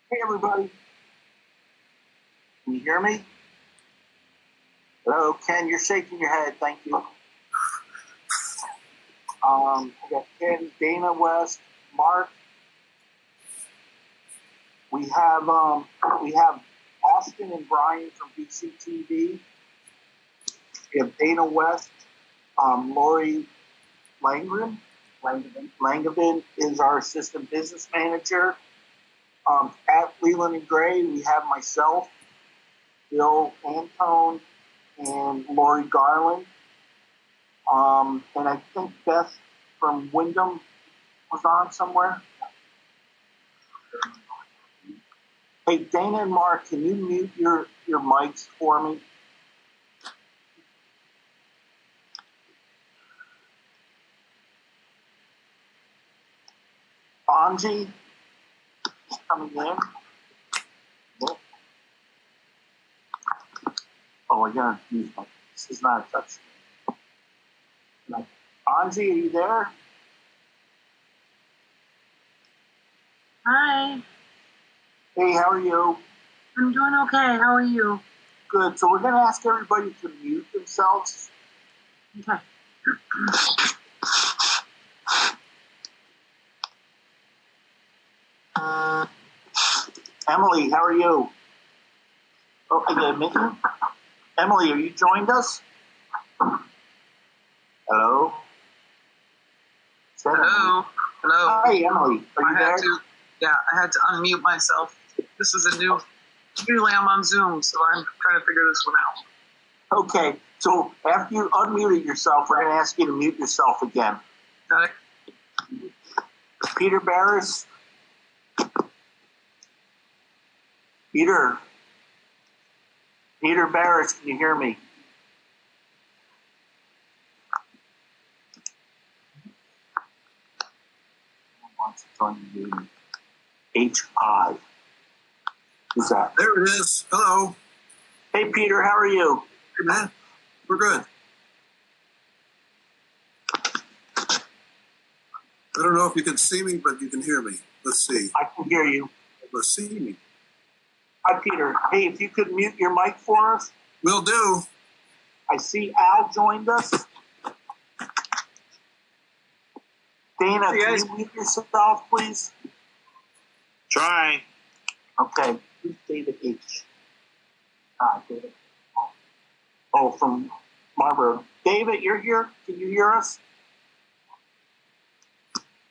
Hey, everybody. Can you hear me? Hello, Ken, you're shaking your head. Thank you. I got Ken, Dana, West, Mark. We have Austin and Brian from BCTV. We have Dana West, Lori Langren. Langevin is our assistant business manager. At Leland and Gray, we have myself, Bill Antone, and Lori Garland. And I think Beth from Wyndham was on somewhere. Hey, Dana and Mark, can you mute your mics for me? Anji is coming in. Oh, I gotta use my. This is not a touch. Anji, are you there? Hi. Hey, how are you? I'm doing okay. How are you? Good. So we're gonna ask everybody to mute themselves. Okay. Emily, how are you? Oh, I gotta admit you. Emily, are you joined us? Hello? Hello. Hello. Hi, Emily. Are you there? I had to unmute myself. This is usually I'm on Zoom, so I'm trying to figure this one out. Okay, so after you unmuted yourself, we're going to ask you to mute yourself again. Got it? Peter Barris? Peter Barris, can you hear me? Wants to join the meeting. HI. Who's that? There it is. Hello. Hey, Peter, how are you? Hey, man. We're good. I don't know if you can see me, but you can hear me. Let's see. I can hear you. Let's see me. Hi, Peter. Hey, if you could mute your mic for us. Will do. I see Al joined us. Dana, Hey, can guys. you mute yourself, please? Try. Okay. Who's David H? David. Oh, from Marlboro. David, you're here? Can you hear us?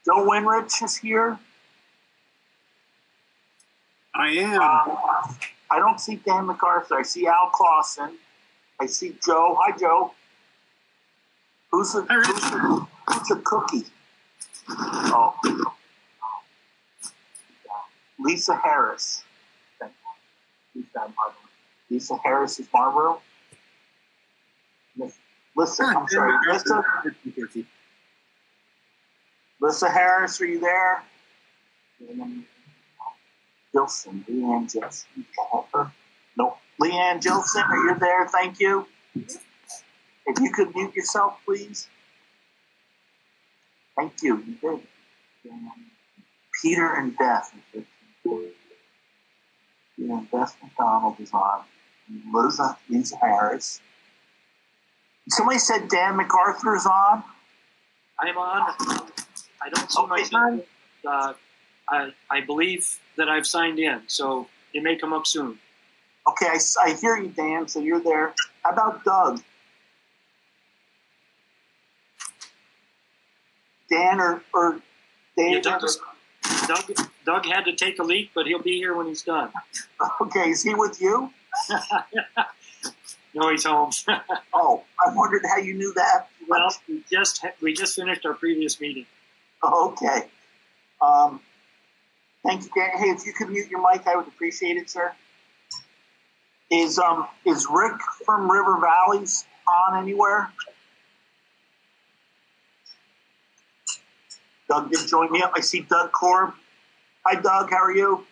Joe Winrich is here. I am. I don't see Dan MacArthur. I see Al Clausen. I see Joe. Hi, Joe. Who's a cookie? Oh. Lisa Harris. Who's that, Marlboro? Lisa Harris is Marlboro? Listen, I'm sorry. Lisa Harris, are you there? Gilson, Leanne Gilson. No, Leanne Gilson, are you there? Thank you. If you could mute yourself, please. Thank you. You did. Peter and Beth. Peter and Beth McDonald is on. Lisa Harris. Somebody said Dan MacArthur is on. I'm on. I don't see myself. I believe that I've signed in, so it may come up soon. Okay, I hear you, Dan, so you're there. How about Doug? Dan or David? Yeah, Doug had to take a leak, but he'll be here when he's done. Okay, is he with you? No, he's home. Oh, I wondered how you knew that. Well, we just finished our previous meeting. Okay. Thank you, Dan. Hey, if you could mute your mic, I would appreciate it, sir. Is Rick from River Valleys on anywhere? Doug did join me up. I see Doug Korb. Hi, Doug. How are you?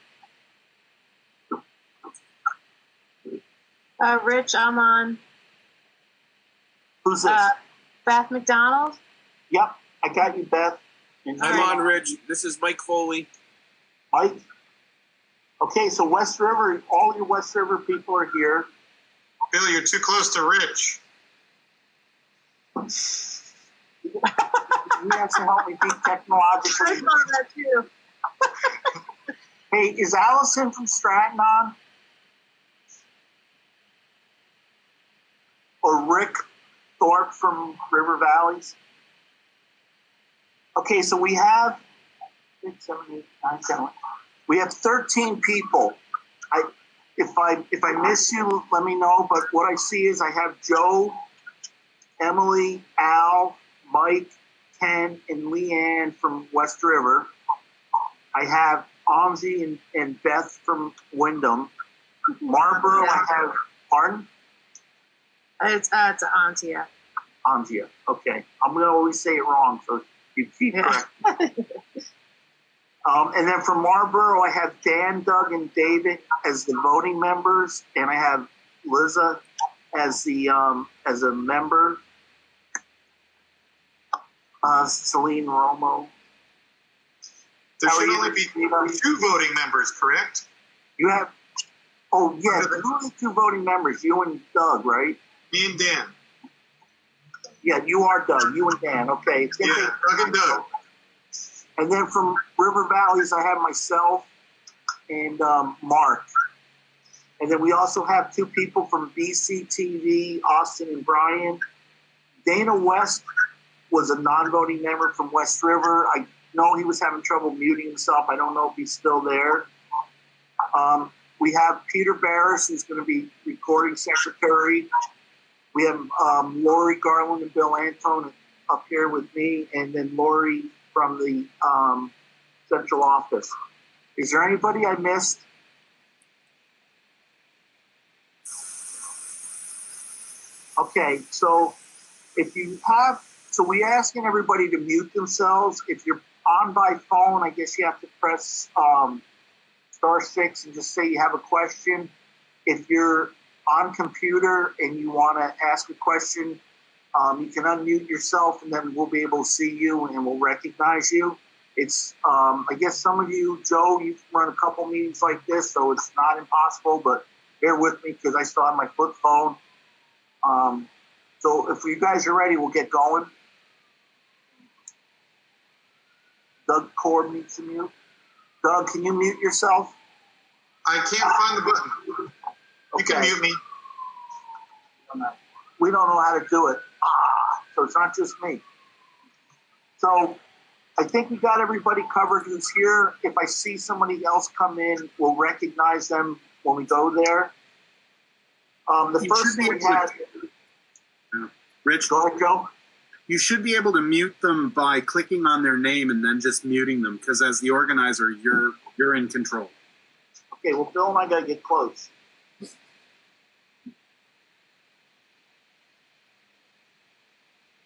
Rich, I'm on. Who's this? Beth McDonald. Yep, I got you, Beth. I'm on, Rich. This is Mike Foley. Mike? Okay, so West River, all your West River people are here. Bill, you're too close to Rich. You have to help me be technologically. I saw that too. Hey, is Allison from Stratton on? Or Rick Thorpe from River Valleys? Okay, so we have 6, 7, 8, 9, 10. We have 13 people. If I miss you, let me know. But what I see is I have Joe, Emily, Al, Mike, Ken, and Leanne from West River. I have Angie and Beth from Wyndham. Marlboro, I have, pardon? It's Antia. Angia. Okay. I'm going to always say it wrong, so you keep correct. And then from Marlboro, I have Dan, Doug, and David as the voting members, and I have Liza as a member. Celine Romo. There How are should you, only be Stephen? 2 voting members, correct? You have, oh yeah, there's only 2 voting members, you and Doug, right? Me and Dan. Yeah, you are Doug, you and Dan, okay. It's gonna Yeah, take- Doug and Doug. And then from River Valleys, I have myself and Mark. And then we also have 2 people from BCTV, Austin and Brian. Dana West was a non-voting member from West River. I know he was having trouble muting himself. I don't know if he's still there. We have Peter Barris, who's going to be recording secretary. We have Lori Garland and Bill Antone up here with me, and then Lori from the central office. Is there anybody I missed? Okay, so if you have, so we're asking everybody to mute themselves. If you're on by phone, I guess you have to press *6 and just say you have a question. If you're on computer and you want to ask a question, you can unmute yourself and then we'll be able to see you and we'll recognize you. It's, I guess some of you, Joe, you've run a couple meetings like this, so it's not impossible, but bear with me because I still have my flip phone. So if you guys are ready, we'll get going. Doug Cord needs to mute. Doug, can you mute yourself? I can't find the button. You can mute me. We don't know how to do it. So it's not just me. So I think we got everybody covered who's here. If I see somebody else come in, we'll recognize them when we go there. The first thing we had... Rich, Go ahead, Joe. you should be able to mute them by clicking on their name and then just muting them, because as the organizer, you're in control. Okay, well, Bill and I got to get close.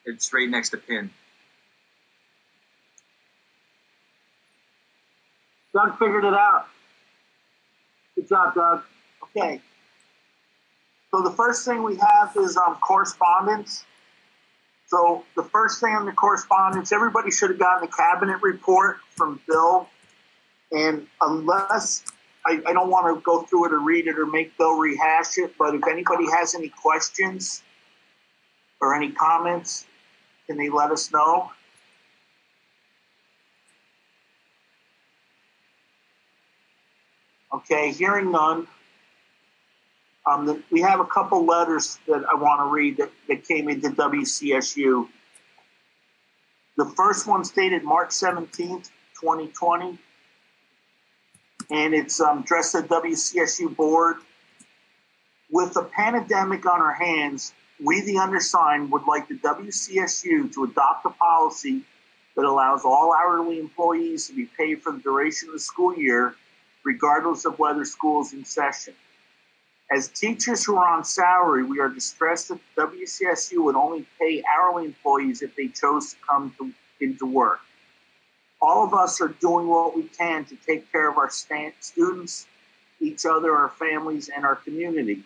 It's right next to Pin. Doug figured it out. Good job, Doug. Okay. So the first thing we have is correspondence. So the first thing on the correspondence, everybody should have gotten a cabinet report from Bill. And unless, I don't want to go through it or read it or make Bill rehash it, but if anybody has any questions or any comments, can they let us know? Okay, hearing none. We have a couple letters that I want to read that came into WCSU. The first one's dated March 17th, 2020. And it's addressed to the WCSU board. With the pandemic on our hands, we, the undersigned, would like the WCSU to adopt a policy that allows all hourly employees to be paid for the duration of the school year, regardless of whether school is in session. As teachers who are on salary, we are distressed that the WCSU would only pay hourly employees if they chose to come into work. All of us are doing what we can to take care of our students, each other, our families, and our community.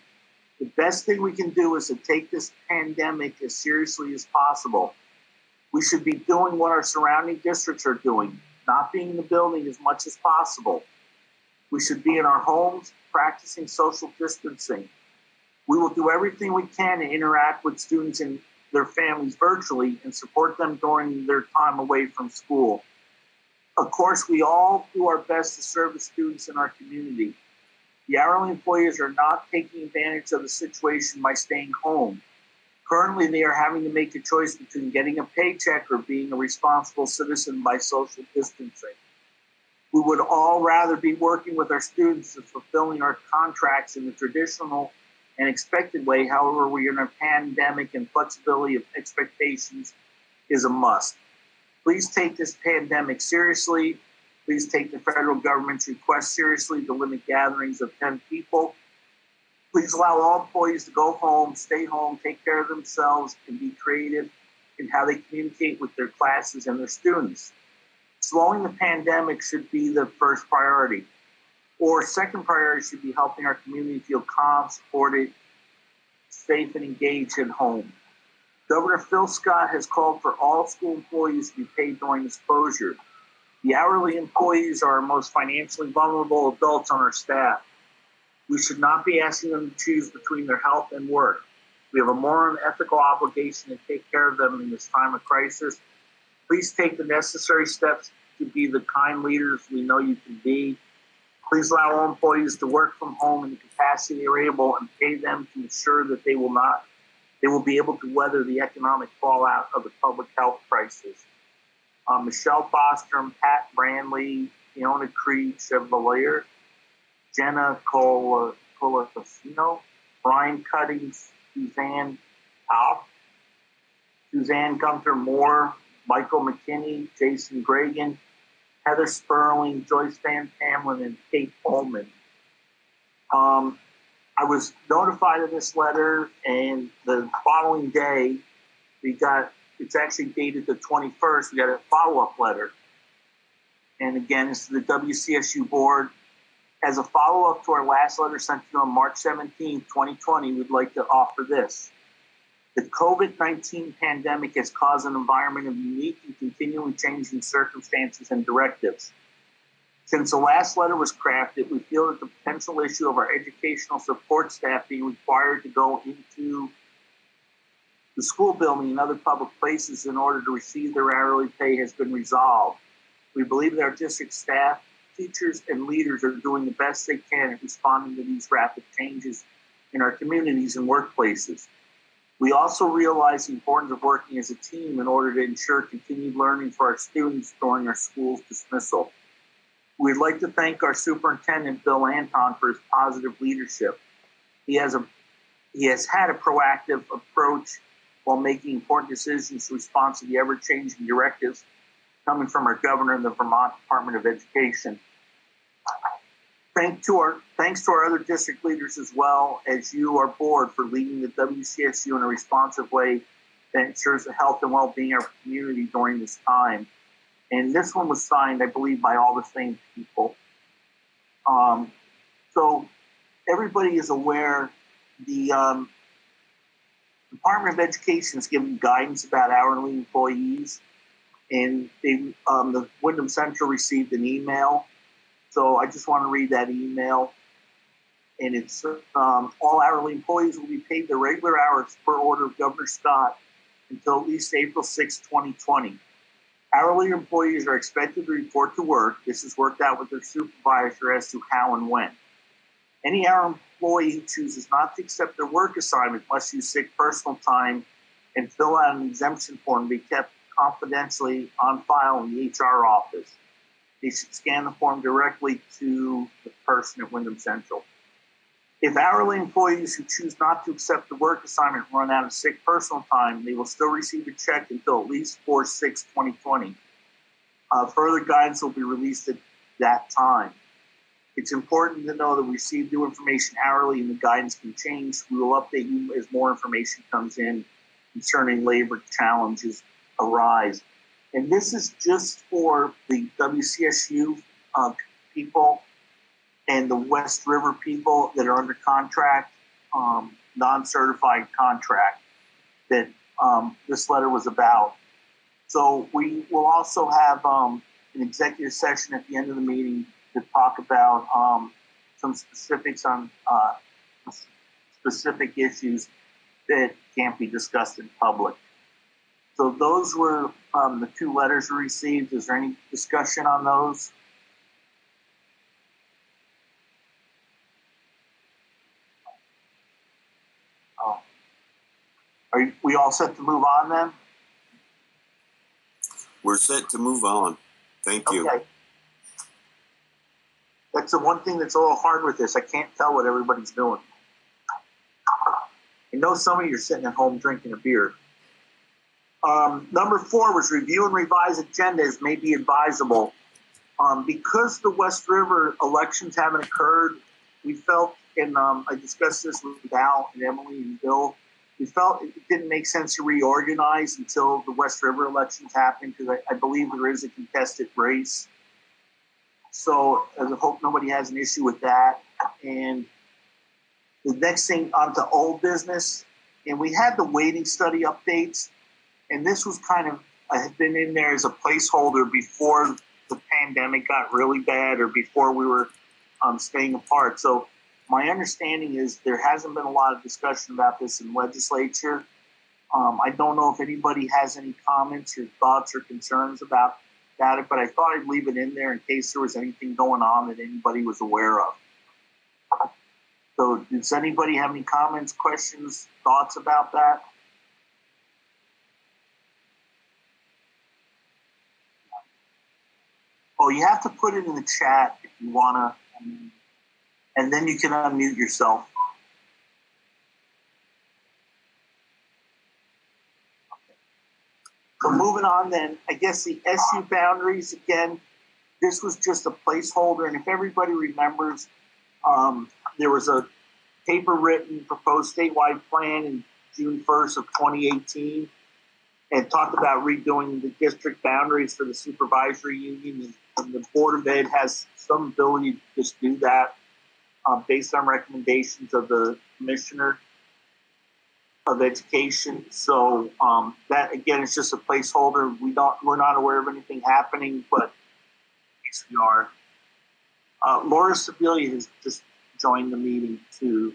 The best thing we can do is to take this pandemic as seriously as possible. We should be doing what our surrounding districts are doing, not being in the building as much as possible. We should be in our homes practicing social distancing. We will do everything we can to interact with students and their families virtually and support them during their time away from school. Of course, we all do our best to serve the students in our community. The hourly employees are not taking advantage of the situation by staying home. Currently, they are having to make a choice between getting a paycheck or being a responsible citizen by social distancing. We would all rather be working with our students and fulfilling our contracts in the traditional and expected way. However, we are in a pandemic and flexibility of expectations is a must. Please take this pandemic seriously. Please take the federal government's request seriously to limit gatherings of 10 people. Please allow all employees to go home, stay home, take care of themselves, and be creative in how they communicate with their classes and their students. Slowing the pandemic should be the first priority. Or second priority should be helping our community feel calm, supported, safe, and engaged at home. Governor Phil Scott has called for all school employees to be paid during this closure. The hourly employees are our most financially vulnerable adults on our staff. We should not be asking them to choose between their health and work. We have a moral and ethical obligation to take care of them in this time of crisis. Please take the necessary steps to be the kind leaders we know you can be. Please allow all employees to work from home in the capacity they are able and pay them to ensure that they will be able to weather the economic fallout of the public health crisis. Michelle Bostrom, Pat Brandley, Fiona Creed Chevalier, Jenna Colacino, Brian Cuttings, Suzanne Alf, Suzanne Gunther Moore, Michael McKinney, Jason Gragan, Heather Sperling, Joyce Van Tamlin, and Kate Coleman. I was notified of this letter, and the following day, it's actually dated the 21st, we got a follow-up letter. And again, it's to the WCSU board. As a follow-up to our last letter sent to you on March 17, 2020, we'd like to offer this. The COVID-19 pandemic has caused an environment of unique and continually changing circumstances and directives. Since the last letter was crafted, we feel that the potential issue of our educational support staff being required to go into the school building and other public places in order to receive their hourly pay has been resolved. We believe that our district staff, teachers, and leaders are doing the best they can at responding to these rapid changes in our communities and workplaces. We also realize the importance of working as a team in order to ensure continued learning for our students during our school's dismissal. We'd like to thank our superintendent, Bill Anton, for his positive leadership. He has had a proactive approach while making important decisions in response to the ever-changing directives coming from our governor and the Vermont Department of Education. Thanks to our other district leaders as well as you, our board, for leading the WCSU in a responsive way that ensures the health and well-being of our community during this time. And this one was signed, I believe, by all the same people. So everybody is aware the Department of Education is giving guidance about hourly employees, and the Wyndham Central received an email. So I just want to read that email. And it's all hourly employees will be paid their regular hours per order of Governor Scott until at least April 6, 2020. Hourly employees are expected to report to work. This is worked out with their supervisor as to how and when. Any hourly employee who chooses not to accept their work assignment must use sick personal time and fill out an exemption form to be kept confidentially on file in the HR office. They should scan the form directly to the person at Wyndham Central. If hourly employees who choose not to accept the work assignment run out of sick personal time, they will still receive a check until at least 4/6/2020. Further guidance will be released at that time. It's important to know that we receive new information hourly and the guidance can change. We will update you as more information comes in concerning labor challenges arise. And this is just for the WCSU people and the West River people that are under contract, non-certified contract that this letter was about. So we will also have an executive session at the end of the meeting to talk about some specifics on specific issues that can't be discussed in public. So those were the 2 letters we received. Is there any discussion on those? Are we all set to move on then? We're set to move on. Thank you. Okay. That's the one thing that's a little hard with this. I can't tell what everybody's doing. I know some of you are sitting at home drinking a beer. Number 4 was review and revise agendas may be advisable. Because the West River elections haven't occurred, we felt, and I discussed this with Val and Emily and Bill, we felt it didn't make sense to reorganize until the West River elections happened, because I believe there is a contested race. So I hope nobody has an issue with that. And the next thing, on to old business. And we had the waiting study updates. And this was kind of, I had been in there as a placeholder before the pandemic got really bad, or before we were staying apart. So my understanding is there hasn't been a lot of discussion about this in legislature. I don't know if anybody has any comments or thoughts or concerns about it, but I thought I'd leave it in there in case there was anything going on that anybody was aware of. So does anybody have any comments, questions, thoughts about that? Oh, you have to put it in the chat if you want to, and then you can unmute yourself. So moving on then, I guess the SU boundaries, again, this was just a placeholder. And if everybody remembers, there was a paper written proposed statewide plan in June 1st of 2018 and talked about redoing the district boundaries for the supervisory union. And the Board of Ed has some ability to just do that based on recommendations of the Commissioner of Education. So that, again, is just a placeholder. We're not aware of anything happening, but yes, we are. Laura Sibilia has just joined the meeting too.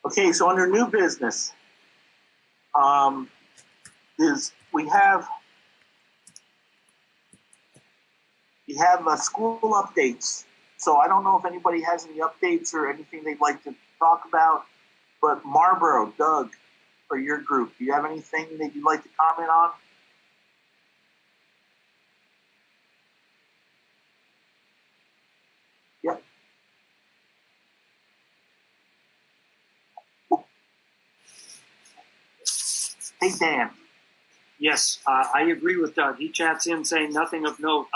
Okay, so under new business, we have school updates. So I don't know if anybody has any updates or anything they'd like to talk about, but Marlboro, Doug, or your group, do you have anything that you'd like to comment on? Yep. Hey, Dan. Yes, I agree with Doug. He chats in saying nothing of note.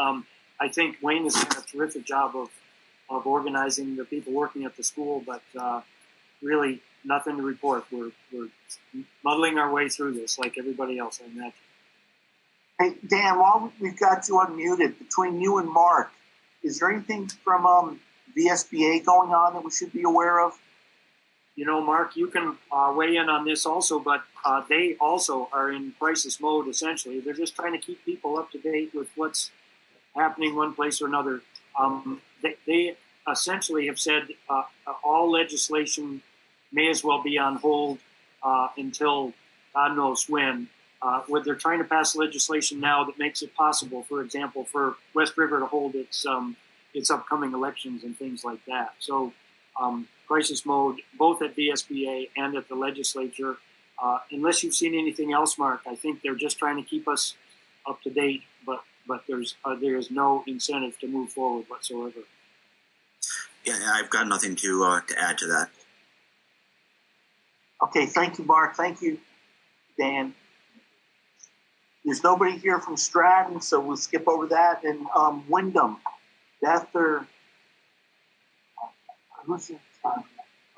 I think Wayne has done a terrific job of organizing the people working at the school, but really nothing to report. We're muddling our way through this like everybody else, I imagine. Hey, Dan, while we've got you unmuted, between you and Mark, is there anything from VSBA going on that we should be aware of? You know, Mark, you can weigh in on this also, but they also are in crisis mode, essentially. They're just trying to keep people up to date with what's happening one place or another. They essentially have said all legislation may as well be on hold until God knows when. They're trying to pass legislation now that makes it possible, for example, for West River to hold its upcoming elections and things like that. So crisis mode, both at VSBA and at the legislature. Unless you've seen anything else, Mark, I think they're just trying to keep us up to date, but there is no incentive to move forward whatsoever. Yeah, I've got nothing to add to that. Okay, thank you, Mark. Thank you, Dan. There's nobody here from Stratton, so we'll skip over that. And Wyndham, Beth, or who's it?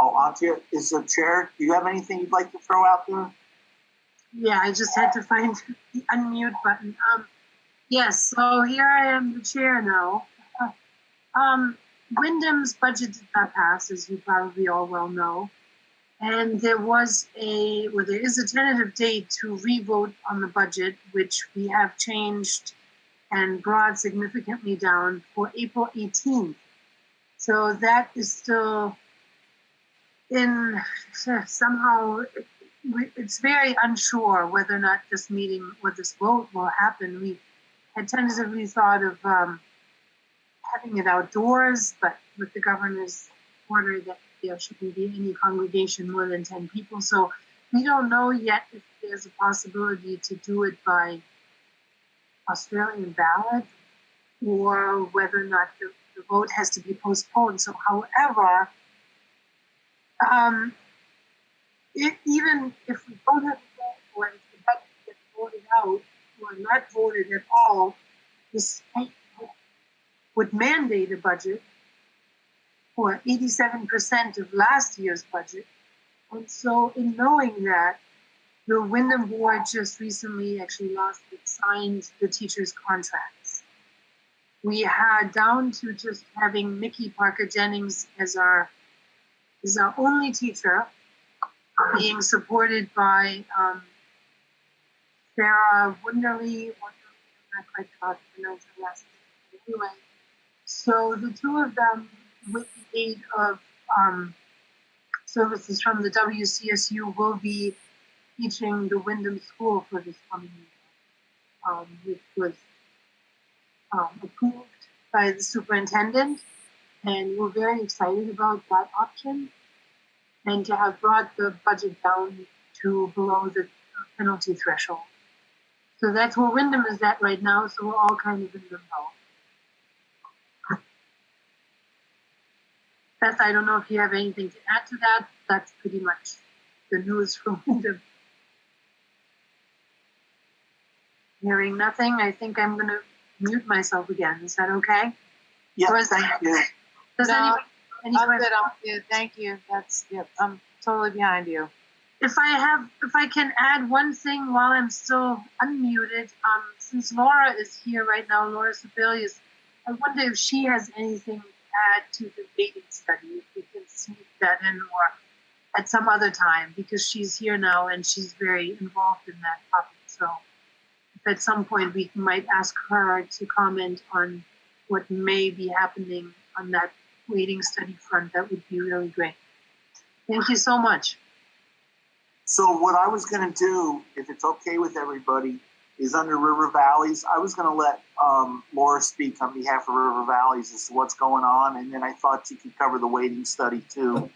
Antia is the chair. Do you have anything you'd like to throw out there? Yeah, I just had to find the unmute button. Yes, so here I am, the chair now. Wyndham's budget did not pass, as you probably all well know. And there is a tentative date to revote on the budget, which we have changed and brought significantly down for April 18th. So that is still in somehow, it's very unsure whether or not this meeting or this vote will happen. We had tentatively thought of having it outdoors, but with the governor's order that there shouldn't be any congregation more than 10 people. So we don't know yet if there's a possibility to do it by Australian ballot or whether or not the vote has to be postponed. So however, even if we don't have a vote or if the budget gets voted out or not voted at all, the state would mandate a budget for 87% of last year's budget. And so in knowing that, the Wyndham board just recently, actually last week, signed the teachers' contracts. We had down to just having Mickey Parker Jennings as our only teacher, being supported by Sarah Wunderly. I'm not quite sure how to pronounce her last name. Anyway, so the two of them, with the aid of services from the WCSU, will be teaching the Wyndham School for this coming year, which was approved by the superintendent, and we're very excited about that option and to have brought the budget down to below the penalty threshold. So that's where Wyndham is at right now, so we're all kind of in limbo. Beth, I don't know if you have anything to add to that. That's pretty much the news from Wyndham. Hearing nothing, I think I'm going to mute myself again. Is that okay? Yes, thank you. Does No, any I'm questions? good. I'm good. Thank you. I'm totally behind you. If I can add one thing while I'm still unmuted, since Laura is here right now, Laura Sebelius, I wonder if she has anything to add to the dating study, if we can sneak that in or at some other time, because she's here now and she's very involved in that topic. So if at some point we might ask her to comment on what may be happening on that waiting study front, that would be really great. Thank you so much. So what I was going to do, if it's okay with everybody, is under River Valleys. I was going to let Laura speak on behalf of River Valleys as to what's going on, and then I thought you could cover the waiting study too,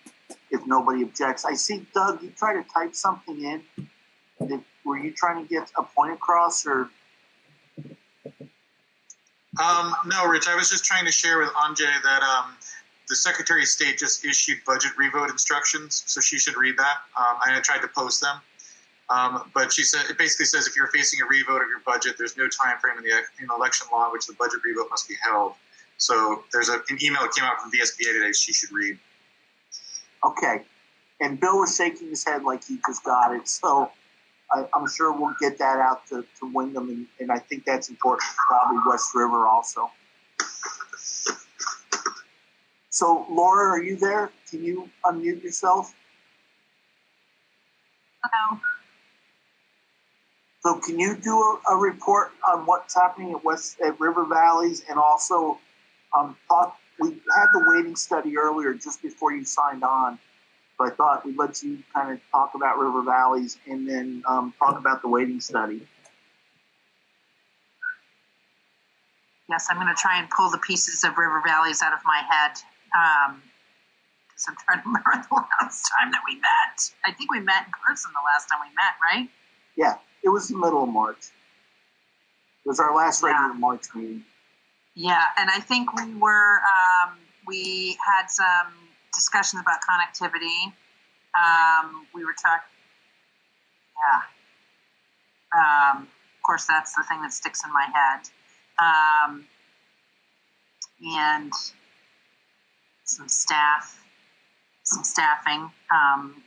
if nobody objects. I see, Doug, you try to type something in. Were you trying to get a point across, or? No, Rich, I was just trying to share with Anjay that the Secretary of State just issued budget revote instructions, so she should read that. I tried to post them. But she said, it basically says if you're facing a revote of your budget, there's no time frame in the election law in which the budget revote must be held. So there's an email that came out from VSBA today she should read. Okay. And Bill was shaking his head like he just got it. So I'm sure we'll get that out to Wyndham, and I think that's important, probably West River also. So, Laura, are you there? Can you unmute yourself? Hello. So can you do a report on what's happening at River Valleys, and also we had the waiting study earlier just before you signed on, so I thought we'd let you kind of talk about River Valleys and then talk about the waiting study. Yes, I'm going to try and pull the pieces of River Valleys out of my head, because I'm trying to remember the last time that we met. I think we met in person the last time we met, right? Yeah. It was the middle of March. It was our last regular March meeting. Yeah, and I think we had some discussions about connectivity. We were talking, of course, that's the thing that sticks in my head. And some staffing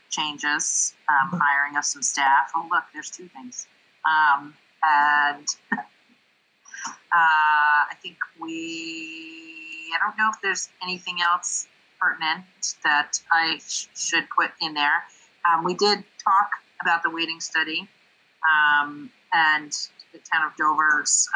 changes, hiring of some staff. Oh, look, there's two things. And I think I don't know if there's anything else pertinent that I should put in there. We did talk about the weighting study and the town of Dover's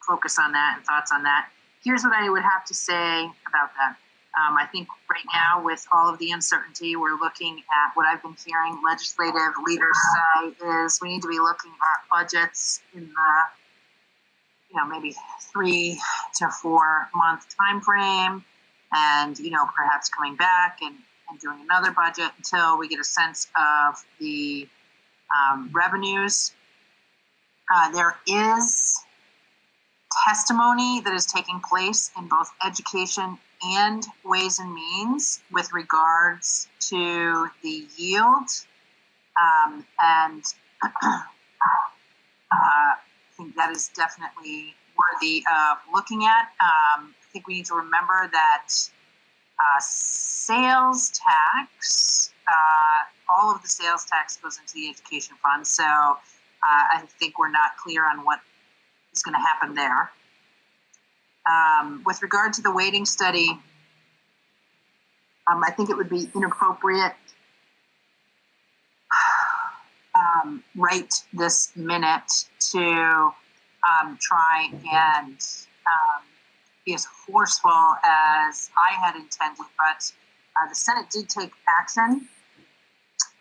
focus on that and thoughts on that. Here's what I would have to say about that. I think right now, with all of the uncertainty, we're looking at what I've been hearing legislative leaders say is we need to be looking at budgets in the, maybe 3 to 4 month time frame, and perhaps coming back and doing another budget until we get a sense of the revenues. There is testimony that is taking place in both education and Ways and Means with regards to the yield. And I think that is definitely worthy of looking at. I think we need to remember that sales tax, all of the sales tax goes into the education fund. So I think we're not clear on what is going to happen there. With regard to the weighting study, I think it would be inappropriate right this minute to try and be as forceful as I had intended, but the Senate did take action.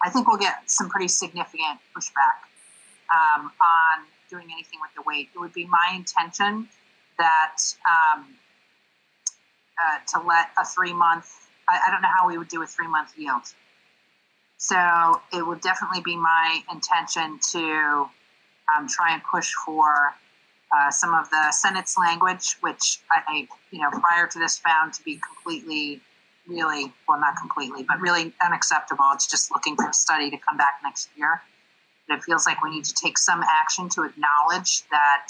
I think we'll get some pretty significant pushback on doing anything with the weight. It would be my intention that to let a 3 month, I don't know how we would do a 3 month yield. So it would definitely be my intention to try and push for some of the Senate's language, which I, prior to this found to be completely, really, well, not completely, but really unacceptable. It's just looking for a study to come back next year. But it feels like we need to take some action to acknowledge that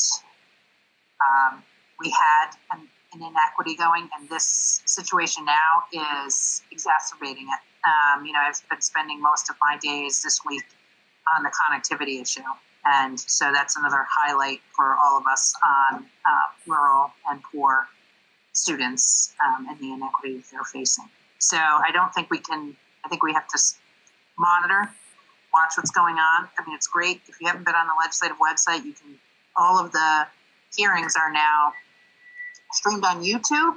we had an inequity going, and this situation now is exacerbating it. I've been spending most of my days this week on the connectivity issue. And so that's another highlight for all of us on rural and poor students and the inequities they're facing. So I don't think we can, I think we have to monitor, watch what's going on. I mean, it's great. If you haven't been on the legislative website, you can, all of the hearings are now streamed on YouTube.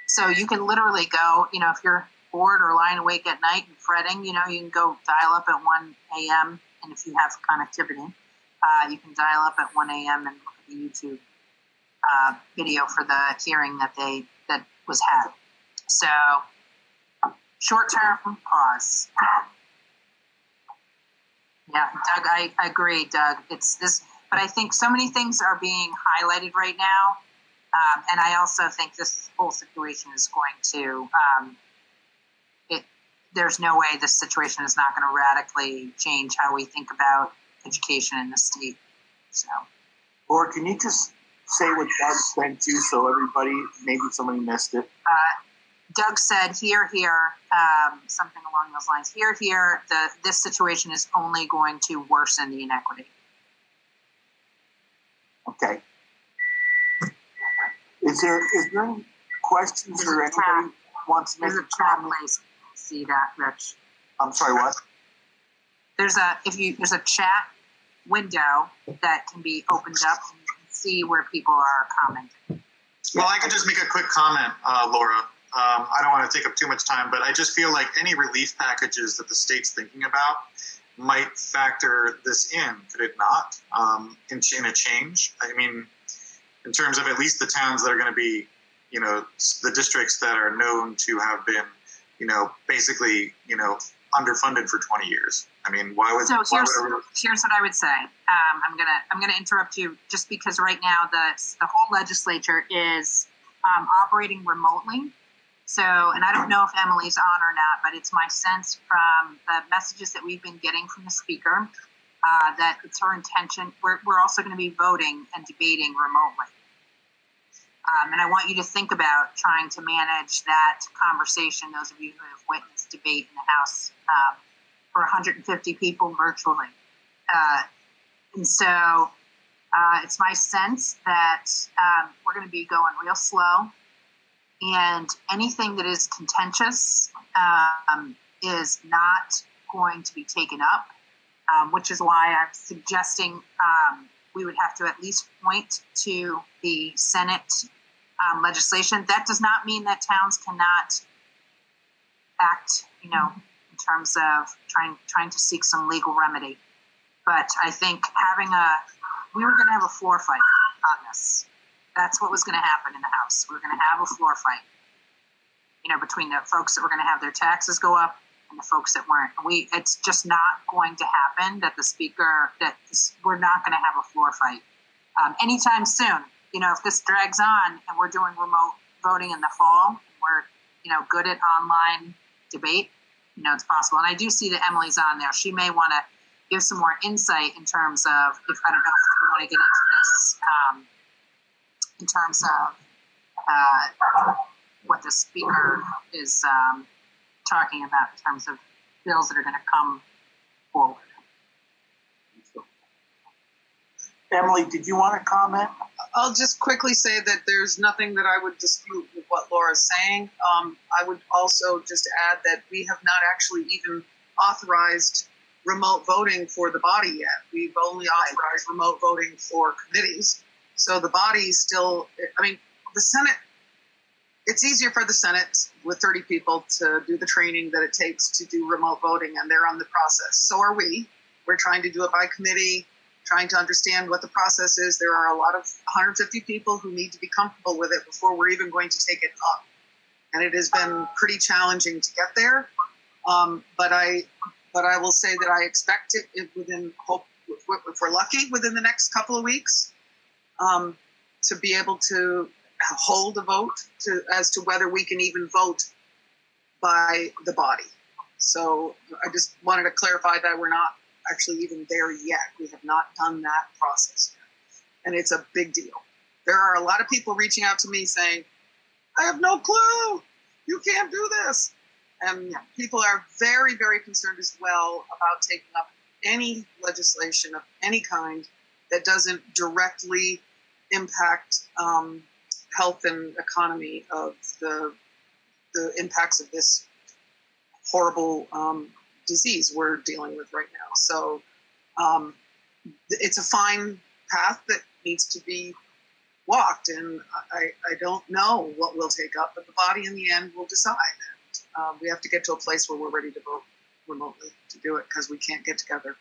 So you can literally go, if you're bored or lying awake at night and fretting, you can go dial up at 1 a.m. And if you have connectivity, you can dial up at 1 a.m. and look at the YouTube video for the hearing that was had. So short-term pause. Yeah, Doug, I agree, Doug. It's this, but I think so many things are being highlighted right now. And I also think this whole situation is going to, there's no way this situation is not going to radically change how we think about education in the state. So, or can you just say what Doug said too, so everybody, maybe somebody missed it? Doug said, here, something along those lines. Here, this situation is only going to worsen the inequity. Okay. Is there any questions or anybody wants to make a comment? Place. See that, Rich? I'm sorry, what? There's a chat window that can be opened up and you can see where people are commenting. Well, I could just make a quick comment, Laura. I don't want to take up too much time, but I just feel like any relief packages that the state's thinking about might factor this in. Could it not? In a change? I mean, in terms of at least the towns that are going to be, the districts that are known to have been, basically, underfunded for 20 years. I mean, why would? So here's what I would say. I'm gonna interrupt you just because right now the whole legislature is operating remotely. So, and I don't know if Emily's on or not, but it's my sense from the messages that we've been getting from the speaker that it's her intention. We're also going to be voting and debating remotely. And I want you to think about trying to manage that conversation, those of you who have witnessed debate in the House for 150 people virtually. And so it's my sense that we're going to be going real slow, and anything that is contentious is not going to be taken up, which is why I'm suggesting we would have to at least point to the Senate legislation. That does not mean that towns cannot act, in terms of trying to seek some legal remedy. But I think we were going to have a floor fight on this. That's what was going to happen in the House. We were going to have a floor fight, between the folks that were going to have their taxes go up and the folks that weren't. It's just not going to happen that we're not going to have a floor fight anytime soon. If this drags on and we're doing remote voting in the fall, and we're, good at online debate, it's possible. And I do see that Emily's on there. She may want to give some more insight in terms of, I don't know if you want to get into this, in terms of what the speaker is talking about in terms of bills that are going to come forward. Emily, did you want to comment? I'll just quickly say that there's nothing that I would dispute with what Laura's saying. I would also just add that we have not actually even authorized remote voting for the body yet. We've only authorized remote voting for committees. So the body still, the Senate, it's easier for the Senate with 30 people to do the training that it takes to do remote voting, and they're on the process. So are we. We're trying to do it by committee, trying to understand what the process is. There are a lot of 150 people who need to be comfortable with it before we're even going to take it up. And it has been pretty challenging to get there. But I will say that I expect it within, if we're lucky, within the next couple of weeks, to be able to hold a vote as to whether we can even vote by the body. So I just wanted to clarify that we're not actually even there yet. We have not done that process yet. And it's a big deal. There are a lot of people reaching out to me saying, I have no clue. You can't do this. And people are very, very concerned as well about taking up any legislation of any kind that doesn't directly impact health and economy of the impacts of this horrible disease we're dealing with right now. So it's a fine path that needs to be walked, and I don't know what we'll take up, but the body in the end will decide. We have to get to a place where we're ready to vote remotely to do it, because we can't get together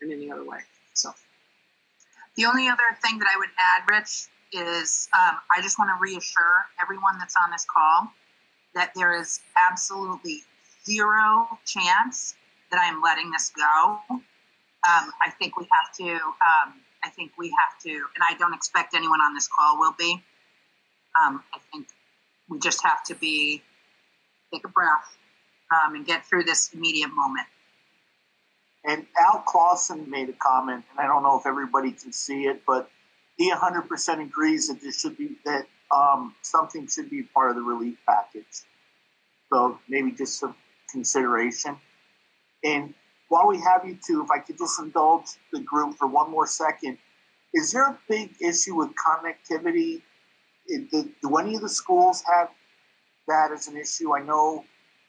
in any other way. So the only other thing that I would add, Rich, is I just want to reassure everyone that's on this call that there is absolutely zero chance that I am letting this go. I think we have to, and I don't expect anyone on this call will be. I think we just have to take a breath and get through this immediate moment. And Al Clausen made a comment, and I don't know if everybody can see it, but he 100% agrees that something should be part of the relief package. So maybe just some consideration. And while we have you two, if I could just indulge the group for one more second, is there a big issue with connectivity? Do any of the schools have that as an issue? I know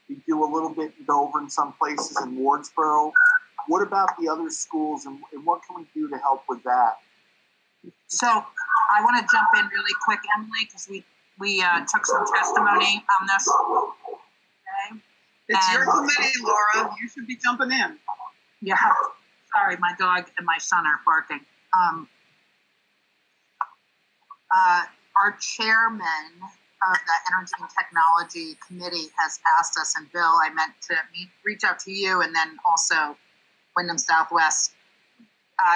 we do a little bit in Dover in some places, in Wardsboro. What about the other schools, and what can we do to help with that? So I want to jump in really quick, Emily, because we took some testimony on this. Okay. It's your committee, Laura. You should be jumping in. Yeah. Sorry, my dog and my son are barking. Our chairman of the Energy and Technology Committee has asked us, and Bill, I meant to reach out to you, and then also Wyndham Southwest.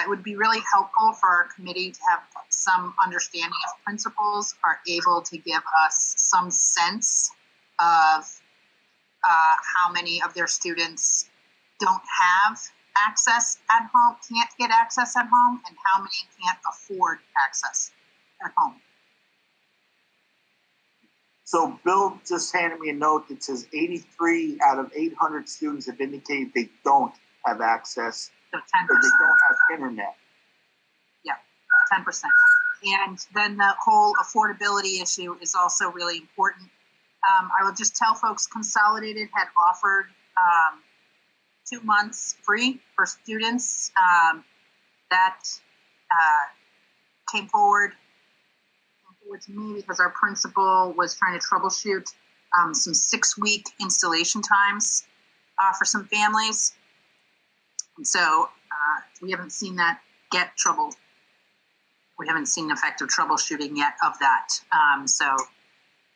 It would be really helpful for our committee to have some understanding if principals are able to give us some sense of how many of their students don't have access at home, can't get access at home, and how many can't afford access at home. So Bill just handed me a note that says 83 out of 800 students have indicated they don't have access, so 10%. Or they don't have internet. Yeah, 10%. And then the whole affordability issue is also really important. I will just tell folks, Consolidated had offered 2 months free for students. That came forward to me because our principal was trying to troubleshoot some 6-week installation times for some families. And so we haven't seen that get trouble. We haven't seen effective troubleshooting yet of that. So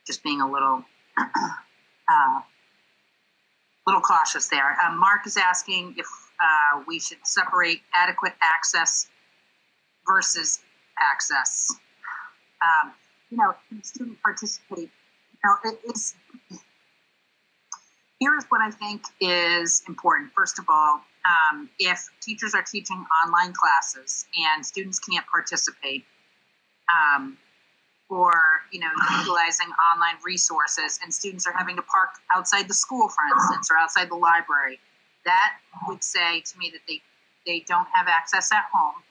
just being a little cautious there. Mark is asking if we should separate adequate access versus access. Can student participate? Here's what I think is important. First of all, if teachers are teaching online classes and students can't participate, or utilizing online resources, and students are having to park outside the school, for instance, or outside the library, that would say to me that they don't have access at home.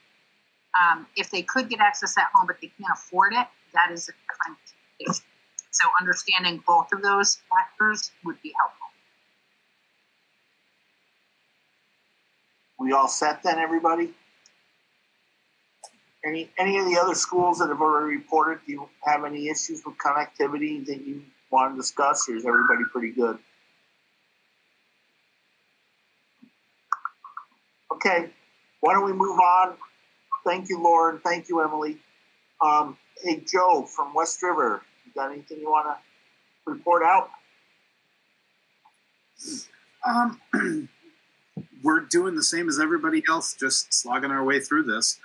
If they could get access at home but they can't afford it, that is a different issue. So understanding both of those factors would be helpful. We all set then, everybody? Any of the other schools that have already reported, do you have any issues with connectivity that you want to discuss, or is everybody pretty good? Okay, why don't we move on? Thank you, Lauren. Thank you, Emily. Hey, Joe from West River, you got anything you want to report out? We're doing the same as everybody else, just slogging our way through this.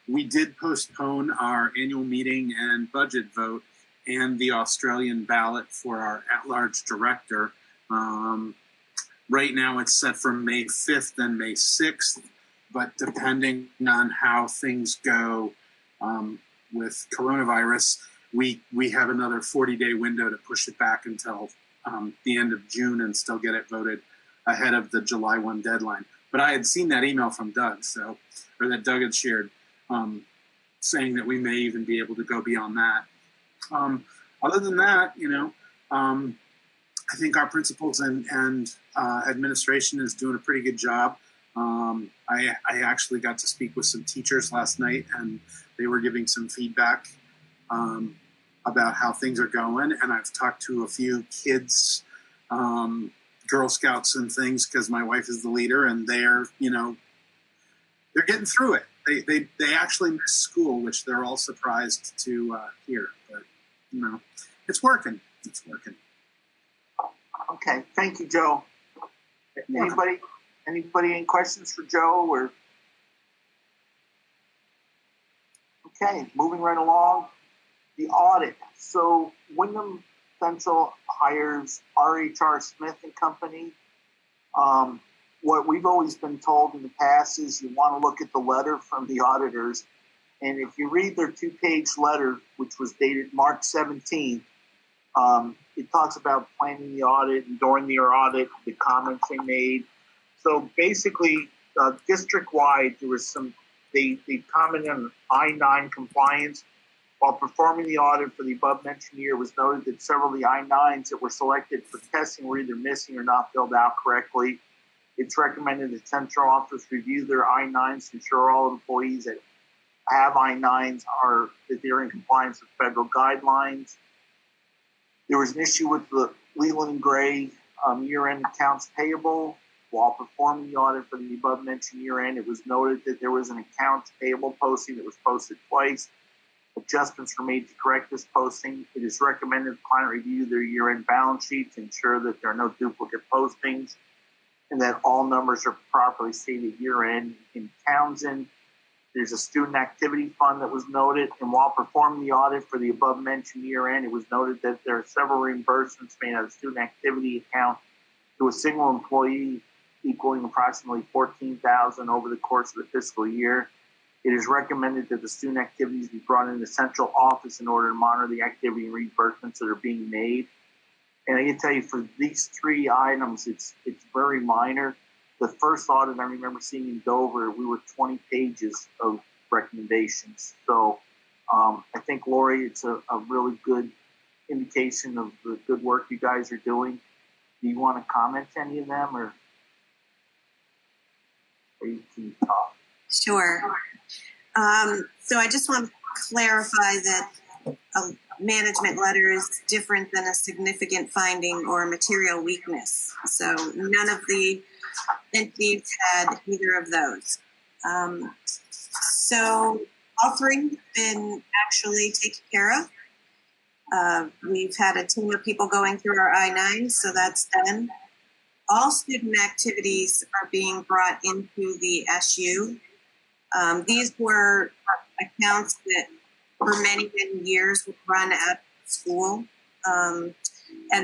We did postpone our annual meeting and budget vote and the Australian ballot for our at-large director. Right now it's set for May 5th and May 6th, but depending on how things go with coronavirus, we have another 40-day window to push it back until the end of June and still get it voted ahead of the July 1 deadline. But I had seen that email from Doug, or that Doug had shared, saying that we may even be able to go beyond that. Other than that, I think our principals and administration is doing a pretty good job. I actually got to speak with some teachers last night, and they were giving some feedback about how things are going. And I've talked to a few kids, Girl Scouts and things, because my wife is the leader, and they're getting through it. They actually miss school, which they're all surprised to hear. But it's working. It's working. Okay, thank you, Joe. Anybody any questions for Joe? Or okay, moving right along. The audit. So Wyndham Central hires RHR Smith and Company. What we've always been told in the past is you want to look at the letter from the auditors. And if you read their 2-page letter, which was dated March 17th, it talks about planning the audit and during the audit, the comments they made. So basically, district-wide, there was they commented on I-9 compliance. While performing the audit for the above-mentioned year, it was noted that several of the I-9s that were selected for testing were either missing or not filled out correctly. It's recommended that central office review their I-9s to ensure all employees that have I-9s that they're in compliance with federal guidelines. There was an issue with the Leland and Gray year-end accounts payable. While performing the audit for the above-mentioned year-end, it was noted that there was an accounts payable posting that was posted twice. Adjustments were made to correct this posting. It is recommended the client review their year-end balance sheet to ensure that there are no duplicate postings and that all numbers are properly stated year-end. In Townsend, there's a student activity fund that was noted, and while performing the audit for the above-mentioned year-end, it was noted that there are several reimbursements made out of student activity account to a single employee equaling approximately $14,000 over the course of the fiscal year. It is recommended that the student activities be brought into the central office in order to monitor the activity and reimbursements that are being made. And I can tell you for these 3 items, it's very minor. The first audit I remember seeing in Dover, we were 20 pages of recommendations. So I think, Lori, it's a really good indication of the good work you guys are doing. do you want to comment to any of them, or you can talk? Sure. So I just want to clarify that a management letter is different than a significant finding or material weakness. So none of the entities had either of those. So all three have been actually taken care of. We've had a team of people going through our I-9, so that's done. All student activities are being brought into the SU. These were accounts that for many, many years would run at school. And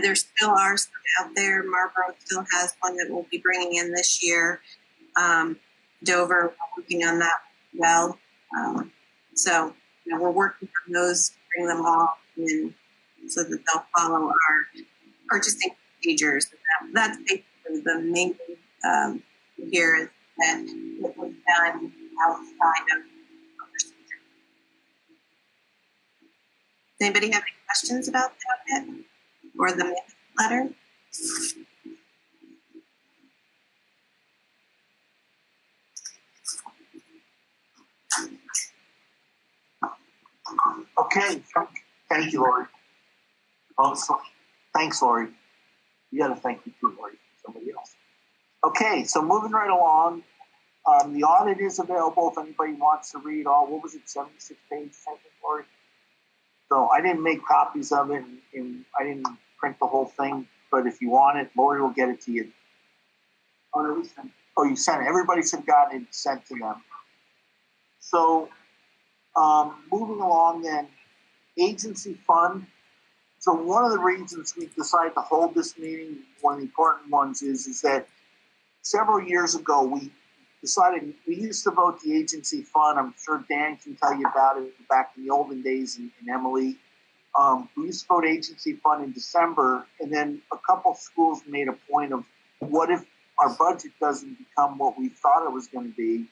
there still are some out there. Marlboro still has one that we'll be bringing in this year. Dover, working on that well. So we're working on those to bring them all in so that they'll follow our purchasing procedures. That's basically the main here is that it was done outside of procedure. Does anybody have any questions about that yet? Or the letter? Okay, thank you, Lori. Oh, so, thanks, Lori. You got to thank me too, Lori. Somebody else. Okay, so moving right along. The audit is available if anybody wants to read all. What was it? 76 pages, I think, Lori. So I didn't make copies of it, and I didn't print the whole thing. But if you want it, Lori will get it to you. Oh, no, we sent it. Oh, you sent it. Everybody should have gotten it sent to them. So moving along then, agency fund. So one of the reasons we decided to hold this meeting, one of the important ones is that several years ago we decided we used to vote the agency fund. I'm sure Dan can tell you about it back in the olden days, and Emily. We used to vote agency fund in December, and then a couple schools made a point of what if our budget doesn't become what we thought it was going to be?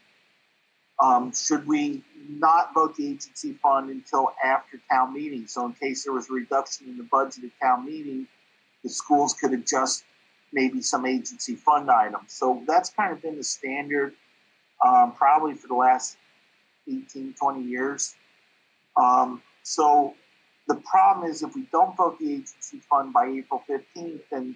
Should we not vote the agency fund until after town meeting? So in case there was a reduction in the budget at town meeting, the schools could adjust maybe some agency fund items. So that's kind of been the standard probably for the last 18, 20 years. So the problem is if we don't vote the agency fund by April 15th, then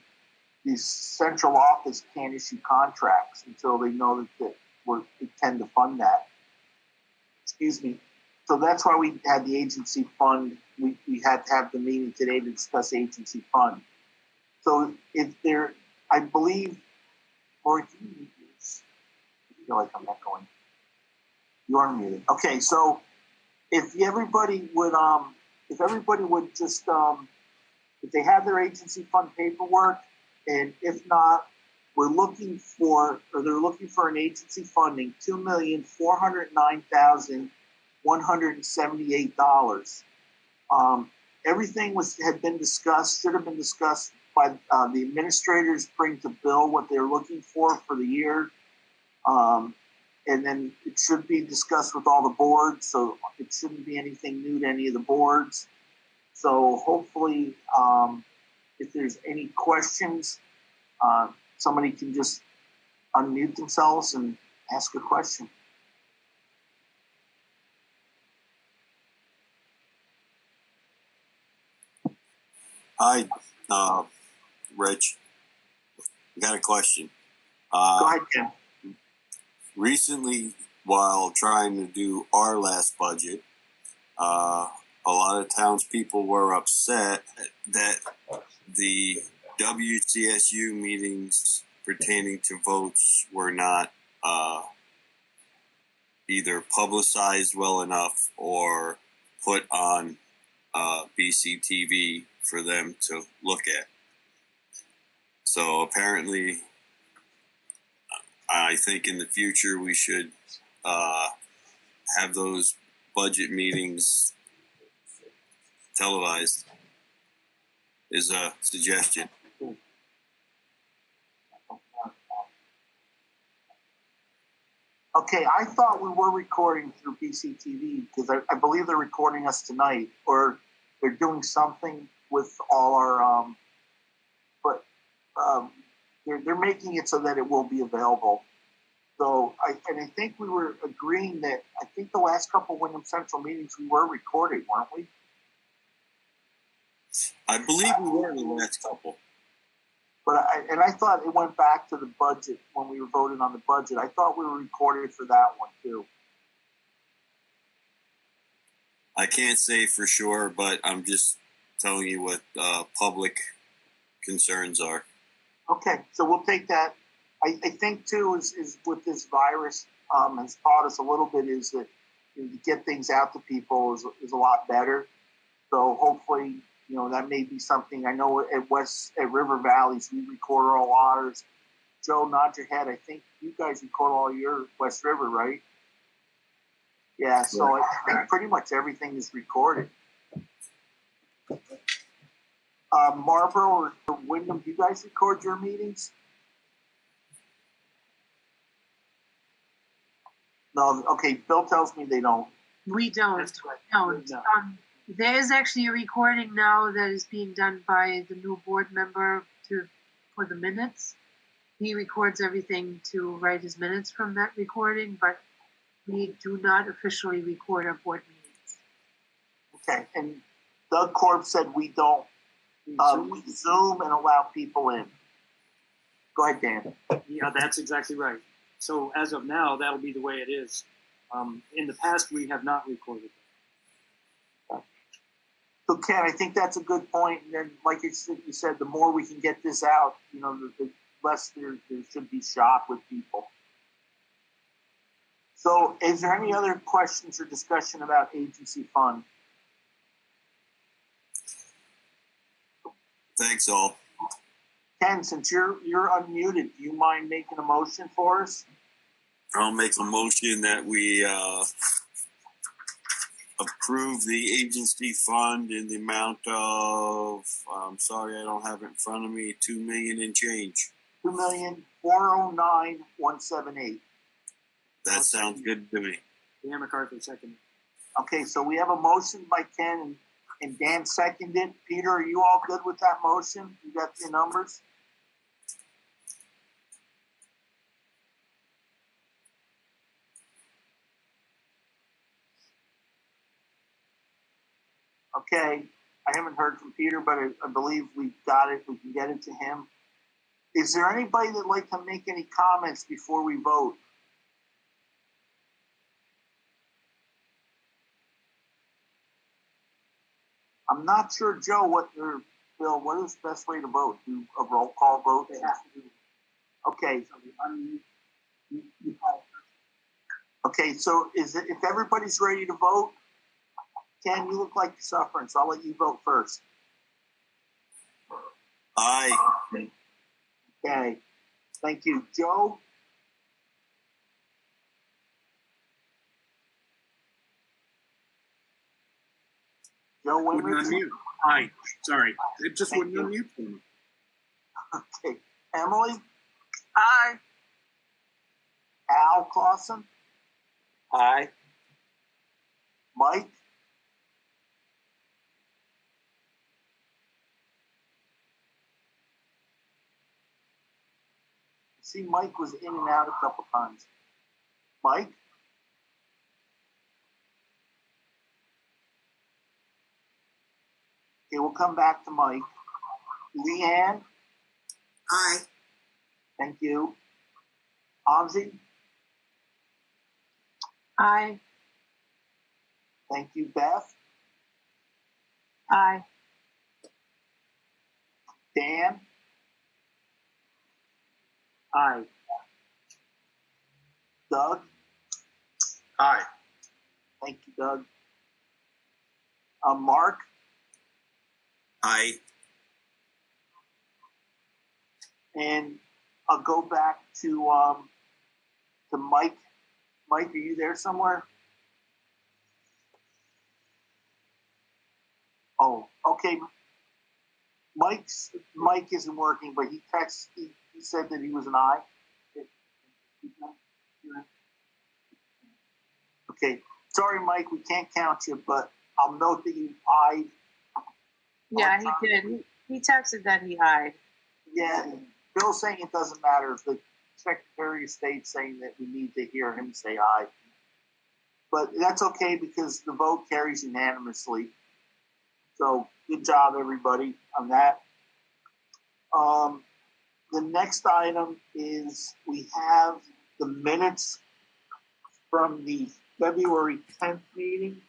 the central office can't issue contracts until they know that we intend to fund that. Excuse me. So that's why we had the agency fund. We had to have the meeting today to discuss agency fund. So if there, I believe, or can you mute this? I feel like I'm echoing. You are muted. Okay, so if everybody would just, if they have their agency fund paperwork, and if not, they're looking for an agency funding $2,409,178. Everything had been discussed, should have been discussed by the administrators. Bring to Bill what they're looking for the year, and then it should be discussed with all the boards. So it shouldn't be anything new to any of the boards. So hopefully, if there's any questions, somebody can just unmute themselves and ask a question. Hi, Rich. I got a question. Go ahead, Ken. Recently, while trying to do our last budget, a lot of townspeople were upset that the WCSU meetings pertaining to votes were not either publicized well enough or put on BCTV for them to look at. So apparently, I think in the future we should have those budget meetings televised, is a suggestion. Okay, I thought we were recording through BCTV because I believe they're recording us tonight, or they're doing something with all our. But they're making it so that it will be available. So I think we were agreeing that I think the last couple Wyndham Central meetings we were recording, weren't we? I believe we were in the last couple. But I thought it went back to the budget when we were voting on the budget. I thought we were recorded for that one too. I can't say for sure, but I'm just telling you what public concerns are. Okay, so we'll take that. I think too is with this virus has taught us a little bit is that to get things out to people is a lot better. So hopefully, that may be something. I know at River Valleys we record all ours. Joe, nod your head. I think you guys record all your West River, right? Yeah. So I think pretty much everything is recorded. Marlboro or Wyndham, do you guys record your meetings? No. Okay. Bill tells me they don't. We don't. Don't. There is actually a recording now that is being done by the new board member for the minutes. He records everything to write his minutes from that recording, but we do not officially record our board meetings. Okay, and Doug Korb said we don't. We Zoom and allow people in. Go ahead, Dan. Yeah, that's exactly right. So as of now, that'll be the way it is. In the past, we have not recorded. So Ken, I think that's a good point. And then, like you said, the more we can get this out, the less there should be shock with people. So is there any other questions or discussion about agency fund? Thanks, all. Ken, since you're unmuted, do you mind making a motion for us? I'll make a motion that we approve the agency fund in the amount of, I'm sorry, I don't have it in front of me, $2 million and change. $2,409,178. That sounds good to me. Dan MacArthur, second. Okay, so we have a motion by Ken and Dan seconded. Peter, are you all good with that motion? You got your numbers? Okay, I haven't heard from Peter, but I believe we've got it. We can get it to him. Is there anybody that'd like to make any comments before we vote? I'm not sure, Joe, Bill, what is the best way to vote? Do a roll call vote? Okay. Okay, so if everybody's ready to vote, Ken, you look like you're suffering, so I'll let you vote first. Aye. Okay, thank you. Joe? Joe Wouldn't Winrich? unmute. Aye. Sorry. It just Thank wouldn't you. unmute for me. Okay. Emily? Aye. Al Clausen? Aye. Mike? See, Mike was in and out a couple times. Mike? Okay, we'll come back to Mike. Leanne? Aye. Thank you. Anzi? Aye. Thank you. Beth? Aye. Dan? Aye. Doug? Aye. Thank you, Doug. Mark? Aye. And I'll go back to Mike. Mike, are you there somewhere? Oh, okay. Mike isn't working, but he said that he was an aye. Okay. Sorry, Mike, we can't count you, but I'll note that you ayed. Yeah, he did. He texted that he ayed. Yeah, Bill's saying it doesn't matter if the Secretary of State's saying that we need to hear him say aye. But that's okay because the vote carries unanimously. So good job, everybody, on that. The next item is we have the minutes from the February 10th meeting.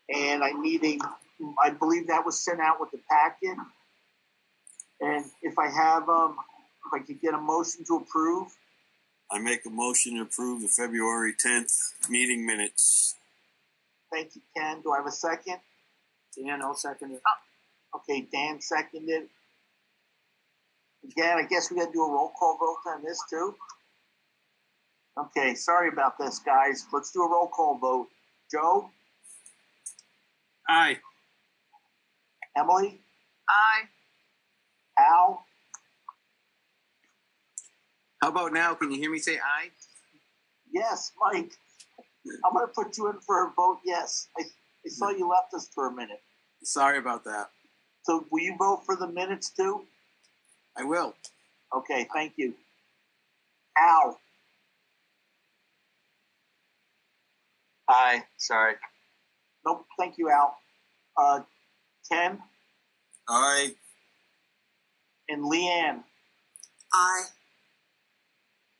And I believe that was sent out with the packet. And if I could get a motion to approve. I make a motion to approve the February 10th meeting minutes. Thank you, Ken. Do I have a second? Dan, I'll second it. Okay, Dan seconded. Again, I guess we got to do a roll call vote on this too. Okay, sorry about this, guys. Let's do a roll call vote. Joe? Aye. Emily? Aye. Al? How about now? Can you hear me say aye? Yes, Mike. I'm going to put you in for a vote yes. I saw you left us for a minute. Sorry about that. So will you vote for the minutes too? I will. Okay, thank you. Al? Aye. Sorry. Nope, thank you, Al. Ken? Aye. And Leanne? Aye.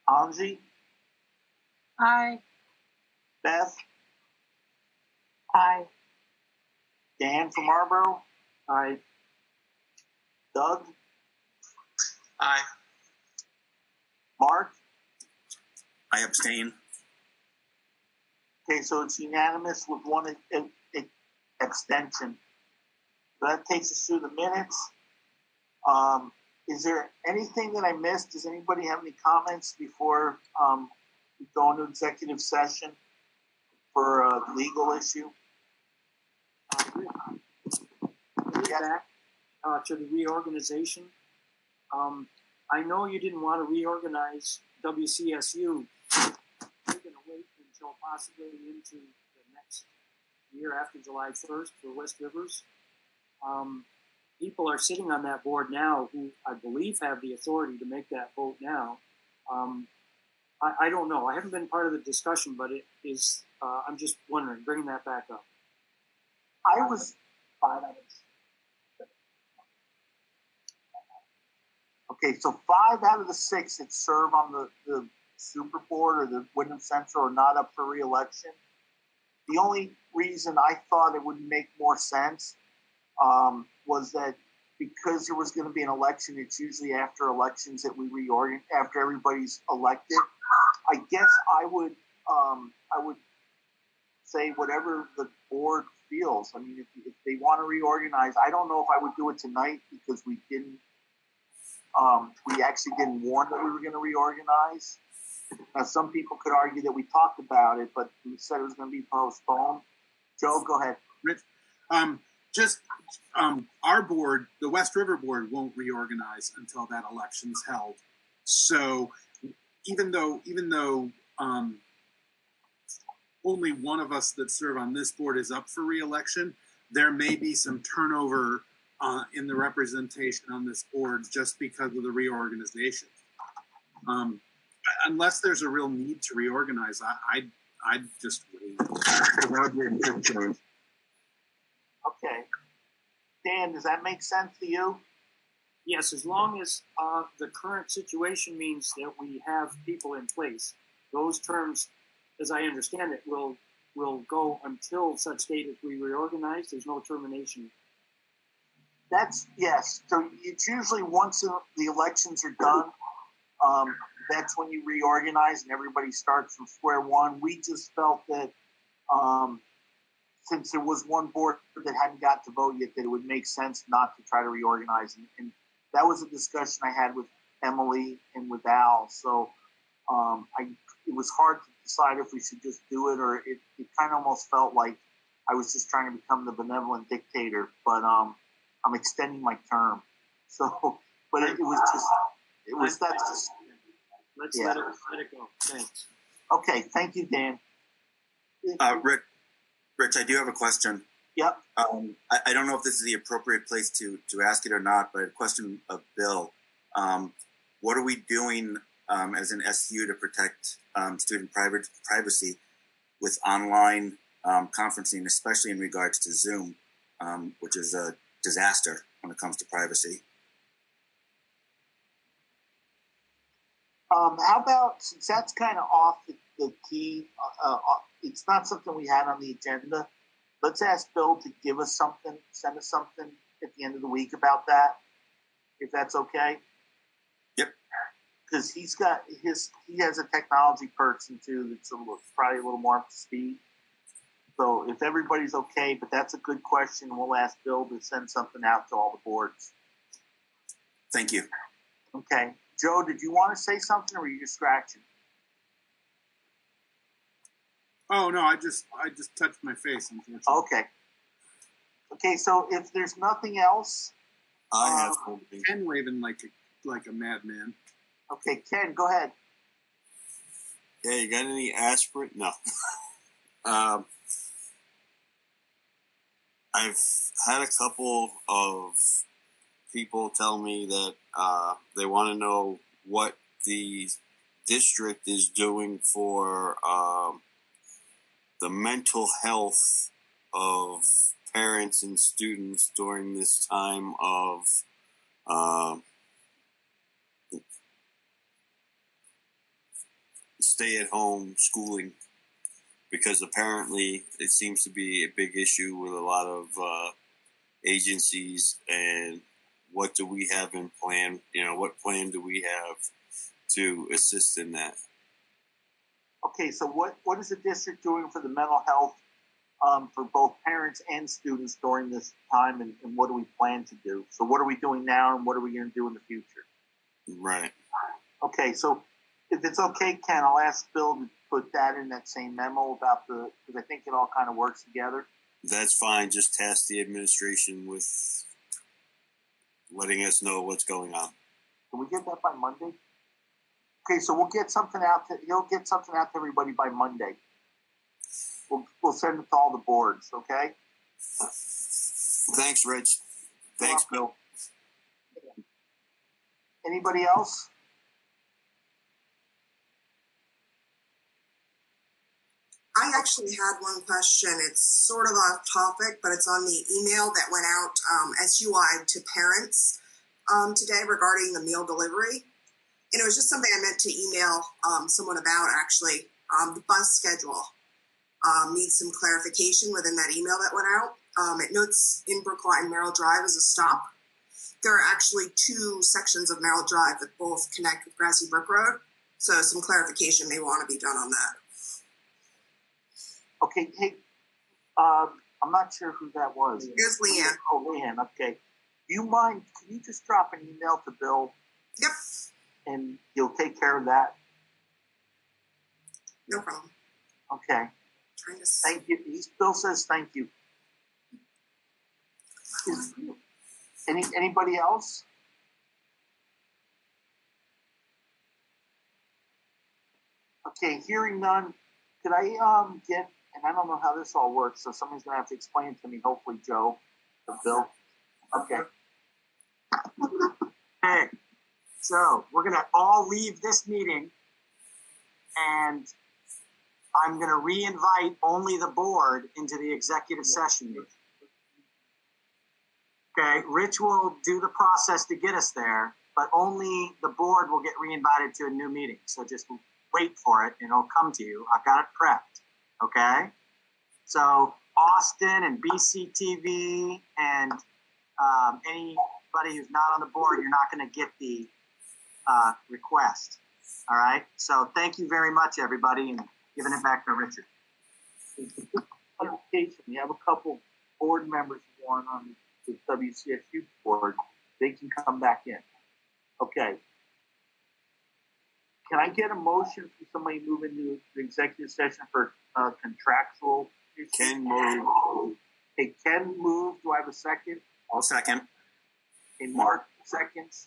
Angie? Aye. Beth? Aye. Dan from Marlboro? Aye. Doug? Aye. Mark? I abstain. Okay, so it's unanimous with one abstention. So that takes us through the minutes. Is there anything that I missed? Does anybody have any comments before we go into executive session for a legal issue? Back to the reorganization. I know you didn't want to reorganize WCSU. You're going to wait until possibly into the next year after July 1st for West Rivers. People are sitting on that board now who I believe have the authority to make that vote now. I don't know. I haven't been part of the discussion, but it is. I'm just wondering, bringing that back up. I was 5 out of 6. Okay, so 5 out of the 6 that serve on the Super Board or the Wyndham Central are not up for re-election. The only reason I thought it would make more sense was that because there was going to be an election, it's usually after elections that we reorganize, after everybody's elected. I guess I would say whatever the board feels. I mean, if they want to reorganize, I don't know if I would do it tonight because we actually didn't warn that we were going to reorganize. Now, some people could argue that we talked about it, but we said it was going to be postponed. Joe, go ahead. Rich, our board, the West River board, won't reorganize until that election's held. So even though only one of us that serve on this board is up for re-election, there may be some turnover in the representation on this board just because of the reorganization. Unless there's a real need to reorganize, I'd just wait. Okay. Dan, does that make sense to you? Yes, as long as the current situation means that we have people in place. Those terms, as I understand it, will go until such date as we reorganize. There's no termination. Yes. So it's usually once the elections are done, that's when you reorganize and everybody starts from square one. We just felt that since there was one board that hadn't got to vote yet, that it would make sense not to try to reorganize. And that was a discussion I had with Emily and with Al. So it was hard to decide if we should just do it, or it kind of almost felt like I was just trying to become the benevolent dictator. But I'm extending my term. So, but that's just. Let's let it go. Thanks. Okay, thank you, Dan. Rich, I do have a question. Yep. I don't know if this is the appropriate place to ask it or not, but a question of Bill. What are we doing as an SU to protect student privacy with online conferencing, especially in regards to Zoom, which is a disaster when it comes to privacy? How about, since that's kind of off the key, it's not something we had on the agenda, let's ask Bill to give us something, send us something at the end of the week about that, if that's okay. Yep. Because he has a technology person too that's probably a little more up to speed. So if everybody's okay, but that's a good question, we'll ask Bill to send something out to all the boards. Thank you. Okay. Joe, did you want to say something, or were you just scratching? Oh no, I just touched my face, unfortunately. Okay. Okay, so if there's nothing else, I have something. Ken waving like a madman. Okay, Ken, go ahead. Yeah, you got any aspirin? No. I've had a couple of people tell me that they want to know what the district is doing for the mental health of parents and students during this time of stay-at-home schooling, because apparently it seems to be a big issue with a lot of agencies. And what do we have in plan? What plan do we have to assist in that? Okay, so what is the district doing for the mental health for both parents and students during this time, and what do we plan to do? So what are we doing now, and what are we going to do in the future? Right. Okay, so if it's okay, Ken, I'll ask Bill to put that in that same memo about because I think it all kind of works together. That's fine. Just task the administration with letting us know what's going on. Can we get that by Monday? Okay, so he'll get something out to everybody by Monday. We'll send it to all the boards, okay? Thanks, Rich. Thanks, Bill. Anybody else? I actually had one question. It's sort of off topic, but it's on the email that went out SU-wide to parents today regarding the meal delivery. And it was just something I meant to email someone about, actually. The bus schedule needs some clarification within that email that went out. It notes in Brookline, Merrill Drive as a stop. There are actually two sections of Merrill Drive that both connect with Grassy Brook Road. So some clarification may want to be done on that. Okay, hey, I'm not sure who that was. It was Leanne. Oh, Leanne, okay. Do you mind, can you just drop an email to Bill? Yep. And he'll take care of that? No problem. Okay. Thank you. Bill says thank you. Anybody else? Okay, hearing none, could I get, and I don't know how this all works, so somebody's going to have to explain it to me, hopefully Joe or Bill. Okay. Okay, so we're going to all leave this meeting, and I'm going to re-invite only the board into the executive session meeting. Okay, Rich will do the process to get us there, but only the board will get re-invited to a new meeting. So just wait for it, and it'll come to you. I've got it prepped, okay? So Austin and BCTV and anybody who's not on the board, you're not going to get the request, all right? So thank you very much, everybody, and giving it back to Richard. We have a couple board members who aren't on the WCSU board. They can come back in. Okay. Can I get a motion from somebody moving to the executive session for contractual issues? Ken move. Hey, Ken move. Do I have a second? I'll second. Hey, Mark seconds.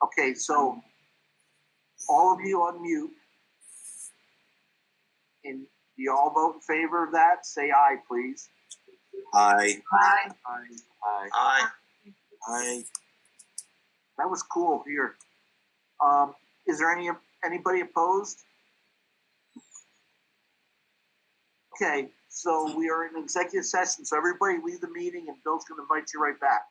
Okay, so all of you on mute. And do you all vote in favor of that? Say aye, please. Aye. Aye. Aye. Aye. That was cool here. Is there anybody opposed? Okay, so we are in executive session, so everybody leave the meeting and Bill's gonna invite you right back.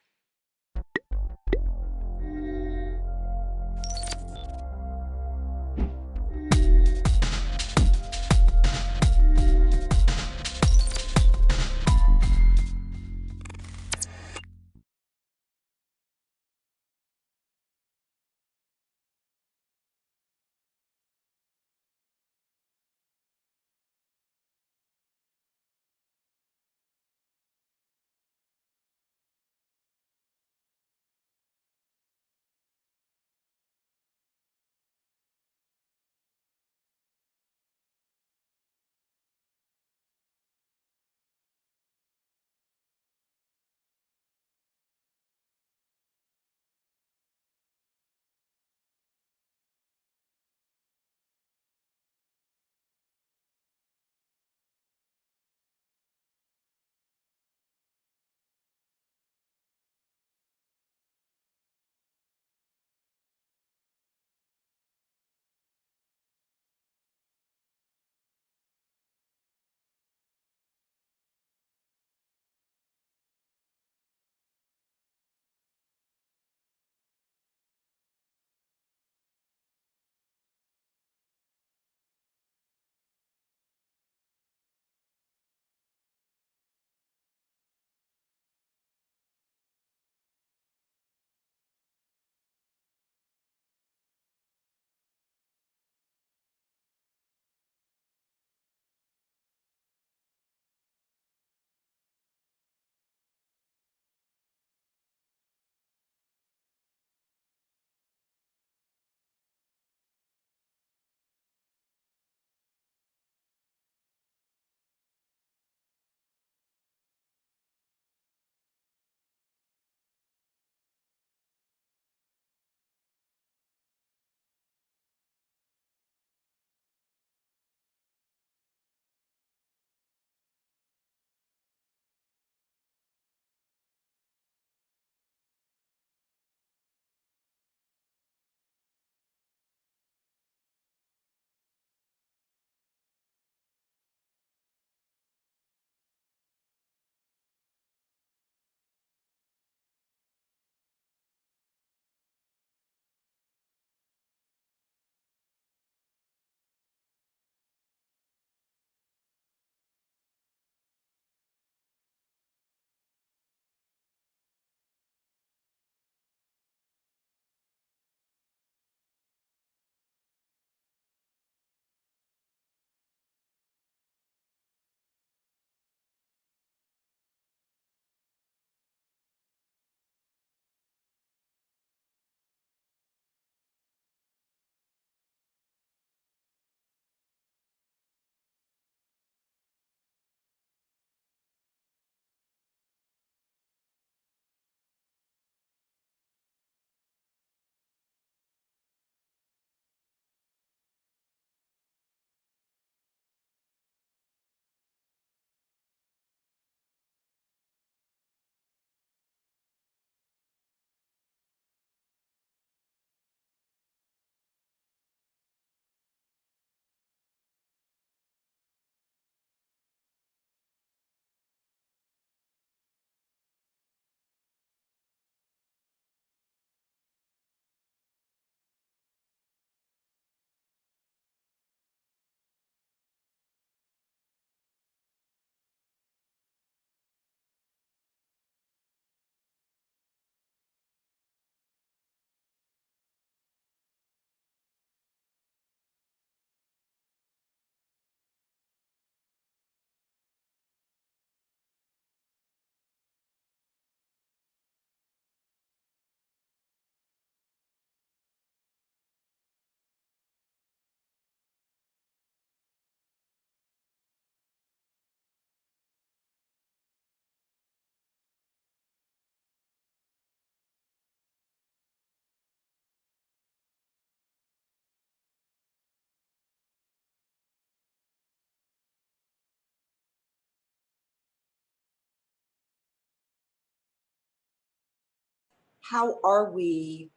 how are we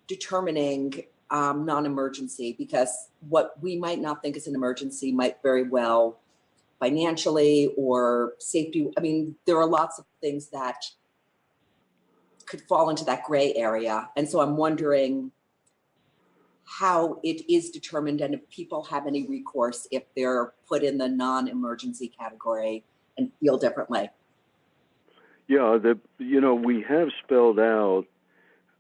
determining non-emergency? Because what we might not think is an emergency might very well financially or safety. I mean, there are lots of things that could fall into that gray area. And so I'm wondering how it is determined and if people have any recourse if they're put in the non-emergency category and feel differently. Yeah, we have spelled out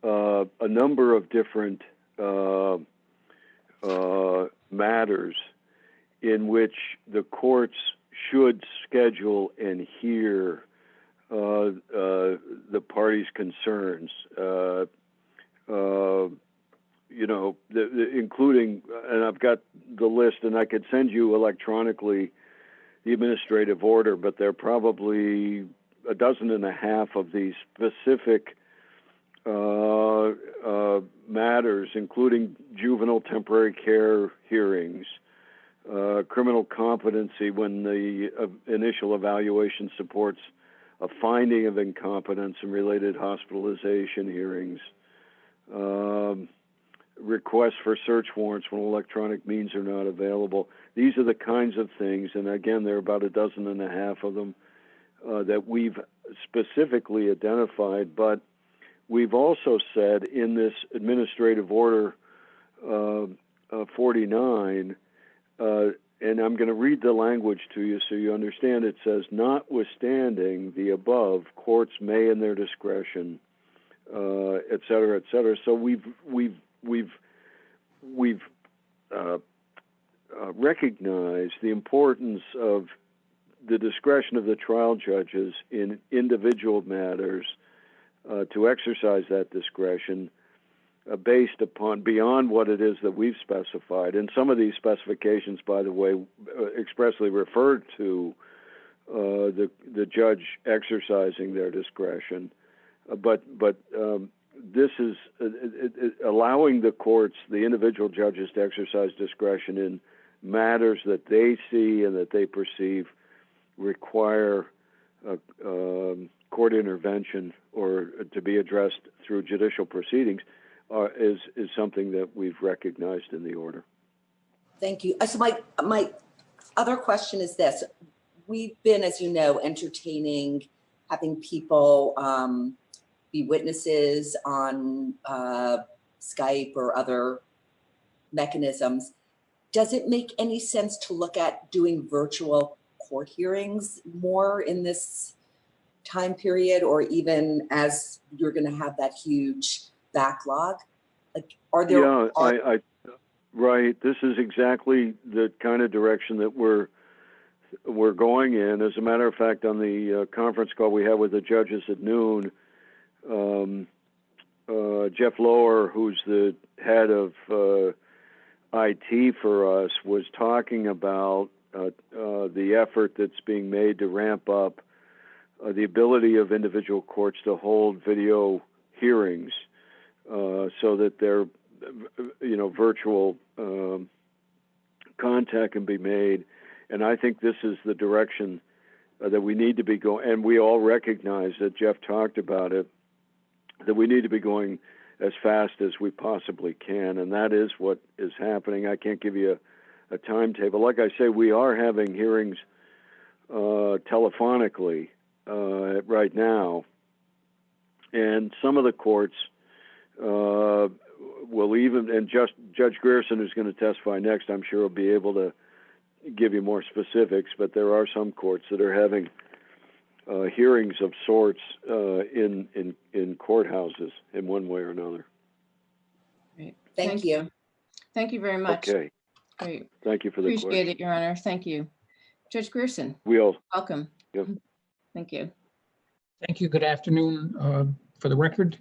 a number of different matters in which the courts should schedule and hear the parties' concerns. Including, and I've got the list, and I could send you electronically the administrative order, but there are probably a dozen and a half of these specific matters, including juvenile temporary care hearings, criminal competency when the initial evaluation supports a finding of incompetence and related hospitalization hearings, requests for search warrants when electronic means are not available. These are the kinds of things, and again, there are about a dozen and a half of them that we've specifically identified, but we've also said in this administrative order 49, and I'm going to read the language to you so you understand. It says, notwithstanding the above, courts may in their discretion, et cetera, et cetera. So we've recognized the importance of the discretion of the trial judges in individual matters to exercise that discretion based upon beyond what it is that we've specified. And some of these specifications, by the way, expressly referred to the judge exercising their discretion. But this is allowing the courts, the individual judges, to exercise discretion in matters that they see and that they perceive require court intervention or to be addressed through judicial proceedings is something that we've recognized in the order. Thank you. So my other question is this. We've been, as you know, entertaining having people be witnesses on Skype or other mechanisms. Does it make any sense to look at doing virtual court hearings more in this time period, or even as you're going to have that huge backlog? Like, are there? Yeah, right. This is exactly the kind of direction that we're going in. As a matter of fact, on the conference call we had with the judges at noon, Jeff Lower, who's the head of IT for us, was talking about the effort that's being made to ramp up the ability of individual courts to hold video hearings so that their virtual contact can be made. And I think this is the direction that we need to be going. And we all recognize that Jeff talked about it, that we need to be going as fast as we possibly can. And that is what is happening. I can't give you a timetable. Like I say, we are having hearings telephonically right now. And some of the courts will even, and Judge Grierson, who's going to testify next, I'm sure will be able to give you more specifics, but there are some courts that are having hearings of sorts in courthouses in one way or another. Great. Thank you. Thank you very much. Okay. Great. Thank you for the question. Appreciate it, Your Honor. Thank you. Judge Grierson. Welcome. Yep. Thank you. Thank you. Good afternoon. For the record,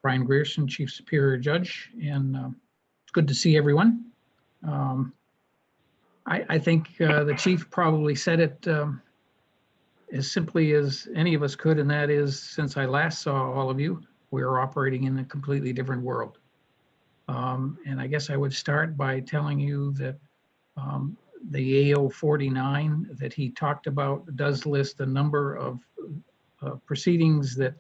Brian Grierson, Chief Superior Judge, and it's good to see everyone. I think the Chief probably said it as simply as any of us could, and that is, since I last saw all of you, we're operating in a completely different world. And I guess I would start by telling you that the AO 49 that he talked about does list a number of proceedings that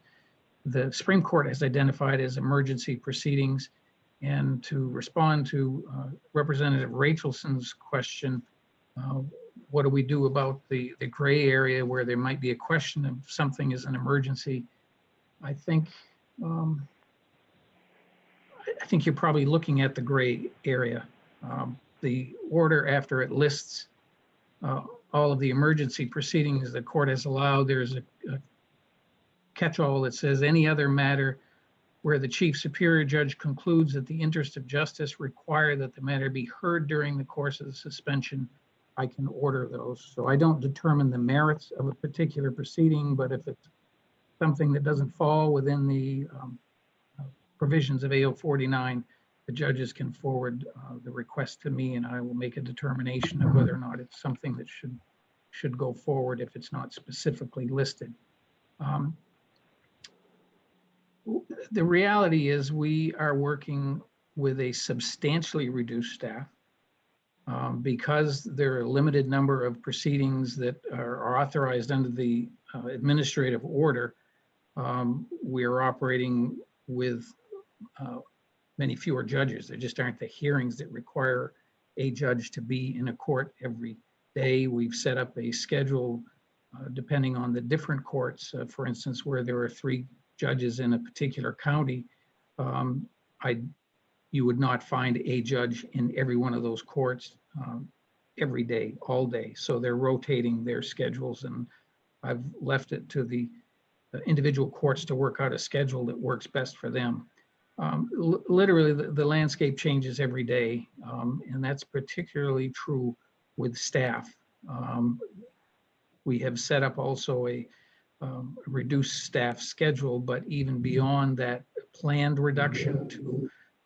the Supreme Court has identified as emergency proceedings. And to respond to Representative Rachelson's question, what do we do about the gray area where there might be a question of something is an emergency? I think you're probably looking at the gray area. The order, after it lists all of the emergency proceedings the court has allowed, there's a catch-all that says any other matter where the chief superior judge concludes that the interest of justice require that the matter be heard during the course of the suspension, I can order those. So I don't determine the merits of a particular proceeding, but if it's something that doesn't fall within the provisions of AO 49, the judges can forward the request to me, and I will make a determination of whether or not it's something that should go forward if it's not specifically listed. The reality is we are working with a substantially reduced staff because there are a limited number of proceedings that are authorized under the administrative order. We are operating with many fewer judges. There just aren't the hearings that require a judge to be in a court every day. We've set up a schedule depending on the different courts. For instance, where there are 3 judges in a particular county, you would not find a judge in every one of those courts every day, all day. So they're rotating their schedules, and I've left it to the individual courts to work out a schedule that works best for them. Literally, the landscape changes every day, and that's particularly true with staff. We have set up also a reduced staff schedule, but even beyond that planned reduction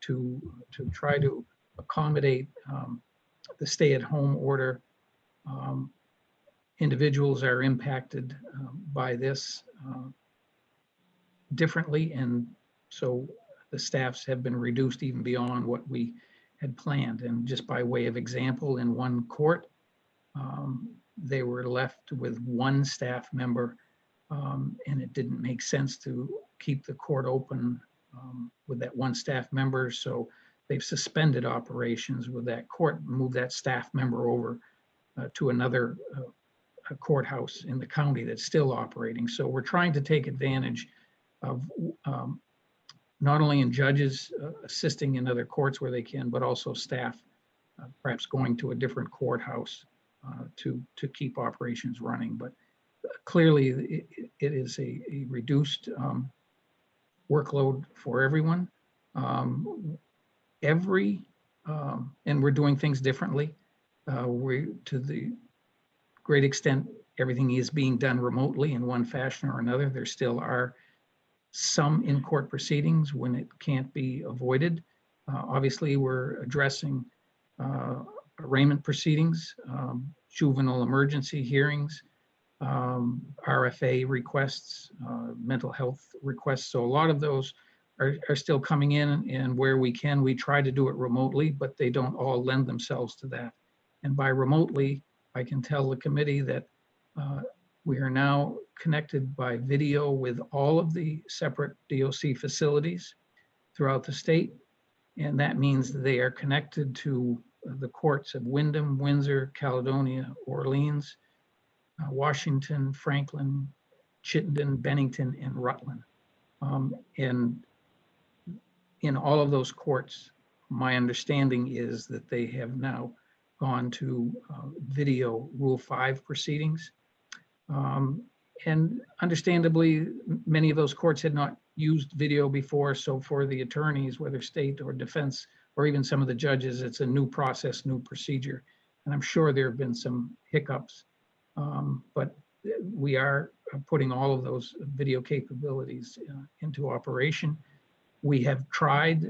to try to accommodate the stay-at-home order. Individuals are impacted by this differently, and so the staffs have been reduced even beyond what we had planned. And just by way of example, in one court, they were left with 1 staff member, and it didn't make sense to keep the court open with that 1 staff member. So they've suspended operations with that court, moved that staff member over to another courthouse in the county that's still operating. So we're trying to take advantage of not only in judges assisting in other courts where they can, but also staff perhaps going to a different courthouse to keep operations running. But clearly it is a reduced workload for everyone. And we're doing things differently. To the great extent, everything is being done remotely in one fashion or another. There still are some in-court proceedings when it can't be avoided. Obviously, we're addressing arraignment proceedings, juvenile emergency hearings, RFA requests, mental health requests. So a lot of those are still coming in, and where we can, we try to do it remotely, but they don't all lend themselves to that. And by remotely, I can tell the committee that we are now connected by video with all of the separate DOC facilities throughout the state. And that means that they are connected to the courts of Windham, Windsor, Caledonia, Orleans, Washington, Franklin, Chittenden, Bennington, and Rutland. And in all of those courts, my understanding is that they have now gone to video Rule 5 proceedings. And understandably, many of those courts had not used video before. So for the attorneys, whether state or defense, or even some of the judges, it's a new process, new procedure. And I'm sure there have been some hiccups, but we are putting all of those video capabilities into operation. We have tried,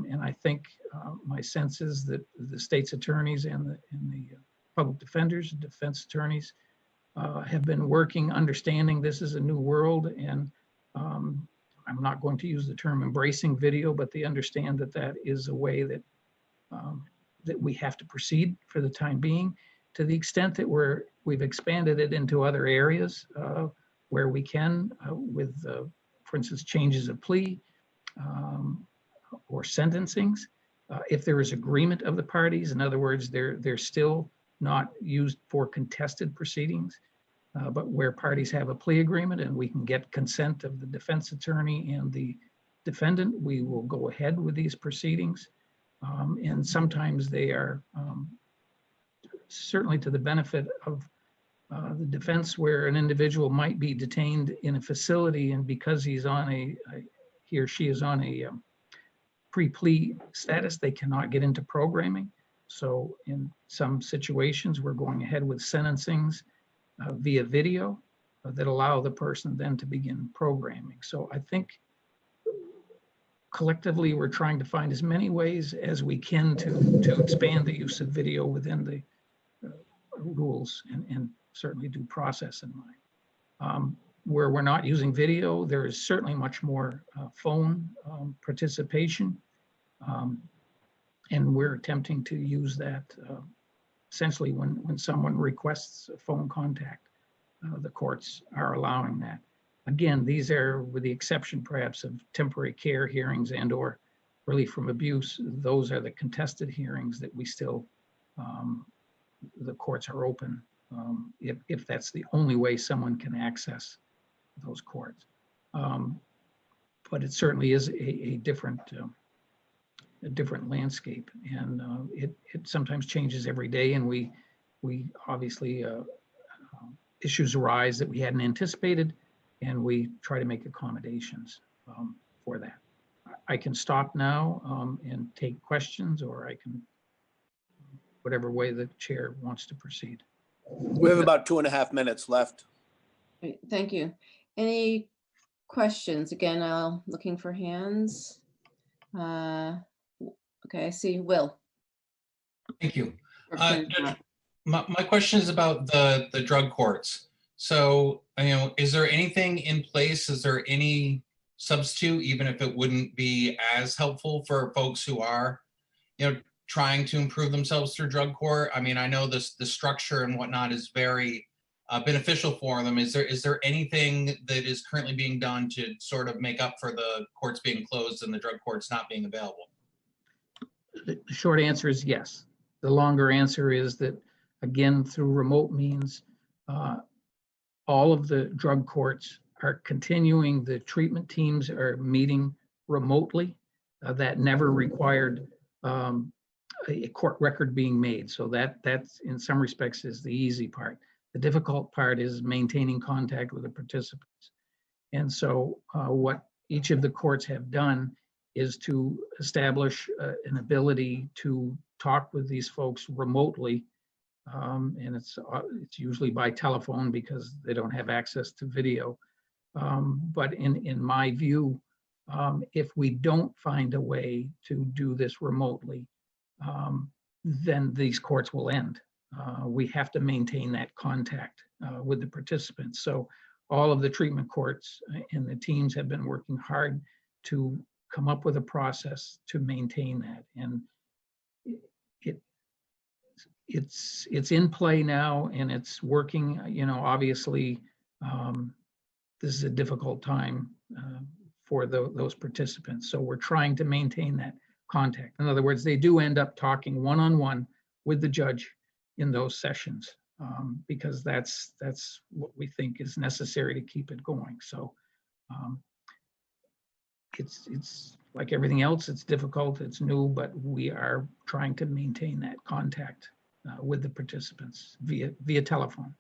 and I think my sense is that the state's attorneys and the public defenders, defense attorneys, have been working, understanding this is a new world, and I'm not going to use the term embracing video, but they understand that that is a way that that we have to proceed for the time being. To the extent that we've expanded it into other areas where we can, with for instance, changes of plea or sentencings. If there is agreement of the parties, in other words, they're still not used for contested proceedings, but where parties have a plea agreement and we can get consent of the defense attorney and the defendant, we will go ahead with these proceedings. And sometimes they are certainly to the benefit of the defense, where an individual might be detained in a facility, and because he's on he or she is on a pre-plea status, they cannot get into programming. So in some situations, we're going ahead with sentencings via video that allow the person then to begin programming. So I think collectively, we're trying to find as many ways as we can to expand the use of video within the rules and certainly due process in mind. Where we're not using video, there is certainly much more phone participation. And we're attempting to use that essentially when someone requests a phone contact, the courts are allowing that. Again, these are, with the exception perhaps of temporary care hearings and or relief from abuse, those are the contested hearings that we still, the courts are open if that's the only way someone can access those courts. But it certainly is a different landscape, and it sometimes changes every day, and we obviously issues arise that we hadn't anticipated, and we try to make accommodations for that. I can stop now and take questions, or I can, whatever way the chair wants to proceed. We have about 2.5 minutes left. Great, thank you. Any questions? Again, looking for hands. Okay, I see Will. Thank you. My question is about the drug courts. So, is there anything in place? Is there any substitute, even if it wouldn't be as helpful for folks who are, trying to improve themselves through drug court? I mean, I know the structure and whatnot is very beneficial for them. Is there anything that is currently being done to sort of make up for the courts being closed and the drug courts not being available? The short answer is yes. The longer answer is that, again, through remote means, all of the drug courts are continuing. The treatment teams are meeting remotely. That never required a court record being made. So that's in some respects is the easy part. The difficult part is maintaining contact with the participants. And so what each of the courts have done is to establish an ability to talk with these folks remotely. And it's usually by telephone because they don't have access to video. But in my view, if we don't find a way to do this remotely, then these courts will end. We have to maintain that contact with the participants. So all of the treatment courts and the teams have been working hard to come up with a process to maintain that. And it's in play now, and it's working. Obviously, this is a difficult time for those participants. So we're trying to maintain that contact. In other words, they do end up talking one-on-one with the judge in those sessions because that's what we think is necessary to keep it going. So it's like everything else. It's difficult. It's new, but we are trying to maintain that contact with the participants via telephone.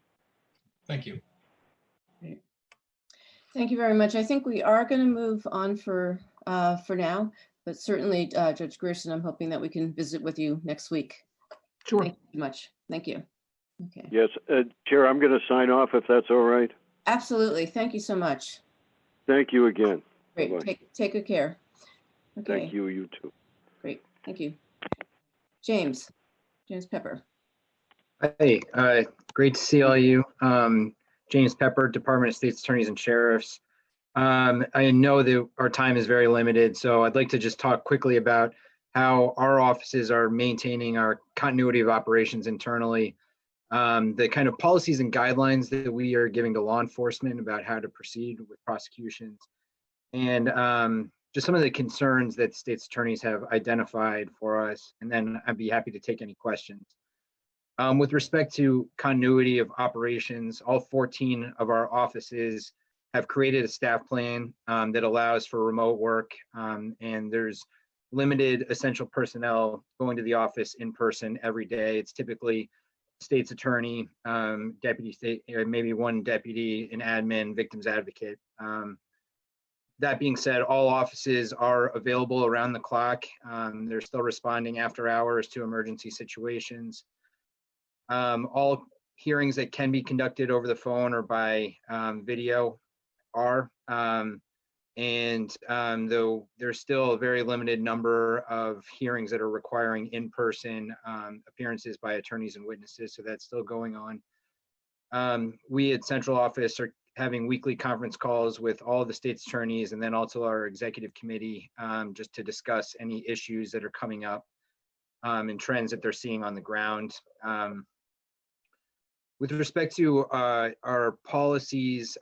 Thank you. Great. Thank you very much. I think we are going to move on for now, but certainly, Judge Grierson, I'm hoping that we can visit with you next week. Sure. Thank you so much. Thank you. Okay. Yes, Chair, I'm going to sign off if that's all right. Absolutely. Thank you so much. Thank you again. Great. Bye-bye. Take good care. Okay. Thank you. You too. Great. Thank you. James Pepper. Hey, great to see all of you. James Pepper, Department of State's Attorneys and Sheriffs. I know that our time is very limited, so I'd like to just talk quickly about how our offices are maintaining our continuity of operations internally, the kind of policies and guidelines that we are giving to law enforcement about how to proceed with prosecutions, and just some of the concerns that state's attorneys have identified for us, and then I'd be happy to take any questions. With respect to continuity of operations, all 14 of our offices have created a staff plan that allows for remote work, and there's limited essential personnel going to the office in person every day. It's typically state's attorney, deputy state, maybe one deputy, an admin, victims advocate. That being said, all offices are available around the clock. They're still responding after hours to emergency situations. All hearings that can be conducted over the phone or by video are, though there's still a very limited number of hearings that are requiring in-person appearances by attorneys and witnesses, so that's still going on. We at Central Office are having weekly conference calls with all of the state's attorneys and then also our executive committee just to discuss any issues that are coming up and trends that they're seeing on the ground. With respect to our policies,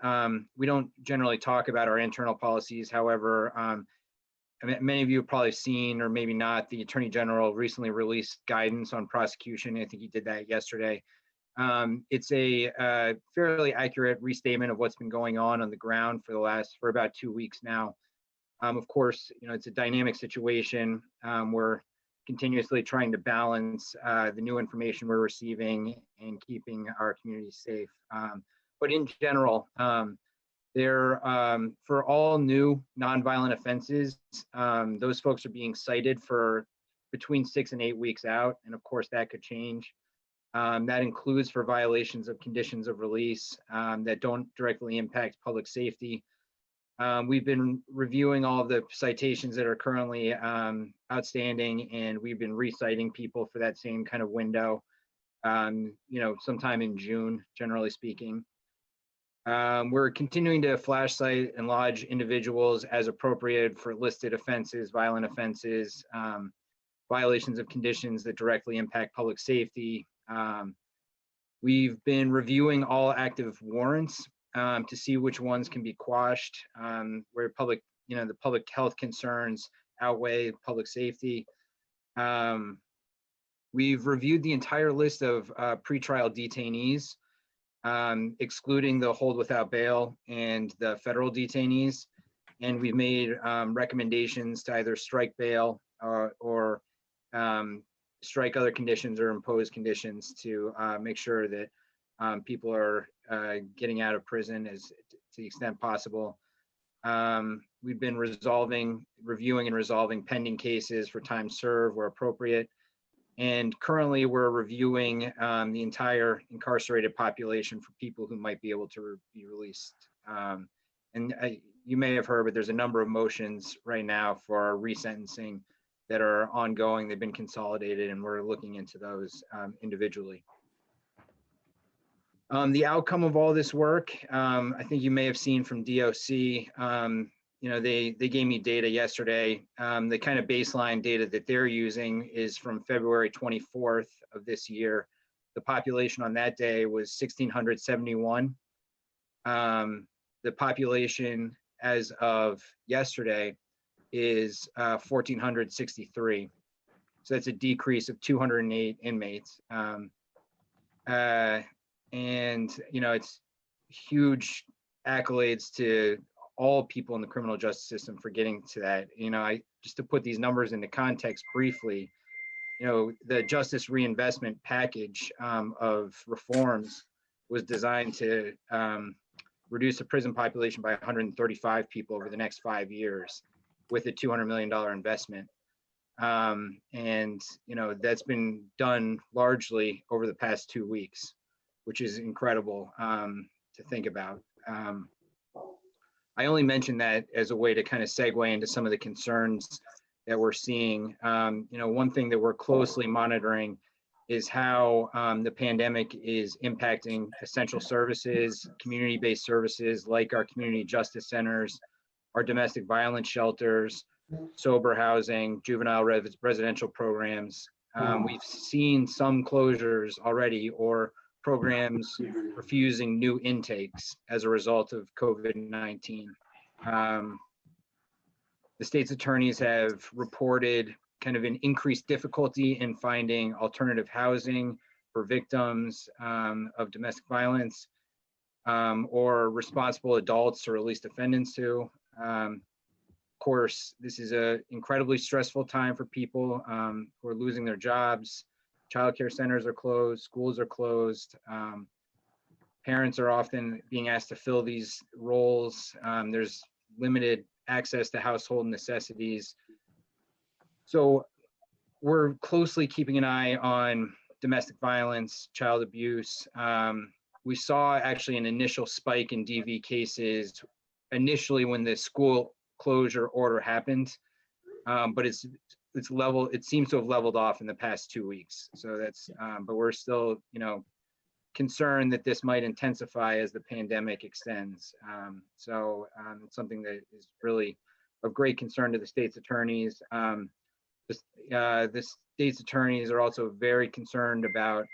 we don't generally talk about our internal policies. However, many of you have probably seen, or maybe not, the Attorney General recently released guidance on prosecution. I think he did that yesterday. It's a fairly accurate restatement of what's been going on the ground for about 2 weeks now. Of course, it's a dynamic situation. We're continuously trying to balance the new information we're receiving and keeping our community safe. But in general, for all new nonviolent offenses, those folks are being cited for between 6 and 8 weeks out, and of course that could change. That includes for violations of conditions of release that don't directly impact public safety. We've been reviewing all of the citations that are currently outstanding, and we've been reciting people for that same kind of window, sometime in June, generally speaking. We're continuing to flash cite and lodge individuals as appropriate for listed offenses, violent offenses, violations of conditions that directly impact public safety. We've been reviewing all active warrants to see which ones can be quashed, where the public health concerns outweigh public safety. We've reviewed the entire list of pretrial detainees, excluding the hold without bail and the federal detainees. And we've made recommendations to either strike bail or strike other conditions or impose conditions to make sure that people are getting out of prison to the extent possible. We've been reviewing and resolving pending cases for time served where appropriate. And currently we're reviewing the entire incarcerated population for people who might be able to be released. You may have heard, but there's a number of motions right now for resentencing that are ongoing. They've been consolidated and we're looking into those individually. The outcome of all this work, I think you may have seen from DOC, they gave me data yesterday. The kind of baseline data that they're using is from February 24th of this year. The population on that day was 1,671. The population as of yesterday is 1,463. So that's a decrease of 208 inmates. It's huge accolades to all people in the criminal justice system for getting to that. Just to put these numbers into context briefly, the justice reinvestment package of reforms was designed to reduce the prison population by 135 people over the next 5 years with a $200 million investment. That's been done largely over the past 2 weeks, which is incredible to think about. I only mention that as a way to kind of segue into some of the concerns that we're seeing. One thing that we're closely monitoring is how the pandemic is impacting essential services, community-based services like our community justice centers, our domestic violence shelters, sober housing, juvenile residential programs. We've seen some closures already or programs refusing new intakes as a result of COVID-19. The state's attorneys have reported kind of an increased difficulty in finding alternative housing for victims of domestic violence or responsible adults, or at least defendants who. Of course, this is an incredibly stressful time for people who are losing their jobs. Childcare centers are closed, schools are closed. Parents are often being asked to fill these roles. There's limited access to household necessities. So we're closely keeping an eye on domestic violence, child abuse. We saw actually an initial spike in DV cases initially when the school closure order happened, but it's level. It seems to have leveled off in the past 2 weeks. So that's, but we're still, concerned that this might intensify as the pandemic extends. It's something that is really of great concern to the state's attorneys. The state's attorneys are also very concerned about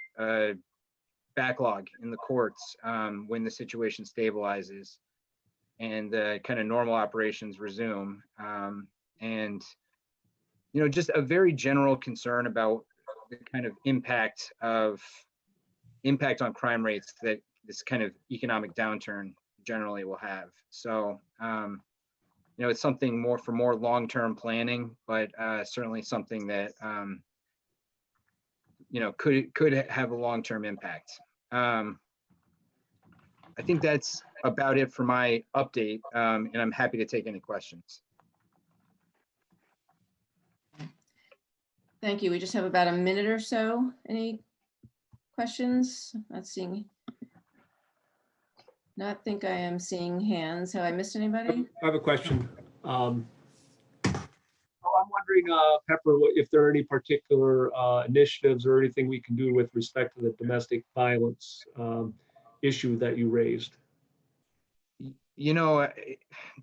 backlog in the courts when the situation stabilizes and the kind of normal operations resume. And just a very general concern about the kind of impact on crime rates that this kind of economic downturn generally will have. So, it's something more for more long-term planning, but certainly something that, could have a long-term impact. I think that's about it for my update, and I'm happy to take any questions. Thank you. We just have about a minute or so. Any questions? Not think I am seeing hands. Have I missed anybody? I have a question. I'm wondering, Pepper, if there are any particular initiatives or anything we can do with respect to the domestic violence issue that you raised.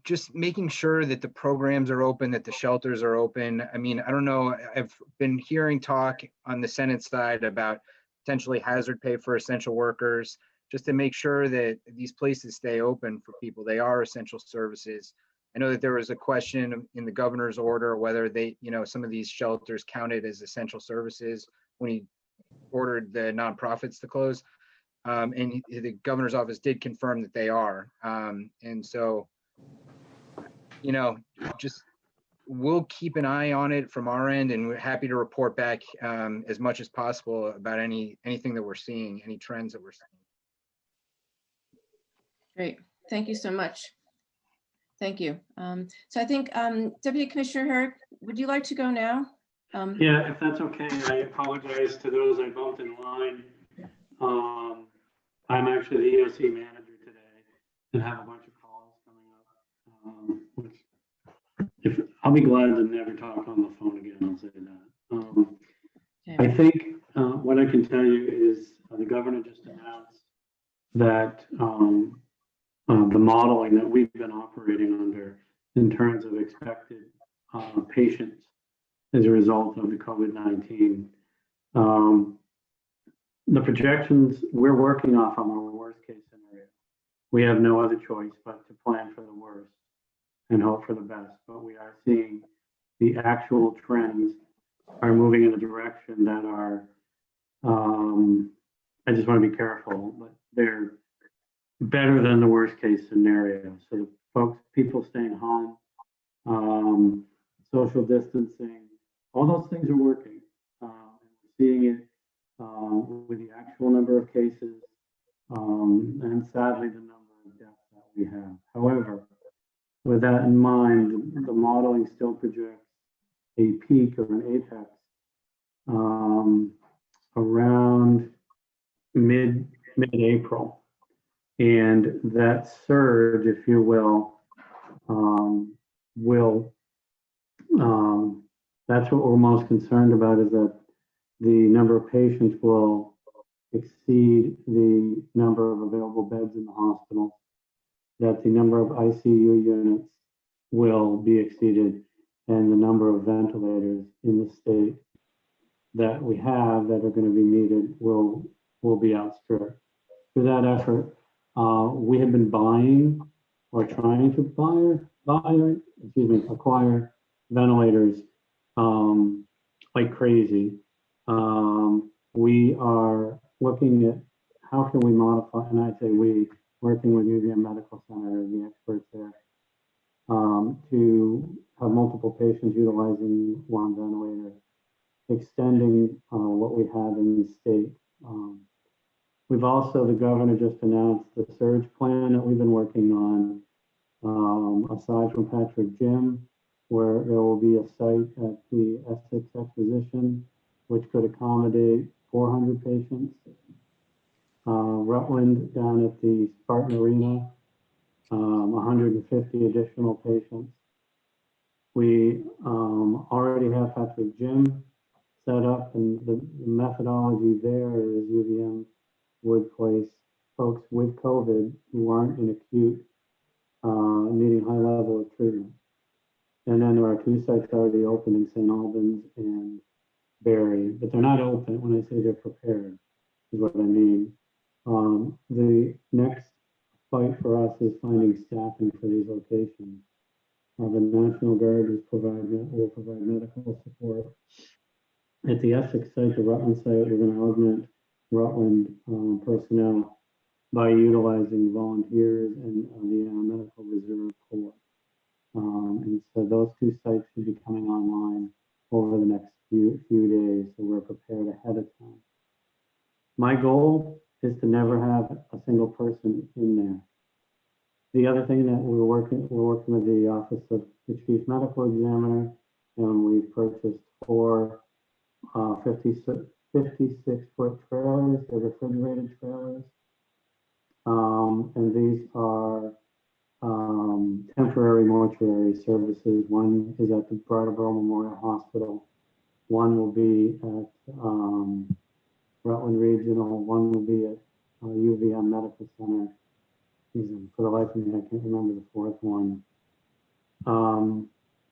Just making sure that the programs are open, that the shelters are open. I mean, I don't know, I've been hearing talk on the Senate side about potentially hazard pay for essential workers, just to make sure that these places stay open for people. They are essential services. I know that there was a question in the governor's order whether they, some of these shelters counted as essential services when he ordered the nonprofits to close. And the governor's office did confirm that they are. And so, just we'll keep an eye on it from our end, and we're happy to report back as much as possible about anything that we're seeing, any trends that we're seeing. Great. Thank you so much. Thank you. So I think Deputy Commissioner Herrick, would you like to go now? Yeah, if that's okay. I apologize to those I bumped in line. I'm actually the EOC manager today and have a bunch of calls coming up. I'll be glad to never talk on the phone again, I'll say that. I think what I can tell you is the governor just announced that the modeling that we've been operating under in terms of expected patients as a result of the COVID-19. The projections we're working off on our worst case scenario. We have no other choice but to plan for the worst and hope for the best. But we are seeing the actual trends are moving in a direction that are, I just want to be careful, but they're better than the worst case scenario. So people staying home, social distancing, all those things are working. We're seeing it with the actual number of cases and sadly the number of deaths that we have. However, with that in mind, the modeling still projects a peak or an apex around mid-April. And that surge, if you will, that's what we're most concerned about, is that the number of patients will exceed the number of available beds in the hospital, that the number of ICU units will be exceeded, and the number of ventilators in the state that we have that are going to be needed will be outstripped. Through that effort, we have been buying or trying to acquire ventilators like crazy. We are looking at how can we modify, and I say we, working with UVM Medical Center, the experts there, to have multiple patients utilizing one ventilator, extending what we have in the state. We've also, the governor just announced the surge plan that we've been working on, aside from Patrick Gym, where there will be a site at the Essex Exposition, which could accommodate 400 patients. Rutland down at the Spartan Arena, 150 additional patients. We already have Patrick Gym set up, and the methodology there is UVM would place folks with COVID who aren't in acute, needing high level of treatment. And then there are 2 sites already open in St. Albans and Barry, but they're not open. When I say they're prepared, is what I mean. The next fight for us is finding staffing for these locations. The National Guard will provide medical support. At the Essex site, the Rutland site, we're going to augment Rutland personnel by utilizing volunteers and the Medical Reserve Corps. And so those 2 sites should be coming online over the next few days, so we're prepared ahead of time. My goal is to never have a single person in there. The other thing that we're working with the Office of the Chief Medical Examiner, and we've purchased 4 56-foot trailers, they're refrigerated trailers. And these are temporary mortuary services. One is at the Brattleboro Memorial Hospital. One will be at Rutland Regional. One will be at UVM Medical Center. For the life of me, I can't remember the 4th one.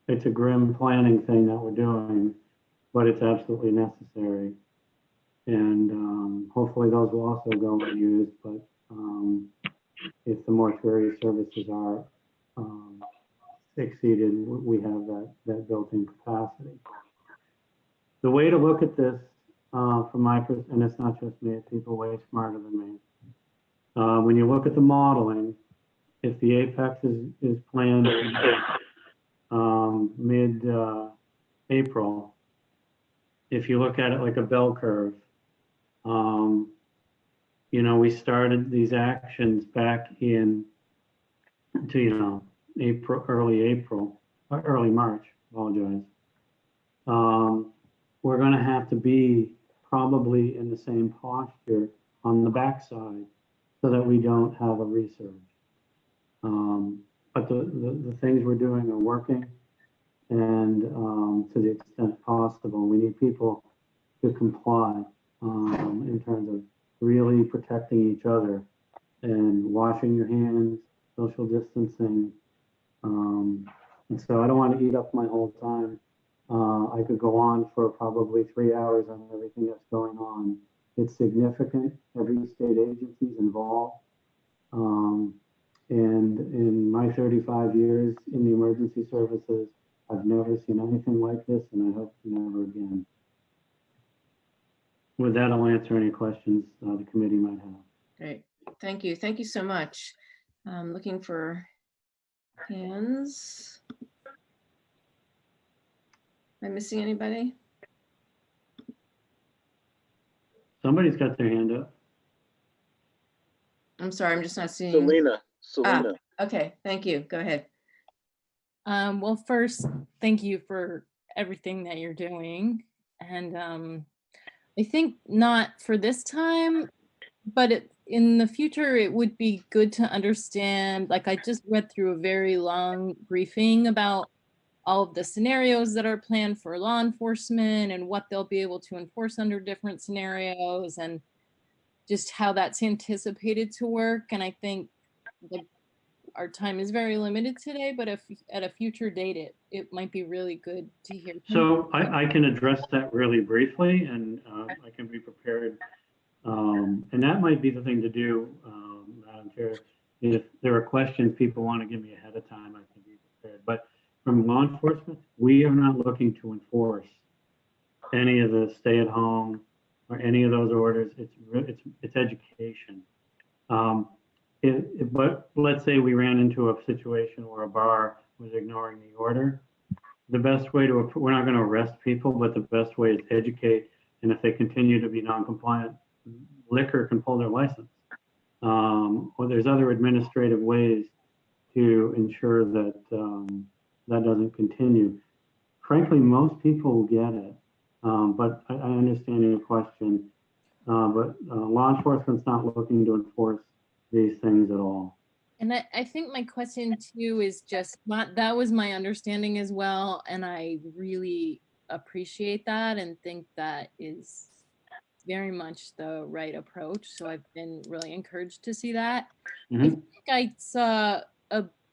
It's a grim planning thing that we're doing, but it's absolutely necessary. And hopefully those will also go unused, but if the mortuary services are exceeded, we have that built-in capacity. The way to look at this from my perspective, and it's not just me, people way smarter than me. When you look at the modeling, if the apex is planned mid-April, if you look at it like a bell curve, we started these actions back in early March, apologize. We're going to have to be probably in the same posture on the backside so that we don't have a resurge. But the things we're doing are working, and to the extent possible, we need people to comply in terms of really protecting each other and washing your hands, social distancing. And so I don't want to eat up my whole time. I could go on for probably 3 hours on everything that's going on. It's significant. Every state agency is involved. And in my 35 years in the emergency services, I've never seen anything like this, and I hope never again. With that, I'll answer any questions the committee might have. Great. Thank you. Thank you so much. Looking for hands. Am I missing anybody? Somebody's got their hand up. I'm sorry, I'm just not seeing. Selena. Okay, thank you. Go ahead. Well, first, thank you for everything that you're doing. And I think not for this time, but in the future, it would be good to understand, like I just read through a very long briefing about all of the scenarios that are planned for law enforcement and what they'll be able to enforce under different scenarios and just how that's anticipated to work. And I think our time is very limited today, but if at a future date, it might be really good to hear. So I can address that really briefly, and I can be prepared. And that might be the thing to do, Madam Chair. If there are questions people want to give me ahead of time, I can be prepared from law enforcement, we are not looking to enforce any of the stay-at-home or any of those orders. It's education. But let's say we ran into a situation where a bar was ignoring the order. The best way to, we're not going to arrest people, but the best way is educate. And if they continue to be non-compliant, liquor can pull their license. Or there's other administrative ways to ensure that that doesn't continue. Frankly, most people get it, but I understand your question. But law enforcement's not looking to enforce these things at all. And I think my question too is just not, that was my understanding as well. And I really appreciate that and think that is very much the right approach. So I've been really encouraged to see that. Mm-hmm. I think I saw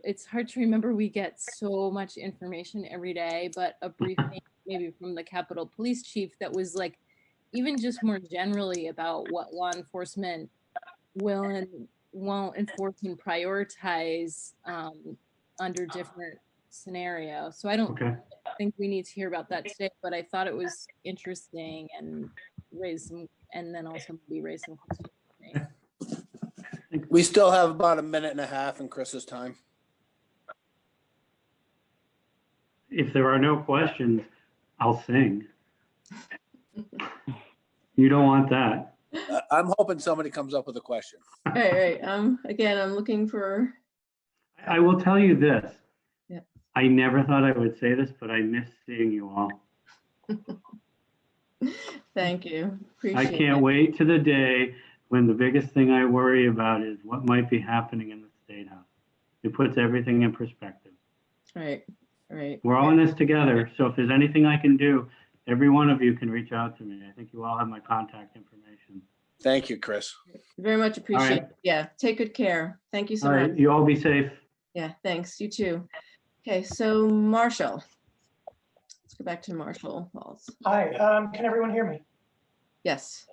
it's hard to remember, we get so much information every day, but a briefing maybe from the Capitol Police Chief that was like, even just more generally about what law enforcement will and won't enforce and prioritize under different scenarios. So I don't think we need to hear about that today, but I thought it was interesting and raise some, and then also maybe raise some questions for me. We still have about a minute and a half in Chris's time. If there are no questions, I'll sing. You don't want that. I'm hoping somebody comes up with a question. All right. Again, I'm looking for. I will tell you this. Yeah. I never thought I would say this, but I miss seeing you all. Thank you. Appreciate I can't wait to the day when the biggest thing I worry about is what might be happening in the State House. It puts everything in perspective. Right. Right. We're all in this together. So if there's anything I can do, every one of you can reach out to me. I think you all have my contact information. Thank you, Chris. Very much appreciate right. it. Yeah. Take good care. Thank you so All much. right. You all be safe. Yeah. Thanks. You too. Okay. So Marshall. Let's go back to Marshall Walls. Hi. Can everyone hear me? Yes.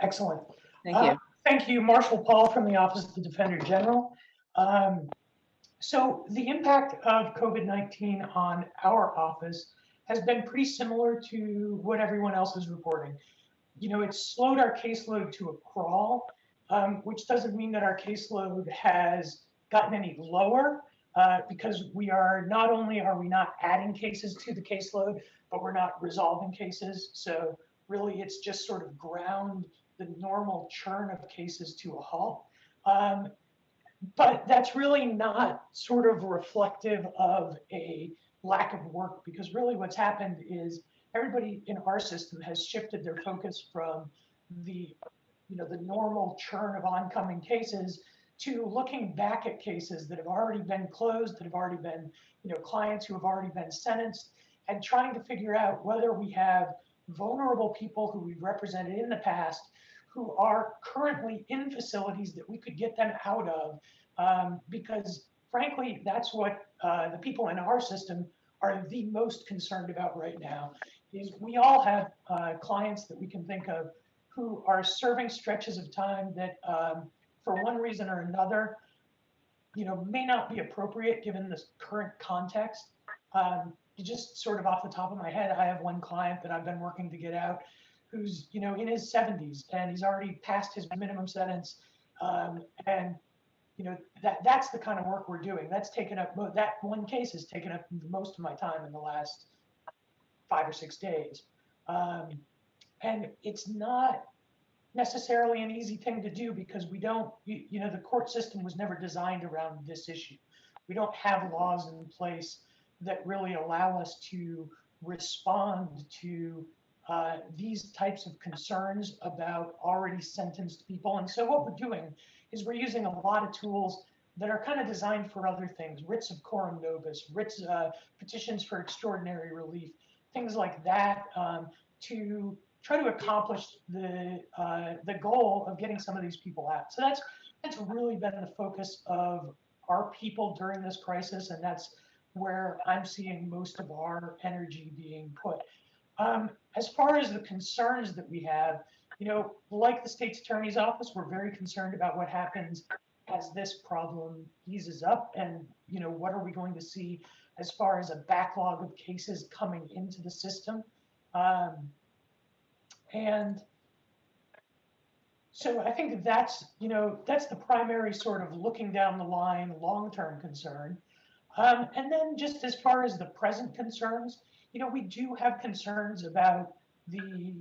Excellent. Thank you. Thank you, Marshall Paul from the Office of the Defender General. So the impact of COVID-19 on our office has been pretty similar to what everyone else is reporting. You know, it's slowed our caseload to a crawl, which doesn't mean that our caseload has gotten any lower, because we are not only are we not adding cases to the caseload, but we're not resolving cases. So really, it's just sort of ground the normal churn of cases to a halt. But that's really not sort of reflective of a lack of work, because really what's happened is everybody in our system has shifted their focus from the normal churn of oncoming cases to looking back at cases that have already been closed, that have already been, clients who have already been sentenced, and trying to figure out whether we have vulnerable people who we've represented in the past who are currently in facilities that we could get them out of, because frankly, that's what the people in our system are the most concerned about right now. Is we all have clients that we can think of who are serving stretches of time that, for one reason or another, may not be appropriate given this current context. Just sort of off the top of my head, I have one client that I've been working to get out who's, in his 70s and he's already passed his minimum sentence. And, that's the kind of work we're doing. That's taken up, that one case has taken up most of my time in the last 5 or 6 days. And it's not necessarily an easy thing to do because we don't, the court system was never designed around this issue. We don't have laws in place that really allow us to respond to these types of concerns about already sentenced people. And so what we're doing is we're using a lot of tools that are kind of designed for other things, writs of coram nobis, writs, petitions for extraordinary relief, things like that, to try to accomplish the goal of getting some of these people out. So that's really been the focus of our people during this crisis, and that's where I'm seeing most of our energy being put. As far as the concerns that we have, like the state's attorney's office, we're very concerned about what happens as this problem eases up, and what are we going to see as far as a backlog of cases coming into the system. And so I think that's the primary sort of looking down the line long-term concern. And then just as far as the present concerns, we do have concerns about the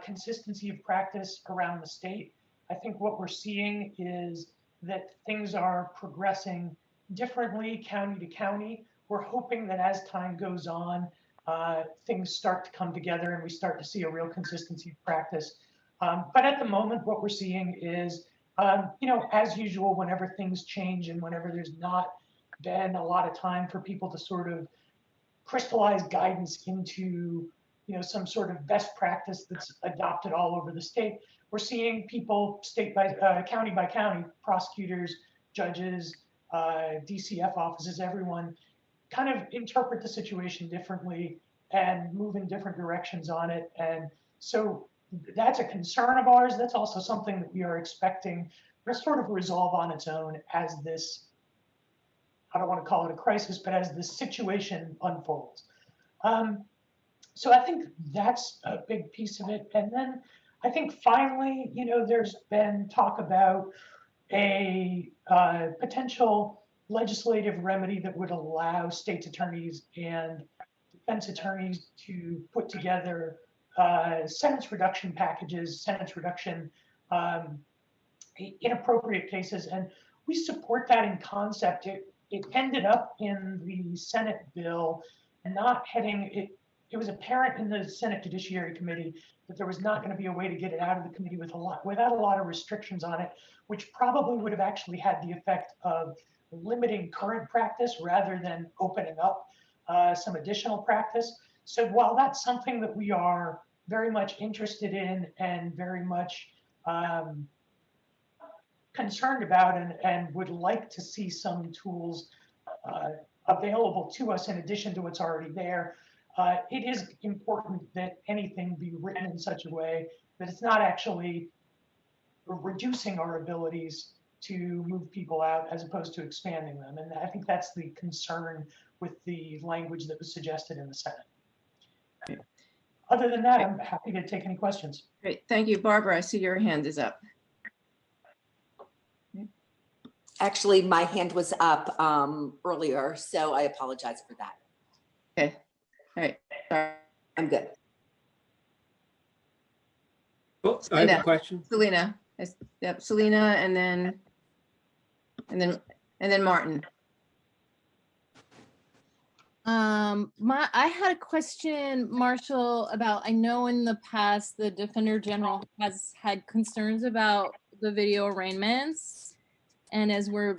consistency of practice around the state. I think what we're seeing is that things are progressing differently county to county. We're hoping that as time goes on, things start to come together and we start to see a real consistency of practice. But at the moment, what we're seeing is, as usual, whenever things change and whenever there's not been a lot of time for people to sort of crystallize guidance into, some sort of best practice that's adopted all over the state, we're seeing people state by county, prosecutors, judges, DCF offices, everyone kind of interpret the situation differently and move in different directions on it. And so that's a concern of ours. That's also something that we are expecting will sort of resolve on its own as this, I don't want to call it a crisis, but as this situation unfolds. So I think that's a big piece of it. And then I think finally, there's been talk about a potential legislative remedy that would allow state's attorneys and defense attorneys to put together sentence reduction packages, sentence reduction in appropriate cases. And we support that in concept. It ended up in the Senate bill not heading, it was apparent in the Senate Judiciary Committee that there was not going to be a way to get it out of the committee without a lot of restrictions on it, which probably would have actually had the effect of limiting current practice rather than opening up some additional practice. So while that's something that we are very much interested in and very much concerned about and would like to see some tools available to us in addition to what's already there, it is important that anything be written in such a way that it's not actually reducing our abilities to move people out as opposed to expanding them. And I think that's the concern with the language that was suggested in the Senate. Other than that, I'm happy to take any questions. Great, thank you. Barbara, I see your hand is up. Actually, my hand was up earlier, so I apologize for that. Okay, all right, sorry. I'm good. Oh, I have a question. Selena, yep, Selena, and then Martin. I had a question, Marshall, about, I know in the past the Defender General has had concerns about the video arraignments, and as we're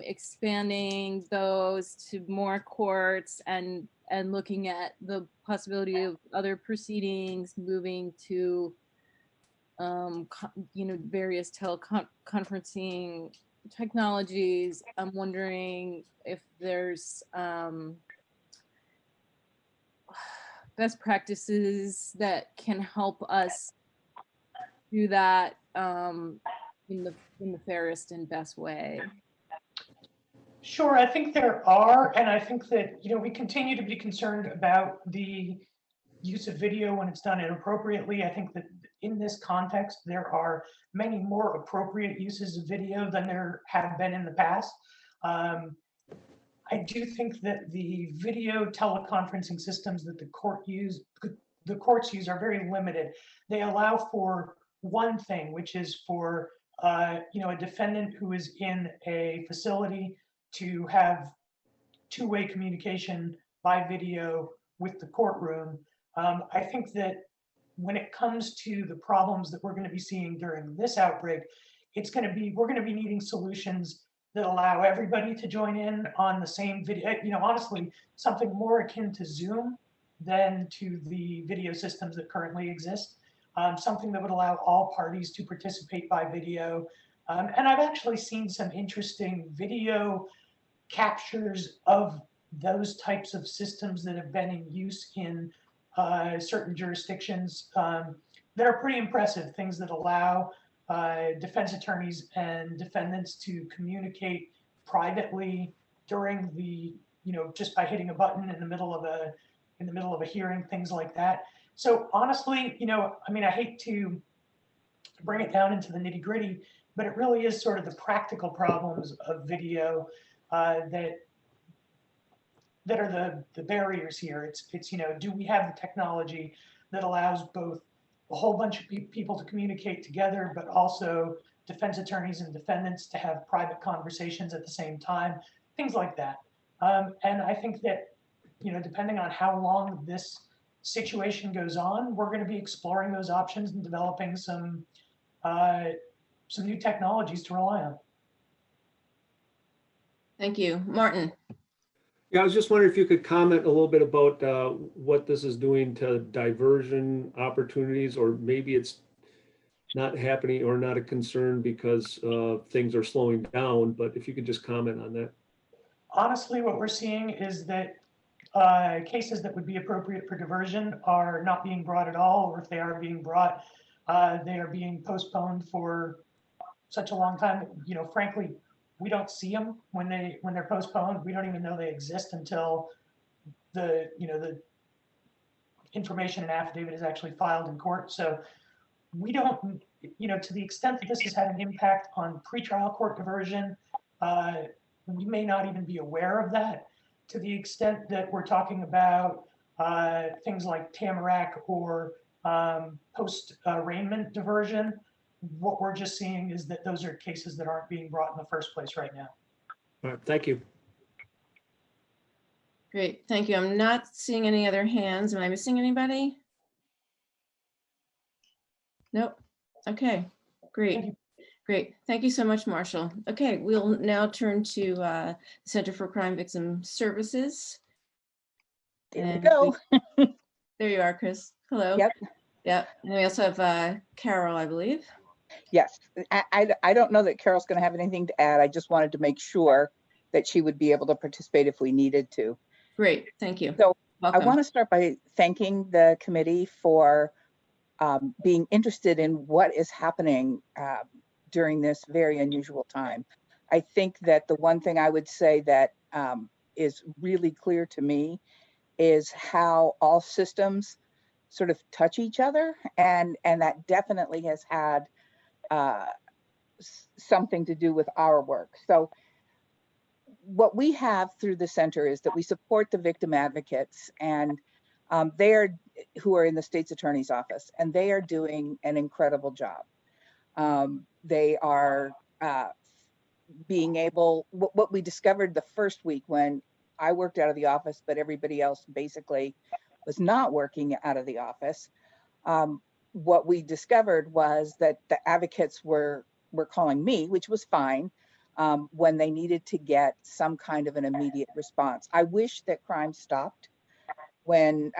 expanding those to more courts and looking at the possibility of other proceedings moving to various teleconferencing technologies, I'm wondering if there's best practices that can help us do that in the fairest and best way. Sure, I think there are, and I think that we continue to be concerned about the use of video when it's done inappropriately. I think that in this context, there are many more appropriate uses of video than there have been in the past. I do think that the video teleconferencing systems that the courts use are very limited. They allow for one thing, which is for a defendant who is in a facility to have two-way communication by video with the courtroom. I think that when it comes to the problems that we're going to be seeing during this outbreak, we're going to be needing solutions that allow everybody to join in on the same video. Honestly, something more akin to Zoom than to the video systems that currently exist. Something that would allow all parties to participate by video. And I've actually seen some interesting video captures of those types of systems that have been in use in certain jurisdictions that are pretty impressive. Things that allow defense attorneys and defendants to communicate privately during the, just by hitting a button in the middle of a hearing, things like that. So honestly, I hate to bring it down into the nitty gritty, but it really is sort of the practical problems of video that are the barriers here. It's do we have the technology that allows both a whole bunch of people to communicate together, but also defense attorneys and defendants to have private conversations at the same time, things like that. And I think that, depending on how long this situation goes on, we're going to be exploring those options and developing some new technologies to rely on. Thank you. Martin. Yeah, I was just wondering if you could comment a little bit about what this is doing to diversion opportunities, or maybe it's not happening or not a concern because things are slowing down, but if you could just comment on that. Honestly, what we're seeing is that cases that would be appropriate for diversion are not being brought at all, or if they are being brought, they are being postponed for such a long time that, frankly, we don't see them when they're postponed. We don't even know they exist until the information and affidavit is actually filed in court. So we don't, to the extent that this has had an impact on pretrial court diversion, we may not even be aware of that. To the extent that we're talking about things like Tamarack or post-arraignment diversion, what we're just seeing is that those are cases that aren't being brought in the first place right now. All right, thank you. Great, thank you. I'm not seeing any other hands. Am I missing anybody? Nope. Okay, great. Great. Thank you so much, Marshall. Okay, we'll now turn to the Center for Crime Victim Services. There we go. There you are, Chris. Hello. Yep. Yep. And we also have Carol, I believe. Yes. I don't know that Carol's going to have anything to add. I just wanted to make sure that she would be able to participate if we needed to. Great. Thank you. So welcome. I want to start by thanking the committee for being interested in what is happening during this very unusual time. I think that the one thing I would say that is really clear to me is how all systems sort of touch each other, and that definitely has had something to do with our work. So what we have through the center is that we support the victim advocates, and who are in the state's attorney's office, and they are doing an incredible job. They are being able, what we discovered the first week when I worked out of the office, but everybody else basically was not working out of the office. What we discovered was that the advocates were calling me, which was fine, when they needed to get some kind of an immediate response. I wish that crime stopped when,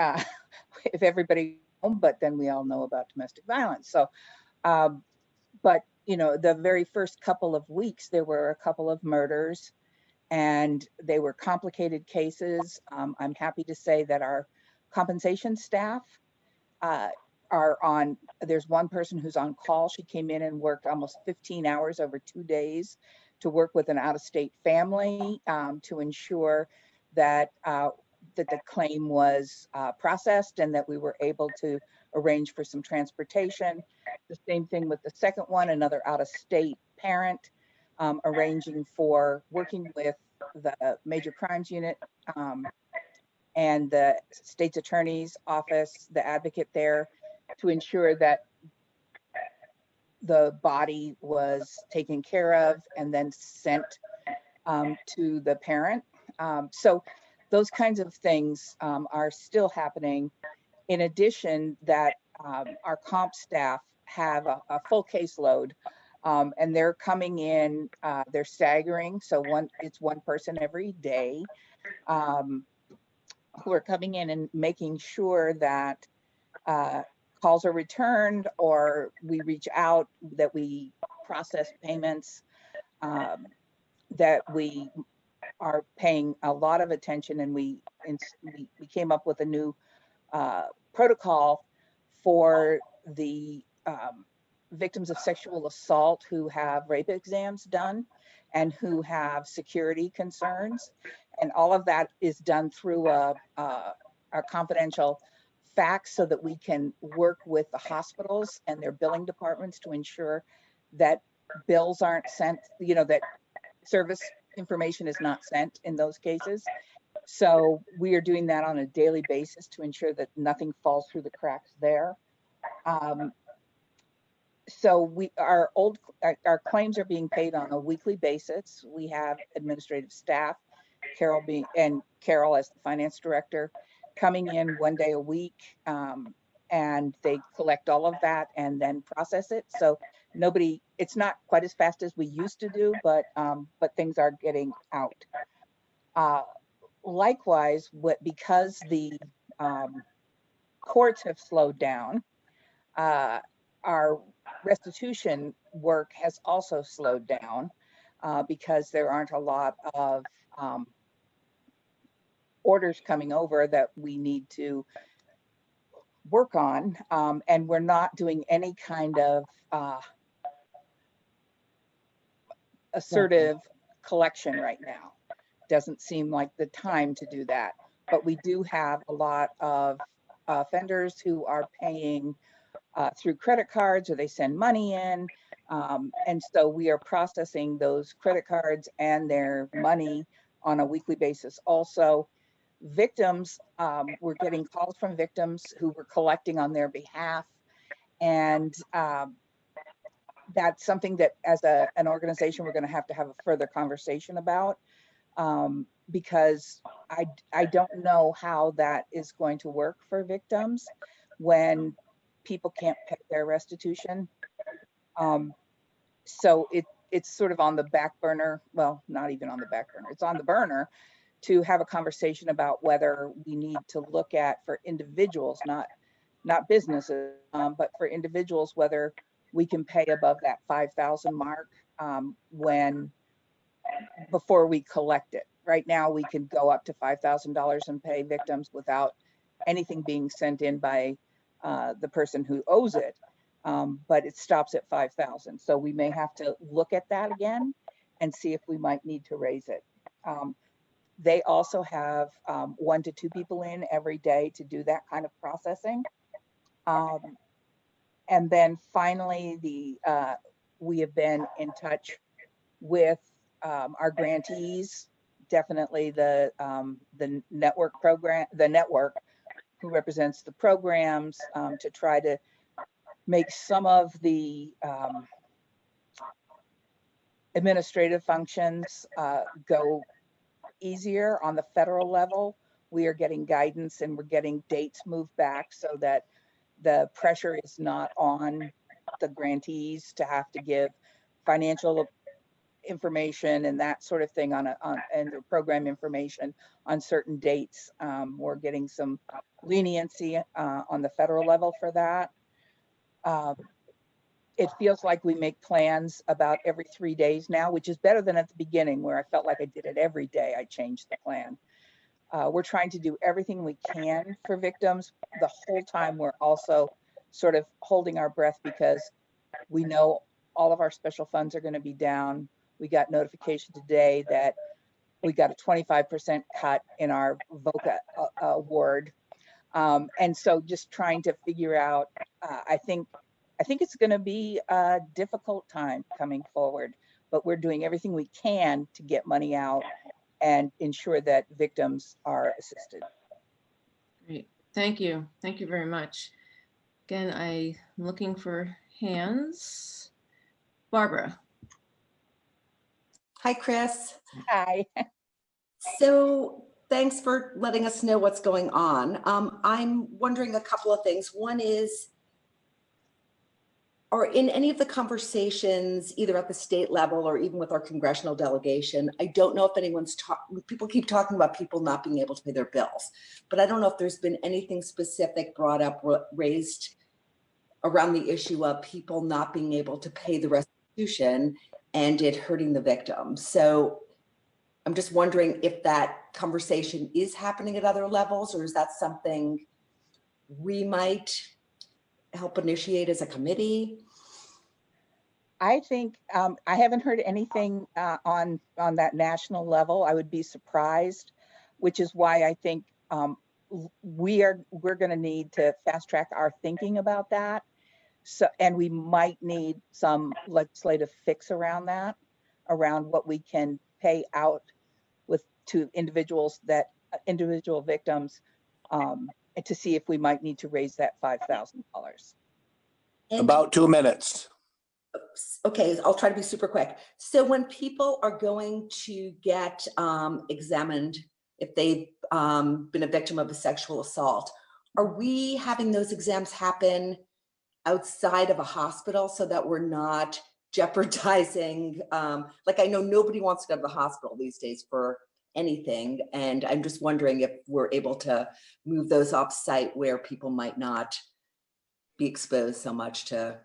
if everybody, but then we all know about domestic violence. So, but the very first couple of weeks, there were a couple of murders, and they were complicated cases. I'm happy to say that our compensation staff are on, there's one person who's on call. She came in and worked almost 15 hours over 2 days to work with an out-of-state family to ensure that that the claim was processed and that we were able to arrange for some transportation. The same thing with the second one, another out-of-state parent, arranging for working with the major crimes unit and the state's attorney's office, the advocate there, to ensure that the body was taken care of and then sent to the parent. So those kinds of things are still happening. In addition, that our comp staff have a full caseload, and they're coming in, they're staggering. So it's one person every day who are coming in and making sure that calls are returned, or we reach out, that we process payments, that we are paying a lot of attention, and we came up with a new protocol for the victims of sexual assault who have rape exams done and who have security concerns. And all of that is done through a confidential fax so that we can work with the hospitals and their billing departments to ensure that bills aren't sent, you know, that service information is not sent in those cases. So we are doing that on a daily basis to ensure that nothing falls through the cracks there. So our claims are being paid on a weekly basis. We have administrative staff, Carol as the finance director, coming in one day a week, and they collect all of that and then process it. So it's not quite as fast as we used to do, but things are getting out. Likewise, because the courts have slowed down, our restitution work has also slowed down because there aren't a lot of orders coming over that we need to work on, and we're not doing any kind of assertive collection right now. Doesn't seem like the time to do that, but we do have a lot of offenders who are paying through credit cards, or they send money in, and so we are processing those credit cards and their money on a weekly basis. Also, victims, we're getting calls from victims who we're collecting on their behalf, and that's something that as an organization we're going to have a further conversation about, because I don't know how that is going to work for victims when people can't pay their restitution. So it's sort of on the back burner. Well, not even on the back burner. It's on the burner to have a conversation about whether we need to look at, for individuals, not businesses, but for individuals, whether we can pay above that 5,000 mark before we collect it. Right now, we can go up to $5,000 and pay victims without anything being sent in by the person who owes it, but it stops at 5,000. So we may have to look at that again and see if we might need to raise it. They also have 1 to 2 people in every day to do that kind of processing. And then finally, we have been in touch with our grantees, definitely the network program, the network who represents the programs, to try to make some of the administrative functions go easier on the federal level. We are getting guidance and we're getting dates moved back so that the pressure is not on the grantees to have to give financial information and that sort of thing and the program information on certain dates. We're getting some leniency on the federal level for that. It feels like we make plans about every 3 days now, which is better than at the beginning where I felt like I did it every day. I changed the plan. We're trying to do everything we can for victims. The whole time we're also sort of holding our breath because we know all of our special funds are going to be down. We got notification today that we got a 25% cut in our VOCA award. And so just trying to figure out, I think it's going to be a difficult time coming forward, but we're doing everything we can to get money out and ensure that victims are assisted. Great, thank you. Thank you very much. Again, I'm looking for hands. Barbara. Hi, Chris. Hi. So thanks for letting us know what's going on. I'm wondering a couple of things. One is, or in any of the conversations, either at the state level or even with our congressional delegation, I don't know if anyone's people keep talking about people not being able to pay their bills, but I don't know if there's been anything specific brought up, raised around the issue of people not being able to pay the restitution and it hurting the victim. So I'm just wondering if that conversation is happening at other levels, or is that something we might help initiate as a committee? I think I haven't heard anything on that national level. I would be surprised, which is why I think we're going to need to fast track our thinking about that. So, and we might need some legislative fix around that, around what we can pay out to individuals that individual victims, to see if we might need to raise that $5,000. About 2 minutes. Okay, I'll try to be super quick. So when people are going to get examined, if they've been a victim of a sexual assault, are we having those exams happen outside of a hospital so that we're not jeopardizing, like I know nobody wants to go to the hospital these days for anything, and I'm just wondering if we're able to move those off site where people might not be exposed so much to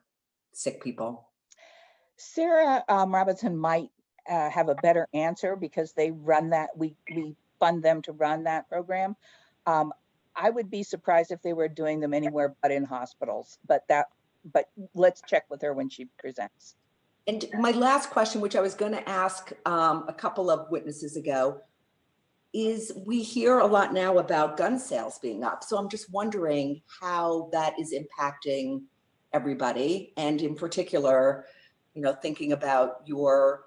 sick people. Sarah Robinson might have a better answer because they run that, we fund them to run that program. I would be surprised if they were doing them anywhere but in hospitals, but let's check with her when she presents. And my last question, which I was going to ask a couple of witnesses ago, is we hear a lot now about gun sales being up. So I'm just wondering how that is impacting everybody, and in particular, you know, thinking about your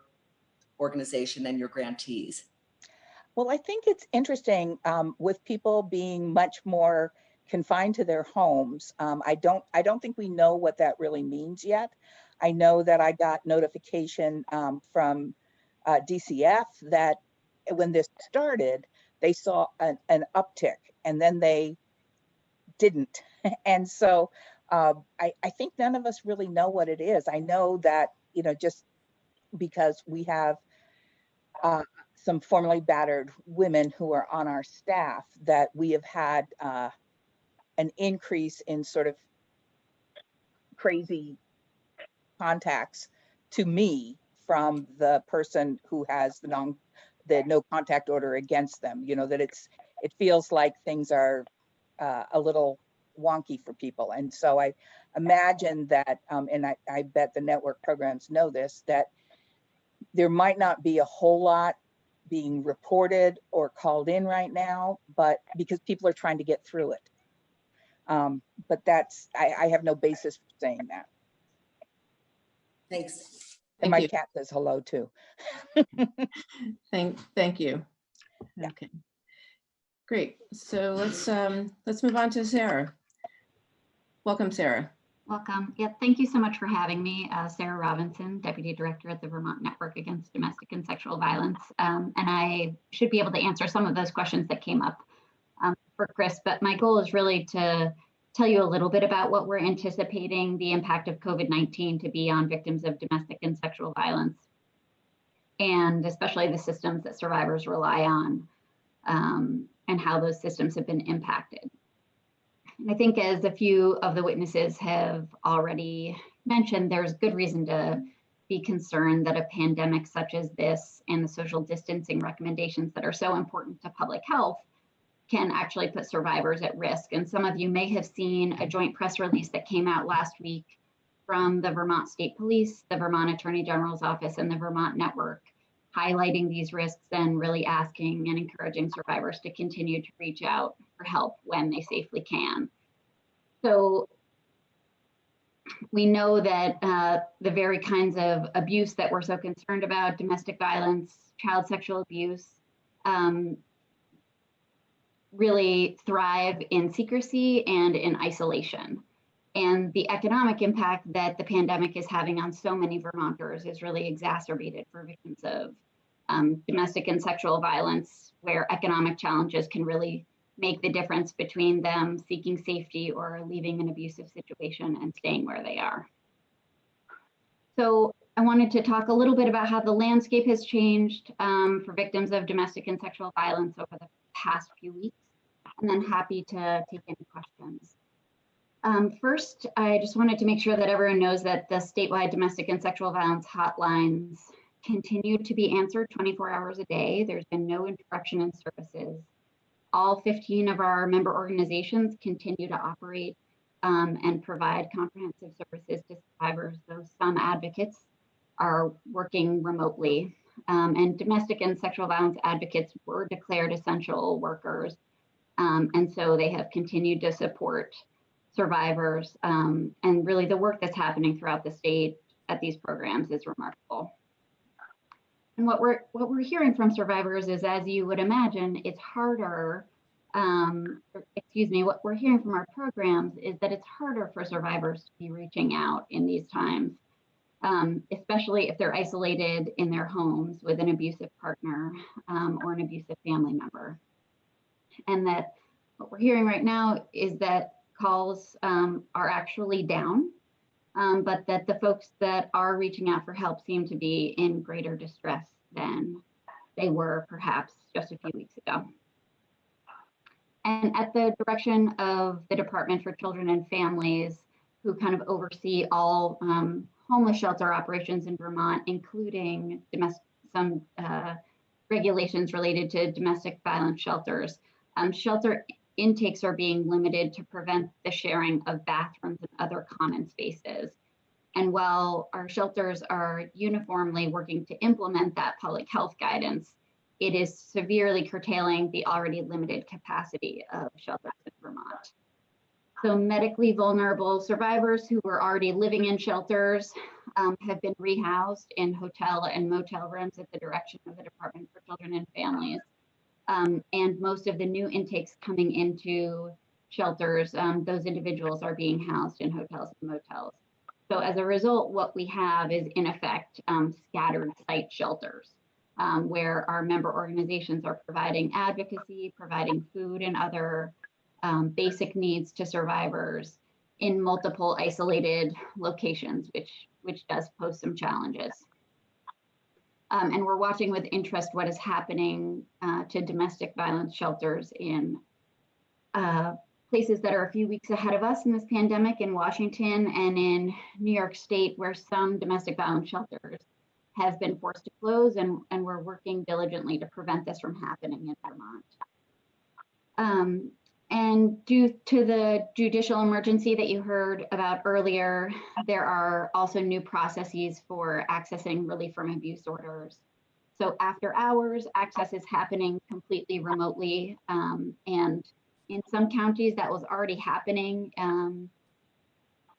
organization and your grantees. Well, I think it's interesting with people being much more confined to their homes. I don't think we know what that really means yet. I know that I got notification from DCF that when this started, they saw an uptick, and then they didn't. And so I think none of us really know what it is. I know that, you know, just because we have some formerly battered women who are on our staff, that we have had an increase in sort of crazy contacts to me from the person who has the no contact order against them. You know, that it feels like things are a little wonky for people. And so I imagine that, and I bet the network programs know this, that there might not be a whole lot being reported or called in right now, but because people are trying to get through it. But I have no basis for saying that. Thanks. And my cat says hello too. Thank you. Okay, great. So let's move on to Sarah. Welcome, Sarah. Welcome. Yeah, thank you so much for having me. Sarah Robinson, Deputy Director at the Vermont Network Against Domestic and Sexual Violence. And I should be able to answer some of those questions that came up for Chris, but my goal is really to tell you a little bit about what we're anticipating the impact of COVID-19 to be on victims of domestic and sexual violence, and especially the systems that survivors rely on, and how those systems have been impacted. And I think, as a few of the witnesses have already mentioned, there's good reason to be concerned that a pandemic such as this and the social distancing recommendations that are so important to public health can actually put survivors at risk. And some of you may have seen a joint press release that came out last week from the Vermont State Police, the Vermont Attorney General's Office, and the Vermont Network, highlighting these risks and really asking and encouraging survivors to continue to reach out for help when they safely can. So we know that the very kinds of abuse that we're so concerned about, domestic violence, child sexual abuse, really thrive in secrecy and in isolation. And the economic impact that the pandemic is having on so many Vermonters is really exacerbated for victims of domestic and sexual violence, where economic challenges can really make the difference between them seeking safety or leaving an abusive situation and staying where they are. So I wanted to talk a little bit about how the landscape has changed for victims of domestic and sexual violence over the past few weeks, and then happy to take any questions. First, I just wanted to make sure that everyone knows that the statewide domestic and sexual violence hotlines continue to be answered 24 hours a day. There's been no interruption in services. All 15 of our member organizations continue to operate and provide comprehensive services to survivors, though some advocates are working remotely. And domestic and sexual violence advocates were declared essential workers. And so they have continued to support survivors. And really the work that's happening throughout the state at these programs is remarkable. And what we're hearing from survivors is, as you would imagine, it's harder, what we're hearing from our programs is that it's harder for survivors to be reaching out in these times, especially if they're isolated in their homes with an abusive partner or an abusive family member. And that what we're hearing right now is that calls are actually down, but that the folks that are reaching out for help seem to be in greater distress than they were perhaps just a few weeks ago. And at the direction of the Department for Children and Families, who kind of oversee all homeless shelter operations in Vermont, including some regulations related to domestic violence shelters, shelter intakes are being limited to prevent the sharing of bathrooms and other common spaces. And while our shelters are uniformly working to implement that public health guidance, it is severely curtailing the already limited capacity of shelters in Vermont. So medically vulnerable survivors who were already living in shelters have been rehoused in hotel and motel rooms at the direction of the Department for Children and Families. And most of the new intakes coming into shelters, those individuals are being housed in hotels and motels. So as a result, what we have is in effect scattered site shelters where our member organizations are providing advocacy, providing food and other basic needs to survivors in multiple isolated locations, which does pose some challenges. And we're watching with interest what is happening to domestic violence shelters in places that are a few weeks ahead of us in this pandemic, in Washington and in New York State, where some domestic violence shelters have been forced to close, and we're working diligently to prevent this from happening in Vermont. And due to the judicial emergency that you heard about earlier, there are also new processes for accessing relief from abuse orders. So after hours, access is happening completely remotely. And in some counties that was already happening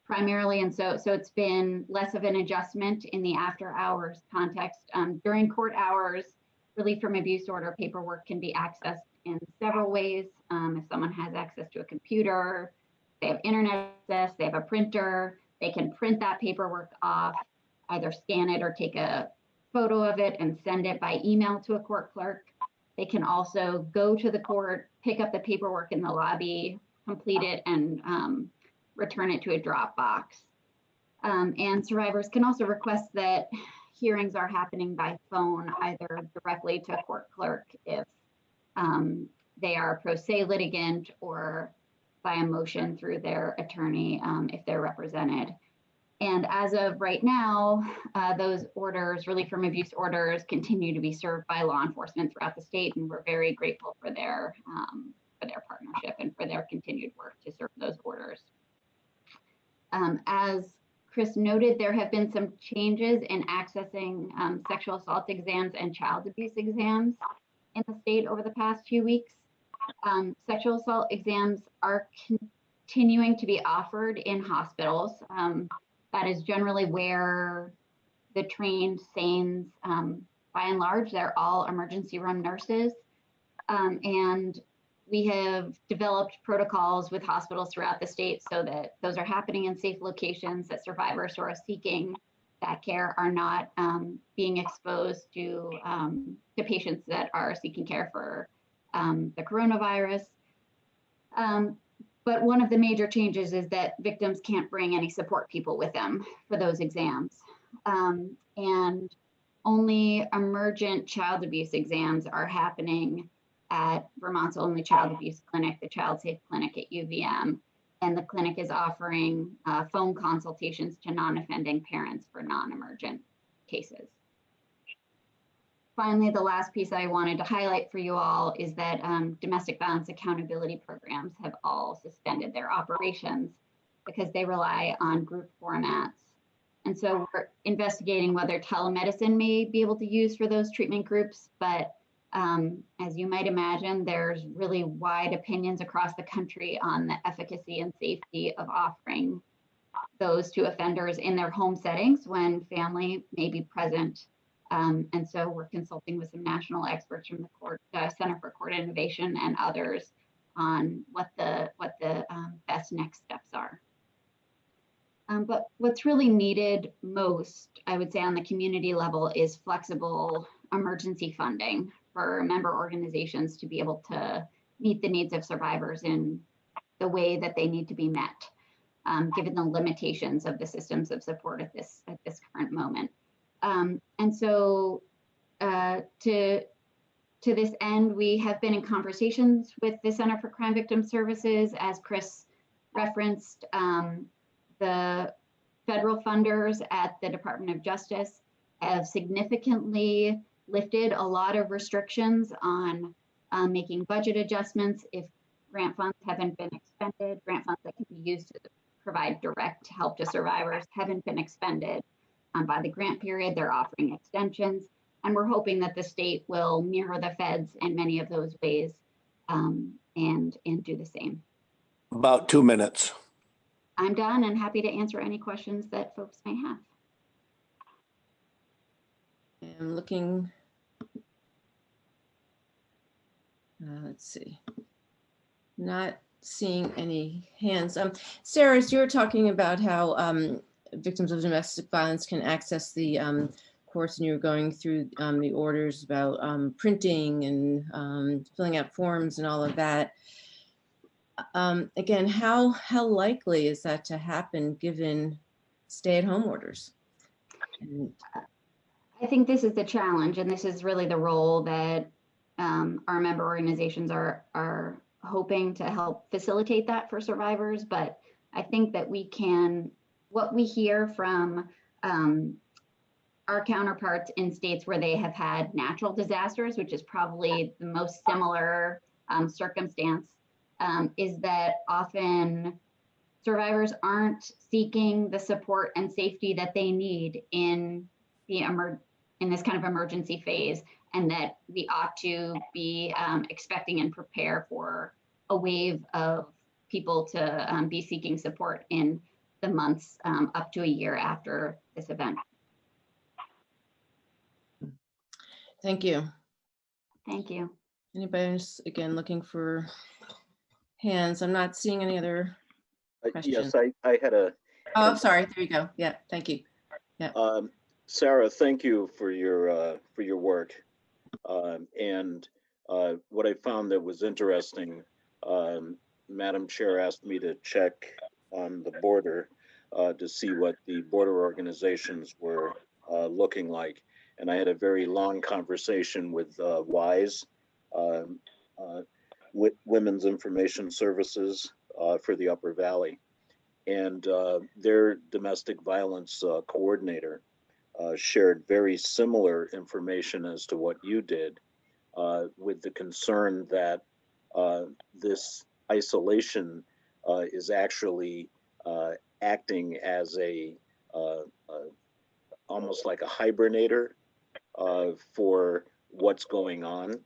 primarily. And so it's been less of an adjustment in the after hours context. During court hours, relief from abuse order paperwork can be accessed in several ways. If someone has access to a computer, they have internet access, they have a printer, they can print that paperwork off, either scan it or take a photo of it and send it by email to a court clerk. They can also go to the court, pick up the paperwork in the lobby, complete it, and return it to a drop box. And survivors can also request that hearings are happening by phone, either directly to a court clerk if they are a pro se litigant, or by a motion through their attorney if they're represented. And as of right now, those orders, relief from abuse orders, continue to be served by law enforcement throughout the state, and we're very grateful for their partnership and for their continued work to serve those orders. As Chris noted, there have been some changes in accessing sexual assault exams and child abuse exams in the state over the past few weeks. Sexual assault exams are continuing to be offered in hospitals. That is generally where the trained SANEs, by and large, they're all emergency room nurses. And we have developed protocols with hospitals throughout the state so that those are happening in safe locations, that survivors who are seeking that care are not being exposed to patients that are seeking care for the coronavirus. But one of the major changes is that victims can't bring any support people with them for those exams. And only emergent child abuse exams are happening at Vermont's only child abuse clinic, the Child Safe Clinic at UVM. And the clinic is offering phone consultations to non-offending parents for non-emergent cases. Finally, the last piece I wanted to highlight for you all is that domestic violence accountability programs have all suspended their operations because they rely on group formats And so we're investigating whether telemedicine may be able to use for those treatment groups. But as you might imagine, there's really wide opinions across the country on the efficacy and safety of offering those to offenders in their home settings when family may be present. And so we're consulting with some national experts from the Center for Court Innovation and others on what the best next steps are. But what's really needed most, I would say, on the community level is flexible emergency funding for member organizations to be able to meet the needs of survivors in the way that they need to be met, given the limitations of the systems of support at this current moment. And so to this end, we have been in conversations with the Center for Crime Victim Services, as Chris referenced. The federal funders at the Department of Justice have significantly lifted a lot of restrictions on making budget adjustments if grant funds haven't been expended. Grant funds that can be used to provide direct help to survivors haven't been expended by the grant period. They're offering extensions, and we're hoping that the state will mirror the feds in many of those ways and do the same. About 2 minutes. I'm done and happy to answer any questions that folks may have. I'm looking, let's see, not seeing any hands. Sarah, as you were talking about how victims of domestic violence can access the courts, and you were going through the orders about printing and filling out forms and all of that. Again, how likely is that to happen given stay-at-home orders? I think this is the challenge, and this is really the role that our member organizations are hoping to help facilitate that for survivors. But I think that we can, what we hear from our counterparts in states where they have had natural disasters, which is probably the most similar circumstance, is that often survivors aren't seeking the support and safety that they need in this kind of emergency phase, and that we ought to be expecting and prepare for a wave of people to be seeking support in the months up to a year after this event. Thank you. Thank you. Anybody else, again, looking for hands? I'm not seeing any other questions. Yes, I had a. Oh, I'm sorry. There you go. Yeah, thank you. Yeah. Sarah, thank you for your work. And what I found that was interesting, Madam Chair asked me to check on the border to see what the border organizations were looking like. And I had a very long conversation with WISE, Women's Information Services for the Upper Valley, and their domestic violence coordinator shared very similar information as to what you did, with the concern that this isolation is actually acting as a almost like a hibernator for what's going on.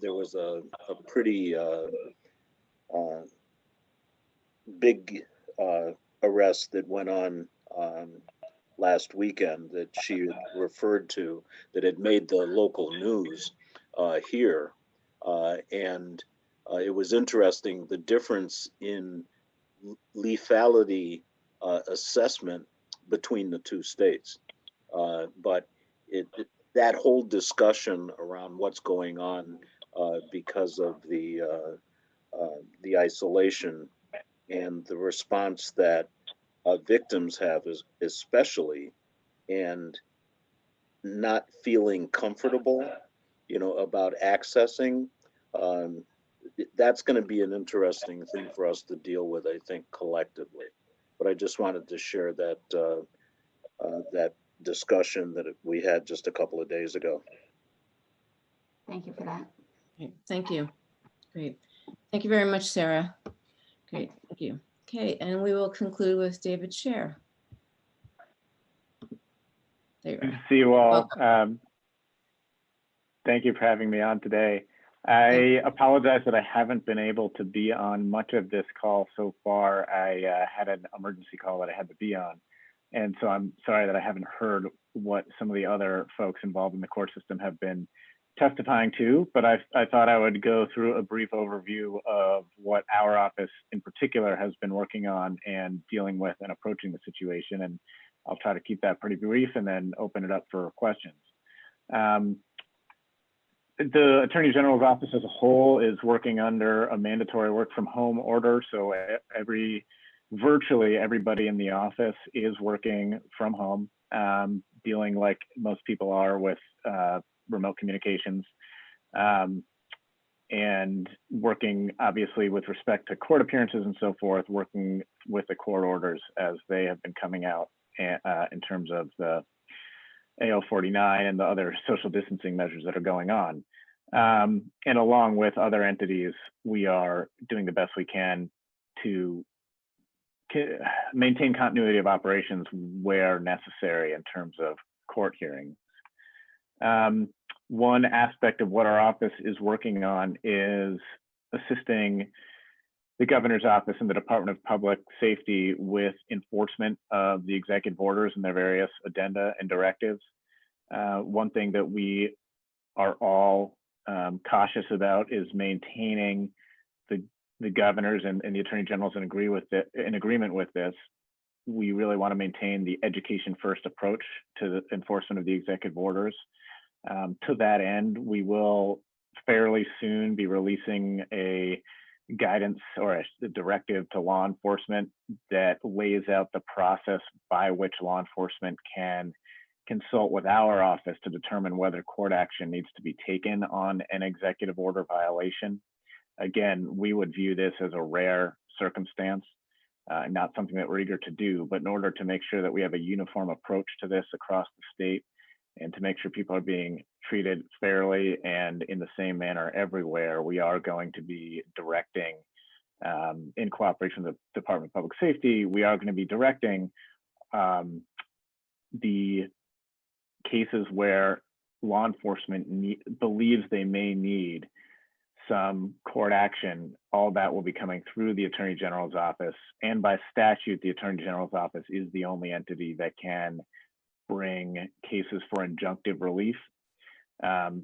There was a pretty big arrest that went on last weekend that she referred to that had made the local news here. And it was interesting, the difference in lethality assessment between the two states. But that whole discussion around what's going on because of the isolation and the response that victims have, especially, and not feeling comfortable, about accessing, that's going to be an interesting thing for us to deal with, I think, collectively. But I just wanted to share that that discussion that we had just a couple of days ago. Thank you for that. Okay, thank you. Great. Thank you very much, Sarah. Great, thank you. Okay, and we will conclude with David Scher. There you Good to are. see you all. Welcome. Thank you for having me on today. I apologize that I haven't been able to be on much of this call so far. I had an emergency call that I had to be on. And so I'm sorry that I haven't heard what some of the other folks involved in the court system have been testifying to, but I thought I would go through a brief overview of what our office in particular has been working on and dealing with and approaching the situation. And I'll try to keep that pretty brief and then open it up for questions. The Attorney General's office as a whole is working under a mandatory work from home order. So virtually everybody in the office is working from home, dealing like most people are with remote communications, and working obviously with respect to court appearances and so forth, working with the court orders as they have been coming out in terms of the AO 49 and the other social distancing measures that are going on. And along with other entities, we are doing the best we can to maintain continuity of operations where necessary in terms of court hearings. One aspect of what our office is working on is assisting the governor's office and the Department of Public Safety with enforcement of the executive orders and their various addenda and directives. One thing that we are all cautious about is maintaining the governors and the attorney generals in agreement with this. We really want to maintain the education first approach to the enforcement of the executive orders. To that end, we will fairly soon be releasing a guidance or a directive to law enforcement that lays out the process by which law enforcement can consult with our office to determine whether court action needs to be taken on an executive order violation. Again, we would view this as a rare circumstance, not something that we're eager to do, but in order to make sure that we have a uniform approach to this across the state and to make sure people are being treated fairly and in the same manner everywhere, we are going to be directing, in cooperation with the Department of Public Safety, we are going to be directing the cases where law enforcement believes they may need some court action. All that will be coming through the Attorney General's office, and by statute, the Attorney General's office is the only entity that can bring cases for injunctive relief. And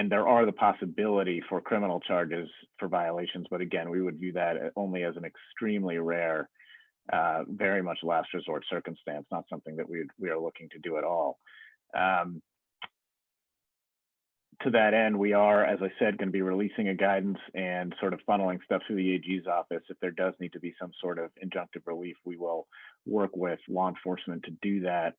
there are the possibility for criminal charges for violations, but again, we would view that only as an extremely rare, very much last resort circumstance, not something that we are looking to do at all. To that end, we are, as I said, going to be releasing a guidance and sort of funneling stuff through the AG's office. If there does need to be some sort of injunctive relief, we will work with law enforcement to do that.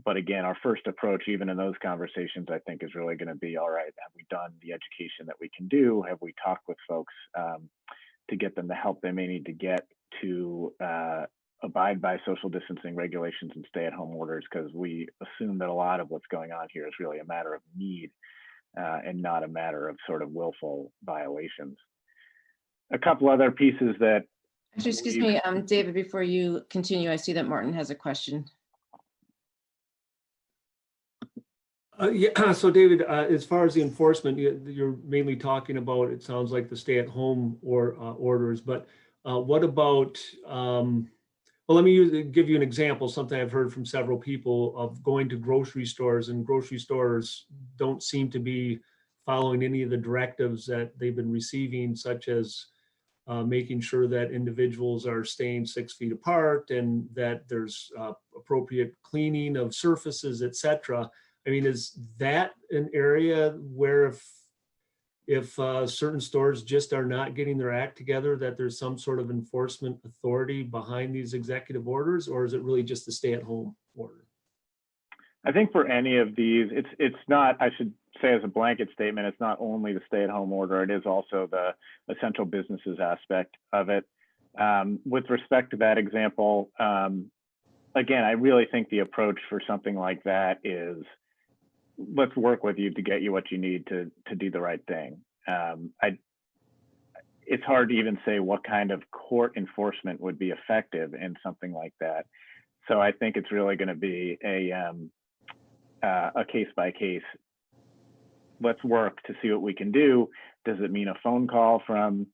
But again, our first approach, even in those conversations, I think is really going to be, all right, have we done the education that we can do? Have we talked with folks to get them the help they may need to get to abide by social distancing regulations and stay-at-home orders? Because we assume that a lot of what's going on here is really a matter of need and not a matter of sort of willful violations. A couple other pieces that. Actually, excuse me, David, before you continue, I see that Martin has a question. Yeah, so David, as far as the enforcement, you're mainly talking about, it sounds like the stay-at-home orders, but what about, well, let me give you an example, something I've heard from several people of going to grocery stores, and grocery stores don't seem to be following any of the directives that they've been receiving, such as making sure that individuals are staying 6 feet apart and that there's appropriate cleaning of surfaces, et cetera. I mean, is that an area where if certain stores just are not getting their act together, that there's some sort of enforcement authority behind these executive orders, or is it really just the stay-at-home order? I think for any of these, it's not, I should say as a blanket statement, it's not only the stay-at-home order, it is also the essential businesses aspect of it. With respect to that example, again, I really think the approach for something like that is, let's work with you to get you what you need to do the right thing. It's hard to even say what kind of court enforcement would be effective in something like that. So I think it's really going to be a case by case. Let's work to see what we can do. Does it mean a phone call from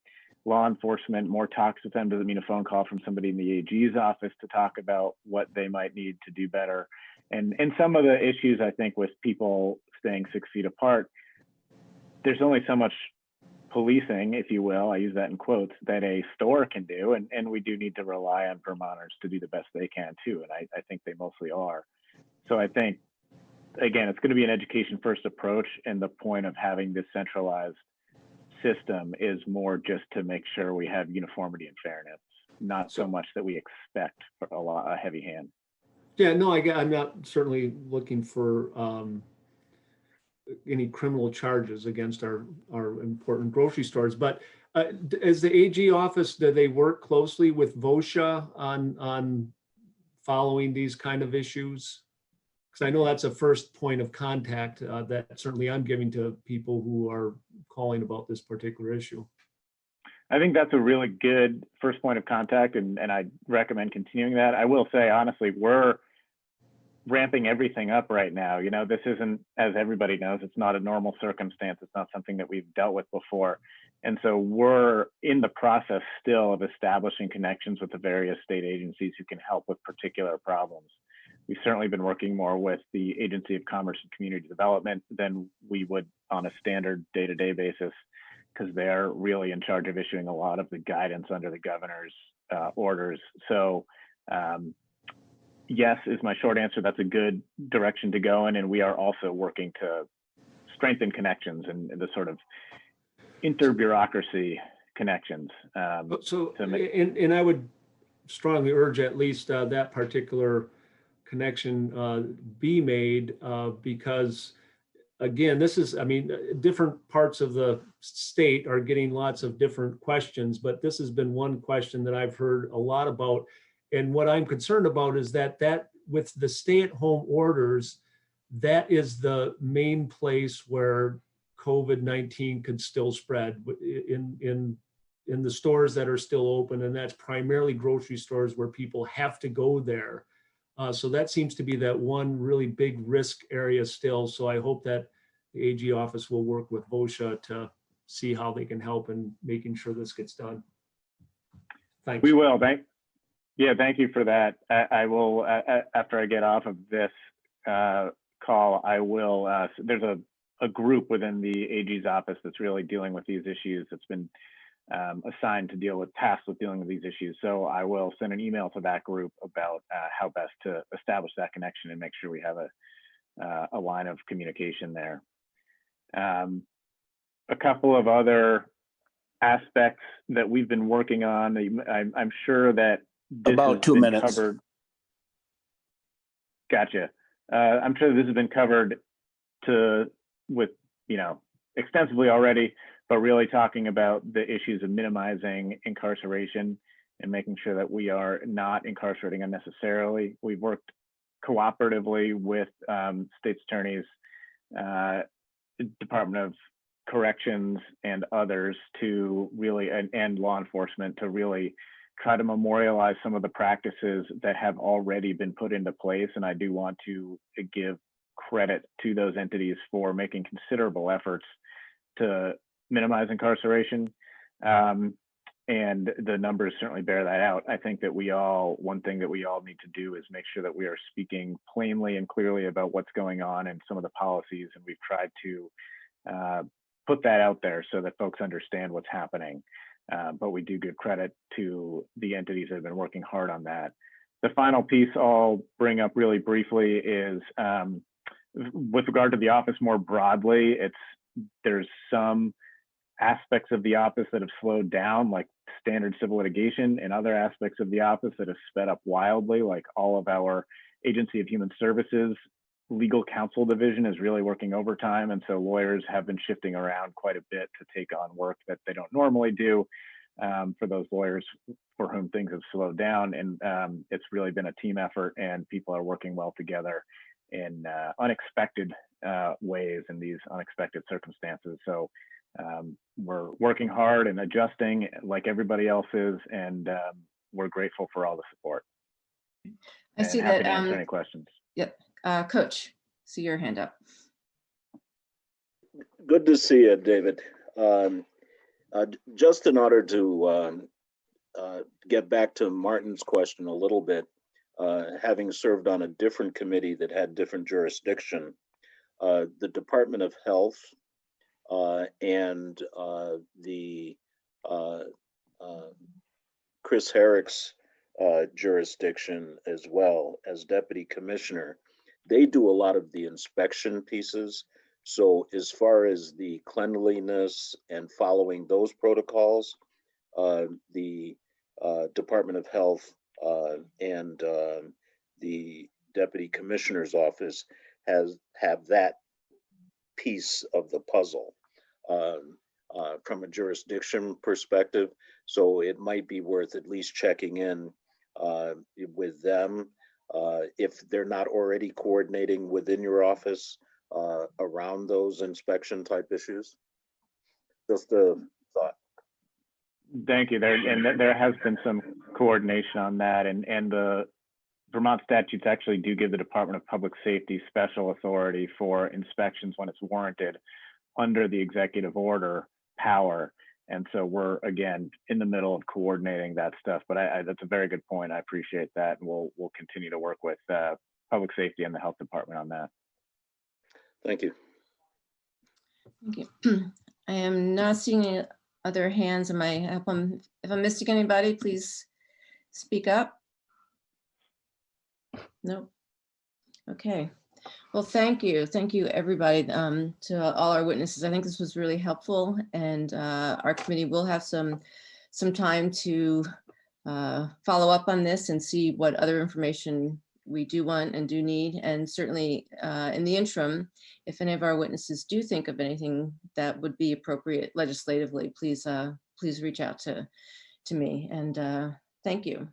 law enforcement, more talks with them? Does it mean a phone call from somebody in the AG's office to talk about what they might need to do better? And some of the issues, I think, with people staying 6 feet apart, there's only so much policing, if you will, I use that in quotes, that a store can do. And we do need to rely on Vermonters to do the best they can too. And I think they mostly are. So I think, again, it's going to be an education first approach. And the point of having this centralized system is more just to make sure we have uniformity and fairness, not so much that we expect a heavy hand. Yeah, no, I'm not certainly looking for any criminal charges against our important grocery stores, but as the AG office, do they work closely with VOSHA on following these kind of issues? Because I know that's a first point of contact that certainly I'm giving to people who are calling about this particular issue. I think that's a really good first point of contact, and I recommend continuing that. I will say, honestly, we're ramping everything up right now. You know, this isn't, as everybody knows, it's not a normal circumstance. It's not something that we've dealt with before. And so we're in the process still of establishing connections with the various state agencies who can help with particular problems. We've certainly been working more with the Agency of Commerce and Community Development than we would on a standard day-to-day basis, because they're really in charge of issuing a lot of the guidance under the governor's orders. So yes is my short answer. That's a good direction to go in. And we are also working to strengthen connections and the sort of inter-bureaucracy connections. And I would strongly urge at least that particular connection be made because again, this is, I mean, different parts of the state are getting lots of different questions, but this has been one question that I've heard a lot about. And what I'm concerned about is that with the stay-at-home orders, that is the main place where COVID-19 could still spread in the stores that are still open. And that's primarily grocery stores where people have to go there. So that seems to be that one really big risk area still. So I hope that the AG office will work with VOSHA to see how they can help in making sure this gets done. Thanks. We will. Thank you for that. I will, after I get off of this call, I will, there's a group within the AG's office that's really dealing with these issues. It's been assigned to deal with tasks with dealing with these issues. So I will send an email to that group about how best to establish that connection and make sure we have a line of communication there. A couple of other aspects that we've been working on. I'm sure that this about 2 minutes. Covered. Gotcha. I'm sure this has been covered with extensively already, but really talking about the issues of minimizing incarceration and making sure that we are not incarcerating unnecessarily. We've worked cooperatively with state's attorneys, Department of Corrections and others to really, and law enforcement to really try to memorialize some of the practices that have already been put into place. And I do want to give credit to those entities for making considerable efforts to minimize incarceration. And the numbers certainly bear that out. I think that one thing that we all need to do is make sure that we are speaking plainly and clearly about what's going on and some of the policies. And we've tried to put that out there so that folks understand what's happening. But we do give credit to the entities that have been working hard on that. The final piece I'll bring up really briefly is with regard to the office more broadly, there's some aspects of the office that have slowed down, like standard civil litigation, and other aspects of the office that have sped up wildly, like all of our Agency of Human Services legal counsel division is really working overtime. And so lawyers have been shifting around quite a bit to take on work that they don't normally do for those lawyers for whom things have slowed down. And it's really been a team effort, and people are working well together in unexpected ways in these unexpected circumstances. So we're working hard and adjusting like everybody else is, and we're grateful for all the support. And see happy that. to answer any questions. Yep. Coach, see your hand up. Good to see you, David. Just in order to get back to Martin's question a little bit, having served on a different committee that had different jurisdiction, the Department of Health and the Chris Herrick's jurisdiction as well as deputy commissioner, they do a lot of the inspection pieces. So as far as the cleanliness and following those protocols, the Department of Health and the deputy commissioner's office have that piece of the puzzle from a jurisdiction perspective. So it might be worth at least checking in with them if they're not already coordinating within your office around those inspection type issues. Just a thought. Thank you. There has been some coordination on that, and the Vermont statutes actually do give the Department of Public Safety special authority for inspections when it's warranted under the executive order power. And so we're, again, in the middle of coordinating that stuff, but that's a very good point. I appreciate that. And we'll continue to work with public safety and the health department on that. Thank you. Thank you. I am not seeing any other hands. If I'm missing anybody, please speak up. No. Okay. Well, thank you. Thank you, everybody, to all our witnesses. I think this was really helpful, and our committee will have some time to follow up on this and see what other information we do want and do need. And certainly in the interim, if any of our witnesses do think of anything that would be appropriate legislatively, please reach out to me. And thank you.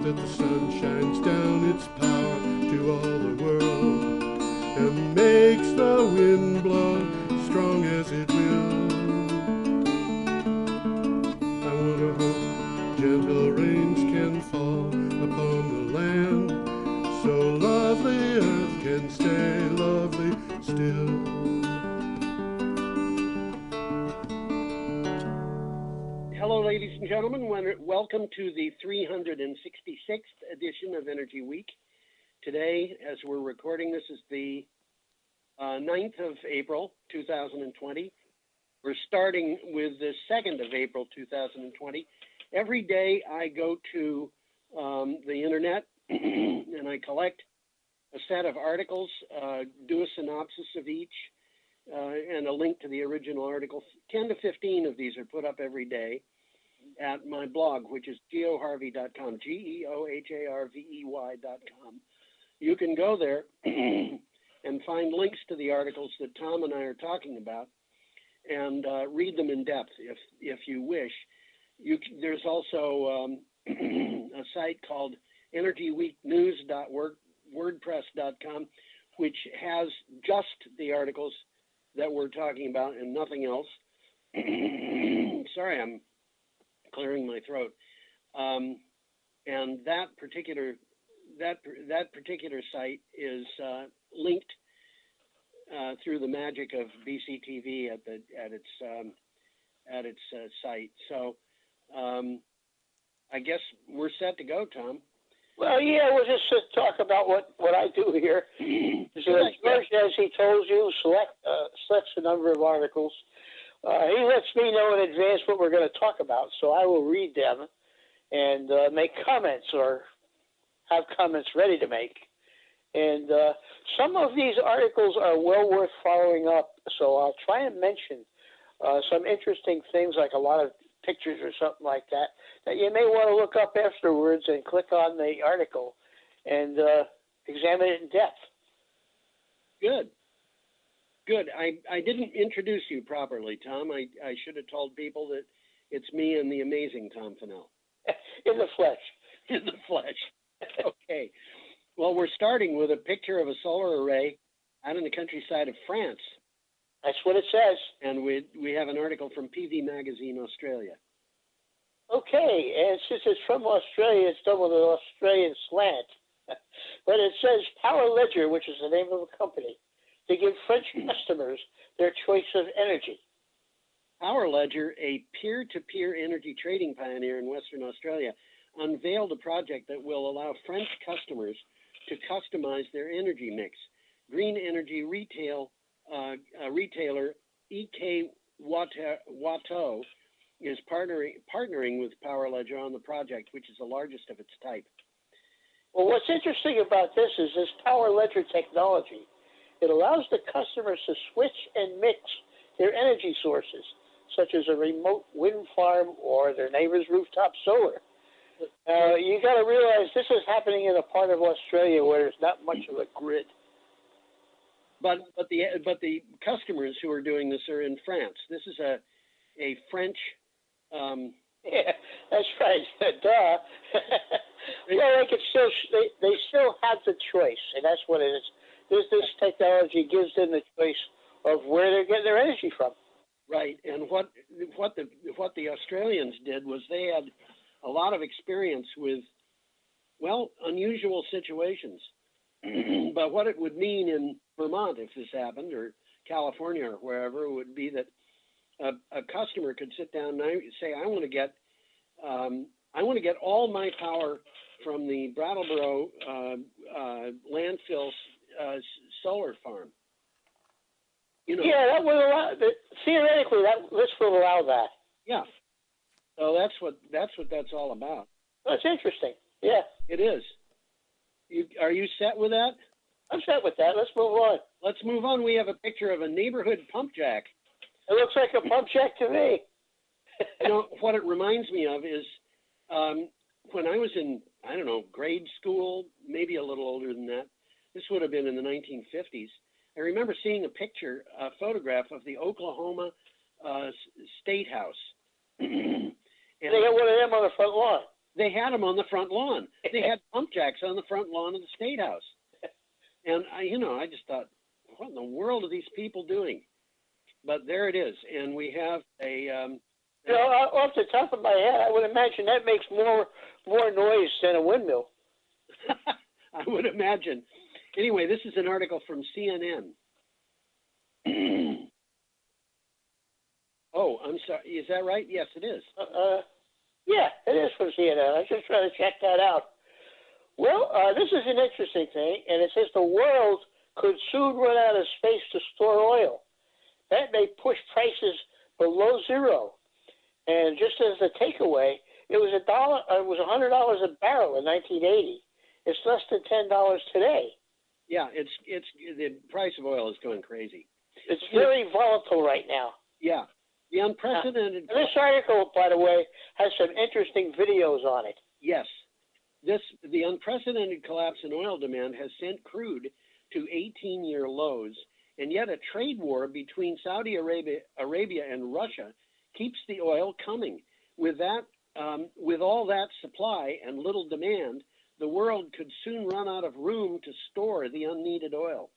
that the sun shines down its power to all the world and makes the wind blow strong as it will. I wanna hope gentle rains can fall upon the land, so lovely earth can stay lovely still. Hello, ladies and gentlemen. Welcome to the 366th edition of Energy Week. Today, as we're recording, this is the 9th of April, 2020. We're starting with the 2nd of April, 2020. Every day I go to the internet and I collect a set of articles, do a synopsis of each, and a link to the original article. 10 to 15 of these are put up every day at my blog, which is geoharvey.com, geoharvey.com. You can go there and find links to the articles that Tom and I are talking about and read them in depth if you wish. There's also a site called energyweeknews.wordpress.com, which has just the articles that we're talking about and nothing else. Sorry, I'm clearing my throat. And that particular site is linked through the magic of BCTV at its site. So I guess we're set to go, Tom. Well, yeah, we'll just talk about what I do here. So George, as he told you, selects a number of articles. He lets me know in advance what we're going to talk about, so I will read them and make comments or have comments ready to make. And some of these articles are well worth following up, so I'll try and mention some interesting things, like a lot of pictures or something like that you may want to look up afterwards and click on the article and examine it in depth. Good. I didn't introduce you properly, Tom. I should have told people that it's me and the amazing Tom Fennell. In the flesh. In the flesh. Okay. Well, we're starting with a picture of a solar array out in the countryside of France. That's what it says. And we have an article from PV Magazine, Australia. Okay, and since it's from Australia, it's done with an Australian slant. But it says Power Ledger, which is the name of a company, to give French customers their choice of energy. Power Ledger, a peer-to-peer energy trading pioneer in Western Australia, unveiled a project that will allow French customers to customize their energy mix. Green energy retailer EK Watteau is partnering with Power Ledger on the project, which is the largest of its type. Well, what's interesting about this is this Power Ledger technology. It allows the customers to switch and mix their energy sources, such as a remote wind farm or their neighbor's rooftop solar. You got to realize this is happening in a part of Australia where there's not much of a grid. But the customers who are doing this are in France. This is a French. Yeah, that's right. Duh. Well, they still have the choice, and that's what it is. This technology gives them the choice of where they're getting their energy from. Right, and what the Australians did was they had a lot of experience with, well, unusual situations. But what it would mean in Vermont if this happened, or California or wherever, would be that a customer could sit down and say, I want to get all my power from the Brattleboro landfill solar farm. You know, yeah, that would allow. Theoretically, this would allow that. Yeah. So that's what that's all about. That's interesting. Yeah, it is. Are you set with that? I'm set with that. Let's move on. Let's move on. We have a picture of a neighborhood pump jack. It looks like a pump jack to me. You know, what it reminds me of is when I was in, I don't know, grade school, maybe a little older than that. This would have been in the 1950s. I remember seeing a photograph of the Oklahoma State House. And they got one of them on the front lawn. They had them on the front lawn. They had pump jacks on the front lawn of the State House. And I just thought, what in the world are these people doing? But there it is, and we have a. Off the top of my head, I would imagine that makes more noise than a windmill. I would imagine. Anyway, this is an article from CNN. Oh, I'm sorry. Is that right? Yes, it is. Yeah, it is from CNN. I was just trying to check that out. Well, this is an interesting thing, and it says the world could soon run out of space to store oil. That may push prices below zero. And just as a takeaway, it was $100 a barrel in 1980. It's less than $10 today. Yeah, it's the price of oil is going crazy. It's very volatile right now. Yeah, the unprecedented. And this article, by the way, has some interesting videos on it. Yes, the unprecedented collapse in oil demand has sent crude to 18-year lows, and yet a trade war between Saudi Arabia and Russia keeps the oil coming. With all that supply and little demand, the world could soon run out of room to store the unneeded oil.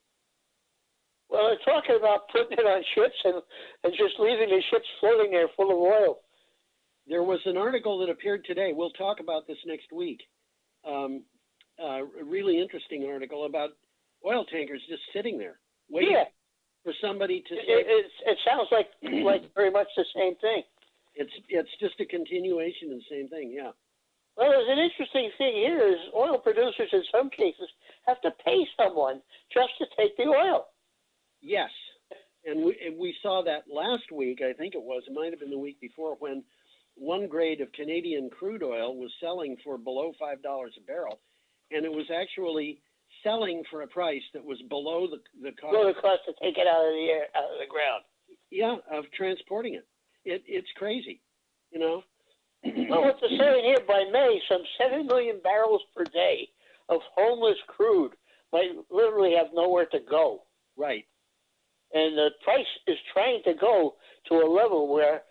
Well, they're talking about putting it on ships and just leaving the ships floating there full of oil. There was an article that appeared today. We'll talk about this next week. A really interesting article about oil tankers just sitting there waiting for somebody to say. It sounds like very much the same thing. It's just a continuation of the same thing, yeah. Well, there's an interesting thing here is oil producers in some cases have to pay someone just to take the oil. Yes, and we saw that last week, I think it might have been the week before, when one grade of Canadian crude oil was selling for below $5 a barrel, and it was actually selling for a price that was below the cost. Below the cost to take it out of the ground. Yeah, of transporting it. It's crazy, Well, what they're saying here, by May, some 7 million barrels per day of homeless crude might literally have nowhere to go. Right. And the price is trying to go to a level where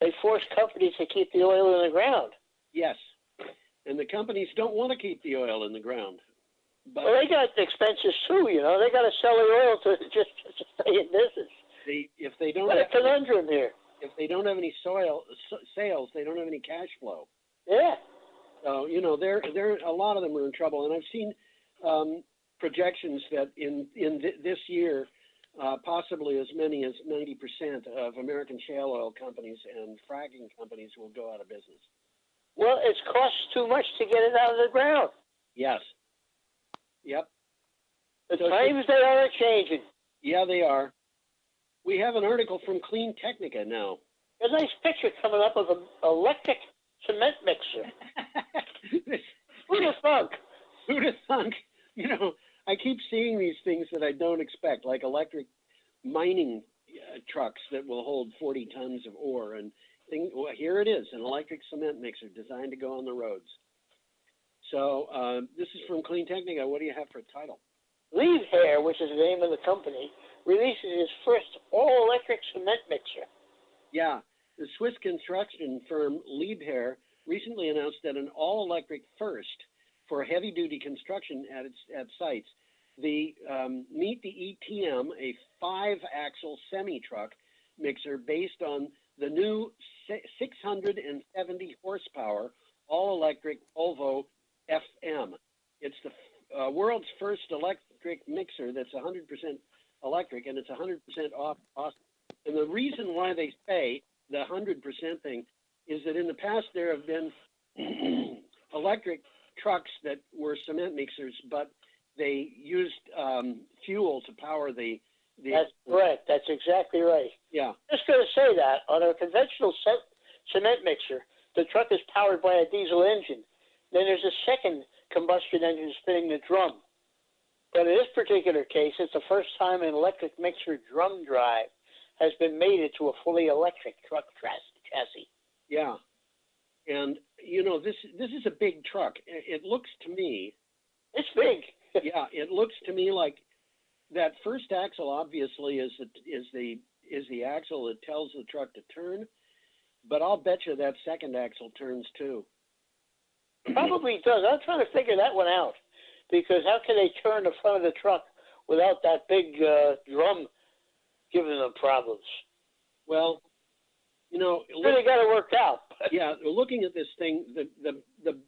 they force companies to keep the oil in the ground. Yes. And the companies don't want to keep the oil in the ground. But well, they got expenses too, They got to sell the oil to just stay in business. If they don't have a conundrum here. If they don't have any sales, they don't have any cash flow. Yeah. So they're a lot of them are in trouble, and I've seen projections that in this year, possibly as many as 90% of American shale oil companies and fracking companies will go out of business. Well, it costs too much to get it out of the ground. Yes. Yep. The times they are changing. Yeah, they are. We have an article from Clean Technica now. A nice picture coming up of an electric cement mixer. Who'd have thunk? Who'd have thunk? I keep seeing these things that I don't expect, like electric mining trucks that will hold 40 tons of ore. And well, here it is, an electric cement mixer designed to go on the roads. So this is from Clean Technica. What do you have for a title? Liebherr, which is the name of the company, releases its first all-electric cement mixer. Yeah, the Swiss construction firm Liebherr recently announced that an all-electric first for heavy-duty construction at sites. The Meet the ETM, a 5-axle semi-truck mixer based on the new 670 horsepower all-electric Volvo FM. It's the world's first electric mixer that's 100% electric, and it's 100% off cost. And the reason why they say the 100% thing is that in the past there have been electric trucks that were cement mixers, but they used fuel to power the. That's correct. That's exactly right. Yeah. Just going to say that on a conventional cement mixer, the truck is powered by a diesel engine. Then there's a second combustion engine spinning the drum. But in this particular case, it's the first time an electric mixer drum drive has been mated to a fully electric truck chassis. Yeah. And, this is a big truck. It looks to me. It's big. Yeah, it looks to me like that first axle obviously is the axle that tells the truck to turn, but I'll bet you that second axle turns too. Probably does. I'm trying to figure that one out, because how can they turn the front of the truck without that big drum giving them problems? Well, you know, really got it worked out. Yeah, looking at this thing, the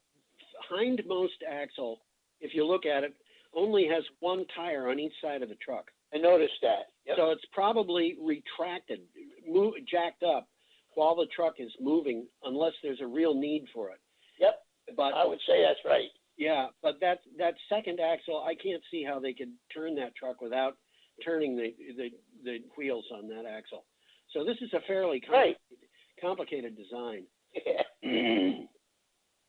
hindmost axle, if you look at it, only has one tire on each side of the truck. I noticed that. Yep. So it's probably retracted, jacked up while the truck is moving, unless there's a real need for it. Yep. But I would say that's right. Yeah, but that second axle, I can't see how they could turn that truck without turning the wheels on that axle. So this is a fairly complicated design. Yeah.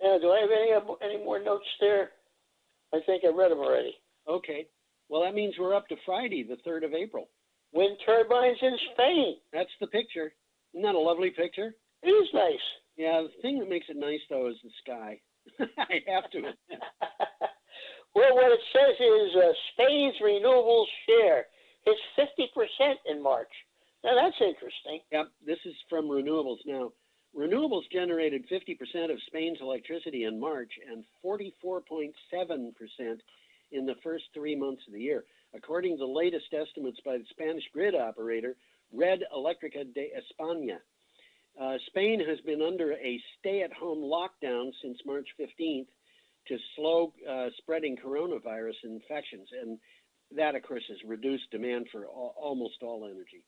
Now, do I have any more notes there? I think I read them already. Okay. Well, that means we're up to Friday, the 3rd of April. Wind turbines in Spain. That's the picture. Isn't that a lovely picture? It is nice. Yeah, the thing that makes it nice, though, is the sky. I have to. Well, what it says is Spain's renewables share hits 50% in March. Now, that's interesting. Yep, this is from renewables. Now, renewables generated 50% of Spain's electricity in March and 44.7% in the first 3 months of the year, according to the latest estimates by the Spanish grid operator, Red Eléctrica de España. Spain has been under a stay-at-home lockdown since March 15th to slow spreading coronavirus infections, and that, of course, has reduced demand for almost all energy.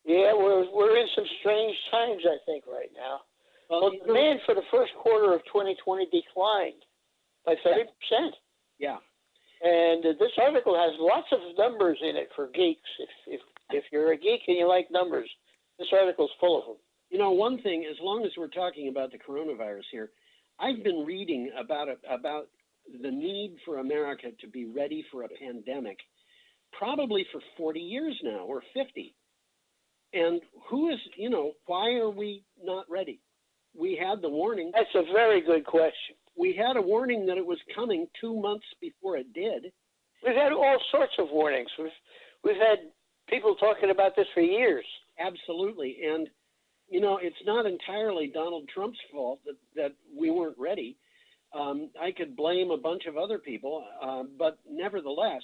Yeah, we're in some strange times, I think, right now. Well, demand for the first quarter of 2020 declined by 30%. Yeah. And this article has lots of numbers in it for geeks. If you're a geek and you like numbers, this article's full of them. You know, one thing, as long as we're talking about the coronavirus here, I've been reading about the need for America to be ready for a pandemic, probably for 40 years now, or 50. And why are we not ready? We had the warning. That's a very good question. We had a warning that it was coming 2 months before it did. We've had all sorts of warnings. We've had people talking about this for years. Absolutely. And, it's not entirely Donald Trump's fault that we weren't ready. I could blame a bunch of other people, but nevertheless,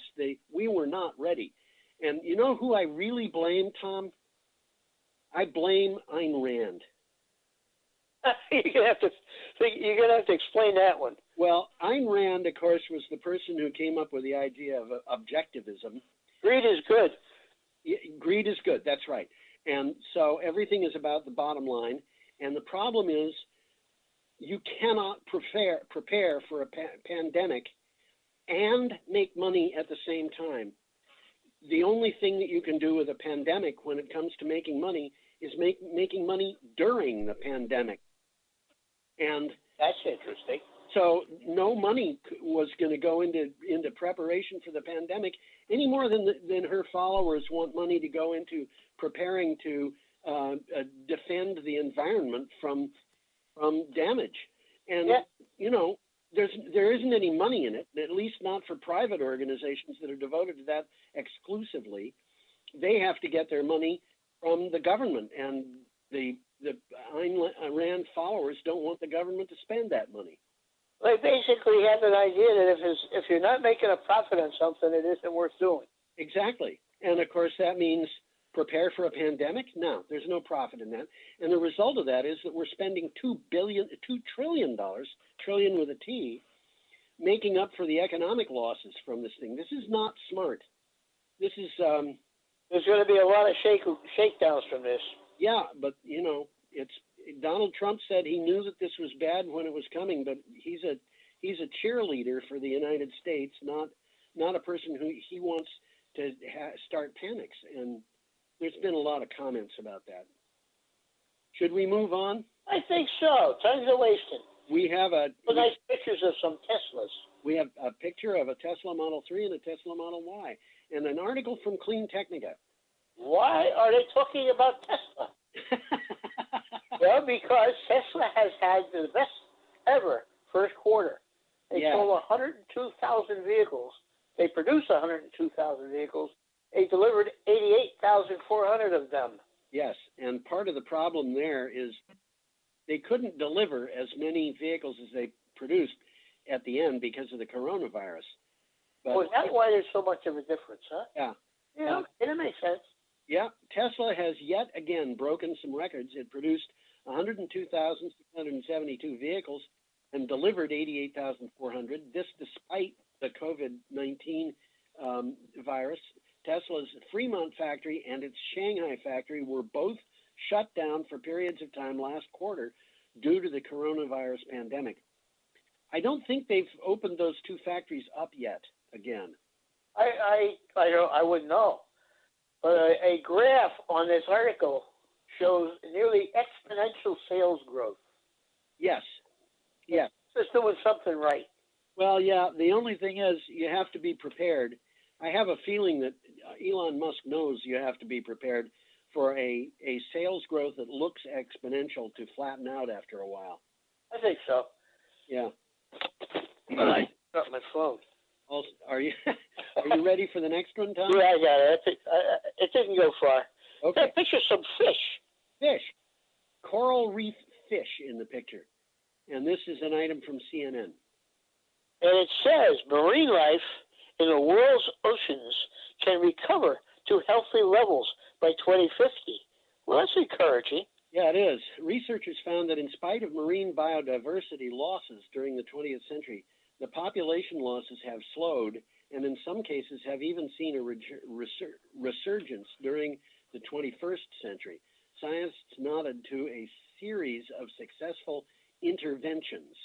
we were not ready. And you know who I really blame, Tom? I blame Ayn Rand. You're gonna have to explain that one. Well, Ayn Rand, of course, was the person who came up with the idea of objectivism. Greed is good. Greed is good. That's right. And so everything is about the bottom line. And the problem is, you cannot prepare for a pandemic and make money at the same time. The only thing that you can do with a pandemic when it comes to making money is making money during the pandemic. And that's interesting. So no money was going to go into preparation for the pandemic any more than her followers want money to go into preparing to defend the environment from damage. And there isn't any money in it, at least not for private organizations that are devoted to that exclusively. They have to get their money from the government, and the Ayn Rand followers don't want the government to spend that money. They basically have an idea that if you're not making a profit on something, it isn't worth doing. Exactly. And of course, that means prepare for a pandemic? No, there's no profit in that. And the result of that is that we're spending $2 trillion, trillion with a T, making up for the economic losses from this thing. This is not smart. This is... There's going to be a lot of shakedowns from this. Yeah, but, Donald Trump said he knew that this was bad when it was coming, but he's a cheerleader for the United States, not a person who he wants to start panics. And there's been a lot of comments about that. Should we move on? I think so. Time's a wasting. We have nice pictures of some Teslas. We have a picture of a Tesla Model 3 and a Tesla Model Y, and an article from Clean Technica. Why are they talking about Tesla? Well, because Tesla has had the best ever first quarter. They sold 102,000 vehicles. They produced 102,000 vehicles. They delivered 88,400 of them. Yes, and part of the problem there is they couldn't deliver as many vehicles as they produced at the end because of the coronavirus. But, well, that's why there's so much of a difference, huh? Yeah. Yeah, it makes sense. Yeah, Tesla has yet again broken some records. It produced 102,672 vehicles and delivered 88,400. This despite the COVID-19 virus. Tesla's Fremont factory and its Shanghai factory were both shut down for periods of time last quarter due to the coronavirus pandemic. I don't think they've opened those two factories up yet again. I wouldn't know. But a graph on this article shows nearly exponential sales growth. Yes. Yes. It's doing something right. Well, yeah, the only thing is you have to be prepared. I have a feeling that Elon Musk knows you have to be prepared for a sales growth that looks exponential to flatten out after a while. I think so. Yeah. I got my phone. Also, are you ready for the next one, Tom? Yeah, I got it. It didn't go far. Okay. Picture some fish. Fish. Coral reef fish in the picture. And this is an item from CNN. And it says marine life in the world's oceans can recover to healthy levels by 2050. Well, that's encouraging. Yeah, it is. Researchers found that in spite of marine biodiversity losses during the 20th century, the population losses have slowed and in some cases have even seen a resurgence during the 21st century. Scientists nodded to a series of successful interventions.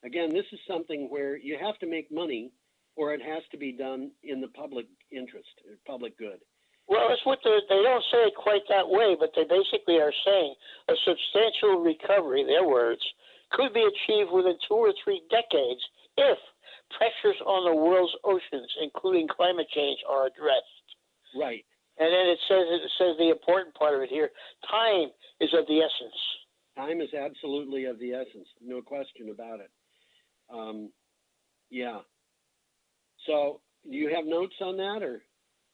Again, this is something where you have to make money or it has to be done in the public interest, or public good. Well, it's what they don't say it quite that way, but they basically are saying a substantial recovery, their words, could be achieved within 2 or 3 decades if pressures on the world's oceans, including climate change, are addressed. Right. And then it says the important part of it here, time is of the essence. Time is absolutely of the essence, no question about it. Yeah. So, do you have notes on that, or?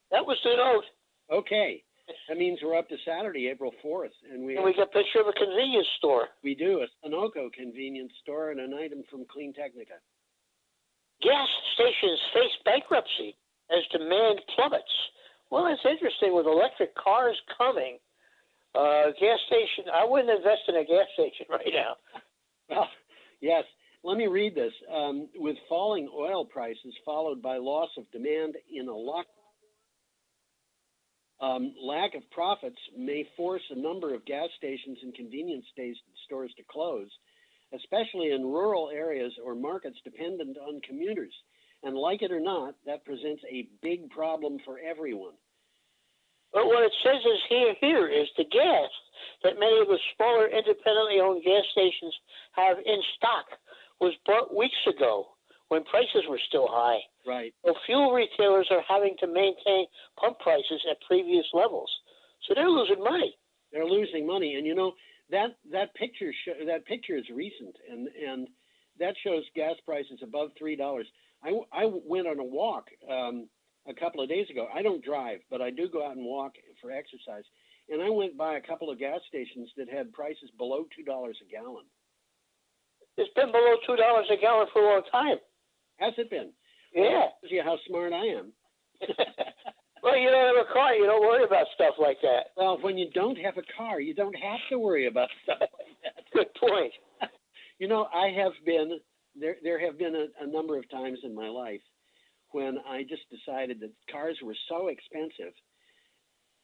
That was the note. Okay. That means we're up to Saturday, April 4th. And we got a picture of a convenience store. We do, a Sunoco convenience store and an item from Clean Technica. Gas stations face bankruptcy as demand plummets. Well, it's interesting with electric cars coming. Gas station, I wouldn't invest in a gas station right now. Well, yes. Let me read this. With falling oil prices followed by loss of demand in a lockdown, lack of profits may force a number of gas stations and convenience stores to close, especially in rural areas or markets dependent on commuters. And like it or not, that presents a big problem for everyone. But what it says is here is the gas that many of the smaller independently owned gas stations have in stock was bought weeks ago when prices were still high. Right. So fuel retailers are having to maintain pump prices at previous levels. So they're losing money. They're losing money. And you know, that picture is recent, and that shows gas prices above $3. I went on a walk a couple of days ago. I don't drive, but I do go out and walk for exercise. And I went by a couple of gas stations that had prices below $2 a gallon. It's been below $2 a gallon for a long time. Has it been? Yeah. Shows you how smart I am. Well, you don't have a car. You don't worry about stuff like that. Well, when you don't have a car, you don't have to worry about stuff like that. Good point. You know, there have been a number of times in my life when I just decided that cars were so expensive,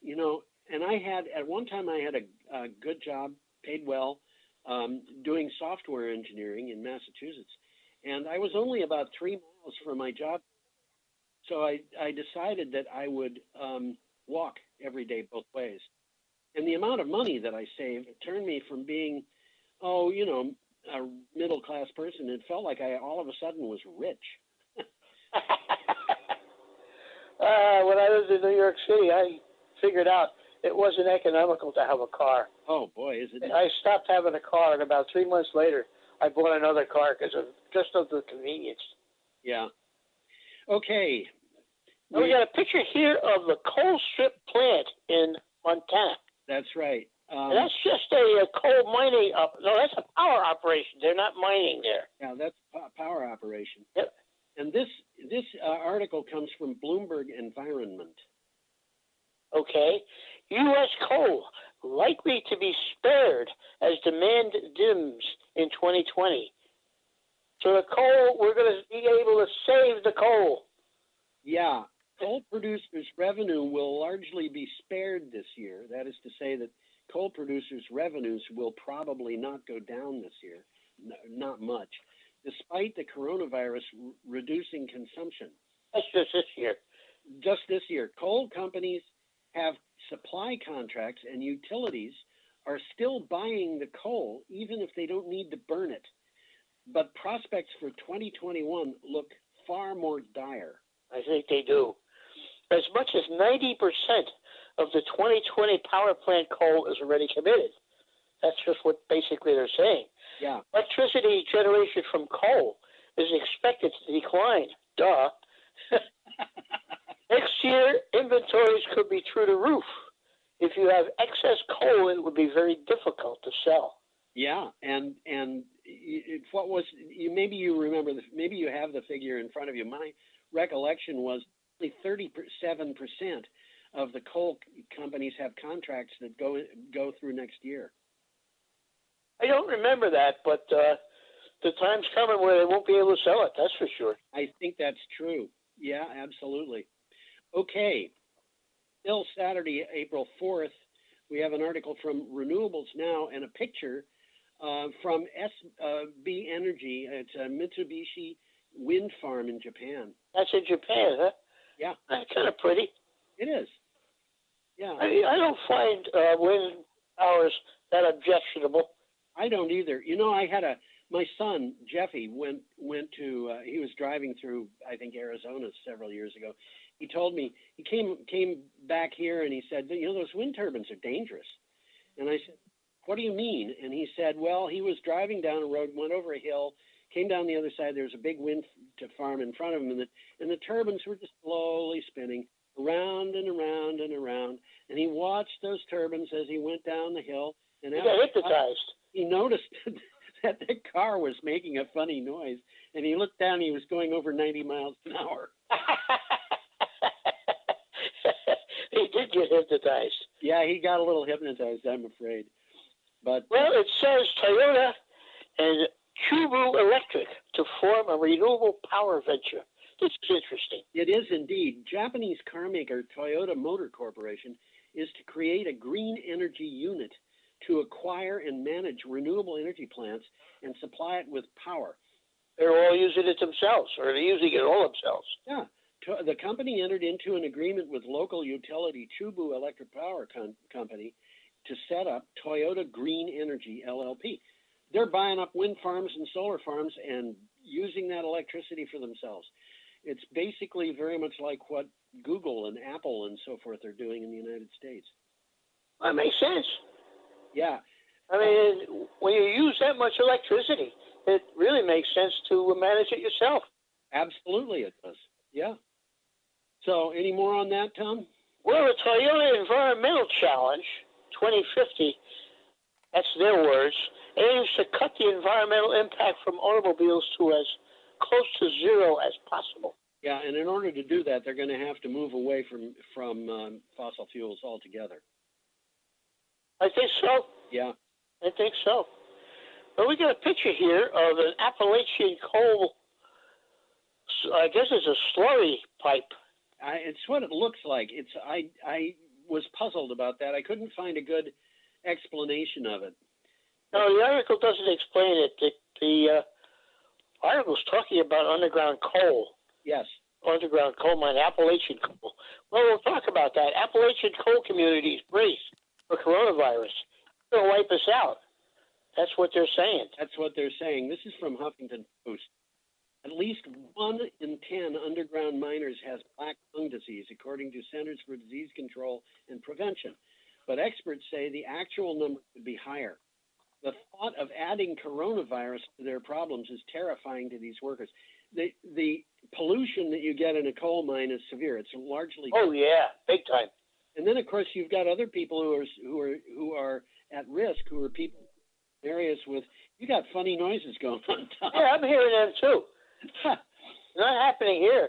you know, and at one time I had a good job, paid well, doing software engineering in Massachusetts. And I was only about 3 miles from my job. So I decided that I would walk every day both ways. And the amount of money that I saved turned me from being, a middle-class person. It felt like I all of a sudden was rich. When I lived in New York City, I figured out it wasn't economical to have a car. Oh, boy, is it? I stopped having a car, and about 3 months later, I bought another car because of the convenience. Yeah. Okay. Now we got a picture here of the coal strip plant in Montana. That's right. And that's just a coal mining no, that's not mining there. Yeah, that's power operation. Yep. And this article comes from Bloomberg Environment. Okay. U.S. coal likely to be spared as demand dims in 2020. So the coal, we're going to be able to save the coal. Yeah. Coal producers' revenue will largely be spared this year. That is to say that coal producers' revenues will probably not go down this year, not much, despite the coronavirus reducing consumption. That's just this year. Just this year. Coal companies have supply contracts and utilities are still buying the coal even if they don't need to burn it. But prospects for 2021 look far more dire. I think they do. As much as 90% of the 2020 power plant coal is already committed. That's just what basically they're saying. Yeah. Electricity generation from coal is expected to decline. Duh. Next year, inventories could be through the roof. If you have excess coal, it would be very difficult to sell. Yeah, and what was maybe you remember maybe you have the figure in front of you. My recollection was only 37% of the coal companies have contracts that go through next year. I don't remember that, but the time's coming where they won't be able to sell it. That's for sure. I think that's true. Yeah, absolutely. Okay. Still Saturday, April 4th, we have an article from Renewables Now and a picture from SB Energy. It's a Mitsubishi wind farm in Japan. That's in Japan, huh? Yeah. That's kind of pretty. It is. Yeah. I don't find wind powers that objectionable. I don't either. You know, my son Jeffy went to he was driving through I think Arizona several years ago. He told me he came back here and he said, you know, those wind turbines are dangerous. And I said, what do you mean? And he said, well, he was driving down a road, went over a hill, came down the other side. There was a big wind farm in front of him, and the turbines were just slowly spinning around and around and around. And he watched those turbines as he went down the hill. And he got hypnotized. He noticed that the car was making a funny noise, and he looked down. He was going over 90 miles an hour. He did get hypnotized. Yeah, he got a little hypnotized, I'm afraid. But well, it says Toyota and Chubu Electric to form a renewable power venture. This is interesting. It is indeed. Japanese car maker Toyota Motor Corporation is to create a green energy unit to acquire and manage renewable energy plants and supply it with power. They're all using it themselves, or they're using it all themselves. Yeah. The company entered into an agreement with local utility Chubu Electric Power Company to set up Toyota Green Energy LLP. They're buying up wind farms and solar farms and using that electricity for themselves. It's basically very much like what Google and Apple and so forth are doing in the United States. That makes sense. Yeah. I mean, when you use that much electricity, it really makes sense to manage it yourself. Absolutely it does. Yeah. So any more on that, Tom? Well, the Toyota Environmental Challenge 2050, that's their words, aims to cut the environmental impact from automobiles to as close to zero as possible. Yeah, and in order to do that, they're going to have to move away from fossil fuels altogether. I think so. Yeah. I think so. Well, we got a picture here of an Appalachian coal, I guess it's a slurry pipe. It's what it looks like. I was puzzled about that. I couldn't find a good explanation of it. No, the article doesn't explain it. The article's talking about underground coal. Yes. Underground coal mine, Appalachian coal. Well, we'll talk about that. Appalachian coal communities brace for coronavirus. They'll wipe us out. That's what they're saying. That's what they're saying. This is from Huffington Post. At least 1 in 10 underground miners has black lung disease, according to Centers for Disease Control and Prevention. But experts say the actual number could be higher. The thought of adding coronavirus to their problems is terrifying to these workers. The pollution that you get in a coal mine is severe. It's largely. Oh yeah, big time. And then of course you've got other people who are at risk, who are people Areas with, you got funny noises going on, Tom. Yeah, I'm hearing them too. Not happening here.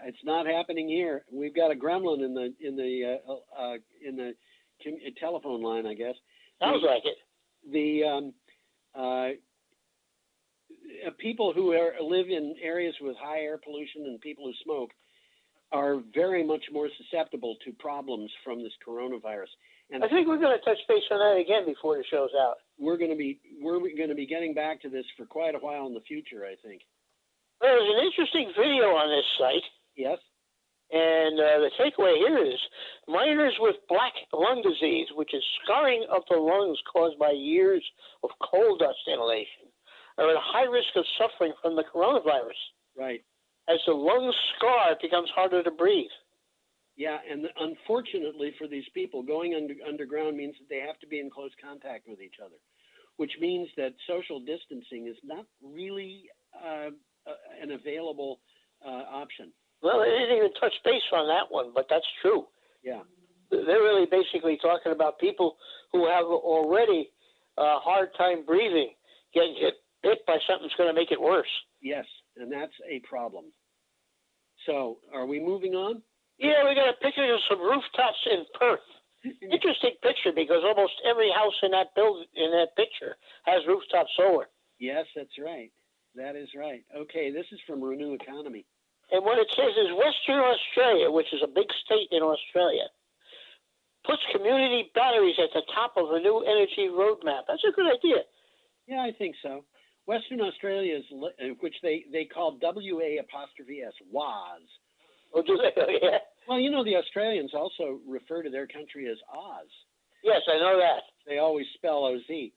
It's not happening here. We've got a gremlin in the telephone line, I guess. Sounds like it. The people who live in areas with high air pollution and people who smoke are very much more susceptible to problems from this coronavirus. And I think we're going to touch base on that again before the show's out. We're going to be getting back to this for quite a while in the future, I think. Well, there's an interesting video on this site. Yes. And the takeaway here is miners with black lung disease, which is scarring of the lungs caused by years of coal dust inhalation, are at a high risk of suffering from the coronavirus. Right. As the lung scar, it becomes harder to breathe. Yeah, and unfortunately for these people, going underground means that they have to be in close contact with each other, which means that social distancing is not really an available option. Well, they didn't even touch base on that one, but that's true. Yeah. They're really basically talking about people who have already a hard time breathing, getting hit by something that's going to make it worse. Yes, and that's a problem. So, are we moving on? Yeah, we got a picture of some rooftops in Perth. Interesting picture because almost every house in that picture has rooftop solar. Yes, that's right. That is right. Okay, this is from Renew Economy. And what it says is Western Australia, which is a big state in Australia, puts community batteries at the top of a new energy roadmap. That's a good idea. Yeah, I think so. Western Australia is, which they call WA''S, WAS. Oh, do they? Yeah. Well, you know, the Australians also refer to their country as Oz. Yes, I know that. They always spell OZ.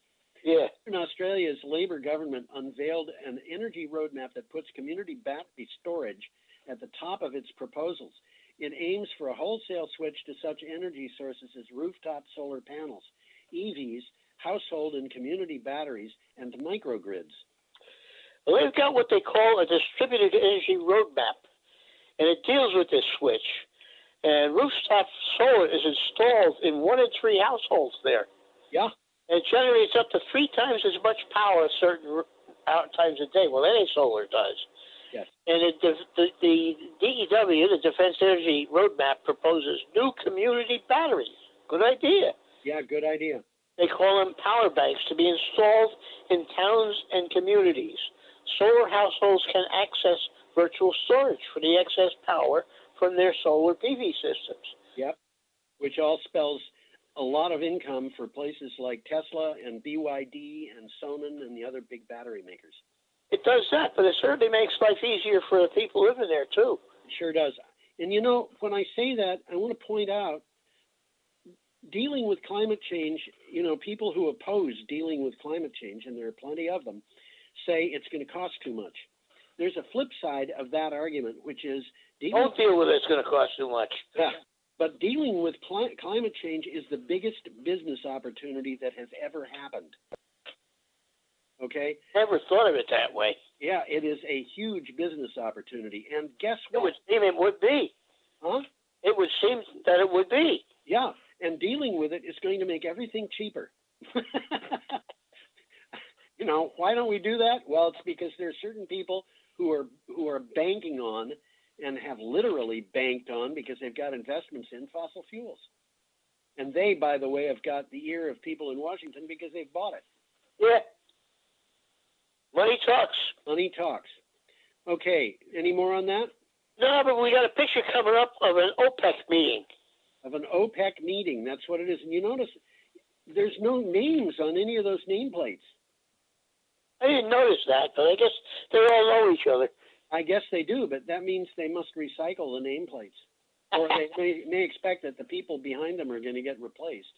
Yeah. Western Australia's Labor government unveiled an energy roadmap that puts community battery storage at the top of its proposals. It aims for a wholesale switch to such energy sources as rooftop solar panels, EVs, household and community batteries, and microgrids. Well, they've got what they call a distributed energy roadmap, and it deals with this switch. And rooftop solar is installed in 1 in 3 households there. Yeah. And it generates up to 3 times as much power at certain times a day. Well, any solar does. Yes. And the DEW, the Defense Energy Roadmap, proposes new community batteries. Good idea. Yeah, good idea. They call them power banks to be installed in towns and communities. Solar households can access virtual storage for the excess power from their solar PV systems. Yep, which all spells a lot of income for places like Tesla and BYD and Sonnen and the other big battery makers. It does that, but it certainly makes life easier for the people living there, too. It sure does. And you know, when I say that, I want to point out, dealing with climate change, you know, people who oppose dealing with climate change, and there are plenty of them, say it's going to cost too much. There's a flip side of that argument, which is... Don't deal with it, it's going to cost too much. Yeah. But dealing with climate change is the biggest business opportunity that has ever happened. Okay? Never thought of it that way. Yeah, it is a huge business opportunity. And guess what? It would seem it would be. Huh? It would seem that it would be. Yeah, and dealing with it is going to make everything cheaper. You know, why don't we do that? Well, it's because there are certain people who are banking on and have literally banked on, because they've got investments in fossil fuels. And they, by the way, have got the ear of people in Washington because they've bought it. Yeah. Money talks. Money talks. Okay, any more on that? No, but we got a picture coming up of an OPEC meeting. Of an OPEC meeting, that's what it is. And you notice there's no names on any of those nameplates. I didn't notice that, but I guess they all know each other. I guess they do, but that means they must recycle the nameplates. Or they may expect that the people behind them are going to get replaced.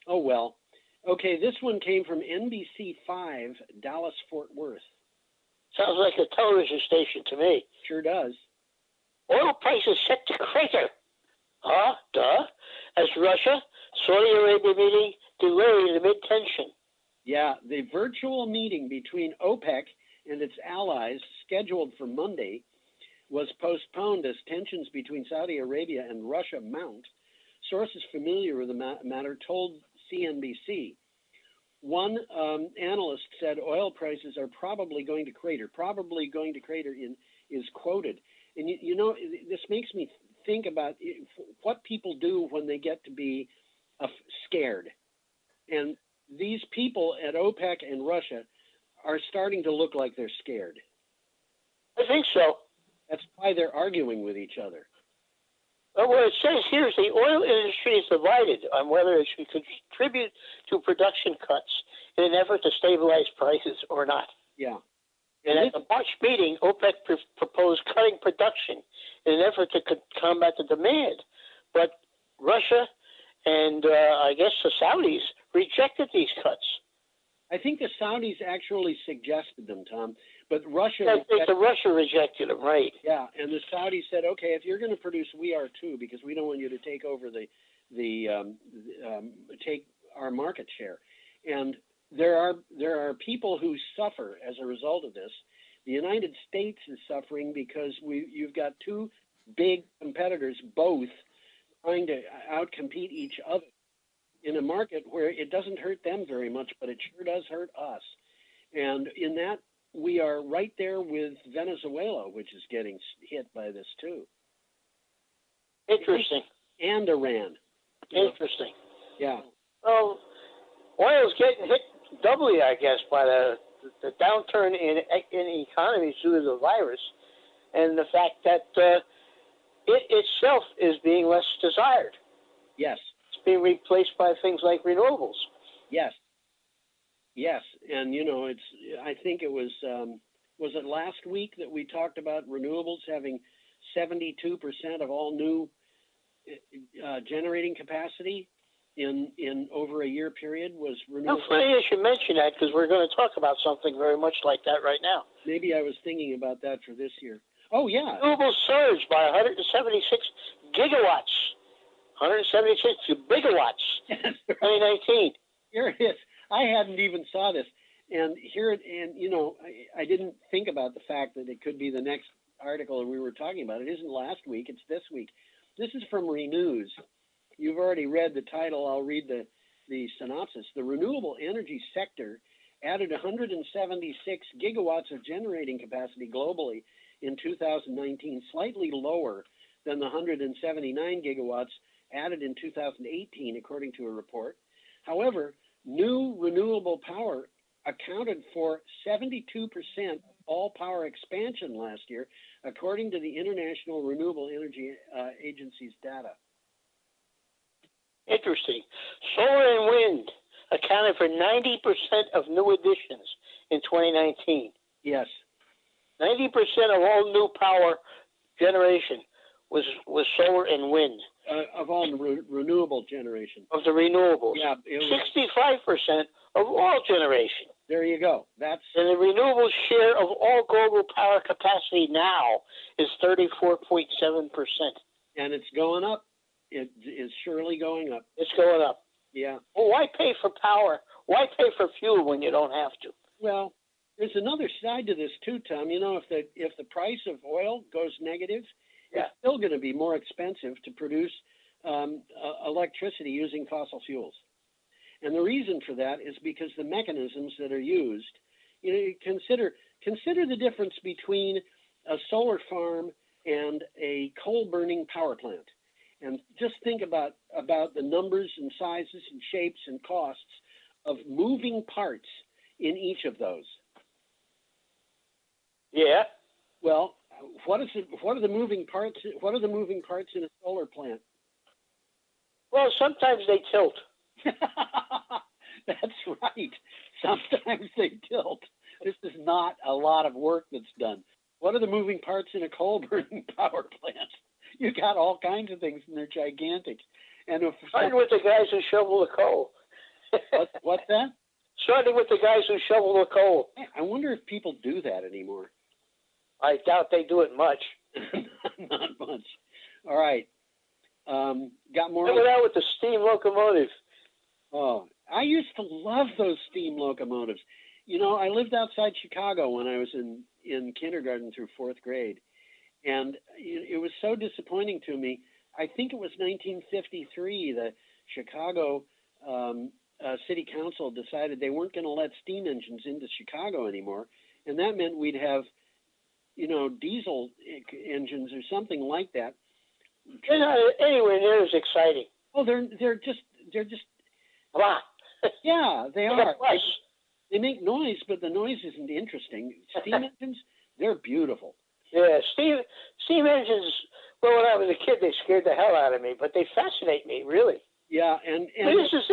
Oh, well. Okay, this one came from NBC5, Dallas-Fort Worth. Sounds like a television station to me. Sure does. Oil prices set to crater. Huh? Duh. As Russia, Saudi Arabia meeting delayed amid tension. Yeah, the virtual meeting between OPEC and its allies, scheduled for Monday, was postponed as tensions between Saudi Arabia and Russia mount. Sources familiar with the matter told CNBC. one analyst said oil prices are probably going to crater. Probably going to crater is quoted. And you know, this makes me think about what people do when they get to be scared. And these people at OPEC and Russia are starting to look like they're scared. I think so. That's why they're arguing with each other. Well, what it says here is the oil industry is divided on whether it should contribute to production cuts in an effort to stabilize prices or not. Yeah. And at the March meeting, OPEC proposed cutting production in an effort to combat the demand. But Russia and I guess the Saudis rejected these cuts. I think the Saudis actually suggested them, Tom, but Russia. I think Russia rejected them, right? Yeah, and the Saudis said, "Okay, if you're going to produce, we are too, because we don't want you to take over take our market share." And there are people who suffer as a result of this. The United States is suffering because you've got two big competitors, both trying to outcompete each other in a market where it doesn't hurt them very much, but it sure does hurt us. And in that, we are right there with Venezuela, which is getting hit by this too. Interesting. And Iran. Interesting. Yeah. Well, oil's getting hit doubly, I guess, by the downturn in economies due to the virus, and the fact that it itself is being less desired. Yes. It's being replaced by things like renewables. Yes. Yes, and you know, I think it was it last week that we talked about renewables having 72% of all new generating capacity in over a year period was renewable. How funny you should mention that, because we're going to talk about something very much like that right now. Maybe I was thinking about that for this year. Oh yeah. Renewables surged by 176 gigawatts. 176 gigawatts. 2019. Here it is. I hadn't even saw this, and you know, I didn't think about the fact that it could be the next article we were talking about. It isn't last week; it's this week. This is from Renews. You've already read the title. I'll read the synopsis. The renewable energy sector added 176 gigawatts of generating capacity globally in 2019, slightly lower than the 179 gigawatts added in 2018, according to a report. However, new renewable power accounted for 72% of all power expansion last year, according to the International Renewable Energy Agency's data. Interesting. Solar and wind accounted for 90% of new additions in 2019. Yes. 90% of all new power generation was solar and wind. Of all renewable generation. Of the renewables. Yeah. 65% of all generation. There you go. And the renewable share of all global power capacity now is 34.7%. And it's going up. It is surely going up. It's going up. Yeah. Well, why pay for power? Why pay for fuel when you don't have to? Well, there's another side to this too, Tom. You know, if the price of oil goes negative, it's still going to be more expensive to produce electricity using fossil fuels. And the reason for that is because the mechanisms that are used, you know, consider the difference between a solar farm and a coal-burning power plant. And just think about the numbers and sizes and shapes and costs of moving parts in each of those. Yeah. Well, what are the moving parts? What are the moving parts in a solar plant? Well, sometimes they tilt. That's right. Sometimes they tilt. This is not a lot of work that's done. What are the moving parts in a coal-burning power plant? You got all kinds of things, and they're gigantic. And starting with the guys who shovel the coal. What's that? Starting with the guys who shovel the coal. I wonder if people do that anymore. I doubt they do it much. Not much. All right. Got more? Remember that with the steam locomotive. Oh, I used to love those steam locomotives. You know, I lived outside Chicago when I was in kindergarten through fourth grade. And it was so disappointing to me. I think it was 1953, the Chicago city council decided they weren't going to let steam engines into Chicago anymore, and that meant we'd have, you know, diesel engines or something like that. They're not anywhere near as exciting. Oh, they're just blah. Yeah, they Like are. a bus. They make noise, but the noise isn't interesting. Steam engines, they're beautiful. Yeah, steam engines. Well, when I was a kid, they scared the hell out of me, but they fascinate me, really. Yeah, and this is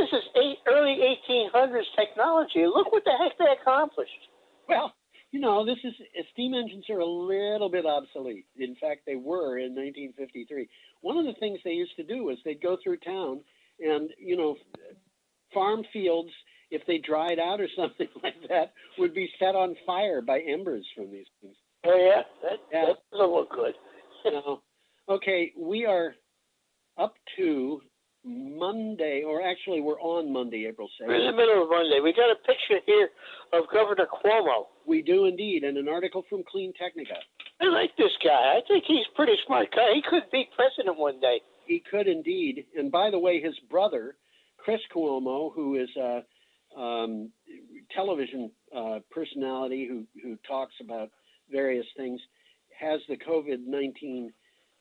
early 1800s technology. Look what the heck they accomplished. Well, you know, steam engines are a little bit obsolete. In fact, they were in 1953. One of the things they used to do was they'd go through town and, you know, farm fields, if they dried out or something like that, would be set on fire by embers from these things. Oh, yeah? That doesn't look good. No. Okay, we are up to Monday, or actually we're on Monday, April 2nd. We're in the middle of Monday. We got a picture here of Governor Cuomo. We do indeed, and an article from Clean Technica. I like this guy. I think he's a pretty smart guy. He could be president one day. He could indeed. And by the way, his brother, Chris Cuomo, who is a television personality who talks about various things, has the COVID-19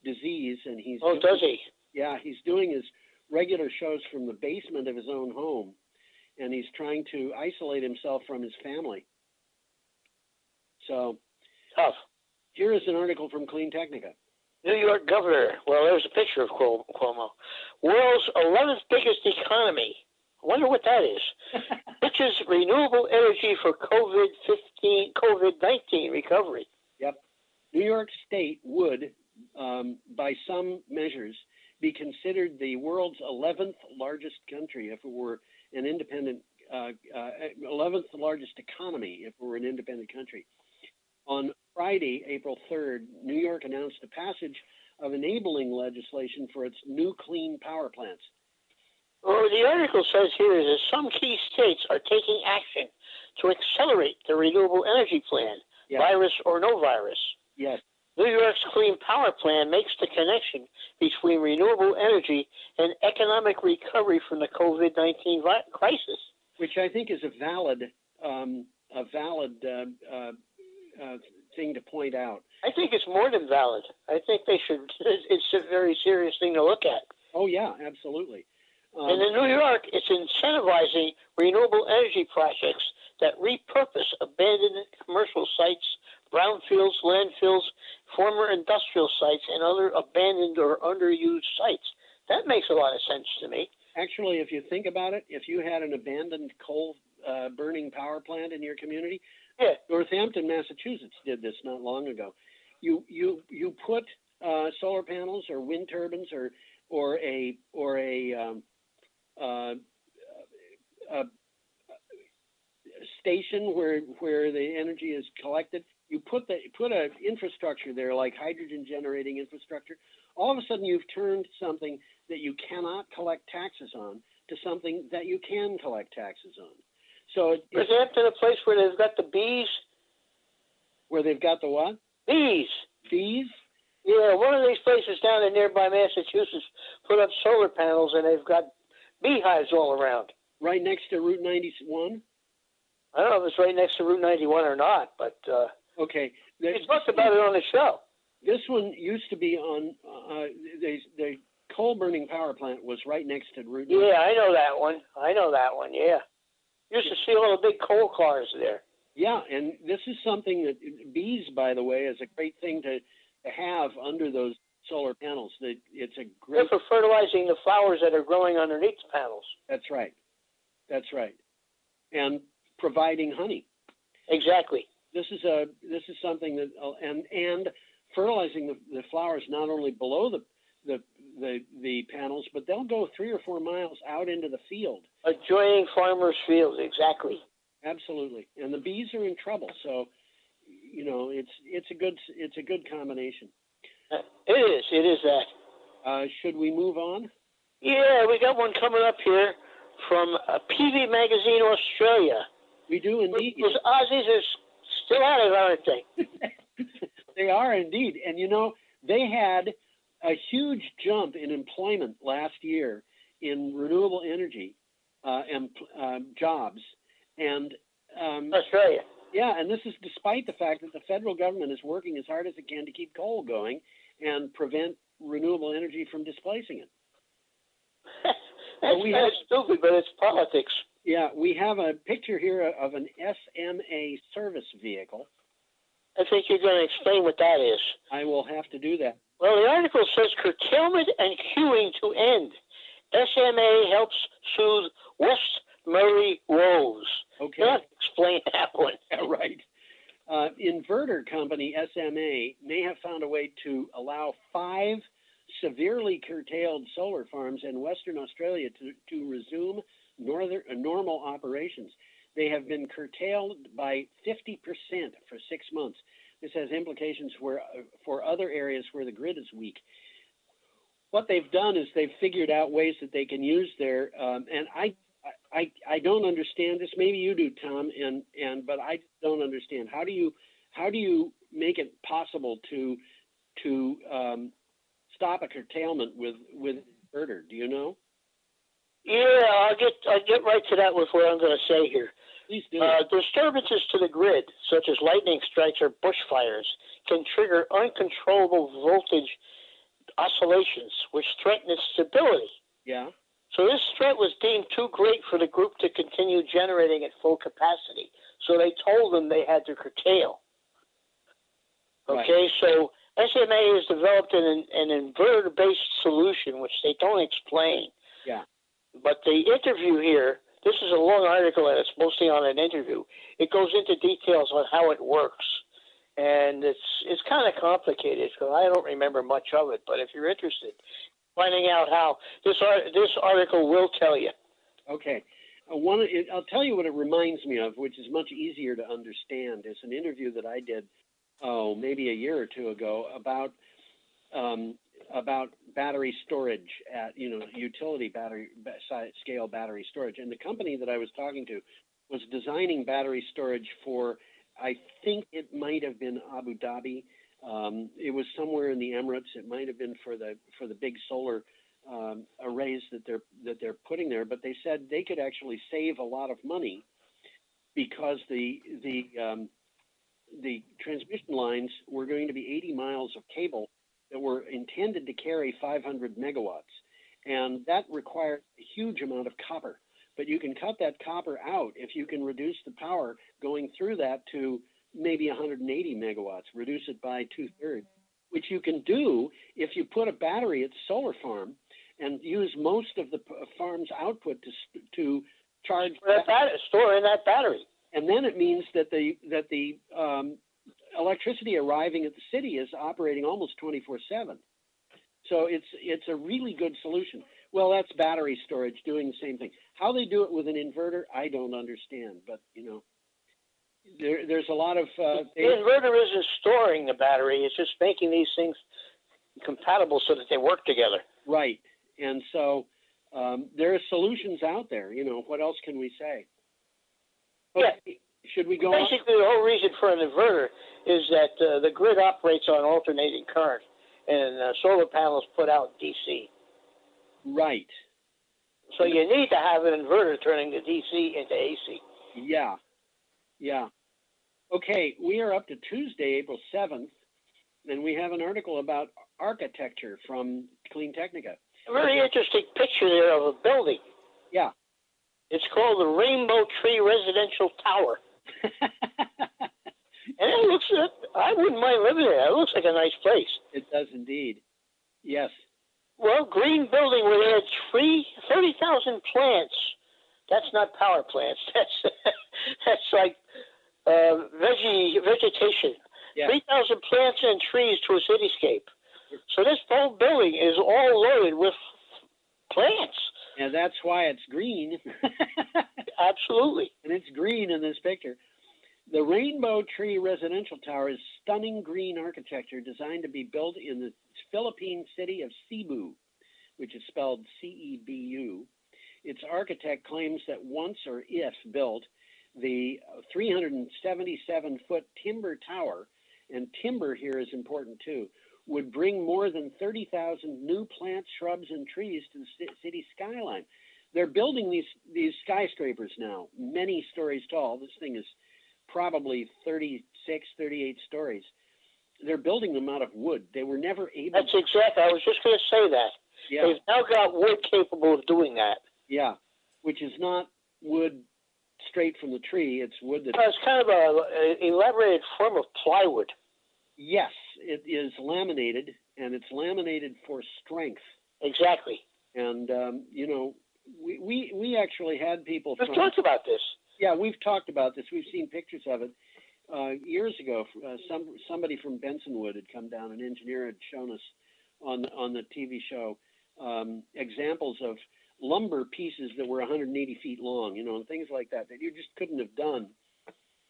disease, and he's does he? Yeah, he's doing his regular shows from the basement of his own home, and he's trying to isolate himself from his family. So tough. Here is an article from Clean Technica. New York governor. Well, there's a picture of Cuomo. World's 11th biggest economy. I wonder what that is. Pitches renewable energy for COVID-19 recovery. Yep. New York State would, by some measures, be considered the world's 11th largest country if it were an independent, 11th largest economy if it were an independent country. On Friday, April 3rd, New York announced the passage of enabling legislation for its new clean power plants. Well, the article says here is that some key states are taking action to accelerate the renewable energy plan, virus or no virus. Yes. New York's Clean Power Plan makes the connection between renewable energy and economic recovery from the COVID-19 crisis. Which I think is a valid thing to point out. I think it's more than valid. I think they should. It's a very serious thing to look at. Oh yeah, absolutely. And in New York, it's incentivizing renewable energy projects that repurpose abandoned commercial sites, brownfields, landfills, former industrial sites, and other abandoned or underused sites. That makes a lot of sense to me. Actually, if you think about it, if you had an abandoned coal burning power plant in your community, Northampton, Massachusetts did this not long ago. You put solar panels or wind turbines or a station where the energy is collected. You put a infrastructure there like hydrogen generating infrastructure. All of a sudden, you've turned something that you cannot collect taxes on to something that you can collect taxes on. So is Northampton a place where they've got the bees? Where they've got the what? Bees. Bees? Yeah, one of these places down in nearby Massachusetts put up solar panels and they've got beehives all around. Right next to Route 91? I don't know if it's right next to Route 91 or not, but okay. We talked about it on the show. This one used to be on the coal burning power plant was right next to Route 91. Yeah, I know that one. Yeah. Used to see all the big coal cars there. Yeah, and this is something that bees, by the way, is a great thing to have under those solar panels. It's a great. They're for fertilizing the flowers that are growing underneath the panels. That's right. That's right. And providing honey. Exactly. This is something that and fertilizing the flowers not only below the panels, but they'll go 3 or 4 miles out into the field. Adjoining farmers' fields, exactly. Absolutely, and the bees are in trouble. So, you know, it's a good combination. It is that. Should we move on? Yeah, we got one coming up here from PV Magazine Australia. We do indeed. Those Aussies are still at it, aren't they? They are indeed, and you know they had a huge jump in employment last year in renewable energy. jobs. And Australia. Yeah, and this is despite the fact that the federal government is working as hard as it can to keep coal going and prevent renewable energy from displacing it. That's stupid, but it's politics. Yeah, we have a picture here of an SMA service vehicle. I think you're going to explain what that is. I will have to do that. Well, the article says curtailment and queuing to end. SMA helps soothe West Murray woes. Okay. Not explain that one. Yeah, right. Inverter company SMA may have found a way to allow 5 severely curtailed solar farms in Western Australia to resume normal operations. They have been curtailed by 50% for 6 months. This has implications for other areas where the grid is weak. What they've done is they've figured out ways that they can use their, and I don't understand this. Maybe you do, Tom, but I don't understand. How do you make it possible to stop a curtailment with inverter? Do you know? Yeah, I'll get right to that with what I'm going to say here. Please do. Disturbances to the grid, such as lightning strikes or bushfires, can trigger uncontrollable voltage oscillations, which threaten its stability. Yeah. So this threat was deemed too great for the group to continue generating at full capacity. So they told them they had to curtail. Okay, right. So SMA has developed an inverter-based solution, which they don't explain. Yeah. But the interview here, this is a long article and it's mostly on an interview. It goes into details on how it works. And it's kind of complicated because I don't remember much of it. But if you're interested, finding out how, this article will tell you. Okay. I'll tell you what it reminds me of, which is much easier to understand. It's an interview that I did, maybe a year or two ago about battery storage at, utility scale battery storage. And the company that I was talking to was designing battery storage for, I think it might have been Abu Dhabi. It was somewhere in the Emirates. It might have been for the big solar arrays that they're putting there. But they said they could actually save a lot of money because the transmission lines were going to be 80 miles of cable that were intended to carry 500 megawatts, and that required a huge amount of copper. But you can cut that copper out if you can reduce the power going through that to maybe 180 megawatts, reduce it by 2/3, which you can do if you put a battery at the solar farm and use most of the farm's output to charge store in that battery. And then it means that the electricity arriving at the city is operating almost 24/7. So it's a really good solution. Well, that's battery storage doing the same thing. How they do it with an inverter, I don't understand. But there's a lot of the inverter isn't storing the battery; it's just making these things compatible so that they work together. Right, and so there are solutions out there. What else can we say? Okay. Yeah. Should we go Basically, the whole reason for an inverter is that the grid operates on alternating current, and solar panels put out DC. Right. So you need to have an inverter turning the DC into AC. Yeah. Yeah. Okay, we are up to Tuesday, April 7th, and we have an article about architecture from Clean Technica. A very interesting picture there of a building. Yeah. It's called the Rainbow Tree Residential Tower. And it looks, I wouldn't mind living there. It looks like a nice place. It does indeed. Yes. Well, green building where they had 30,000 plants. That's not power plants. That's like vegetation. Yeah. 3,000 plants and trees to a cityscape. So this whole building is all loaded with plants. And that's why it's green. Absolutely. And it's green in this picture. The Rainbow Tree Residential Tower is stunning green architecture designed to be built in the Philippine city of Cebu, which is spelled C-E-B-U. Its architect claims that once or if built, the 377-foot timber tower, and timber here is important too, would bring more than 30,000 new plants, shrubs, and trees to the city skyline. they're building these skyscrapers now, many stories tall. This thing is probably 36, 38 stories. They're building them out of wood. They were never able. That's exactly. I was just going to say that. Yeah. They've now got wood capable of doing that. Yeah, which is not wood straight from the tree. It's wood that. It's kind of a elaborated form of plywood. Yes, it is laminated, and it's laminated for strength. Exactly. And you know, we actually had people. We've talked about this. Yeah, we've talked about this. We've seen pictures of it years ago. Somebody from Bensonwood had come down. An engineer had shown us on the TV show examples of lumber pieces that were 180 feet long, you know, and things like that you just couldn't have done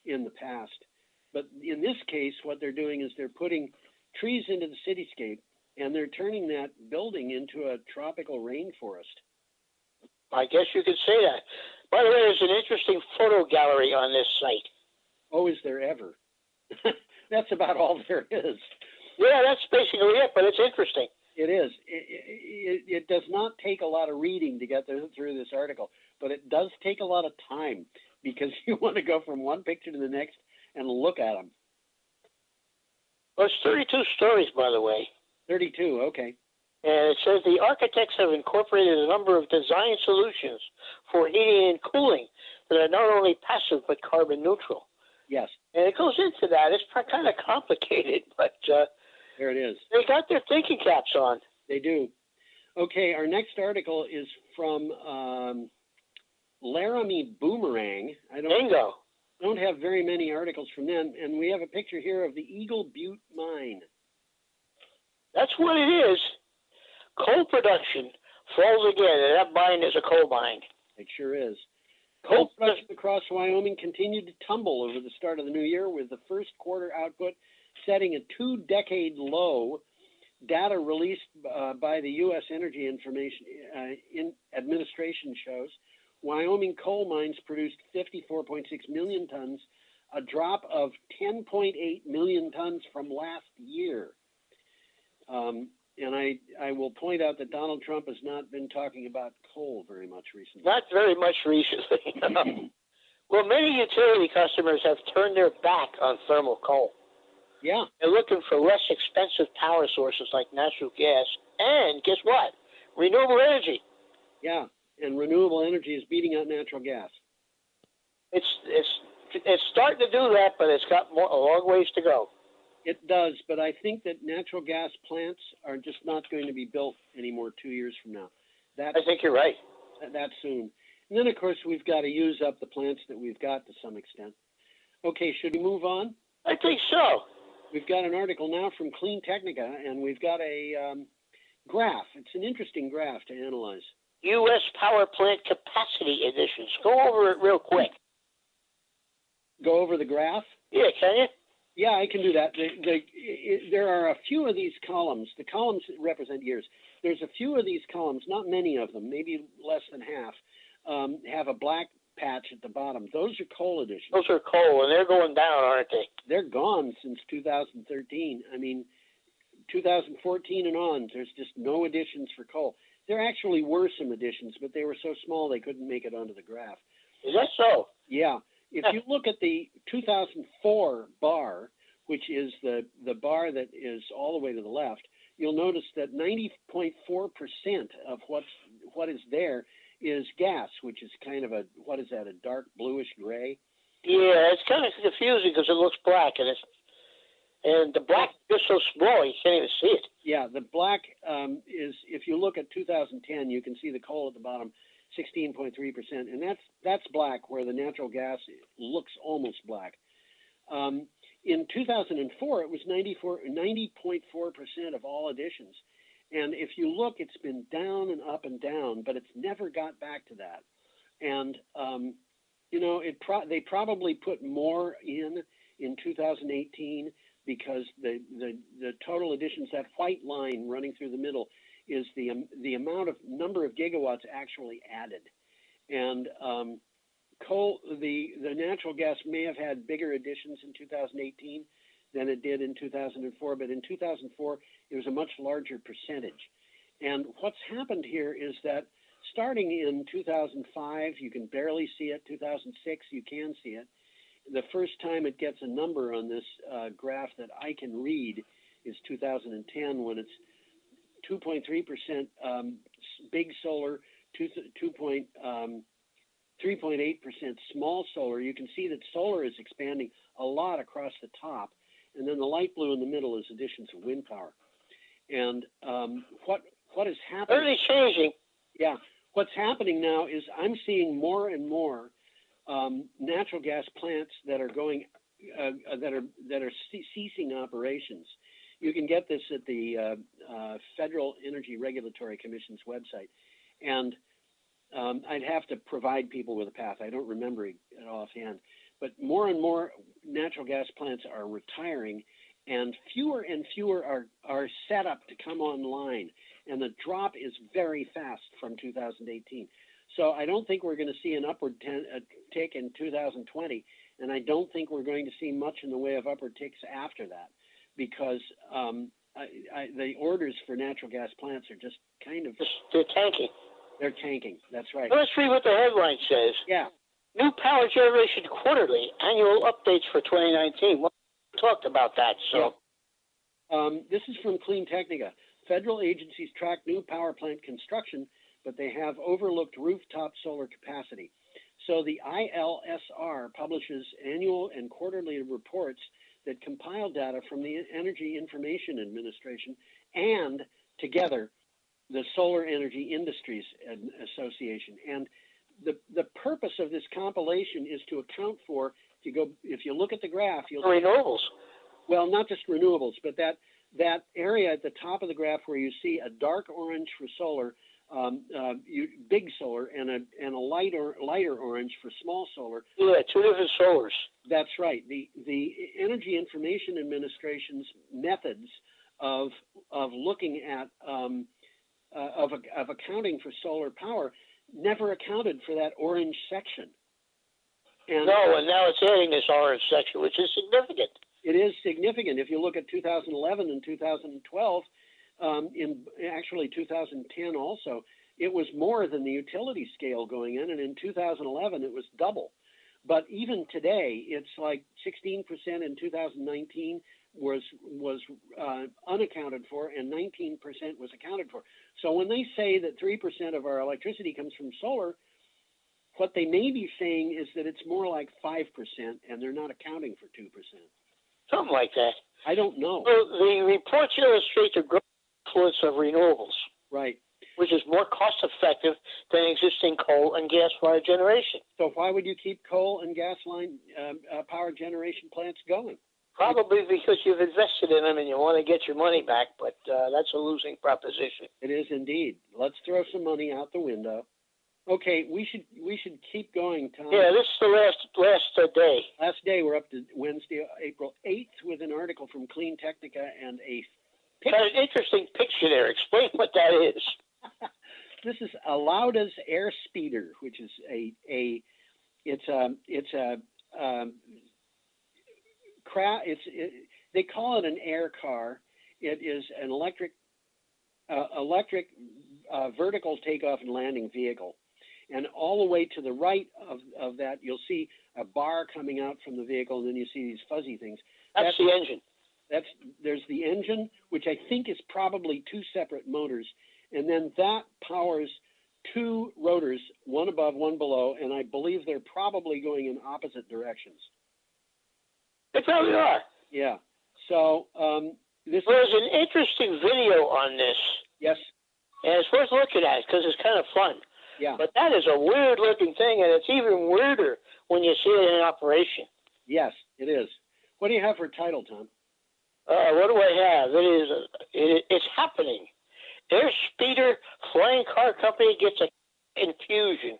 in the past. But in this case, what they're doing is they're putting trees into the cityscape, and they're turning that building into a tropical rainforest. I guess you could say that. By the way, there's an interesting photo gallery on this site. Oh, is there ever? That's about all there is. Yeah, that's basically it, but it's interesting. It is. It does not take a lot of reading to get through this article, but it does take a lot of time because you want to go from one picture to the next and look at them. Well, it's 32 stories, by the way. 32, okay. And it says the architects have incorporated a number of design solutions for heating and cooling that are not only passive but carbon neutral. Yes. And it goes into that. It's kind of complicated, but there it is. They got their thinking caps on. They do. Okay, our next article is from Laramie Boomerang. Bingo. Don't have very many articles from them, and we have a picture here of the Eagle Butte mine. That's what it is. Coal production falls again, and that mine is a coal mine. It sure is. Coal production across Wyoming continued to tumble over the start of the new year, with the first quarter output setting a 2-decade low. Data released by the U.S. Energy Administration shows Wyoming coal mines produced 54.6 million tons, a drop of 10.8 million tons from last year. And I will point out that Donald Trump has not been talking about coal very much recently. Not very much recently. Well, many utility customers have turned their back on thermal coal. Yeah. They're looking for less expensive power sources like natural gas. And guess what? Renewable energy. Yeah, and renewable energy is beating out natural gas. It's starting to do that, but it's got a long ways to go. It does, but I think that natural gas plants are just not going to be built anymore 2 years from now. I think you're right. That soon. And then, of course, we've got to use up the plants that we've got to some extent. Okay, should we move on? I think so. We've got an article now from Clean Technica, and we've got a graph. It's an interesting graph to analyze. U.S. power plant capacity additions. Go over it real quick. Go over the graph? Yeah, can you? Yeah, I can do that. There are a few of these columns. The columns represent years. There's a few of these columns, not many of them, maybe less than half, have a black patch at the bottom. Those are coal additions. Those are coal, and they're going down, aren't they? They're gone since 2013. I mean, 2014 and on, there's just no additions for coal. There actually were some additions, but they were so small they couldn't make it onto the graph. Is that so? Yeah. If you look at the 2004 bar, which is the bar that is all the way to the left, you'll notice that 90.4% of what is there is gas, which is kind of a dark bluish gray? Yeah, it's kind of confusing because it looks black, and the black is so small you can't even see it. Yeah, the black is, if you look at 2010, you can see the coal at the bottom, 16.3%, and that's black, where the natural gas looks almost black. In 2004, it was 90.4% of all additions. And if you look, it's been down and up and down, but it's never got back to that. And, they probably put more in 2018 because the total additions, that white line running through the middle, is the number of gigawatts actually added. And coal, the natural gas may have had bigger additions in 2018 than it did in 2004, but in 2004 it was a much larger percentage. And what's happened here is that starting in 2005, you can barely see it. 2006, you can see it. The first time it gets a number on this graph that I can read is 2010, when it's 2.3% big solar, 3.8% small solar. You can see that solar is expanding a lot across the top, and then the light blue in the middle is additions of wind power. And what is happening? Early changing. Yeah, what's happening now is I'm seeing more and more natural gas plants that are going that are ceasing operations. You can get this at the Federal Energy Regulatory Commission's website, and I'd have to provide people with a path. I don't remember it offhand, but more and more natural gas plants are retiring, and fewer are set up to come online, and the drop is very fast from 2018. So I don't think we're going to see an upward tick in 2020, and I don't think we're going to see much in the way of upward ticks after that, because the orders for natural gas plants are just kind of... They're tanking. They're tanking, that's right. Let's read what the headline says. Yeah. New power generation quarterly, annual updates for 2019. Well, we talked about that, so... Yeah. This is from Clean Technica. Federal agencies track new power plant construction, but they have overlooked rooftop solar capacity. So the ILSR publishes annual and quarterly reports that compile data from the Energy Information Administration and, together, the Solar Energy Industries Association. And the purpose of this compilation is to account for, if you look at the graph, you'll see renewables. Well, not just renewables, but that area at the top of the graph where you see a dark orange for solar, big solar, and a lighter orange for small solar. Yeah, two different solars. That's right. The Energy Information Administration's methods of looking at of accounting for solar power never accounted for that orange section. And now it's adding this orange section, which is significant. It is significant. If you look at 2011 and 2012, in actually 2010 also, it was more than the utility scale going in, and in 2011 it was double. But even today, it's like 16% in 2019 was unaccounted for, and 19% was accounted for. So when they say that 3% of our electricity comes from solar, what they may be saying is that it's more like 5%, and they're not accounting for 2%. Something like that. I don't know. Well, the reports illustrate the growing influence of renewables. Right. Which is more cost effective than existing coal and gas fired generation. So why would you keep coal and gas line power generation plants going? Probably because you've invested in them and you want to get your money back, but that's a losing proposition. It is indeed. Let's throw some money out the window. Okay, we should keep going, Tom. Yeah, this is the last day. Last day. We're up to Wednesday, April 8th, with an article from Clean Technica and a picture. Got an interesting picture there. Explain what that is. This is Alauda's air speeder, which is they call it an air car. It is an electric vertical takeoff and landing vehicle. And all the way to the right of that, you'll see a bar coming out from the vehicle, and then you see these fuzzy things. That's the engine. There's the engine, which I think is probably two separate motors, and then that powers two rotors, one above, one below, and I believe they're probably going in opposite directions. They probably are. Yeah. So there's an interesting video on this. Yes. And it's worth looking at because it's kind of fun. Yeah. But that is a weird looking thing, and it's even weirder when you see it in operation. Yes, it is. What do you have for title, Tom? What do I have? It's happening. Air speeder flying car company gets an infusion.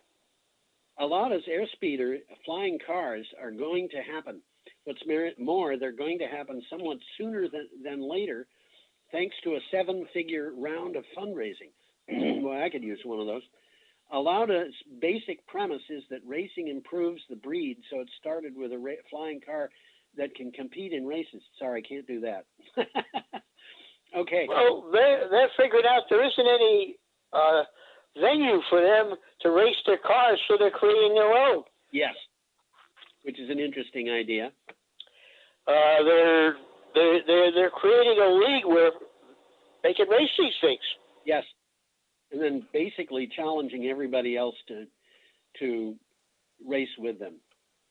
Alauda's air speeder flying cars are going to happen. What's more, they're going to happen somewhat sooner than later, thanks to a 7-figure round of fundraising. Well, I could use one of those. Alauda's basic premise is that racing improves the breed, so it started with a flying car that can compete in races. Sorry, I can't do that. Okay. Well, they figured out there isn't any venue for them to race their cars, so they're creating their own. Yes, which is an interesting idea. They're creating a league where they can race these things. Yes, and then basically challenging everybody else to race with them.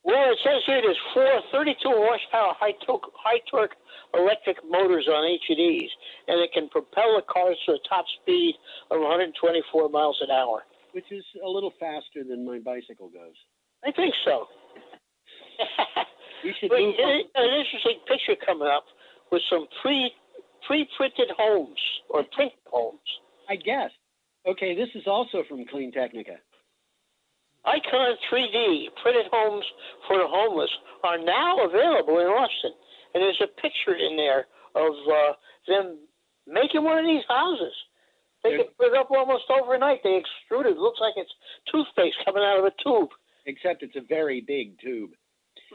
Well, it says here there's 4 32 horsepower high torque electric motors on each of these, and it can propel the cars to a top speed of 124 miles an hour. Which is a little faster than my bicycle goes. I think so. You should But do an interesting picture coming up with some pre-printed homes or print homes. I guess. Okay, this is also from Clean Technica. Icon 3D printed homes for the homeless are now available in Austin. And there's a picture in there of them making one of these houses. They can put it up almost overnight. They extrude it. It looks like it's toothpaste coming out of a tube. Except it's a very big tube.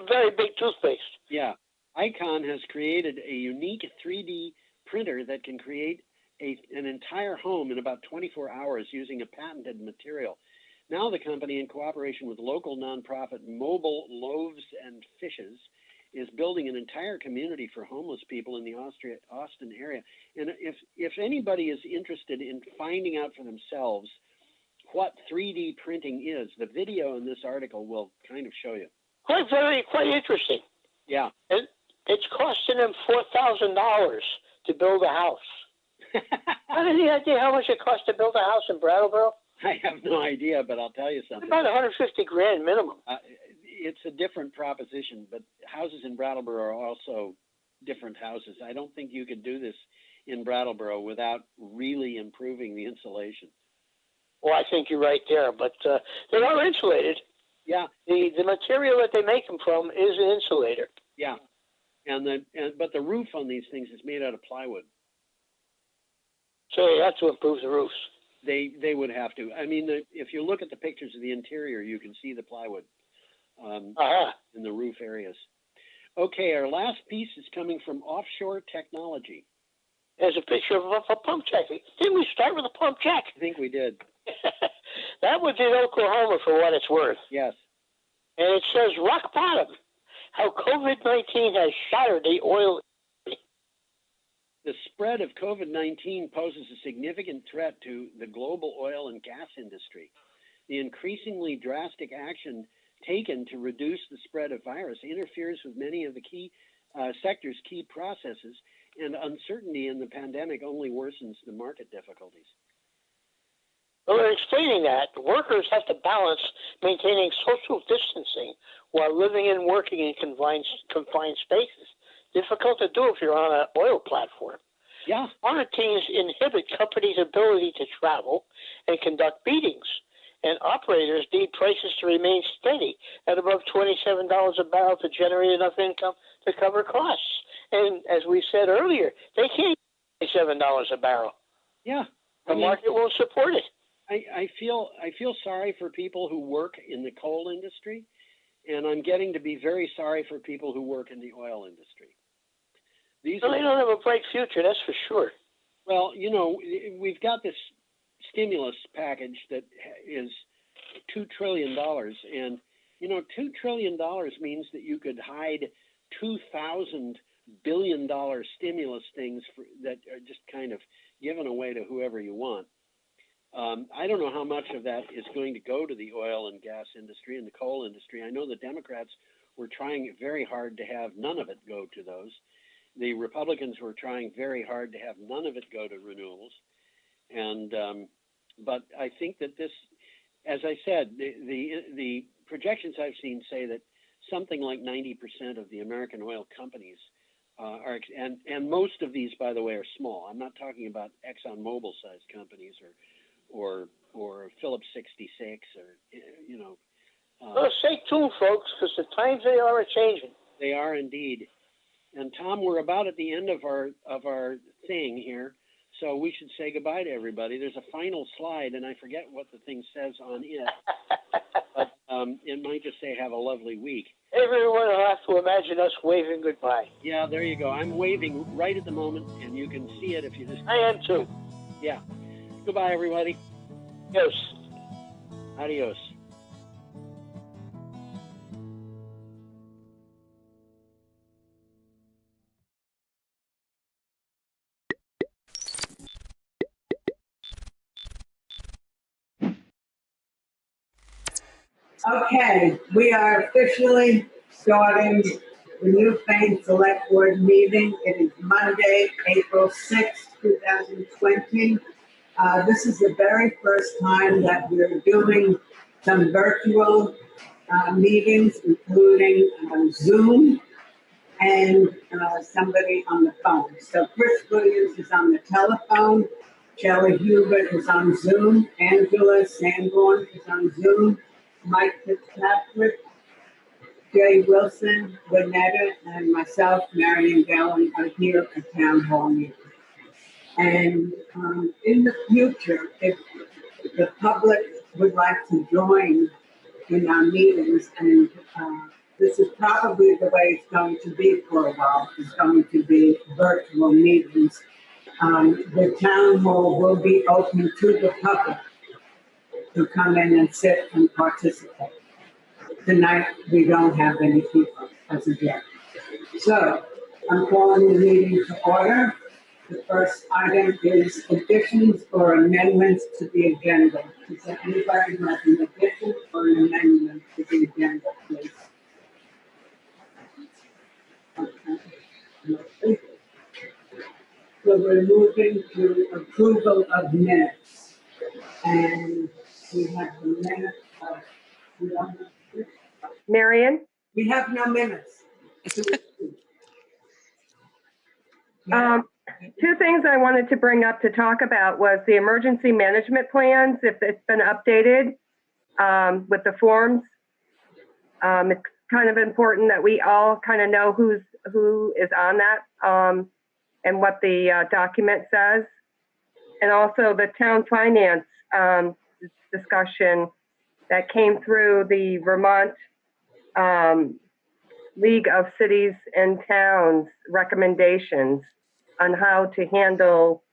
Very big toothpaste. Yeah. Icon has created a unique 3D printer that can create an entire home in about 24 hours using a patented material. Now the company, in cooperation with local nonprofit Mobile Loaves and Fishes, is building an entire community for homeless people in the Austin area. And if anybody is interested in finding out for themselves what 3D printing is, the video in this article will kind of show you. Quite interesting. Yeah. It's costing them $4,000 to build a house. Have any idea how much it costs to build a house in Brattleboro? I have no idea, but I'll tell you something. About $150,000 minimum. It's a different proposition, but houses in Brattleboro are also different houses. I don't think you could do this in Brattleboro without really improving the insulation. Well, I think you're right there, but they are insulated. Yeah. The material that they make them from is an insulator. Yeah. But the roof on these things is made out of plywood. So they have to improve the roofs. They would have to. I mean, if you look at the pictures of the interior, you can see the plywood in the roof areas. Okay, our last piece is coming from Offshore Technology. There's a picture of a pump jack. Didn't we start with a pump jack? I think we did. That was in Oklahoma for what it's worth. Yes. And it says rock bottom, how COVID-19 has shattered the oil. The spread of COVID-19 poses a significant threat to the global oil and gas industry. The increasingly drastic action taken to reduce the spread of virus interferes with many of the key sector's key processes, and uncertainty in the pandemic only worsens the market difficulties. Well, in explaining that, workers have to balance maintaining social distancing while living and working in confined spaces. Difficult to do if you're on an oil platform. Yeah. Quarantines inhibit companies' ability to travel and conduct meetings, and operators need prices to remain steady at above $27 a barrel to generate enough income to cover costs. And as we said earlier, they can't get $27 a barrel. Yeah. The market won't support it. I feel sorry for people who work in the coal industry, and I'm getting to be very sorry for people who work in the oil industry. They don't have a bright future, that's for sure. Well, you know, we've got this stimulus package that is $2 trillion, and you know, $2 trillion means that you could hide 2,000 billion-dollar stimulus things that are just kind of given away to whoever you want. I don't know how much of that is going to go to the oil and gas industry and the coal industry. I know the Democrats were trying very hard to have none of it go to those. The Republicans were trying very hard to have none of it go to renewables. And but I think that this, as I said, the projections I've seen say that something like 90% of the American oil companies are, and most of these, by the way, are small. I'm not talking about ExxonMobil sized companies or Phillips 66 or, you know. Well, stay tuned, folks, because the times they are changing. They are indeed. And Tom, we're about at the end of our thing here, so we should say goodbye to everybody. There's a final slide, and I forget what the thing says on it, but it might just say "Have a lovely week." Everyone will have to imagine us waving goodbye. Yeah, there you go. I'm waving right at the moment, and you can see it if you just. I am too. Yeah. Goodbye, everybody. Adios. Adios. Okay, we are officially starting the new Fane Select Board meeting. It is Monday, April 6th, 2020. This is the very first time that we're doing some virtual meetings, including Zoom and somebody on the phone. So Chris Williams is on the telephone, Shelley Hubert is on Zoom, Angela Sanborn is on Zoom, Mike Fitzpatrick, Jay Wilson, Lynetta, and myself, Marion Gallen, are here at Town Hall meeting. And in the future, if the public would like to join in our meetings, and this is probably the way it's going to be for a while, it's going to be virtual meetings. The town hall will be open to the public to come in and sit and participate. Tonight, we don't have any people as of yet. So, I'm calling the meeting to order. The first item is additions or amendments to the agenda. Is there anybody who has an addition or an amendment to the agenda, please? Okay. So we're moving to approval of minutes. And we have the minutes of, Marion? we have no minutes. Two things I wanted to bring up to talk about was the emergency management plans, if it's been updated with the forms. It's kind of important that we all kind of know who is on that and what the document says. And also the town finance discussion that came through the Vermont League of Cities and Towns recommendations on how to handle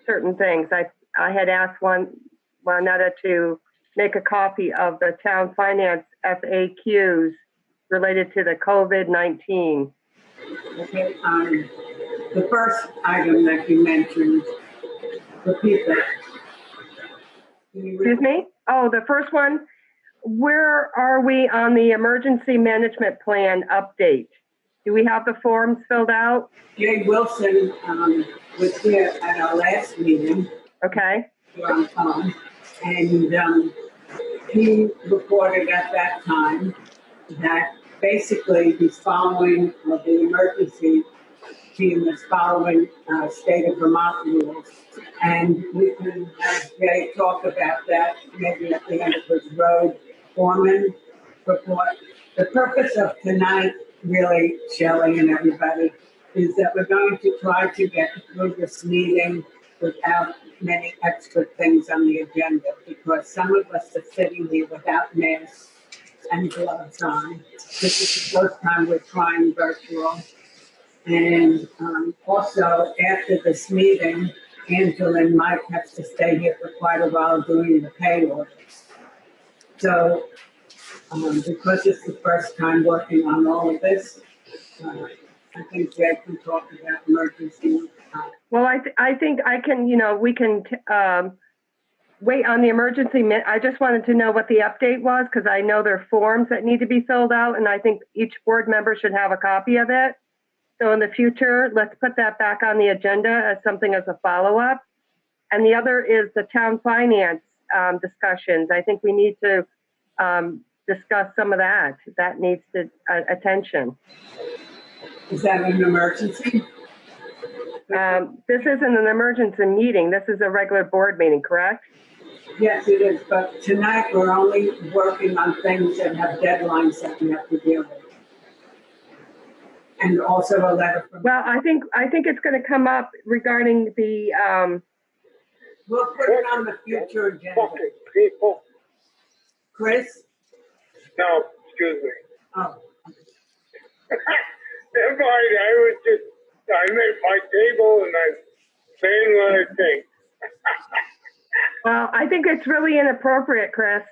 certain things. I had asked Juanetta to make a copy of the town finance FAQs related to the COVID-19. Okay, the first item that you mentioned, repeat that. Excuse me? Oh, the first one, where are we on the emergency management plan update? Do we have the forms filled out? Jay Wilson was here at our last meeting. Okay. And he reported at that time that basically he's following the emergency team is following state of Vermont rules. And we can have Jay talk about that maybe at the end of his road foreman report. The purpose of tonight, really, Shelley and everybody, is that we're going to try to get through this meeting without many extra things on the agenda, because some of us are sitting here without masks and gloves on. This is the first time we're trying virtual. And also, after this meeting, Angela and Mike have to stay here for quite a while doing the pay orders. So, because it's the first time working on all of this, I think Jay can talk about emergency. Well, I think I can, we can wait on the emergency. I just wanted to know what the update was, because I know there are forms that need to be filled out, and I think each board member should have a copy of it. So in the future, let's put that back on the agenda as something as a follow-up. And the other is the town finance discussions. I think we need to discuss some of that. That needs attention. Is that an emergency? This isn't an emergency meeting. This is a regular board meeting, correct? Yes, it is. But tonight we're only working on things that have deadlines that we have to deal with. And also a letter from. Well, I think it's going to come up regarding the. We'll put it on the future agenda. People. Chris? No, excuse me. Oh. Never mind. I made my table and I'm saying what I think. Well, I think it's really inappropriate, Chris.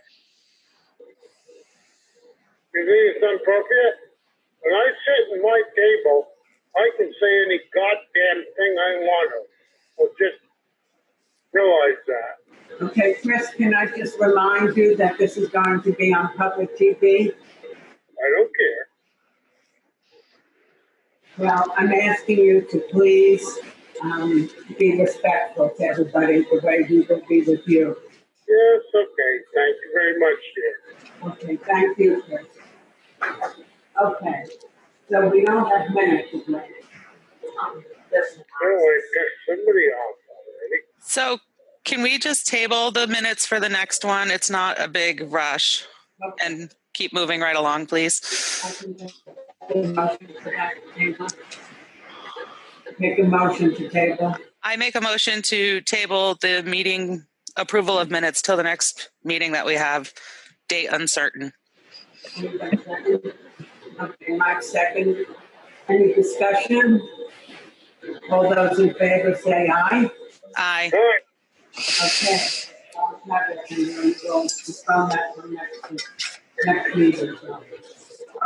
You think it's inappropriate? When I sit at my table, I can say any goddamn thing I want to. Well, just realize that. Okay, Chris, can I just remind you that this is going to be on public TV? I don't care. Well, I'm asking you to please be respectful to everybody the way we will be with you. Yes, okay. Thank you very much, dear. Okay, thank you, Chris. Okay, so we don't have minutes to make. Oh, I got somebody off already. So can we just table the minutes for the next one? It's not a big rush. And keep moving right along, please. Make a motion to table. I make a motion to table the meeting approval of minutes till the next meeting that we have, date uncertain. Okay, Mike, second. Any discussion? All those in favor say aye. Aye. Okay. I'll have it and then we'll postpone that for next meeting.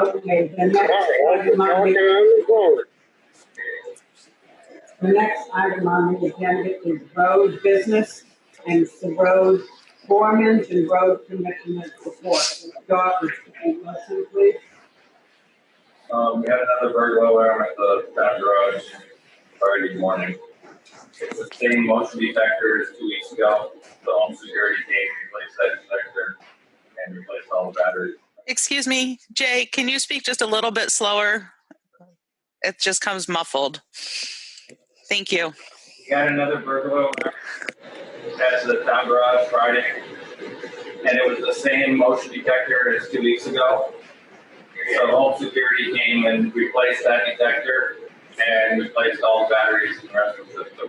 Okay, the next item on the agenda is road business and the road foremen and road commissioner support. Start with a motion, please. We had another burglar alarm at the town garage Friday morning. It's the same motion detector as 2 weeks ago. The home security came, replaced that detector, and replaced all the batteries. Excuse me, Jay, can you speak just a little bit slower? It just comes muffled. Thank you. We had another burglar alarm at the town garage Friday, and it was the same motion detector as 2 weeks ago. So home security came and replaced that detector and replaced all the batteries in the rest of the system.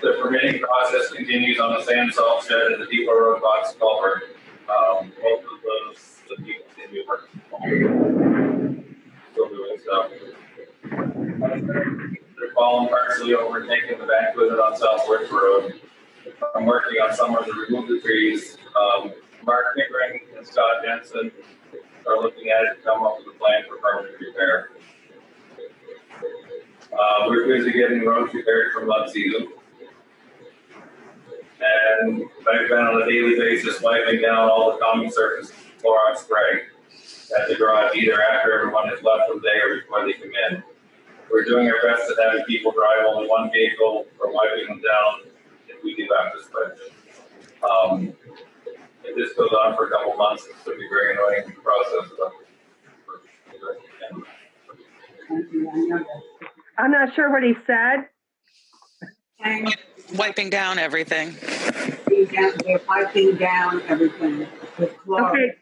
The permitting process continues on the sand salt shed and the Depot Road box culvert. Both of those, the people continue working. Still doing stuff. They're falling partially over and taking the back with it on South Woods Road. I'm working on somewhere to remove the trees. Mark Pickering and Scott Jensen are looking at it to come up with a plan for permanent repair. We're busy getting roads repaired from mud season. And I've been on a daily basis wiping down all the common surface Clorox spray at the garage, either after everyone has left for the day or before they come in. We're doing our best at having people drive only one vehicle or wiping them down if we do have to spray. If this goes on for a couple months, it's going to be a very annoying process. I'm not sure what he said. Wiping down everything. They're wiping down everything with chlorine. Okay.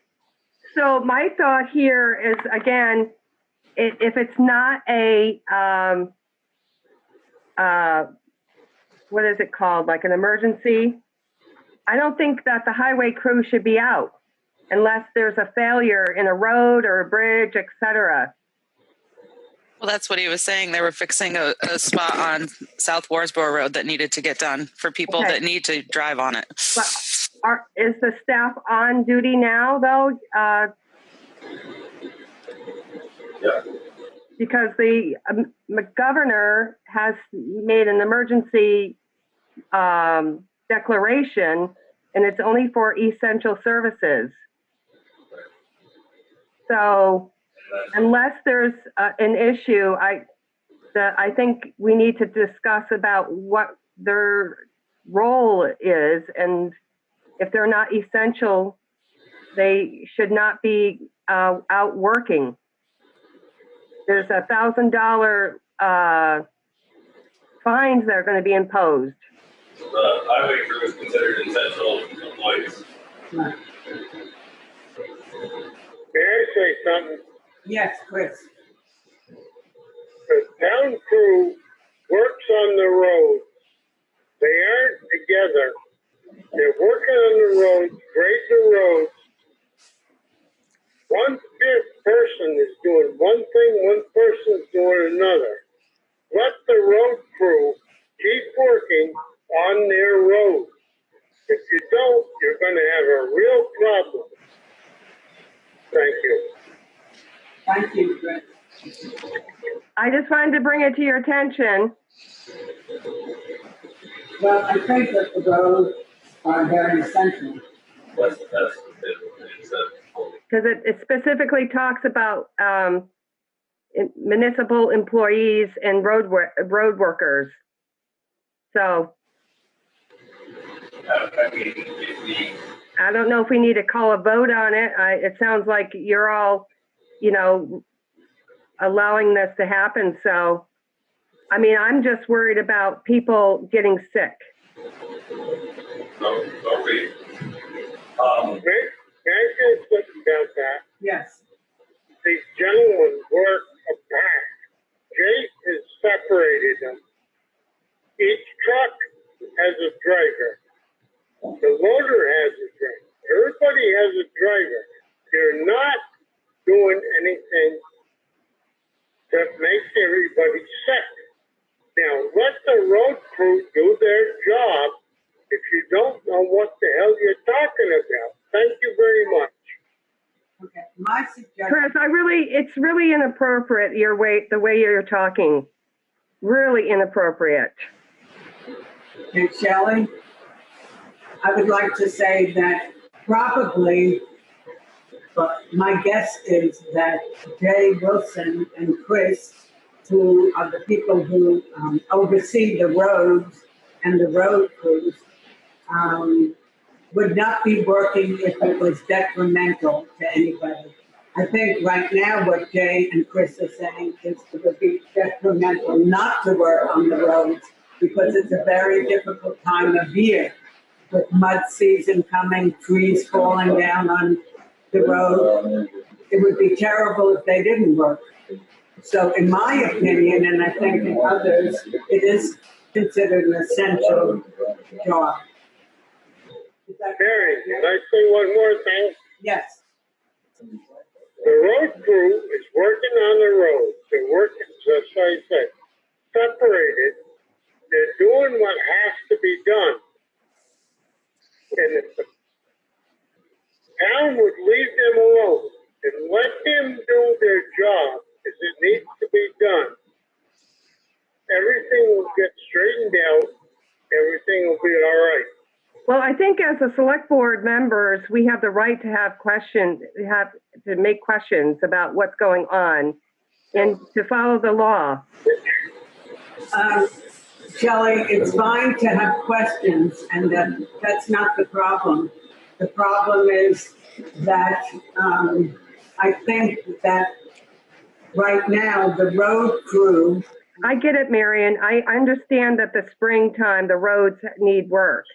So my thought here is, again, if it's not a, what is it called, like an emergency, I don't think that the highway crew should be out unless there's a failure in a road or a bridge, et cetera. Well, that's what he was saying. They were fixing a spot on South Warsboro Road that needed to get done for people that need to drive on it. But is the staff on duty now, though? Yeah. Because the governor has made an emergency declaration, and it's only for essential services. So unless there's an issue, I think we need to discuss about what their role is, and if they're not essential, they should not be out working. There's $1,000 fines that are going to be imposed. The highway crew is considered essential employees. May I say something? Yes, Chris. The town crew works on the road. They aren't together. They're working on the roads, grade the roads. One fifth person is doing one thing, one person's doing another. Let the road crew keep working on their road. If you don't, you're going to have a real problem. Thank you. Thank you, Brett. I just wanted to bring it to your attention. Well, I think that the roads are very essential. Because it specifically talks about municipal employees and road workers. So I don't know if we need to call a vote on it. It sounds like you're all, allowing this to happen. So, I mean, I'm just worried about people getting sick. May I say something about that? Yes. These gentlemen work apart. Jay has separated them. Each truck has a driver. The loader has a driver. Everybody has a driver. They're not doing anything that makes everybody sick. Now, let the road crew do their job if you don't know what the hell you're talking about. Thank you very much. Okay, my suggestion. Chris, it's really inappropriate the way you're talking. Really inappropriate. Hey, Shelley, I would like to say that probably, but my guess is that Jay Wilson and Chris, who are the people who oversee the roads and the road crews, would not be working if it was detrimental to anybody. I think right now what Jay and Chris are saying is it would be detrimental not to work on the roads because it's a very difficult time of year with mud season coming, trees falling down on the road. It would be terrible if they didn't work. So in my opinion, and I think in others, it is considered an essential job. Mary, can I say one more thing? Yes. The road crew is working on the road. They're working, just like I said, separated. They're doing what has to be done. And if the town would leave them alone and let them do their job as it needs to be done, everything will get straightened out. Everything will be all right. Well, I think as a select board members, we have the right to have questions, to make questions about what's going on and to follow the law. Shelley, it's fine to have questions, and that's not the problem. The problem is that I think that right now the road crew. I get it, Marion. I understand that the springtime, the roads need work.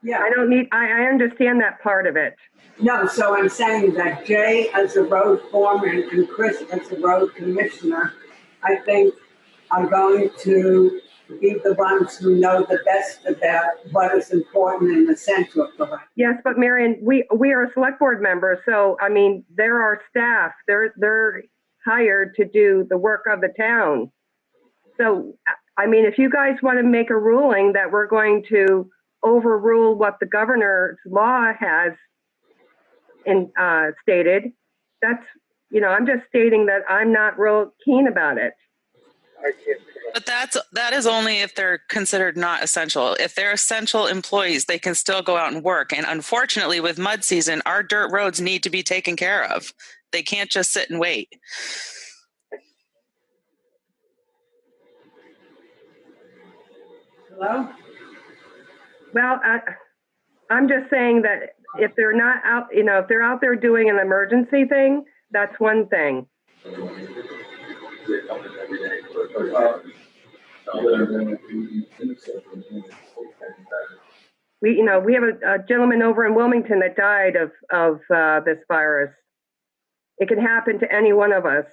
Yeah. I understand that part of it. No, so I'm saying that Jay as a road foreman and Chris as a road commissioner, I think are going to be the ones who know the best about what is important and essential for us. Yes, but Marion, we are select board members, so I mean, there are staff. They're hired to do the work of the town. So, I mean, if you guys want to make a ruling that we're going to overrule what the governor's law has stated, that's, I'm just stating that I'm not real keen about it. But that is only if they're considered not essential. If they're essential employees, they can still go out and work. And unfortunately, with mud season, our dirt roads need to be taken care of. They can't just sit and wait. Hello? Well, I'm just saying that if they're not out, if they're out there doing an emergency thing, that's one thing. We have a gentleman over in Wilmington that died of this virus. It can happen to any one of us.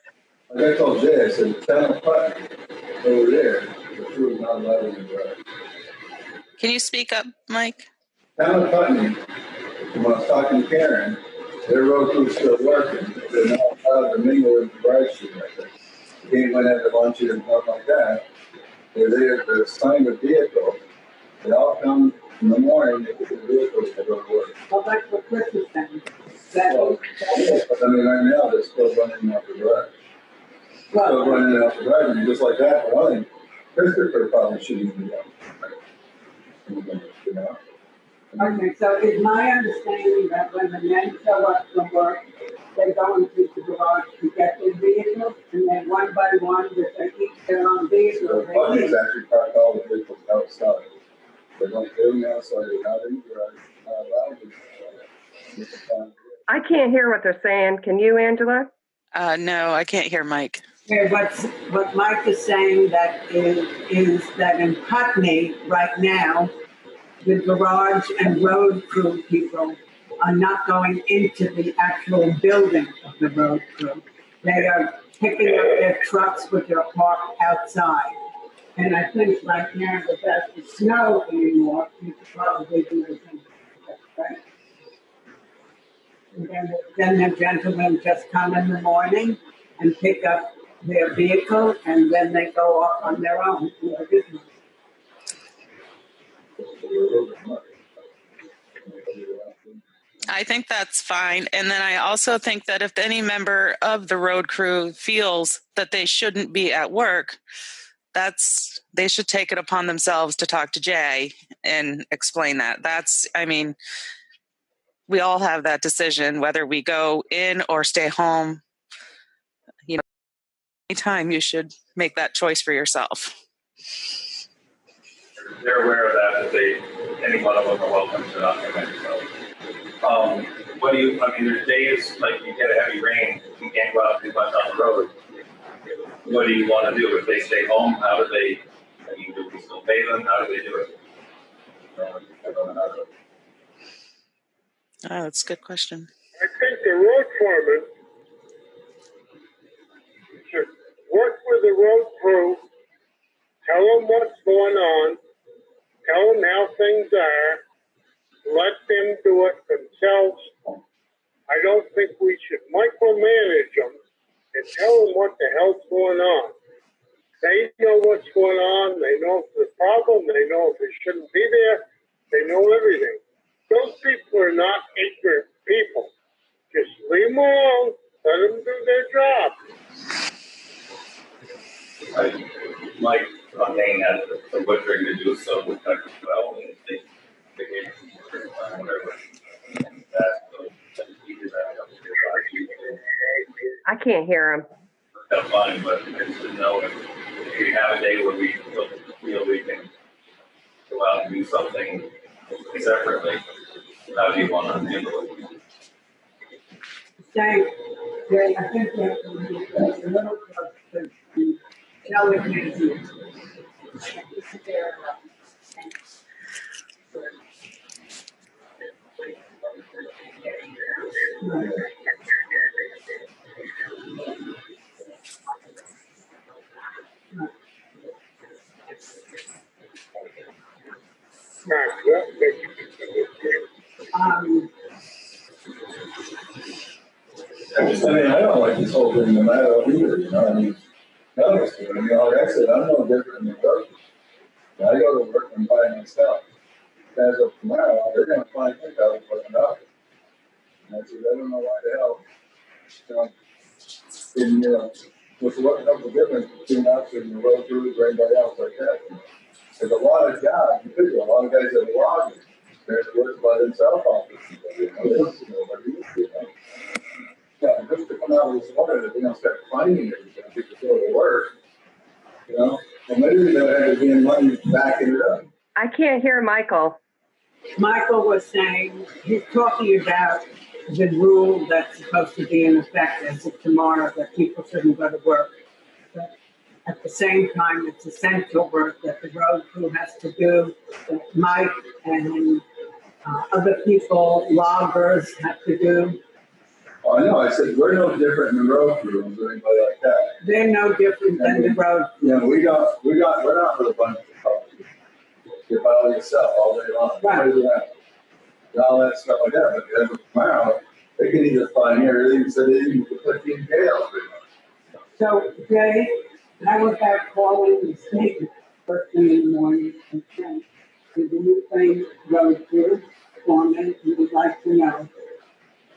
Like I told Jay, I said, town of Putney over there, the crew is not allowed to drive. Can you speak up, Mike? Town of Putney, when I was talking to Karen, their road crew's still working. They're not allowed to mingle with the drive through right there. You can't went out to lunch and stuff like that. they're assigned a vehicle. They all come in the morning, they get the vehicles to go to work. Well, that's what Chris is saying. Well, I mean, right now, they're still running out the drive. Still running out the drive, and just like that, for one thing, Christopher probably shouldn't be out. You know? Okay, so is my understanding that when the men show up from work, they go into the garage to get their vehicles, and then one by one, with their each their own vehicle, So they Buddy's leave? actually parked all the vehicles outside. They don't do them outside, they're not in the garage, not allowed to. I can't hear what they're saying. Can you, Angela? No, I can't hear Mike. Okay, what Mike is saying is that in Putney right now, the garage and road crew people are not going into the actual building of the road crew. They are picking up their trucks which are parked outside. And I think right now without the snow anymore, you could probably do the same. Right? And then the gentlemen just come in the morning and pick up their vehicle, and then they go off on their own. I think that's fine. And then I also think that if any member of the road crew feels that they shouldn't be at work, they should take it upon themselves to talk to Jay and explain that. We all have that decision, whether we go in or stay home. You know, anytime you should make that choice for yourself. They're aware of that any one of them are welcome to not come in. So, there's days like you get a heavy rain, you can't go out too much on the road. What do you want to do? If they stay home, do we still pay them? How do they do it? I don't know how to. Oh, that's a good question. I think the road foreman should work with the road crew, tell them what's going on, tell them how things are, let them do it themselves. I don't think we should micromanage them and tell them what the hell's going on. They know what's going on. They know if there's a problem. They know if they shouldn't be there. They know everything. Those people are not ignorant people. Just leave them alone. Let them do their job. Mike Fontaine has the butchering to do so with Dr. Well, and they gave him some whatever. I can't hear him. That's fine, but I just didn't know if we have a day where we feel we can go out and do something separately. How do you want to handle it? I think that a little close to delegating. I don't like this whole thing no matter what either, you know, honestly, like I said, I'm no different than work. I go to work and buy myself. As of tomorrow, they're gonna find me out fucking up. And I said, I don't know why the hell, what's the difference between us and the road crews or anybody else like that? There's a lot of jobs, a lot of guys that are logging. They're working by themselves office. Yeah, just to come out with this water that they don't start finding everything, people go to work, and maybe they'll have to be in money backing it up. I can't hear Michael. Michael was saying, he's talking about the rule that's supposed to be in effect as of tomorrow, that people shouldn't go to work. But at the same time, it's essential work that the road crew has to do, that Mike and other people, loggers, have to do. Oh, I know, I said, we're no different than the road crews or anybody like that. They're no different than the road. Yeah, we're not with a bunch of cars. You're by yourself all day long. Right. And all that stuff like that, but as of tomorrow, they can either find here, they even said they even put you in jail. So, Jay, how about calling the state first thing in the morning and sent to the new thing road crew foreman, who would like to know.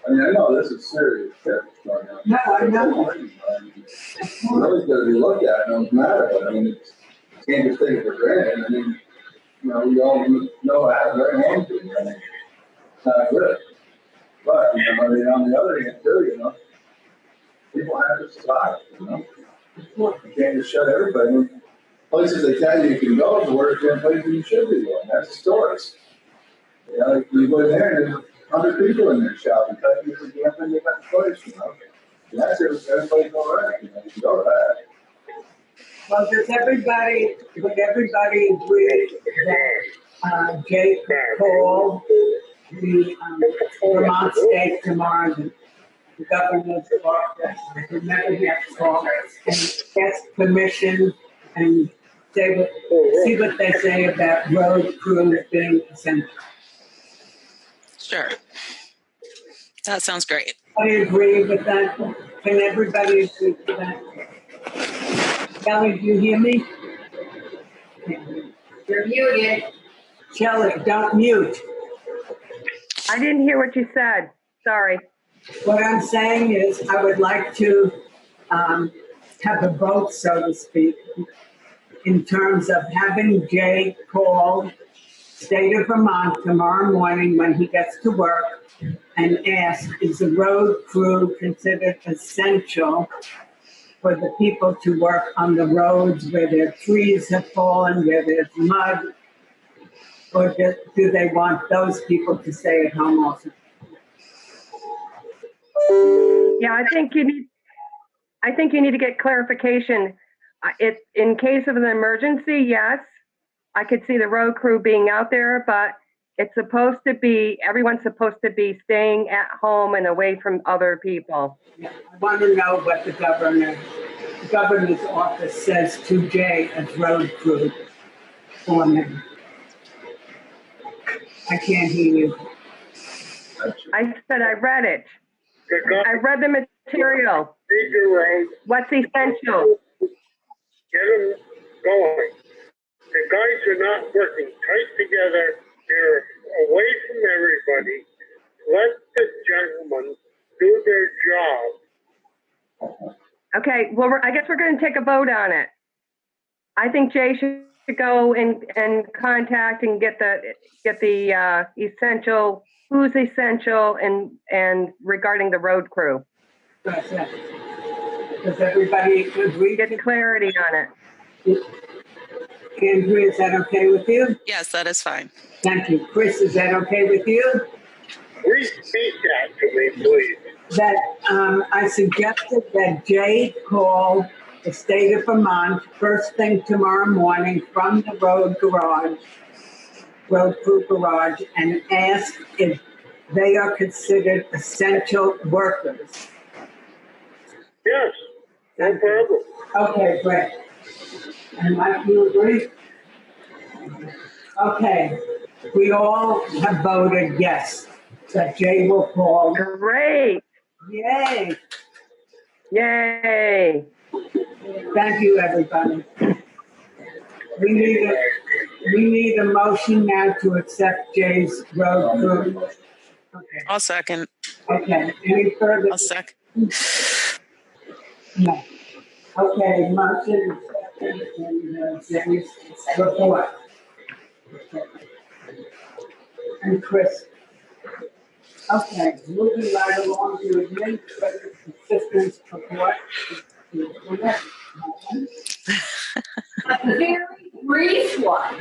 I mean, I know this is serious shit going on. No, I know. It's really gotta be looked at, no matter what, I mean, it's, you can't just take it for granted, I mean, you know, we all know how very home to, I mean, it's not good. But, you know, I mean, on the other hand, too, you know, people have to stop, you know? You can't just shut everybody, I mean, places they tell you can go to work, and places you should be going, that's stores. You know, like, you go in there and there's 100 people in there shopping, touching you for the damn thing they got the place, you know? And that's it, everybody's all right, you know, you can go to that. Well, would everybody agree that Jake called the Vermont State tomorrow, the governor's office, whomever he has called, and ask permission and see what they say about road crews being essential? Sure. That sounds great. I agree with that. Can everybody agree with that? Kelly, do you hear me? You're muted. Kelly, don't mute. I didn't hear what you said. Sorry. What I'm saying is I would like to have a vote, so to speak, in terms of having Jay call State of Vermont tomorrow morning when he gets to work and ask, is the road crew considered essential for the people to work on the roads where their trees have fallen, where there's mud? Or do they want those people to stay at home also? Yeah, I think you need to get clarification. It's in case of an emergency, yes, I could see the road crew being out there, but it's supposed to be, everyone's supposed to be staying at home and away from other people. Yeah, I want to know what the governor's office says to Jay as road crew foreman. I can't hear you. I said I read it. I read the material. What's essential? Get them going. The guys are not working tight together. They're away from everybody. Let the gentlemen do their job. Okay, well, I guess we're going to take a vote on it. I think Jay should go and contact and get the essential, who's essential, and regarding the road crew. Does everybody agree? Get clarity on it. Andrew, is that okay with you? Yes, that is fine. Thank you. Chris, is that okay with you? Repeat that to me, please. That I suggested that Jay call the state of Vermont first thing tomorrow morning from the road crew garage, and ask if they are considered essential workers. Yes, no problem. Okay, great. And Mike, you agree? Okay, we all have voted yes, that Jay will call. Great. Yay. Yay. Thank you, everybody. We need a motion now to accept Jay's road crew. Okay. I'll second. Okay, any further? I'll second. No. Okay, motion and Jay's report. And Chris. Okay, moving right along to administrative assistance report. A very brief one.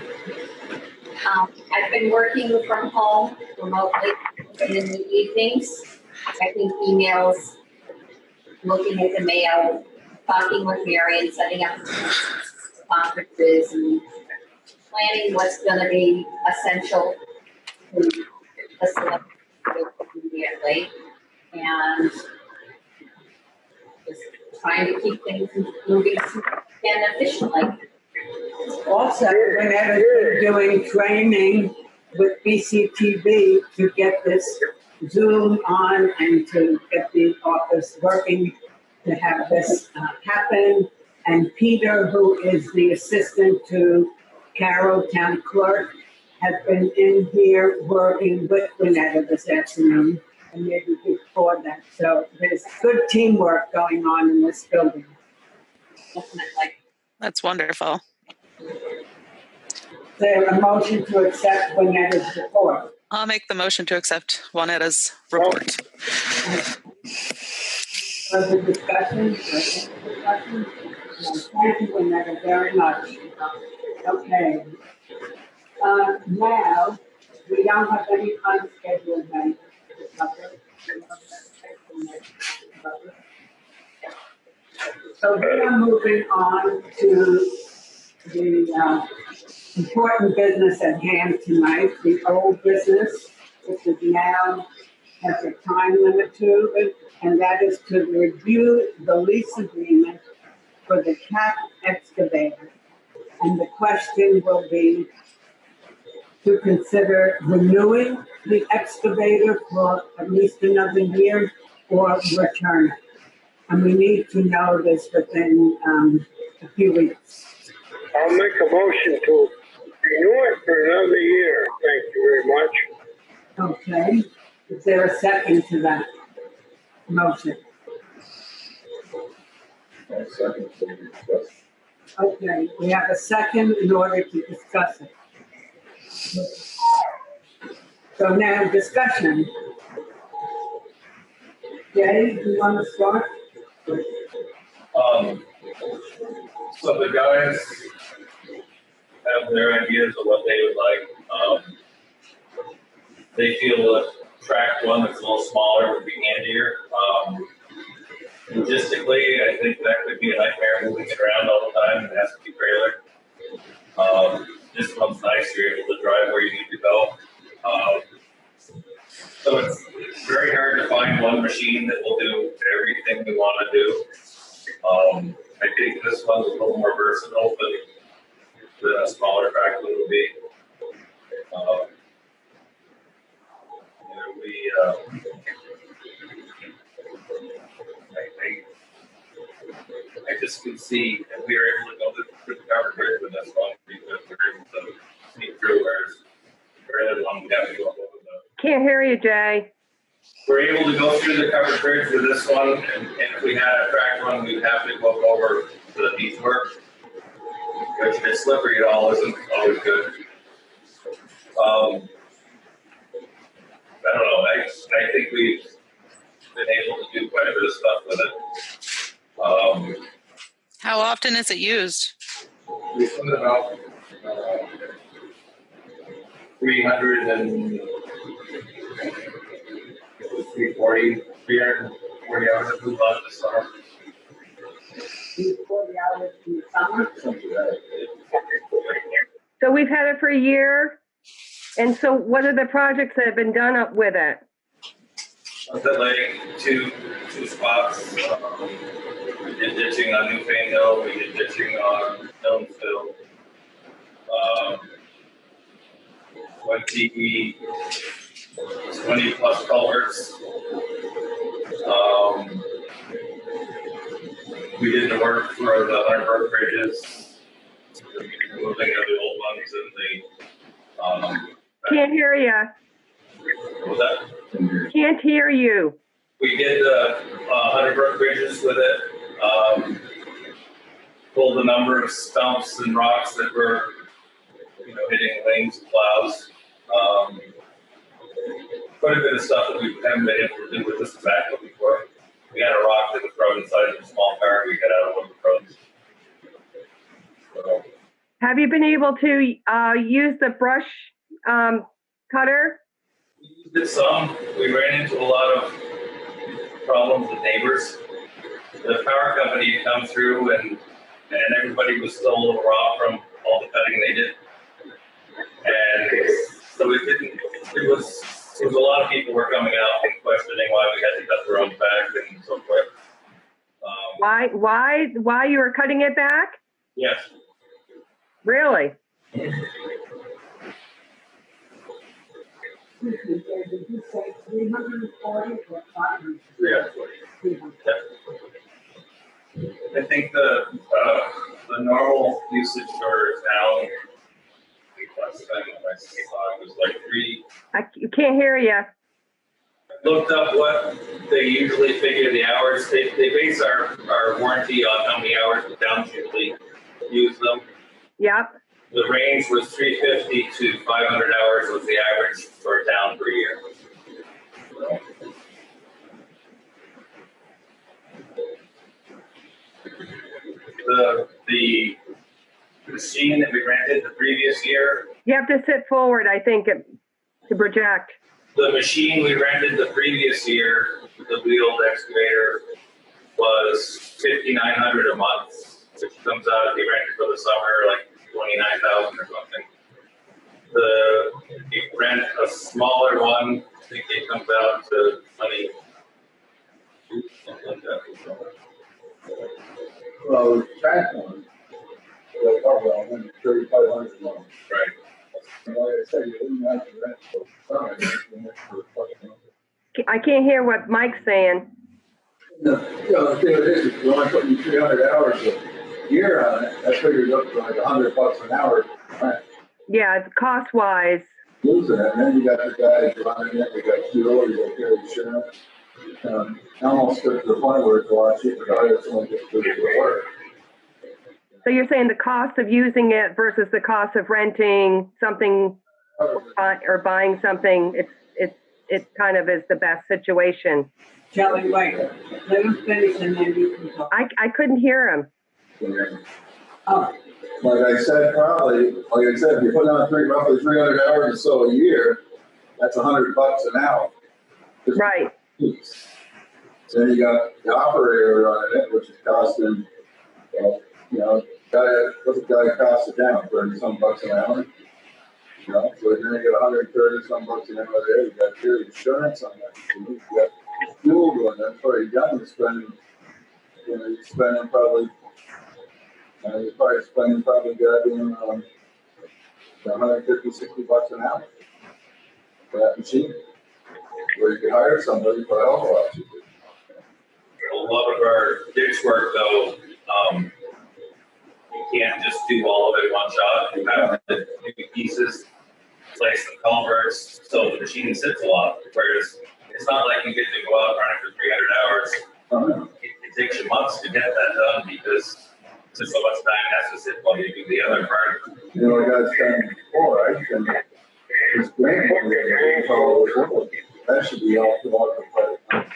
I've been working from home remotely in the evenings, checking emails, looking at the mail, talking with Mary and setting up conferences and planning what's going to be essential to the select immediately, and just trying to keep things moving and efficiently. Also, whenever you're doing training with BCTV to get this Zoom on and to get the office working to have this happen. And Peter, who is the assistant to Carol, town clerk, has been in here working with Gwinnett this afternoon and maybe before that. So there's good teamwork going on in this building. Definitely. That's wonderful. There a motion to accept Gwinnett's report. I'll make the motion to accept Juaneta's report. Further discussion? Thank you, Gwinetta, very much. Okay. Now, we don't have any unscheduled events to cover. So we are moving on to the important business at hand tonight, the old business, which is now has a time limit to it, and that is to review the lease agreement for the CAP excavator. And the question will be to consider renewing the excavator for at least another year or return it. And we need to know this within a few weeks. I'll make a motion to renew it for another year. Thank you very much. Okay, is there a second to that motion? Okay, we have a second in order to discuss it. So now discussion. Jay, do you want to start? So the guys have their ideas of what they would like. They feel the track one that's a little smaller would be handier. Logistically, I think that could be a nightmare moving it around all the time. It has to be trailer. This one's nice. You're able to drive where you need to go. So it's very hard to find one machine that will do everything we want to do. I think this one's a little more versatile than a smaller tractor would be. I just can see if we were able to go through the covered bridge with this one, we're able to sneak through, whereas the other one we have to go over the. Can't hear you, Jay. We're able to go through the covered bridge with this one, and if we had a tracked one, we'd have to go over the piece work, which if it's slippery at all isn't always good. I don't know, I think we've been able to do quite a bit of stuff with it. How often is it used? We put about 340 hours of food left this summer. 40 hours in the summer? So we've had it for a year. And so what are the projects that have been done up with it? The lake, two spots. We did ditching on Newfane Hill. We did ditching on Elmsville. 20 plus culverts. We did the work for the 100 Brook bridges, moving of the old ones and the. Can't hear you. What was that? Can't hear you. We did the 100 Brook bridges with it. Pulled a number of stumps and rocks that were, hitting lanes and plows. Quite a bit of stuff that we haven't been able to do with this tobacco before. We had a rock that was thrown inside of a small car. We got out of one of the roads. So, Have you been able to use the brush cutter? we did some. We ran into a lot of problems with neighbors. The power company had come through and everybody was still a little raw from all the cutting they did. And so it was a lot of people were coming out and questioning why we had to cut the road back and so forth. Why you were cutting it back? Yes. Really? Did you say 340 or 500? 340. I think the normal usage for town last time I saw it was like three. You can't hear you. Looked up what they usually figure the hours. They base our warranty on how many hours the town usually use them. Yep. The range was 350 to 500 hours was the average for a town per year. The machine that we rented the previous year. You have to sit forward, I think, to project. The machine we rented the previous year, the wheeled excavator, was $5,900 a month, which comes out if you rent it for the summer like $29,000 or something. If you rent a smaller one, I think it comes out to $20. Something like that. Well, the track one, they'll cover $100, $3,500 a month. Right. And like I said, you wouldn't have to rent for summer, you can rent for fucking month. I can't hear what Mike's saying. No, the thing is, if you're only putting 300 hours a year on it, that figures up to like $100 an hour. Right? Yeah, it's cost-wise. Losing it, and then you got the guys running it, you got fuel, you got your insurance. Almost to the point where it's a lot cheaper to hire someone to do the work. So you're saying the cost of using it versus the cost of renting something or buying something, it kind of is the best situation. Kelly, wait, let him finish and then you can talk. I couldn't hear him. Oh. Like I said, if you put on roughly 300 hours or so a year, that's $100 an hour. Right. Then you got the operator running it, which is costing, what's the guy cost it down, 30-some bucks an hour? So then you got 130-some bucks an hour there. You got your insurance on that. You got fuel going. That's where you're done. You're spending probably goddamn 150, $60 an hour for that machine. Where you can hire somebody for a hell of a lot cheaper. A lot of our ditch work, though, you can't just do all of it in one shot. You have to do pieces, place the culverts, so the machine sits a lot. Whereas it's not like you get to go out running for 300 hours. It takes you months to get that done because so much time has to sit while you do the other part. You know, like I was saying before, I think this grant that should be all throughout the private.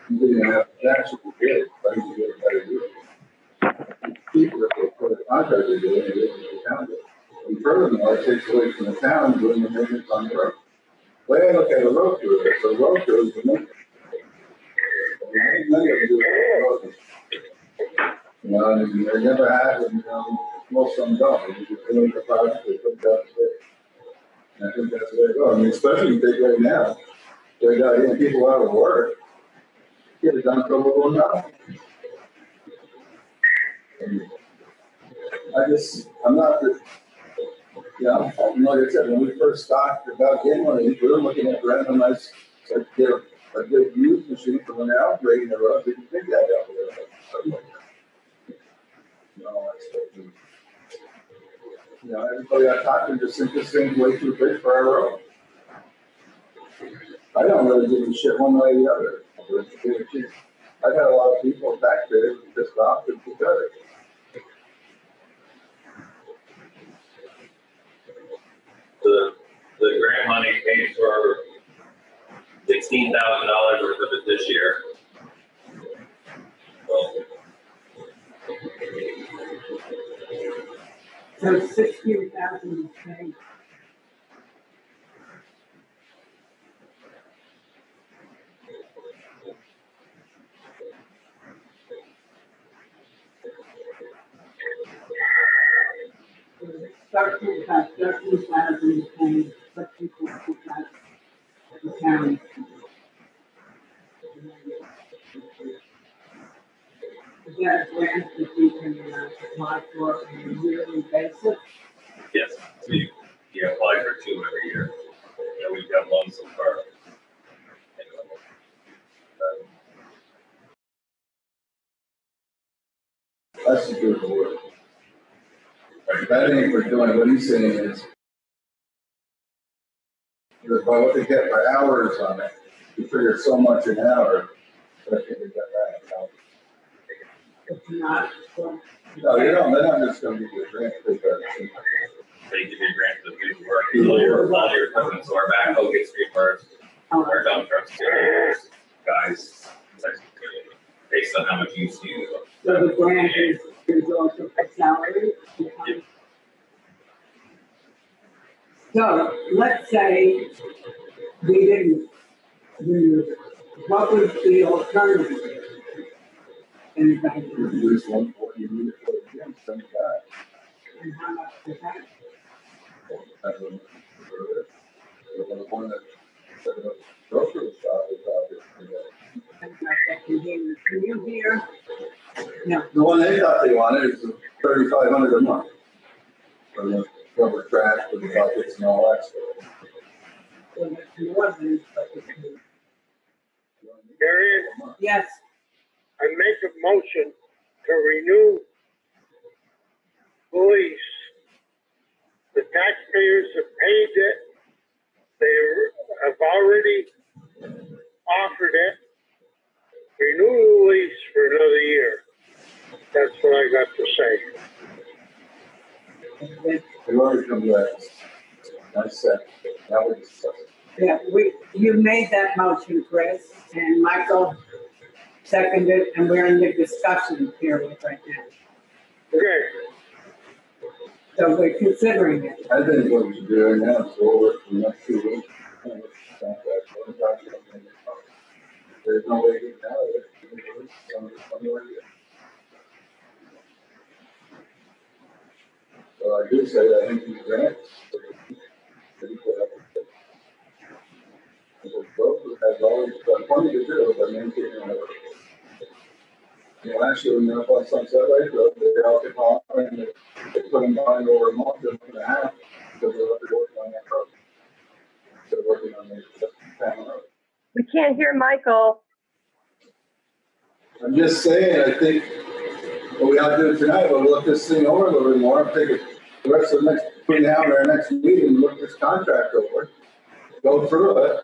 You didn't have that should be good, but you get a better deal. People that will put a contractor doing it, the town does. And furthermore, it takes away from the town doing the maintenance on the road. The way I look at a road crew, so a road crew is the maintenance. None of them do it. And they never have, and most of them don't. They just doing the project, they put that there. And I think that's the way to go. I mean, especially right now, they got people out of work, get it done for a little now. I'm not the, like I said, when we first started about getting one of these, we were looking at renting a nice, get a good used machine for when they're operating the road. Didn't think that out there. Everybody I talked to just think this thing's way too big for our road. I don't really give a shit one way or the other. I've had a lot of people back there just off it because the grant money paid for $16,000 worth of it this year. So 16,000 is paid. $13,000 is paid, but people put that the county. Is that a grant that we can apply for on a yearly basis? Yes, we apply for 2 every year. We've got 1 so far. that's the good work. I think we're doing, what he's saying is, by what they get by hours on it, you figure so much an hour, that I think we got that. If not, well, No, you don't, they're not just gonna give you a grant, They give you a grant for the good work. All your equipment, so our backhoe gets reimbursed, our dump trucks get reimbursed, guys, based on how much use you use. so the grant is also for salary. So let's say we didn't use, what was the alternative? Anybody? Use 140, you need it for the gym, send it back. And how much is that? That's what the one that set up grocery shop is out there. And can you hear? No. The one they thought they wanted is $3,500 a month. For the rubber trash, for the buckets and all that stuff. So that's more than, but it's. Marion, Yes, I make a motion to renew police. The taxpayers have paid it. They have already offered it. Renew the lease for another year. That's what I got to say. They've already come back. I said, now we're discussing. yeah, you made that motion, Chris, and Michael seconded, and we're in the discussion period right now. Okay. So we're considering it. I think what we should do right now is go over for the next 2 weeks. There's no way to get out of it. So I do say that I think these grants. Has always got plenty to do, but maintaining it. Last year, when they were up on Sunset Lake Road, they all came off and they put them behind over a month and a half because they were working on that road. They're working on the town road. We can't hear Michael. I'm just saying, I think what we ought to do tonight, we'll look this thing over a little bit more, take it the rest of the next, between now and our next meeting, look this contract over, go through it.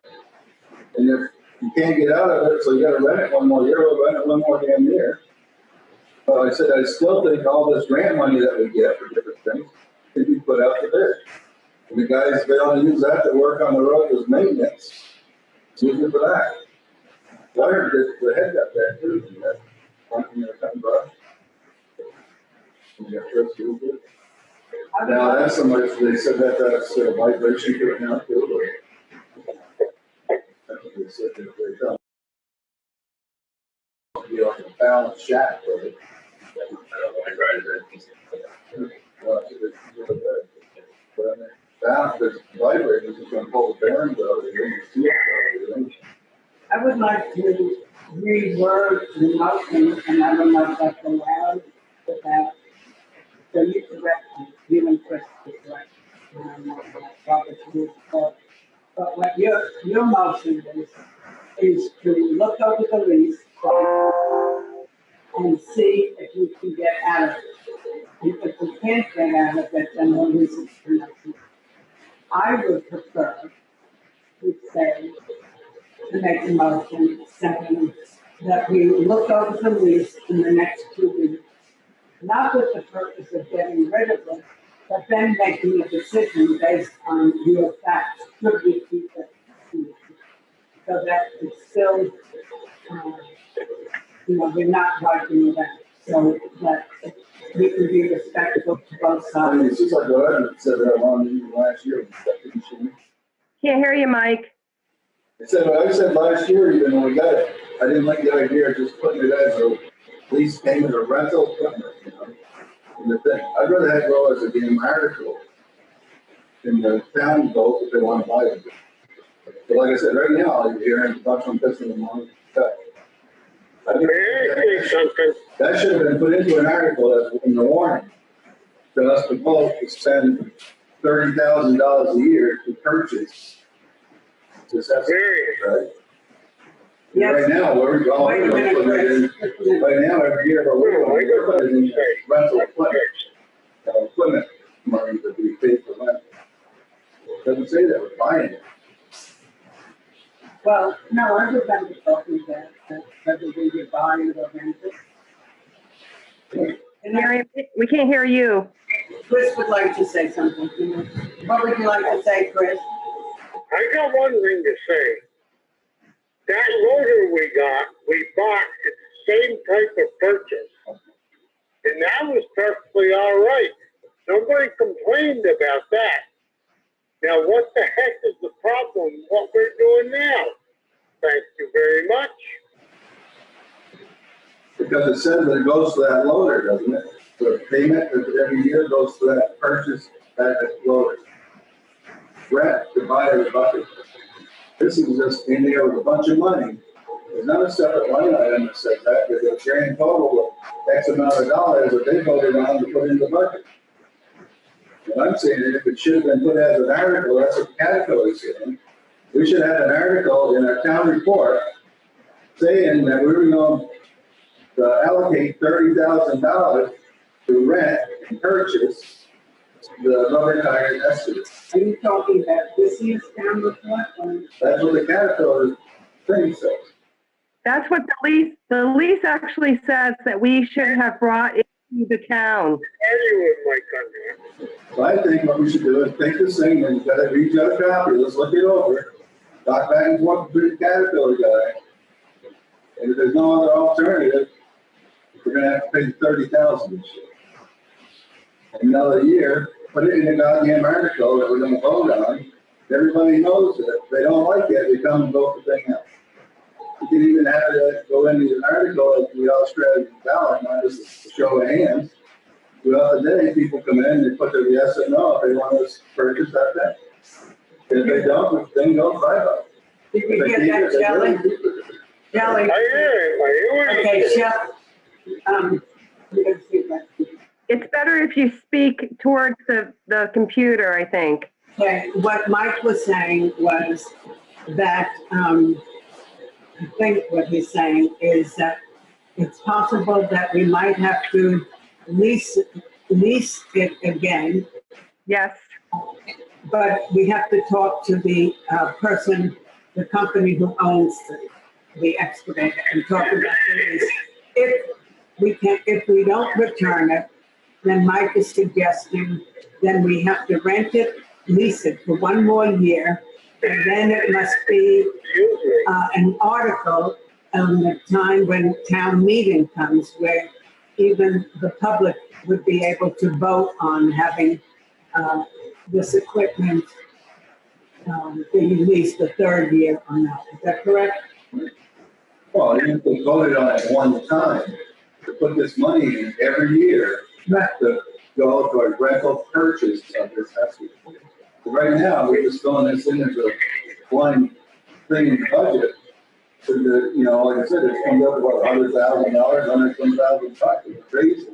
And if you can't get out of it, so you gotta rent it one more year, we'll rent it one more damn year. But I said, I still think all this grant money that we get for different things can be put out to bid. And the guys, they only use that to work on the road as maintenance, use it for that. Wire, the head got that too, and that, something that comes up. You got first use it. Now, that's so much, they said that that's a vibration to it now too, but that's what they said, they don't. Be like a balanced shack, but it. I don't know, I tried it. Well, it's really good. But I mean, balance, there's vibrators, it's gonna pull the bearings out of it, you see it out of it. I would like to reword the motion, and I don't know if that's allowed with that. So you correct me, you and Chris is correct. And I'm not Robert's rules of order. But what your motion is to look over the lease and see if you can get out of it. And if you can't get out of it, then the lease is connected. I would prefer to say, to make a motion, second, that we look over the lease in the next 2 weeks, not with the purpose of getting rid of it, but then making a decision based on real facts. Should we keep it? So that it's still, we're not wiping it out. So that we can be respectful to both I mean, sides. it's just like what I said that on even last year. Can't hear you, Mike. I said what I said last year, even when we got it, I didn't like the idea of just putting it as a lease payment or rental equipment, And the thing, I'd rather have it go as a damn article in the town vote if they want to buy it. But like I said, right now, you're hearing a bunch of pissing them on. I think that should have been put into an article as in the warning. For us to both spend $30,000 a year to purchase this estimate, right? Yes. Right now, we're going, right now, every year, we're putting in rental equipment. Equipment, that, whether we would buy it or rent it. Mary, we can't hear you. Chris would like to say something. What would you like to say, Chris? I got one thing to say. That loader we bought, it's the same type of purchase. And that was perfectly all right. Nobody complained about that. Now, what the heck is the problem, what we're doing now? Thank you very much. Because it says that it goes to that loader, doesn't it? The payment every year goes to that purchase, that loader. Bratt, to buy the bucket. This is just in there with a bunch of money. There's not a separate line item that says that. There's a grand total of X amount of dollars that they voted on to put in the budget. What I'm saying is if it should have been put as an article, that's what Caterpillar is saying. We should have an article in our town report saying that we're going to allocate $30,000 to rent and purchase the rubber tire estimate. Are you talking about this year's town report? That's what the Caterpillar thing says. That's what the lease actually says that we should have brought into the town. Anyway, my country. So I think what we should do is take this thing and get a rejudge copy, let's look it over, talk back and forth with the Caterpillar guy. And if there's no other alternative, we're gonna have to pay $30,000 this year. Another year, put it in the goddamn article that we're gonna vote on. Everybody knows it. If they don't like it, they come and vote the thing out. You can even have it go into an article like the Australian ballot, not just a show of hands. Throughout the day, people come in, they put their yes or no if they want to purchase that thing. If they don't, then go bye-bye. Did we get that, Shelley? Shelley? Okay, Shelley. It's better if you speak towards the computer, I think. Okay, what Mike was saying was that, I think what he's saying is that it's possible that we might have to lease it again. Yes. But we have to talk to the person, the company who owns the excavator and talk about the lease. If we don't return it, then Mike is suggesting then we have to rent it, lease it for one more year, and then it must be an article on the time when town meeting comes where even the public would be able to vote on having this equipment be leased the third year or not. Is that correct? Well, if they voted on it one time, to put this money in every year, to go to a rental purchase of this estimate. Right now, we're just throwing this in as a blind thing in the budget. So that, you know, like I said, it's comes up to what, $100,000, $120,000, it's crazy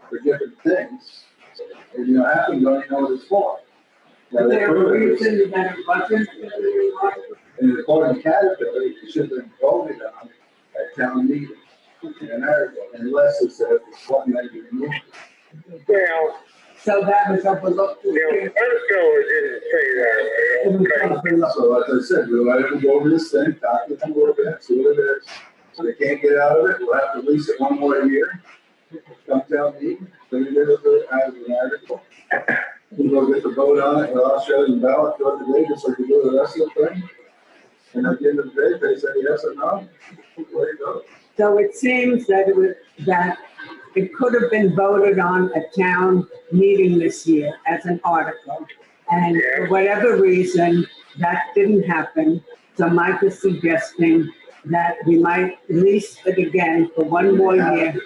for different things. And you know, half of them don't even know what it's for. Now, Is there a they reason that it wasn't? and according to Caterpillar, it should have been voted on at town meeting in an article, unless it says it's one that you remove. Well, so that was overlooked. The Caterpillar didn't say that. Okay. So as I said, we'll let them go over this thing, talk to them a little bit, see what it is. So they can't get out of it, we'll have to lease it one more year. Come down meeting, then it as an article. We'll get the vote on it, the Australian ballot throughout the day, just like we do the rest of the thing. And at the end of the day, if they say yes or no, there you go. So it seems that it could have been voted on at town meeting this year as an article. And for whatever reason, that didn't happen. So Mike is suggesting that we might lease it again for one more year.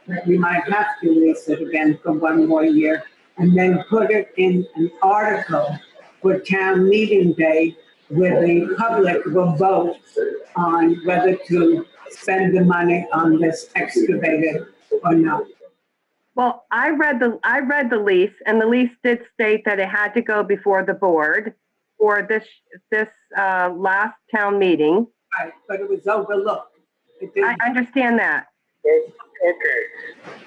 That we might have to lease it again for one more year and then put it in an article for town meeting day where the public will vote on whether to spend the money on this excavator or not. Well, I read the lease, and the lease did state that it had to go before the board for this last town meeting. Right, but it was overlooked. I understand that. Okay.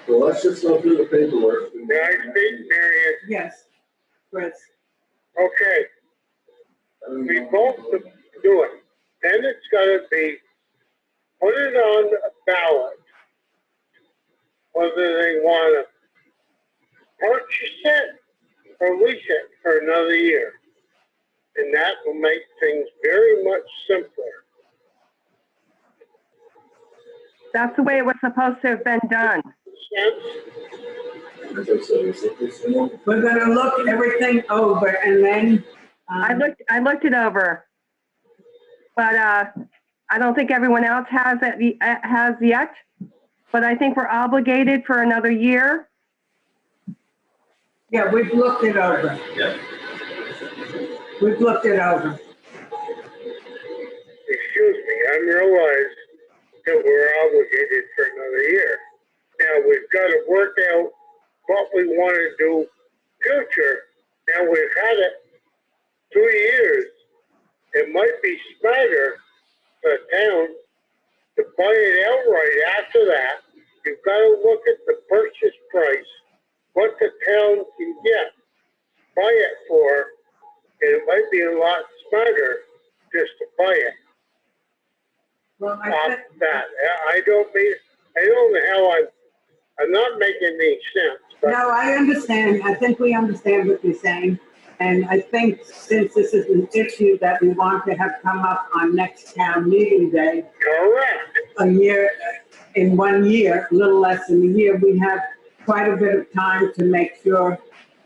Well, let's just go through the paperwork. Can I speak, Marion? Yes, Chris. Okay. We both do it. Then it's gotta be put it on a ballot, whether they want to purchase it or lease it for another year. And that will make things very much simpler. That's the way it was supposed to have been done. We're gonna look everything over and then. I looked it over, but I don't think everyone else has yet. But I think we're obligated for another year. Yeah, we've looked it over. Yeah. We've looked it over. Excuse me, I realize that we're obligated for another year. Now, we've got to work out what we want to do future. Now, we've had it 2 years. It might be smarter for the town to buy it outright after that. You've got to look at the purchase price, what the town can get, buy it for, and it might be a lot smarter just to buy it. Well, That. I don't know how I'm not making any sense. But no, I understand. I think we understand what you're saying. And I think since this is an issue that we want to have come up on next town meeting day. Correct. In 1 year, a little less than a year, we have quite a bit of time to make sure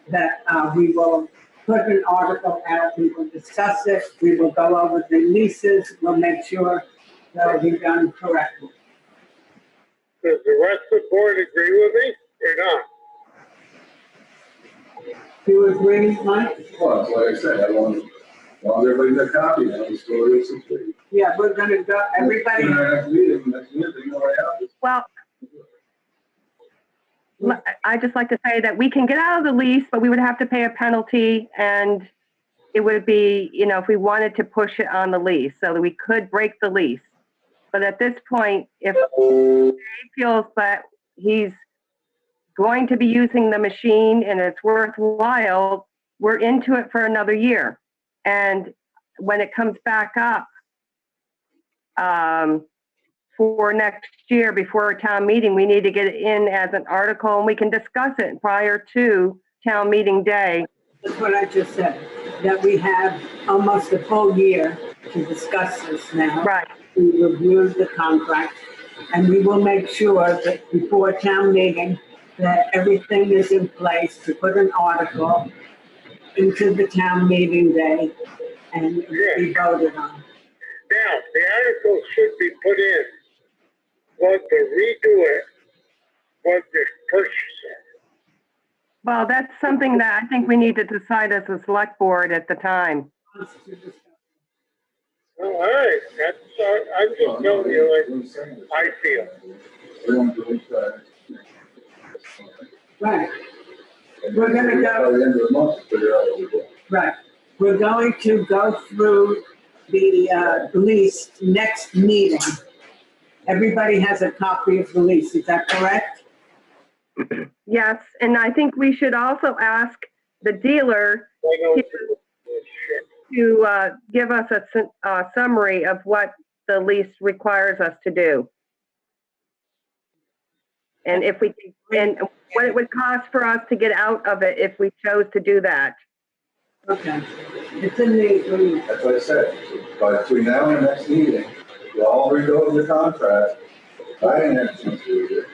that we will put an article out, we will discuss it, we will go over the leases, we'll make sure that it'll be done correctly. Does the rest of the board agree with me or not? Do you agree, Mike? Well, that's what I said, I want everybody to copy now, the story is complete. Yeah, we're gonna go, everybody. Next meeting, you know what happens. Well, I just like to say that we can get out of the lease, but we would have to pay a penalty, and it would be, if we wanted to push it on the lease, so that we could break the lease. But at this point, if he feels that he's going to be using the machine and it's worthwhile, we're into it for another year. And when it comes back up for next year before a town meeting, we need to get it in as an article, and we can discuss it prior to town meeting day. That's what I just said, that we have almost a full year to discuss this now. Right. We reviewed the contract, and we will make sure that before town meeting, that everything is in place to put an article into the town meeting day and be voted on. Now, the article should be put in, what to redo it, what to purchase it. Well, that's something that I think we need to decide as a select board at the time. Oh, all right, I'm just telling you like I feel. Right. We're gonna go. By the end of the month, figure out what we do. Right. We're going to go through the lease next meeting. Everybody has a copy of the lease, is that correct? Yes, and I think we should also ask the dealer to give us a summary of what the lease requires us to do. And and what it would cost for us to get out of it if we chose to do that. Okay. It's in the agreement. That's what I said, between now and the next meeting, we'll all read over the contract, finance will do it,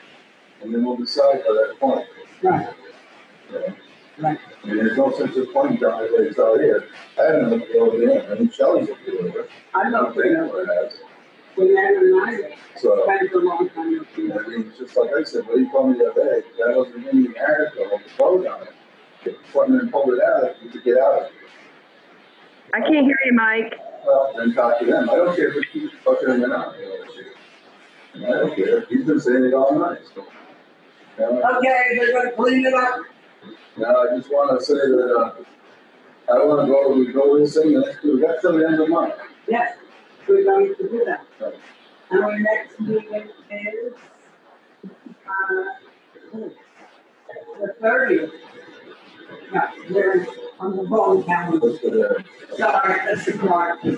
and then we'll decide by that point. Right. Yeah. Right. I mean, there's no sense of point down there, it's out here. I haven't looked over there, I think Shelley's looked over it. I looked think over it has. We never mind. So, Spent a long time looking I at it. mean, it's just like I said, what you told me the other day, that wasn't in the article, the vote on it. If someone pulled it out, you could get out of it. I can't hear you, Mike. Well, then talk to them. I don't care if we keep fucking them or not. I don't care. He's been saying it all night. So, Okay, we're gonna clean it up. now, I just want to say that I want to we go this thing next week. We got till the end of the month. Yes, we're going to do that. Right. Our next meeting is the 30th. No, they're on the wrong calendar. Sorry, that's the wrong.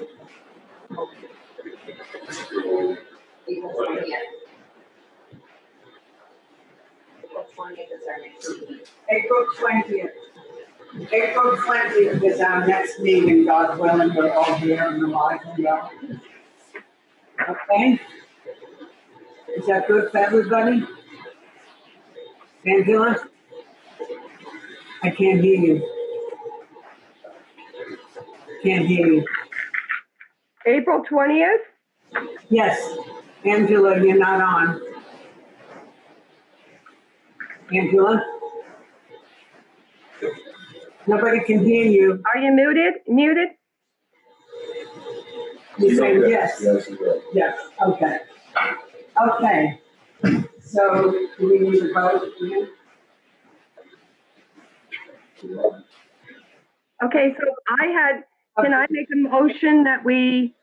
April 20th. April 20th is our next meeting. April 20th. April 20th is our next meeting, God willing, we're all here in the library. Okay? Is that good for everybody? Angela? I can't hear you. Can't hear you. April 20th? Yes, Angela, you're not on. Angela? Nobody can hear you. Are you muted? Muted? You saying yes? Yes, you did. Yes, okay. Okay. So, do we need to vote again? Okay, so can I make a motion that we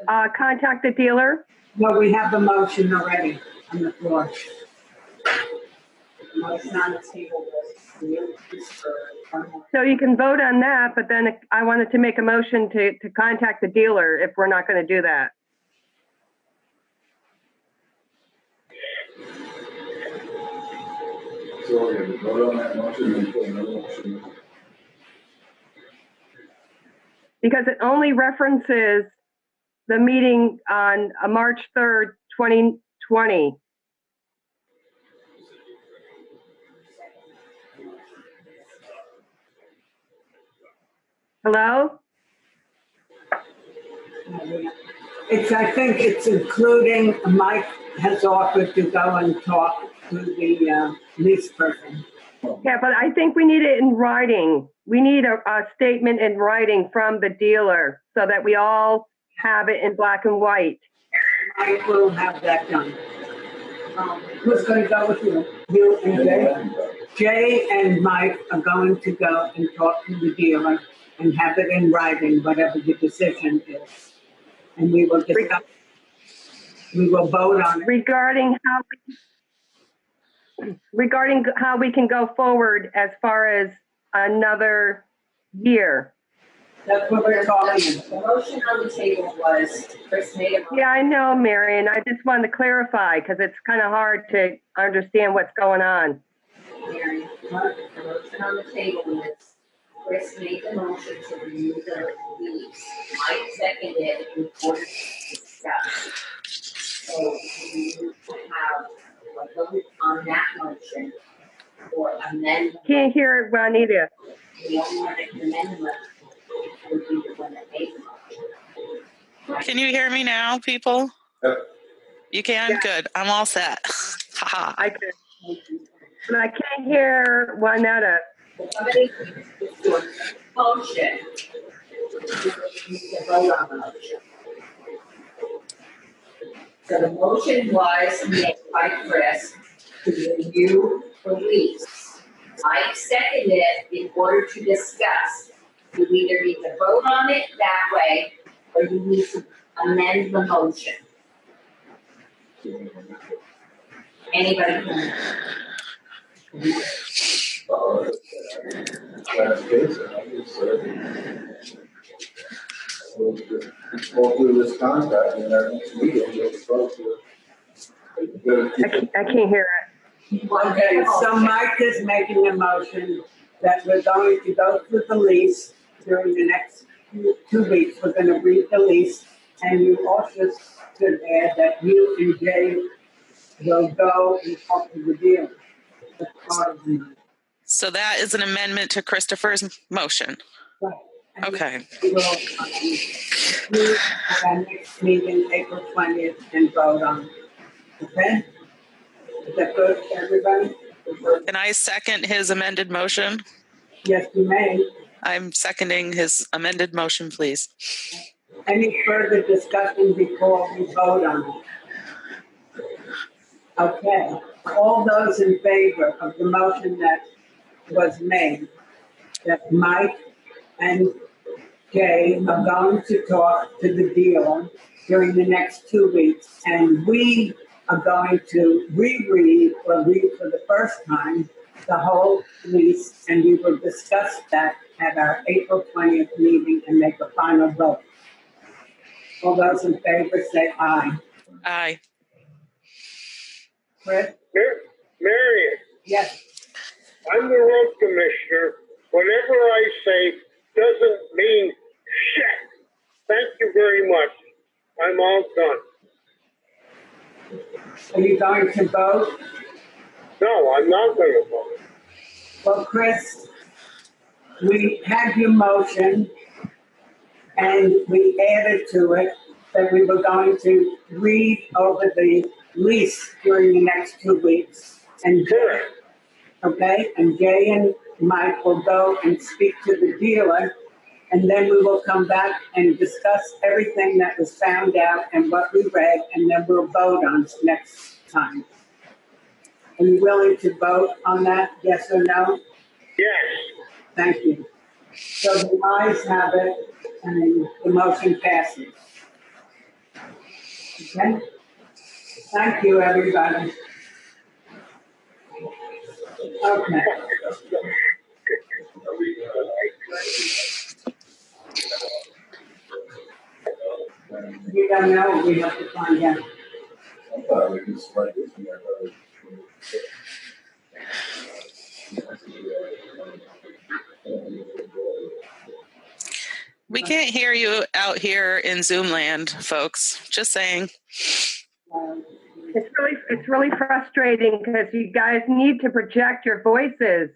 contact the dealer? No, we have the motion already on the floor. Motion on the table was So you can vote on that, but then I wanted to make a motion to contact the dealer if we're not going to do that. So we're going to vote on that motion and put another motion. Because it only references the meeting on March 3rd, 2020. Hello? I think it's including, Mike has offered to go and talk to the lease person. Yeah, but I think we need it in writing. We need a statement in writing from the dealer so that we all have it in black and white. I will have that done. Who's going to go with you? You and Jay? Jay and Mike are going to go and talk to the dealer and have it in writing, whatever the decision is. And we will discuss, we will vote on it. Regarding how we can go forward as far as another year. That's what we're talking about. The motion on the table was Chris made a motion. Yeah, I know, Marion. I just wanted to clarify because it's kind of hard to understand what's going on. Mary, the motion on the table was Chris made the motion to remove the leaves. Mike seconded it in order to discuss. So we need to have a vote on that motion or amend. Can't hear it, Juanita. The only one that can amend the would be the one that made the motion. Right? Can you hear me now, people? Yep. You can? Yeah. Good. I'm all set. Haha. I can. But I can't hear Juanita. Somebody is doing a motion. We need to vote on the motion. So the motion was made by Chris to review the lease. Mike seconded it in order to discuss. You either need to vote on it that way, or you need to amend the motion. Anybody can. That's the case, and I just said, we'll go through this contract and our next meeting, we'll vote to it. I can't hear it. Okay, so Mike is making a motion that we're going to go through the lease during the next 2 weeks. We're going to read the lease, and you also should add that you and Jay will go and talk to the dealer. That's part of the. So that is an amendment to Christopher's motion. Right. And Okay. we will meet at our next meeting, April 20th, and vote on it. Okay? Is that good for everybody? Can I second his amended motion? Yes, you may. I'm seconding his amended motion, please. Any further discussion before we vote on it? Okay. All those in favor of the motion that was made, that Mike and Jay are going to talk to the dealer during the next 2 weeks, and we are going to reread or read for the first time the whole lease, and we will discuss that at our April 20th meeting and make a final vote. All those in favor say aye. Aye. Chris? Marion, Yes. I'm the road commissioner. Whatever I say doesn't mean shit. Thank you very much. I'm all done. Are you going to vote? No, I'm not going to vote. Well, Chris, we had your motion and we added to it that we were going to read over the lease during the next 2 weeks. And Jay, okay, and Jay and Mike will go and speak to the dealer, and then we will come back and discuss everything that was found out and what we read, and then we'll vote on next time. Are you willing to vote on that, yes or no? Yes. Thank you. So the ayes have it, and the motion passes. Okay? Thank you, everybody. Okay. We don't know, we have to find out. I thought we could strike this one. We can't hear you out here in Zoom land, folks. Just saying. It's really frustrating because you guys need to project your voices.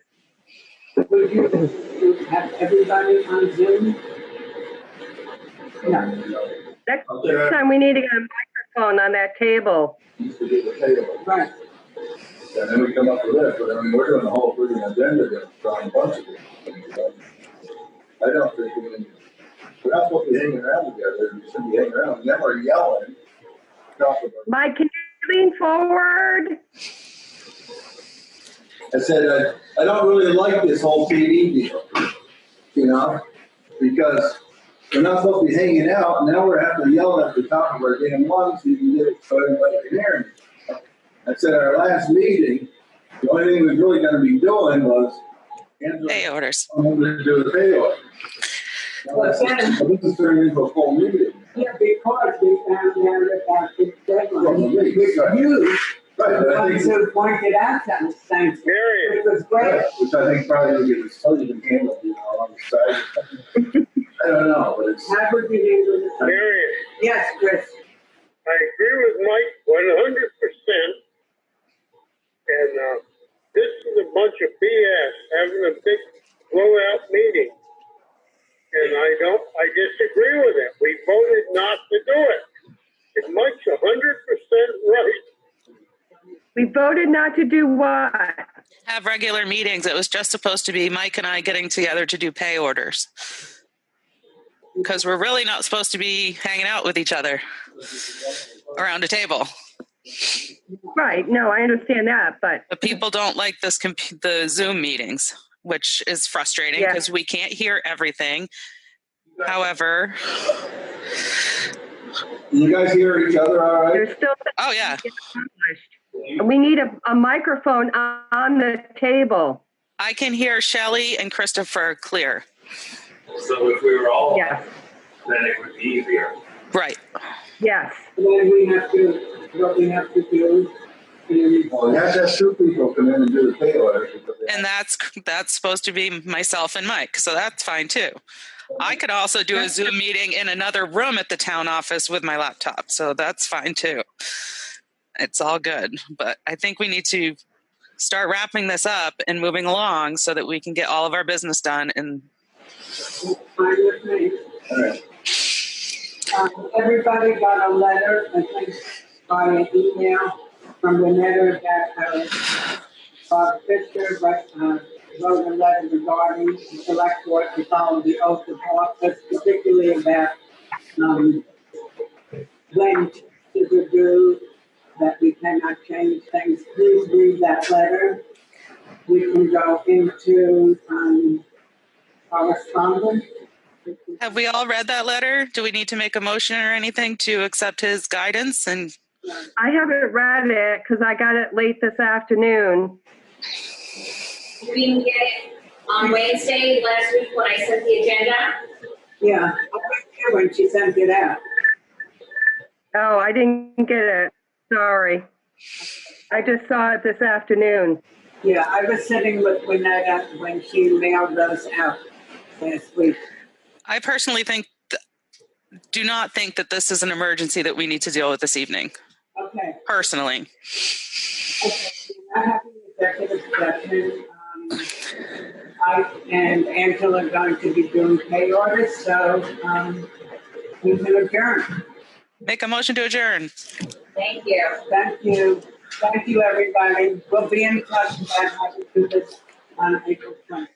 Would you have everybody on Zoom? No. Next time we need to get a microphone on that table. Right. And then we come up with this, but I mean, we're doing a whole freaking agenda to try and bunch of things. I don't think we're not supposed to be hanging around together. We shouldn't be hanging around. Never yelling. Mike, can you lean forward? I said, I don't really like this whole TV deal, you know, because we're not supposed to be hanging out, and now we're having to yell at the top of our damn lungs so you can get it so everybody can hear me. I said, our last meeting, the only thing we were really going to be doing was pay orders. To do the pay order. This is turning into a full meeting. Yeah, because we found out about this deadline, which you, the ones who pointed out to us, thanks, which was great. Which I think probably would get totally handled, you know, on the side. I don't know, but it's. How would you handle this? Marion. Yes, Chris. I agree with Mike 100%. And this is a bunch of BS, having a big blowout meeting. And I disagree with it. We voted not to do it. And Mike's 100% right. We voted not to do what? Have regular meetings. It was just supposed to be Mike and I getting together to do pay orders. Because we're really not supposed to be hanging out with each other around a table. Right. No, I understand that, but people don't like the Zoom meetings, which is frustrating because we can't hear everything. However, you guys hear each other all right? There's still oh yeah. We need a microphone on the table. I can hear Shelley and Christopher clear. So if we were all, then it would be easier. Right. Yes. And then we have to, what we have to do. Well, we have to have two people come in and do the pay order. And that's supposed to be myself and Mike, so that's fine too. I could also do a Zoom meeting in another room at the town office with my laptop, so that's fine too. It's all good, but I think we need to start wrapping this up and moving along so that we can get all of our business done. And Fine with me. Everybody got a letter, I think, by an email from the letter that Bob Fisher wrote a letter regarding the select board to follow the oath of office, particularly about when to do that we cannot change things. Please read that letter. We can go into correspondence. have we all read that letter? Do we need to make a motion or anything to accept his guidance? And I haven't read it because I got it late this afternoon. We didn't get it on Wednesday last week when I sent the agenda. Yeah, I was here when she sent it out. Oh, I didn't get it. Sorry. I just saw it this afternoon. Yeah, I was sitting with Lynetta when she mailed those out last week. I personally do not think that this is an emergency that we need to deal with this evening. Okay. Personally. Okay, we're not having executive session. I and Angela are going to be doing pay orders, so we can adjourn. Make a motion to adjourn. Thank you. Thank you. Thank you, everybody. We'll be in touch about how to do this on April 20th.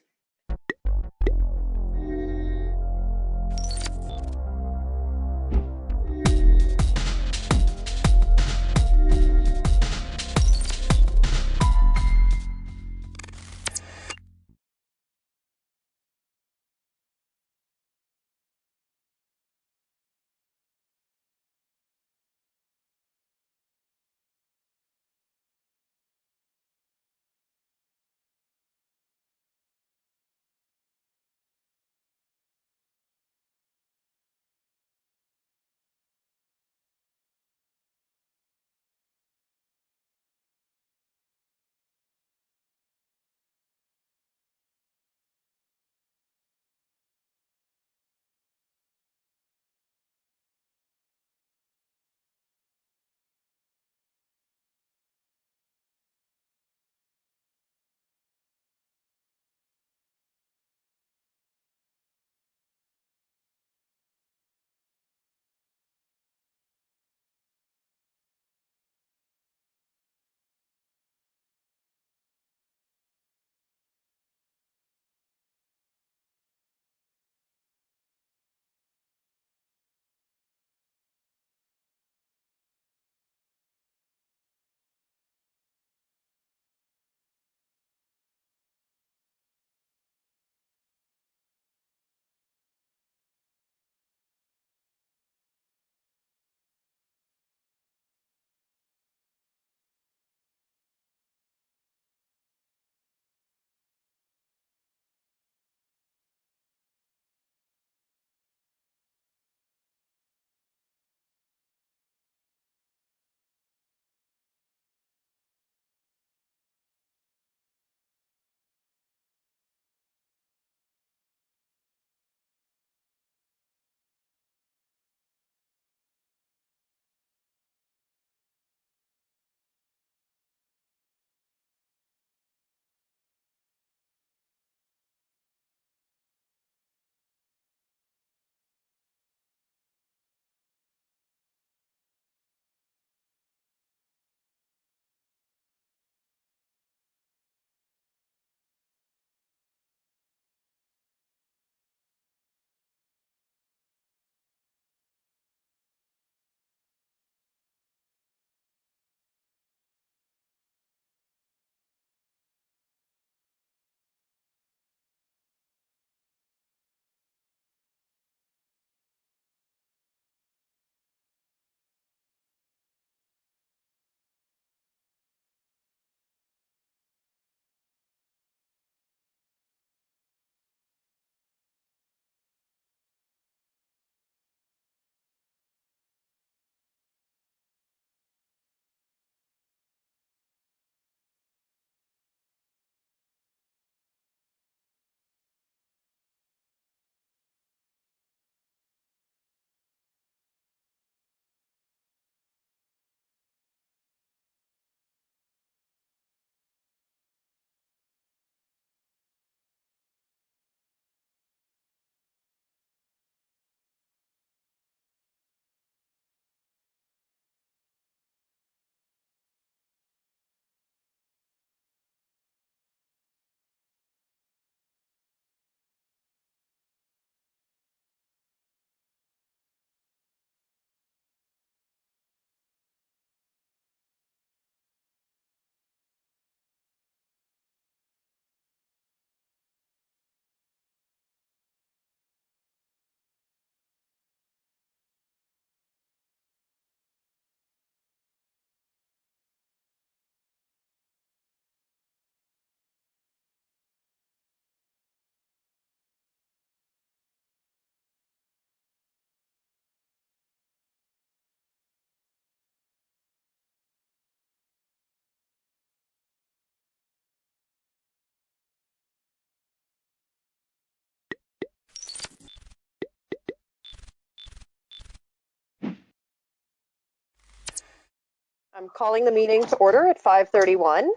I'm calling the meeting to order at 5:31.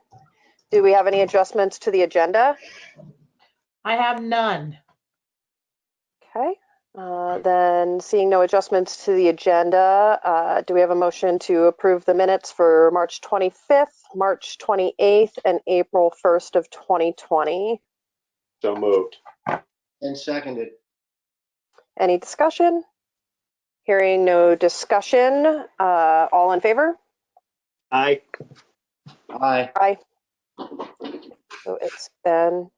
Do we have any adjustments to the agenda? I have none. Okay. Then seeing no adjustments to the agenda, do we have a motion to approve the minutes for March 25th, March 28th, and April 1st of 2020? So moved. And seconded. Any discussion? Hearing no discussion, all in favor? Aye. Aye. Aye. So it's been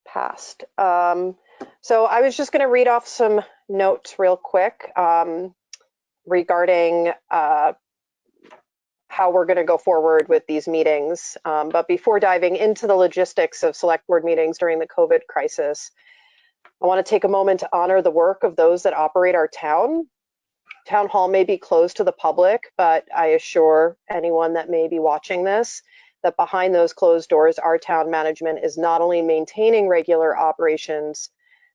passed. So I was just going to read off some notes real quick regarding how we're going to go forward with these meetings. But before diving into the logistics of select board meetings during the COVID crisis, I want to take a moment to honor the work of those that operate our town. Town hall may be closed to the public, but I assure anyone that may be watching this that behind those closed doors, our town management is not only maintaining regular operations,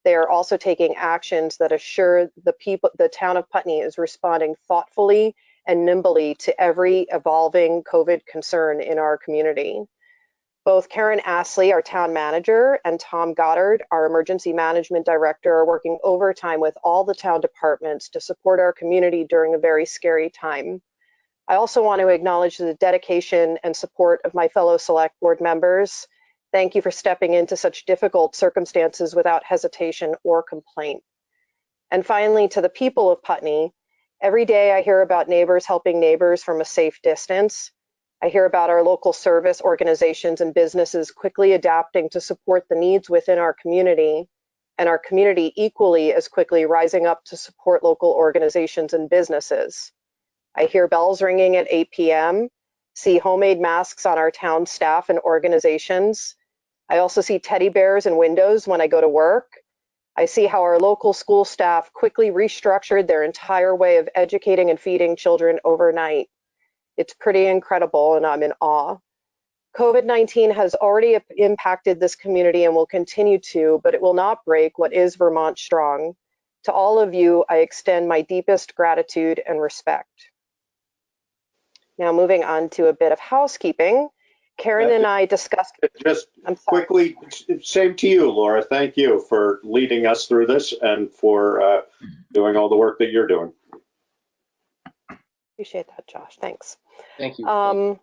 they are also taking actions that assure the town of Putney is responding thoughtfully and nimbly to every evolving COVID concern in our community. Both Karen Astley, our town manager, and Tom Goddard, our emergency management director, are working overtime with all the town departments to support our community during a very scary time. I also want to acknowledge the dedication and support of my fellow select board members. Thank you for stepping into such difficult circumstances without hesitation or complaint. And finally, to the people of Putney, every day I hear about neighbors helping neighbors from a safe distance. I hear about our local service organizations and businesses quickly adapting to support the needs within our community, and our community equally as quickly rising up to support local organizations and businesses. I hear bells ringing at 8 p.m., see homemade masks on our town staff and organizations. I also see teddy bears in windows when I go to work. I see how our local school staff quickly restructured their entire way of educating and feeding children overnight. It's pretty incredible, and I'm in awe. COVID-19 has already impacted this community and will continue to, but it will not break what is Vermont strong. To all of you, I extend my deepest gratitude and respect. Now moving on to a bit of housekeeping. Karen and I discussed— Just quickly, same to you, Laura. Thank you for leading us through this and for doing all the work that you're doing. Appreciate that, Josh. Thanks. Thank you.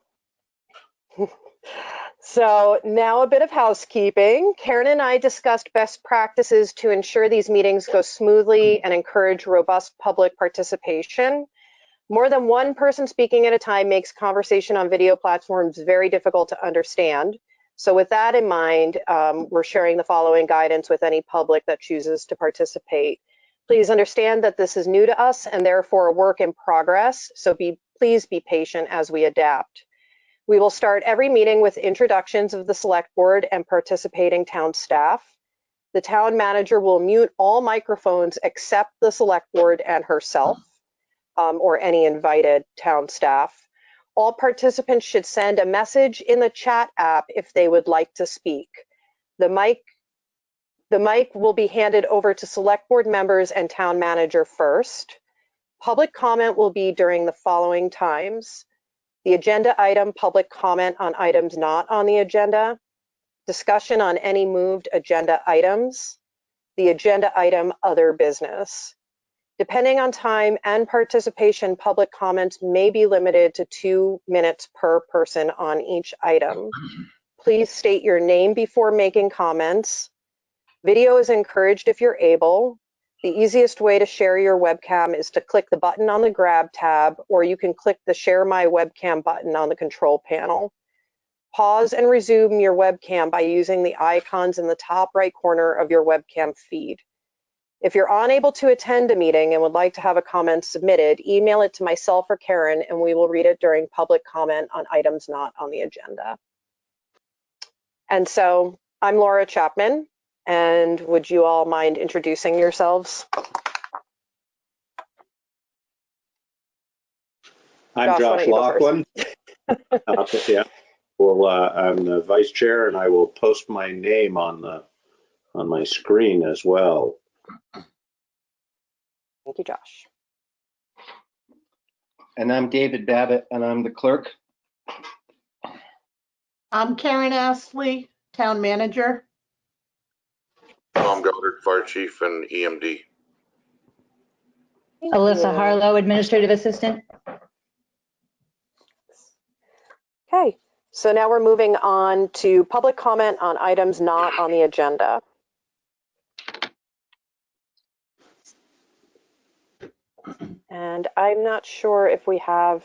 So now a bit of housekeeping. Karen and I discussed best practices to ensure these meetings go smoothly and encourage robust public participation. More than one person speaking at a time makes conversation on video platforms very difficult to understand. So with that in mind, we're sharing the following guidance with any public that chooses to participate. Please understand that this is new to us and therefore a work in progress, so please be patient as we adapt. We will start every meeting with introductions of the select board and participating town staff. The town manager will mute all microphones except the select board and herself, or any invited town staff. All participants should send a message in the chat app if they would like to speak. The mic will be handed over to select board members and town manager first. Public comment will be during the following times: the agenda item, public comment on items not on the agenda, discussion on any moved agenda items, the agenda item, other business. Depending on time and participation, public comments may be limited to 2 minutes per person on each item. Please state your name before making comments. Video is encouraged if you're able. The easiest way to share your webcam is to click the button on the Grab tab, or you can click the Share My Webcam button on the control panel. Pause and resume your webcam by using the icons in the top right corner of your webcam feed. If you're unable to attend a meeting and would like to have a comment submitted, email it to myself or Karen, and we will read it during public comment on items not on the agenda. And so I'm Laura Chapman, and would you all mind introducing yourselves? I'm Josh Laughlin. Yeah. Well, I'm the vice chair, and I will post my name on my screen as well. Thank you, Josh. And I'm David Babbitt, and I'm the clerk. I'm Karen Astley, Town Manager. Tom Goddard, Fire Chief and EMD. Alyssa Harlow, Administrative Assistant. Okay, so now we're moving on to public comment on items not on the agenda. And I'm not sure if we have,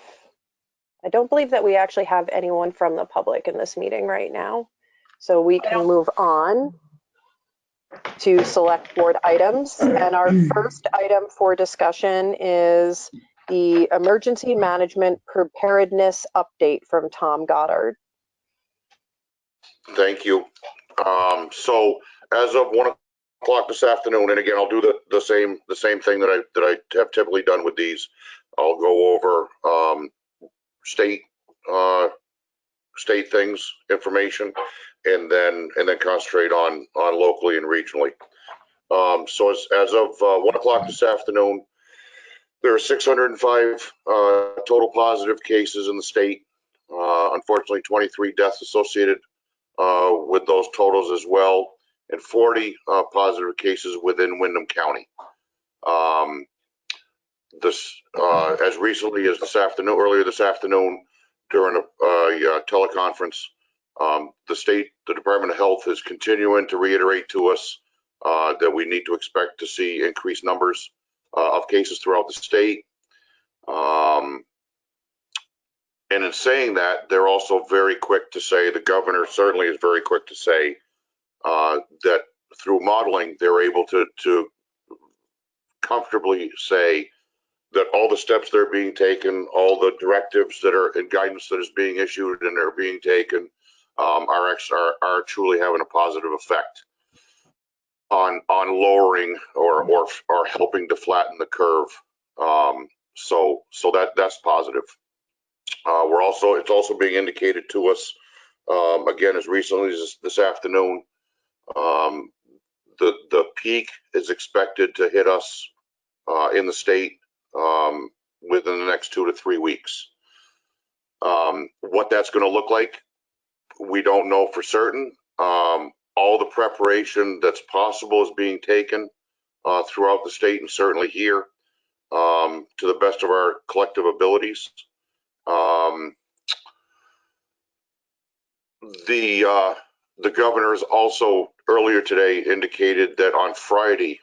I don't believe that we actually have anyone from the public in this meeting right now. So we can move on to select board items. And our first item for discussion is the emergency management preparedness update from Tom Goddard. Thank you. So as of 1 o'clock this afternoon, and again, I'll do the same thing that I have typically done with these. I'll go over state things, information, and then concentrate on locally and regionally. So as of 1 o'clock this afternoon, there are 605 total positive cases in the state. Unfortunately, 23 deaths associated with those totals as well, and 40 positive cases within Windham County. As recently as earlier this afternoon, during a teleconference, the Department of Health is continuing to reiterate to us that we need to expect to see increased numbers of cases throughout the state. And in saying that, they're also very quick to say, the governor certainly is very quick to say that through modeling, they're able to comfortably say that all the steps that are being taken, all the directives that are and guidance that is being issued and are being taken are truly having a positive effect on lowering or helping to flatten the curve. So that's positive. It's also being indicated to us again as recently as this afternoon. The peak is expected to hit us in the state within the next 2 to 3 weeks. What that's going to look like, we don't know for certain. All the preparation that's possible is being taken throughout the state and certainly here to the best of our collective abilities. The governor has also earlier today indicated that on Friday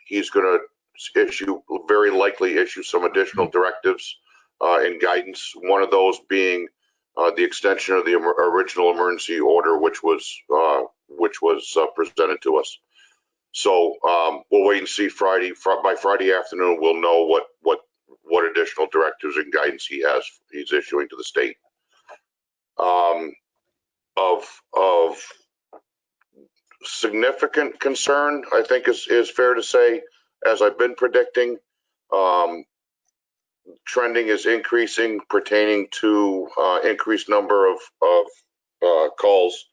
he's going to very likely issue some additional directives and guidance. One of those being the extension of the original emergency order, which was presented to us. So we'll wait and see Friday. By Friday afternoon, we'll know what additional directives and guidance he's issuing to the state. Of significant concern, I think is fair to say, as I've been predicting, trending is increasing pertaining to increased number of calls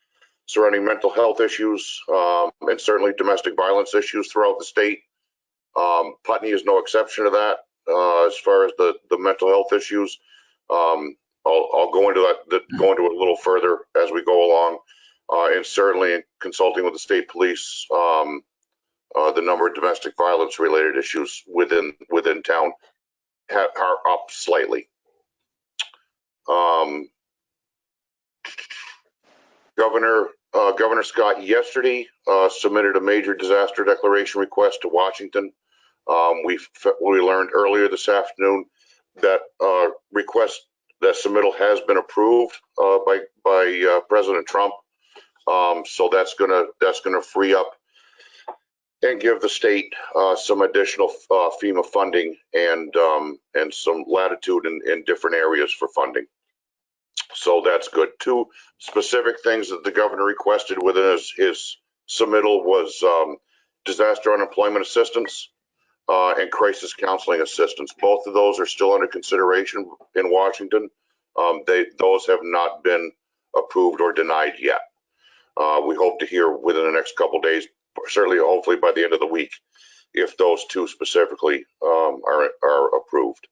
surrounding mental health issues and certainly domestic violence issues throughout the state. Putney is no exception to that as far as the mental health issues. I'll go into it a little further as we go along, and certainly in consulting with the state police, the number of domestic violence related issues within town are up slightly. Governor Scott yesterday submitted a major disaster declaration request to Washington. We learned earlier this afternoon that request, that submittal has been approved by President Trump. So that's gonna free up and give the state some additional FEMA funding and some latitude in different areas for funding. So that's good. Two specific things that the governor requested within his submittal was disaster unemployment assistance and crisis counseling assistance. Both of those are still under consideration in Washington. Those have not been approved or denied yet. We hope to hear within the next couple of days, certainly hopefully by the end of the week, if those two specifically are approved.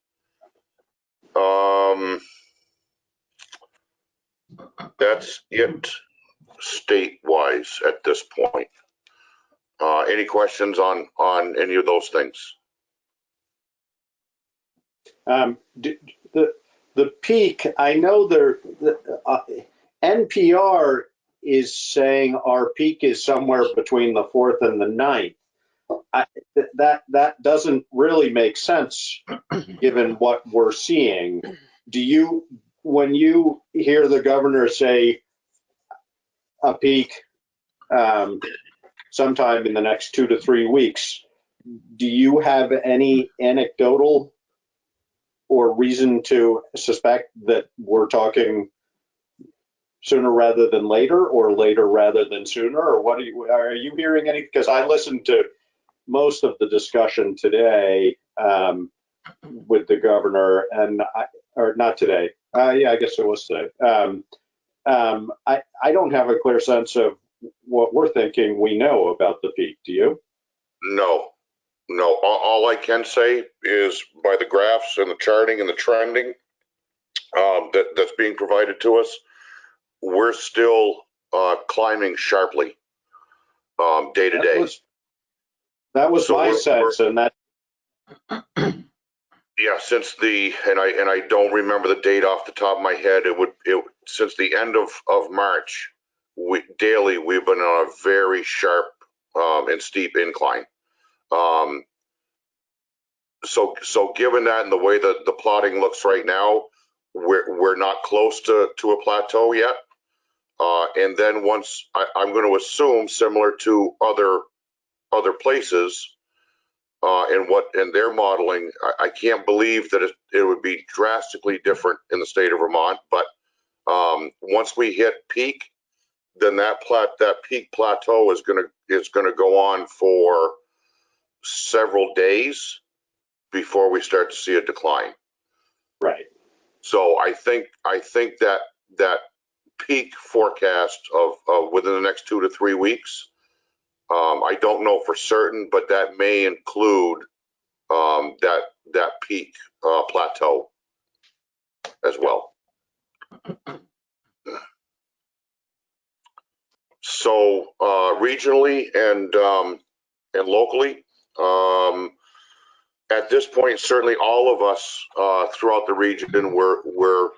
That's it state-wise at this point. Any questions on any of those things? The peak, I know NPR is saying our peak is somewhere between the 4th and the 9th. That doesn't really make sense given what we're seeing. When you hear the governor say a peak sometime in the next 2 to 3 weeks, do you have any anecdotal or reason to suspect that we're talking sooner rather than later, or later rather than sooner, or what are you hearing any? Because I listened to most of the discussion today with the governor, and or not today. Yeah, I guess it was today. I don't have a clear sense of what we're thinking we know about the peak. Do you? No. All I can say is by the graphs and the charting and the trending that's being provided to us, we're still climbing sharply day to day. That was my sense, and that. Yeah, since and I don't remember the date off the top of my head. Since the end of March, daily we've been on a very sharp and steep incline. So given that and the way that the plotting looks right now, we're not close to a plateau yet. And then once I'm going to assume, similar to other places, and their modeling, I can't believe that it would be drastically different in the state of Vermont. But once we hit peak, then that peak plateau is going to go on for several days before we start to see a decline. Right. So I think that peak forecast of within the next 2 to 3 weeks, I don't know for certain, but that may include that peak plateau as well. So regionally and locally, at this point, certainly all of us throughout the region, we're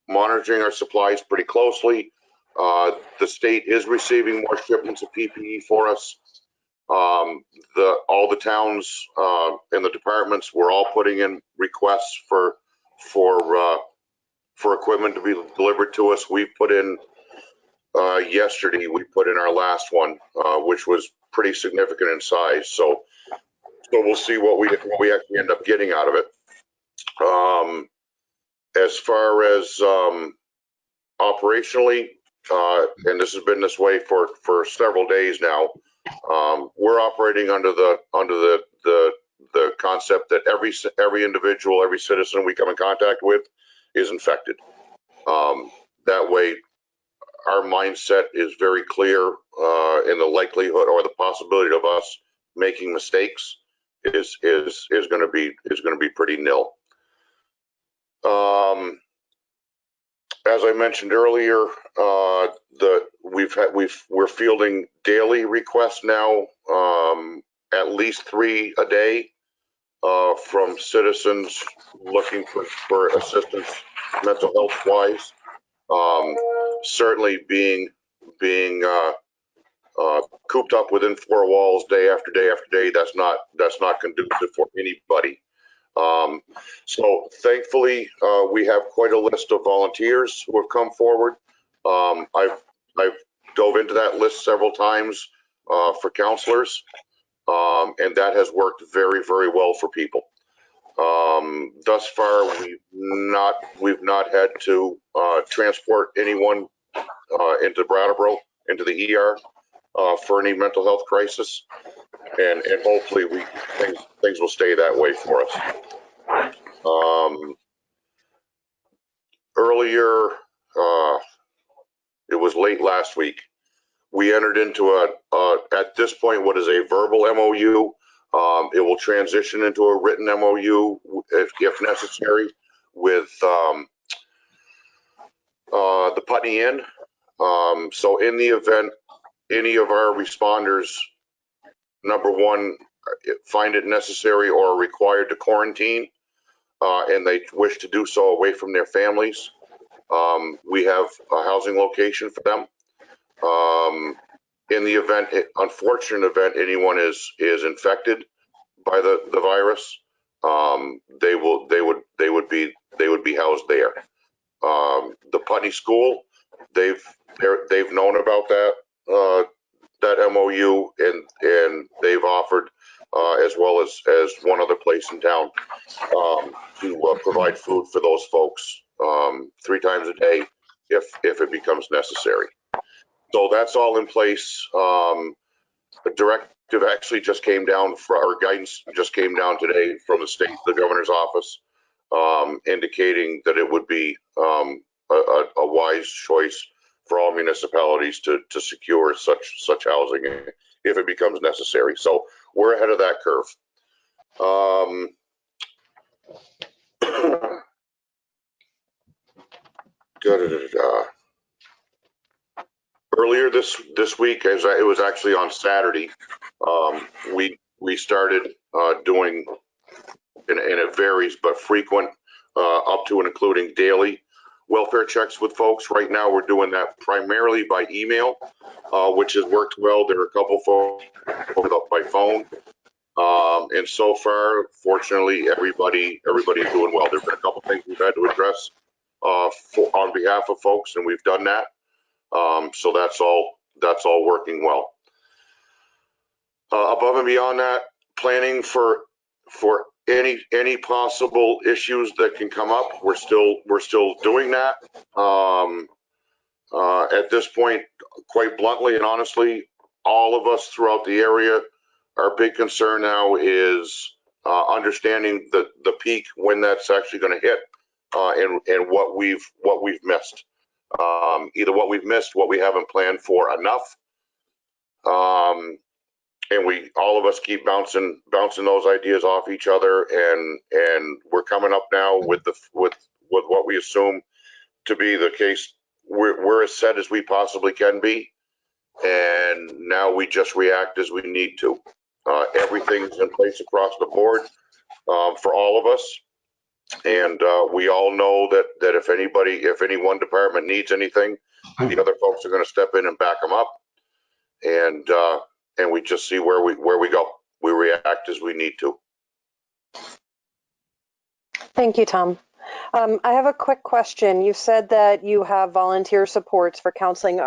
monitoring our supplies pretty closely. The state is receiving more shipments of PPE for us. All the towns and the departments, we're all putting in requests for equipment to be delivered to us. We put in yesterday. We put in our last one, which was pretty significant in size. So we'll see what we actually end up getting out of it. As far as operationally, and this has been this way for several days now, we're operating under the concept that every individual, every citizen we come in contact with is infected. That way, our mindset is very clear, and the likelihood or the possibility of us making mistakes is going to be pretty nil. As I mentioned earlier, we're fielding daily requests now, at least 3 a day, from citizens looking for assistance mental health wise. Certainly being cooped up within 4 walls day after day after day, that's not conducive for anybody. So thankfully, we have quite a list of volunteers who have come forward. I've dove into that list several times for counselors, and that has worked very, very well for people. Thus far, we've not had to transport anyone into Brattleboro, into the ER, for any mental health crisis, and hopefully things will stay that way for us. Earlier, it was late last week, we entered into at this point, what is a verbal MOU. It will transition into a written MOU if necessary, with the Putney Inn. So in the event any of our responders, number one, find it necessary or required to quarantine, and they wish to do so away from their families, we have a housing location for them. In the event, unfortunate event, anyone is infected by the virus, they would be housed there. The Putney School, they've known about that MOU, and they've offered, as well as one other place in town, to provide food for those folks 3 times a day if it becomes necessary. So that's all in place. The directive actually just came down, our guidance just came down today from the state, the governor's office, indicating that it would be a wise choice for all municipalities to secure such housing if it becomes necessary. So we're ahead of that curve. Earlier this week, as it was actually on Saturday, we started doing, and it varies, but frequent, up to and including daily welfare checks with folks. Right now, we're doing that primarily by email, which has worked well. There are a couple folks by phone, and so far, fortunately, everybody's doing well. There's been a couple things we've had to address on behalf of folks, and we've done that. So that's all working well. Above and beyond that, planning for any possible issues that can come up, we're still doing that. At this point, quite bluntly and honestly, all of us throughout the area, our big concern now is understanding the peak, when that's actually going to hit, and what we've missed. Either what we've missed, what we haven't planned for enough, and all of us keep bouncing those ideas off each other, and we're coming up now with what we assume to be the case. We're as set as we possibly can be, and now we just react as we need to. Everything's in place across the board for all of us. And we all know that if any one department needs anything, the other folks are going to step in and back them up. And we just see where we go. We react as we need to. Thank you, Tom. I have a quick question. You said that you have volunteer supports for counseling.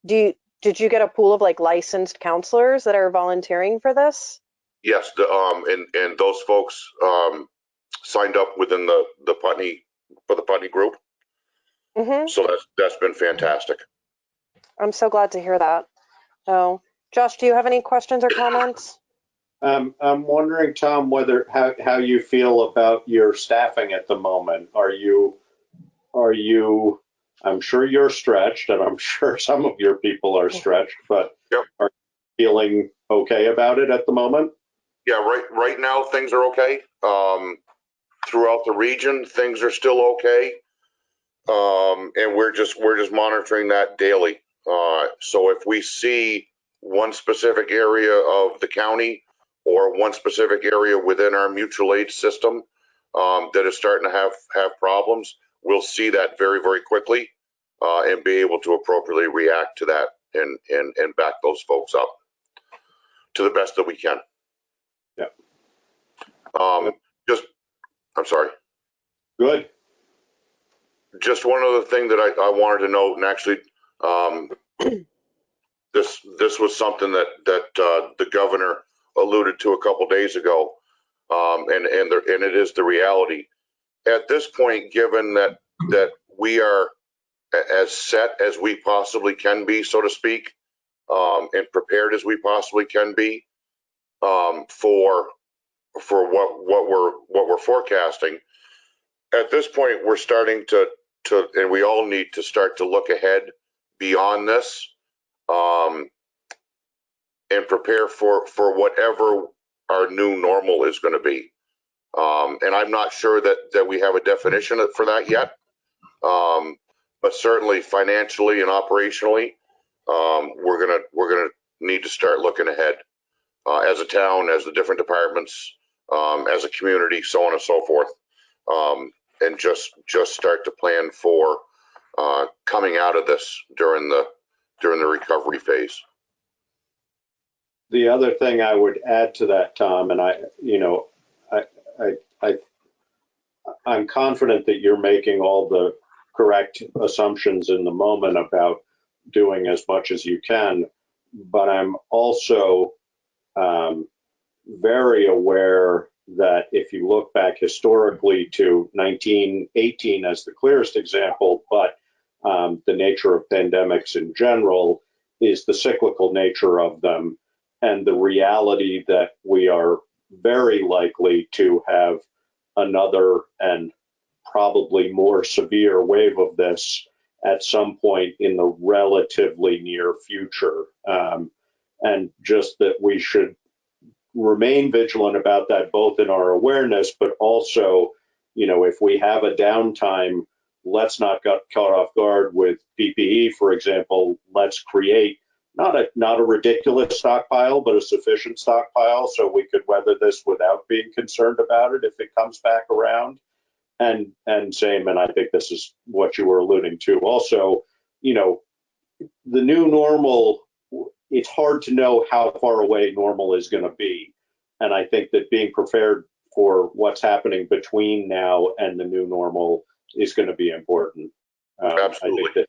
Did you get a pool of licensed counselors that are volunteering for this? Yes, and those folks signed up within the Putney group. Mm-hmm. So that's been fantastic. I'm so glad to hear that. So, Josh, do you have any questions or comments? I'm wondering, Tom, how you feel about your staffing at the moment. Are you? I'm sure you're stretched, and I'm sure some of your people are stretched, but yep. Are you feeling okay about it at the moment? Yeah, right now things are okay. Throughout the region, things are still okay, and we're just monitoring that daily. So if we see one specific area of the county or one specific area within our mutual aid system that is starting to have problems, we'll see that very, very quickly and be able to appropriately react to that and back those folks up to the best that we can. Yeah. I'm sorry. Good. Just one other thing that I wanted to note, and actually, this was something that the governor alluded to a couple days ago, and it is the reality. At this point, given that we are as set as we possibly can be, so to speak, and prepared as we possibly can be for what we're forecasting. At this point, we're starting to, and we all need to start to look ahead beyond this, and prepare for whatever our new normal is going to be. And I'm not sure that we have a definition for that yet. But certainly financially and operationally, we're gonna need to start looking ahead as a town, as the different departments, as a community, so on and so forth, and just start to plan for coming out of this during the recovery phase. The other thing I would add to that, Tom, and I'm confident that you're making all the correct assumptions in the moment about doing as much as you can, but I'm also very aware that if you look back historically to 1918 as the clearest example, but the nature of pandemics in general is the cyclical nature of them, and the reality that we are very likely to have another and probably more severe wave of this at some point in the relatively near future. And just that we should remain vigilant about that, both in our awareness, but also, if we have a downtime, let's not get caught off guard with PPE, for example. Let's create not a ridiculous stockpile, but a sufficient stockpile so we could weather this without being concerned about it if it comes back around. And same, and I think this is what you were alluding to. Also, the new normal, it's hard to know how far away normal is going to be. And I think that being prepared for what's happening between now and the new normal is going to be important. Absolutely.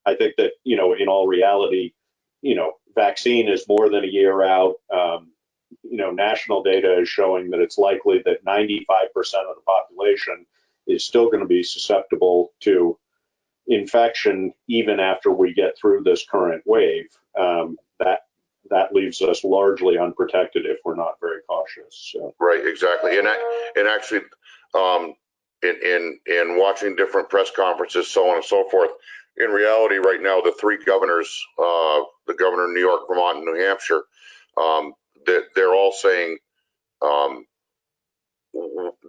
I think that, in all reality, vaccine is more than a year out. National data is showing that it's likely that 95% of the population is still going to be susceptible to infection even after we get through this current wave. That leaves us largely unprotected if we're not very cautious. So. Right, exactly. And actually, in watching different press conferences, so on and so forth, in reality, right now, the three governors, the governor of New York, Vermont, and New Hampshire, they're all saying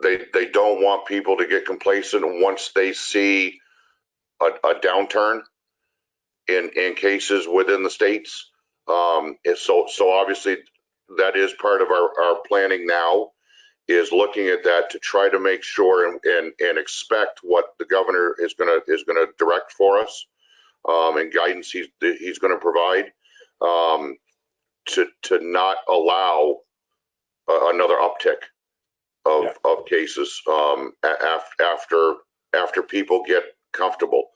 they don't want people to get complacent once they see a downturn in cases within the states. So obviously that is part of our planning now, is looking at that to try to make sure and expect what the governor is going to direct for us, and guidance he's going to provide, to not allow another uptick of cases after people get comfortable.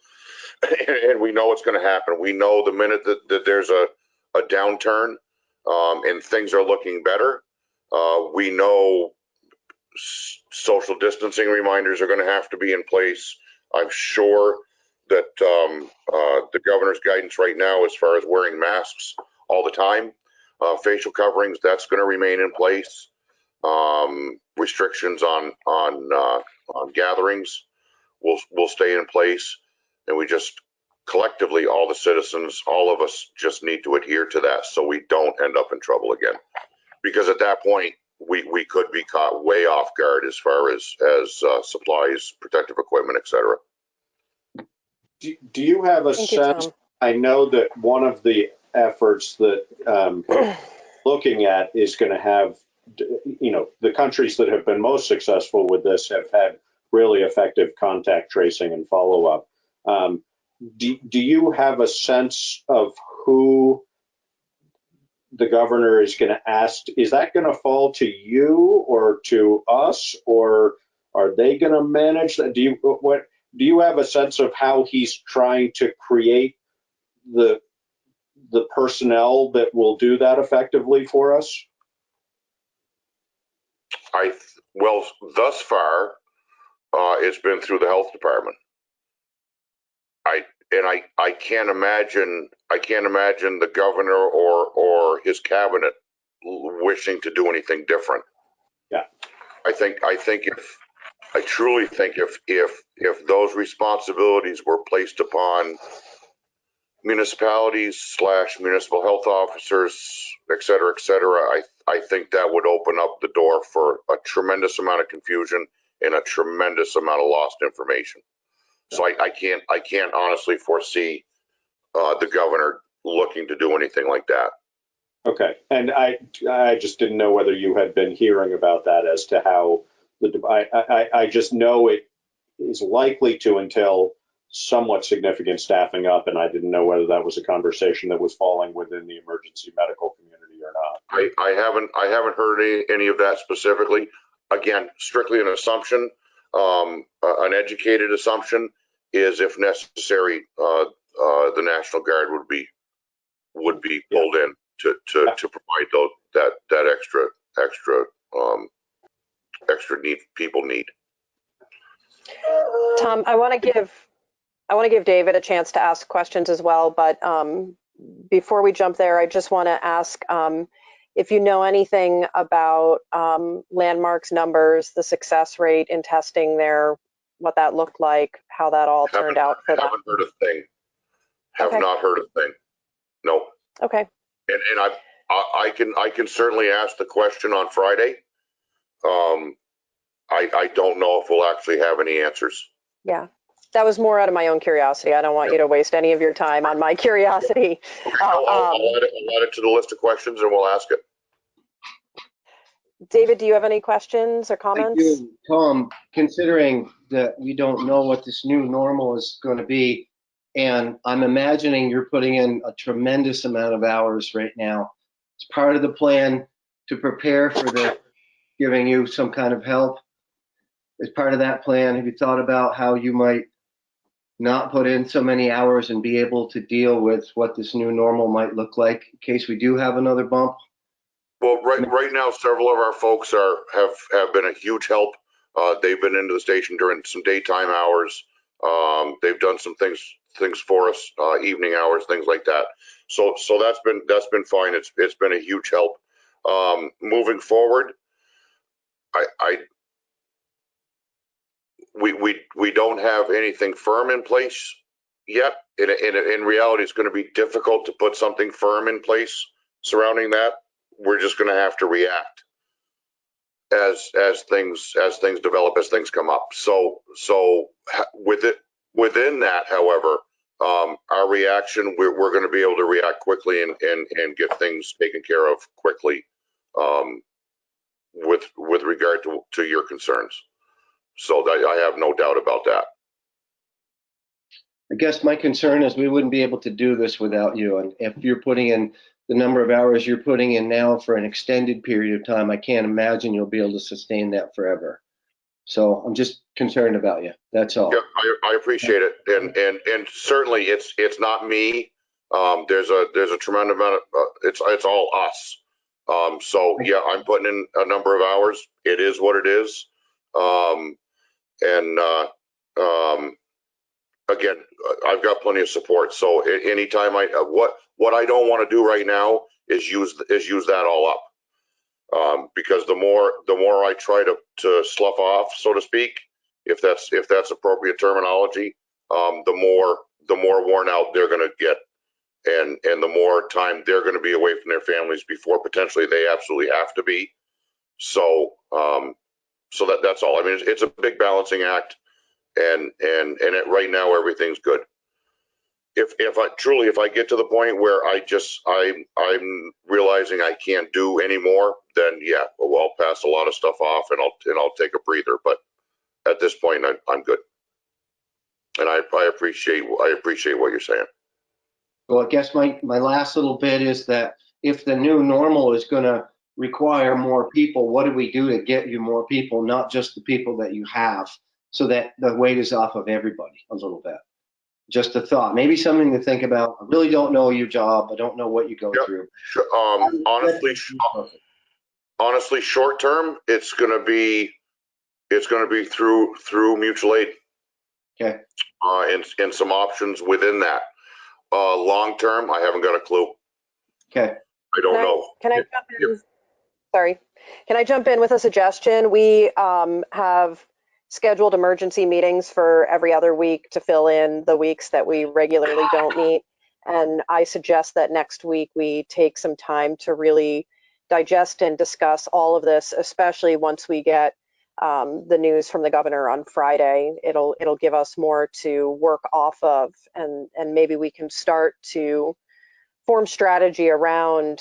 And we know what's going to happen. We know the minute that there's a downturn, and things are looking better, we know social distancing reminders are going to have to be in place. I'm sure that the governor's guidance right now, as far as wearing masks all the time, facial coverings, that's going to remain in place. Restrictions on gatherings will stay in place, and we just collectively, all the citizens, all of us, just need to adhere to that so we don't end up in trouble again. Because at that point, we could be caught way off guard as far as supplies, protective equipment, etc. Do you have a sense? I know that one of the efforts that looking at is going to have, the countries that have been most successful with this have had really effective contact tracing and follow-up. Do you have a sense of who the governor is going to ask? Is that going to fall to you or to us, or are they going to manage that? Do you have a sense of how he's trying to create the personnel that will do that effectively for us? Well, thus far, it's been through the health department. I can't imagine the governor or his cabinet wishing to do anything different. Yeah. I truly think if those responsibilities were placed upon municipalities / municipal health officers, et cetera, I think that would open up the door for a tremendous amount of confusion and a tremendous amount of lost information. So I can't honestly foresee the governor looking to do anything like that. Okay, and I just didn't know whether you had been hearing about that as to how I just know it is likely to entail somewhat significant staffing up, and I didn't know whether that was a conversation that was falling within the emergency medical community or not. I haven't heard any of that specifically. Again, strictly an assumption, an educated assumption is if necessary, the National Guard would be pulled in to provide that extra need people need. Tom, I want to give David a chance to ask questions as well, but before we jump there, I just want to ask if you know anything about Landmark's numbers, the success rate in testing there, what that looked like, how that all turned out for them. Haven't heard a thing. Have not heard a thing. No. Okay. And I can certainly ask the question on Friday. I don't know if we'll actually have any answers. Yeah, that was more out of my own curiosity. I don't want you to waste any of your time on my curiosity. I'll add it to the list of questions and we'll ask it. David, do you have any questions or comments? I do. Tom, considering that we don't know what this new normal is going to be, and I'm imagining you're putting in a tremendous amount of hours right now. It's part of the plan to prepare for the giving you some kind of help. As part of that plan, have you thought about how you might not put in so many hours and be able to deal with what this new normal might look like in case we do have another bump? Well, right now, several of our folks have been a huge help. They've been into the station during some daytime hours. They've done some things for us, evening hours, things like that. So that's been fine. It's been a huge help. Moving forward, we don't have anything firm in place yet. In reality, it's going to be difficult to put something firm in place surrounding that. We're just going to have to react as things develop, as things come up. So within that, however, our reaction, we're going to be able to react quickly and get things taken care of quickly with regard to your concerns. So I have no doubt about that. I guess my concern is we wouldn't be able to do this without you. And if you're putting in the number of hours you're putting in now for an extended period of time, I can't imagine you'll be able to sustain that forever. So I'm just concerned about you. That's all. Yeah, I appreciate it, and certainly it's not me. There's a tremendous amount of it's all us. So yeah, I'm putting in a number of hours. It is what it is. Again, I've got plenty of support. So anytime what I don't want to do right now is use that all up. Because the more I try to slough off, so to speak, if that's appropriate terminology, the more worn out they're going to get, and the more time they're going to be away from their families before potentially they absolutely have to be. So that's all. I mean, it's a big balancing act, and right now everything's good. If I get to the point where I'm realizing I can't do anymore, then yeah, well, I'll pass a lot of stuff off and I'll take a breather. But at this point, I'm good, and I appreciate what you're saying. Well, I guess my last little bit is that if the new normal is going to require more people, what do we do to get you more people, not just the people that you have, so that the weight is off of everybody a little bit? Just a thought, maybe something to think about. I really don't know your job. I don't know what you go through. Honestly, short term, it's going to be through mutual aid. Okay. And some options within that. Long term, I haven't got a clue. Okay. I don't know. Can I jump in? Sorry. Can I jump in with a suggestion? We have scheduled emergency meetings for every other week to fill in the weeks that we regularly don't meet. And I suggest that next week we take some time to really digest and discuss all of this, especially once we get the news from the governor on Friday. It'll give us more to work off of, and maybe we can start to form strategy around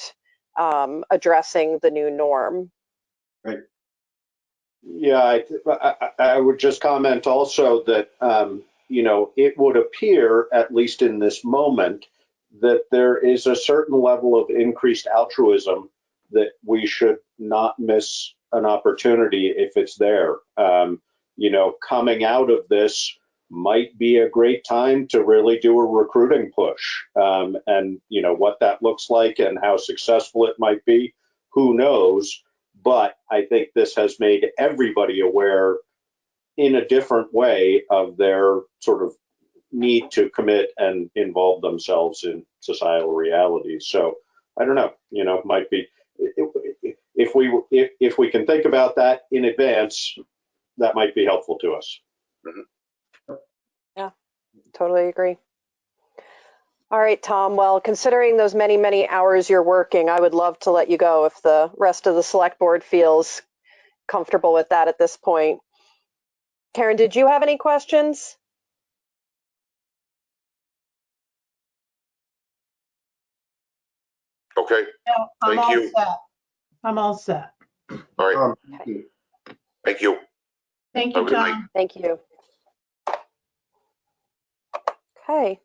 addressing the new norm. Right. Yeah, I would just comment also that, it would appear, at least in this moment, that there is a certain level of increased altruism that we should not miss an opportunity if it's there. Coming out of this might be a great time to really do a recruiting push. And what that looks like and how successful it might be, who knows? But I think this has made everybody aware in a different way of their sort of need to commit and involve themselves in societal realities. So I don't know, might be, if we can think about that in advance, that might be helpful to us. Yeah, totally agree. All right, Tom. Well, considering those many, many hours you're working, I would love to let you go if the rest of the select board feels comfortable with that at this point. Karen, did you have any questions? Okay. No, Thank you. I'm all set. All right. Okay. Thank you. Thank you, Tom. Thank you. Okay.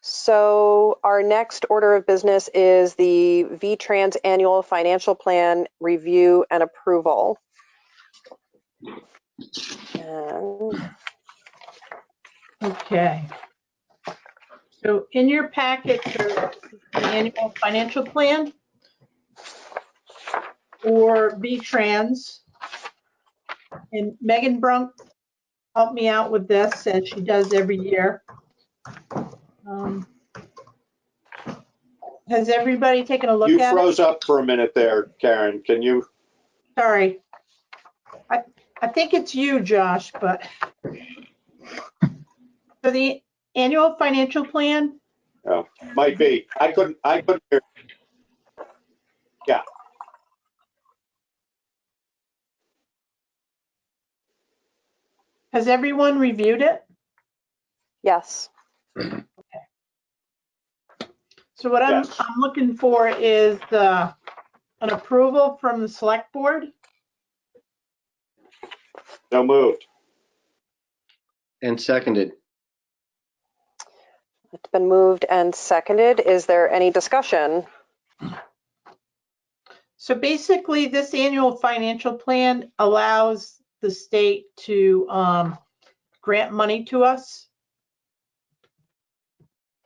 So our next order of business is the VTrans annual financial plan review and approval. And Okay. So in your packet, there's the annual financial plan for VTrans. And Megan Brunk helped me out with this, as she does every year. Has everybody taken a look You at froze it? up for a minute there, Karen. Can you? Sorry. I think it's you, Josh, but for the annual financial plan, Oh, might be. I couldn't hear. Yeah. has everyone reviewed it? yes. So what I'm Yes. looking for is an approval from the select board. So moved. And seconded. It's been moved and seconded. Is there any discussion? So basically, this annual financial plan allows the state to grant money to us,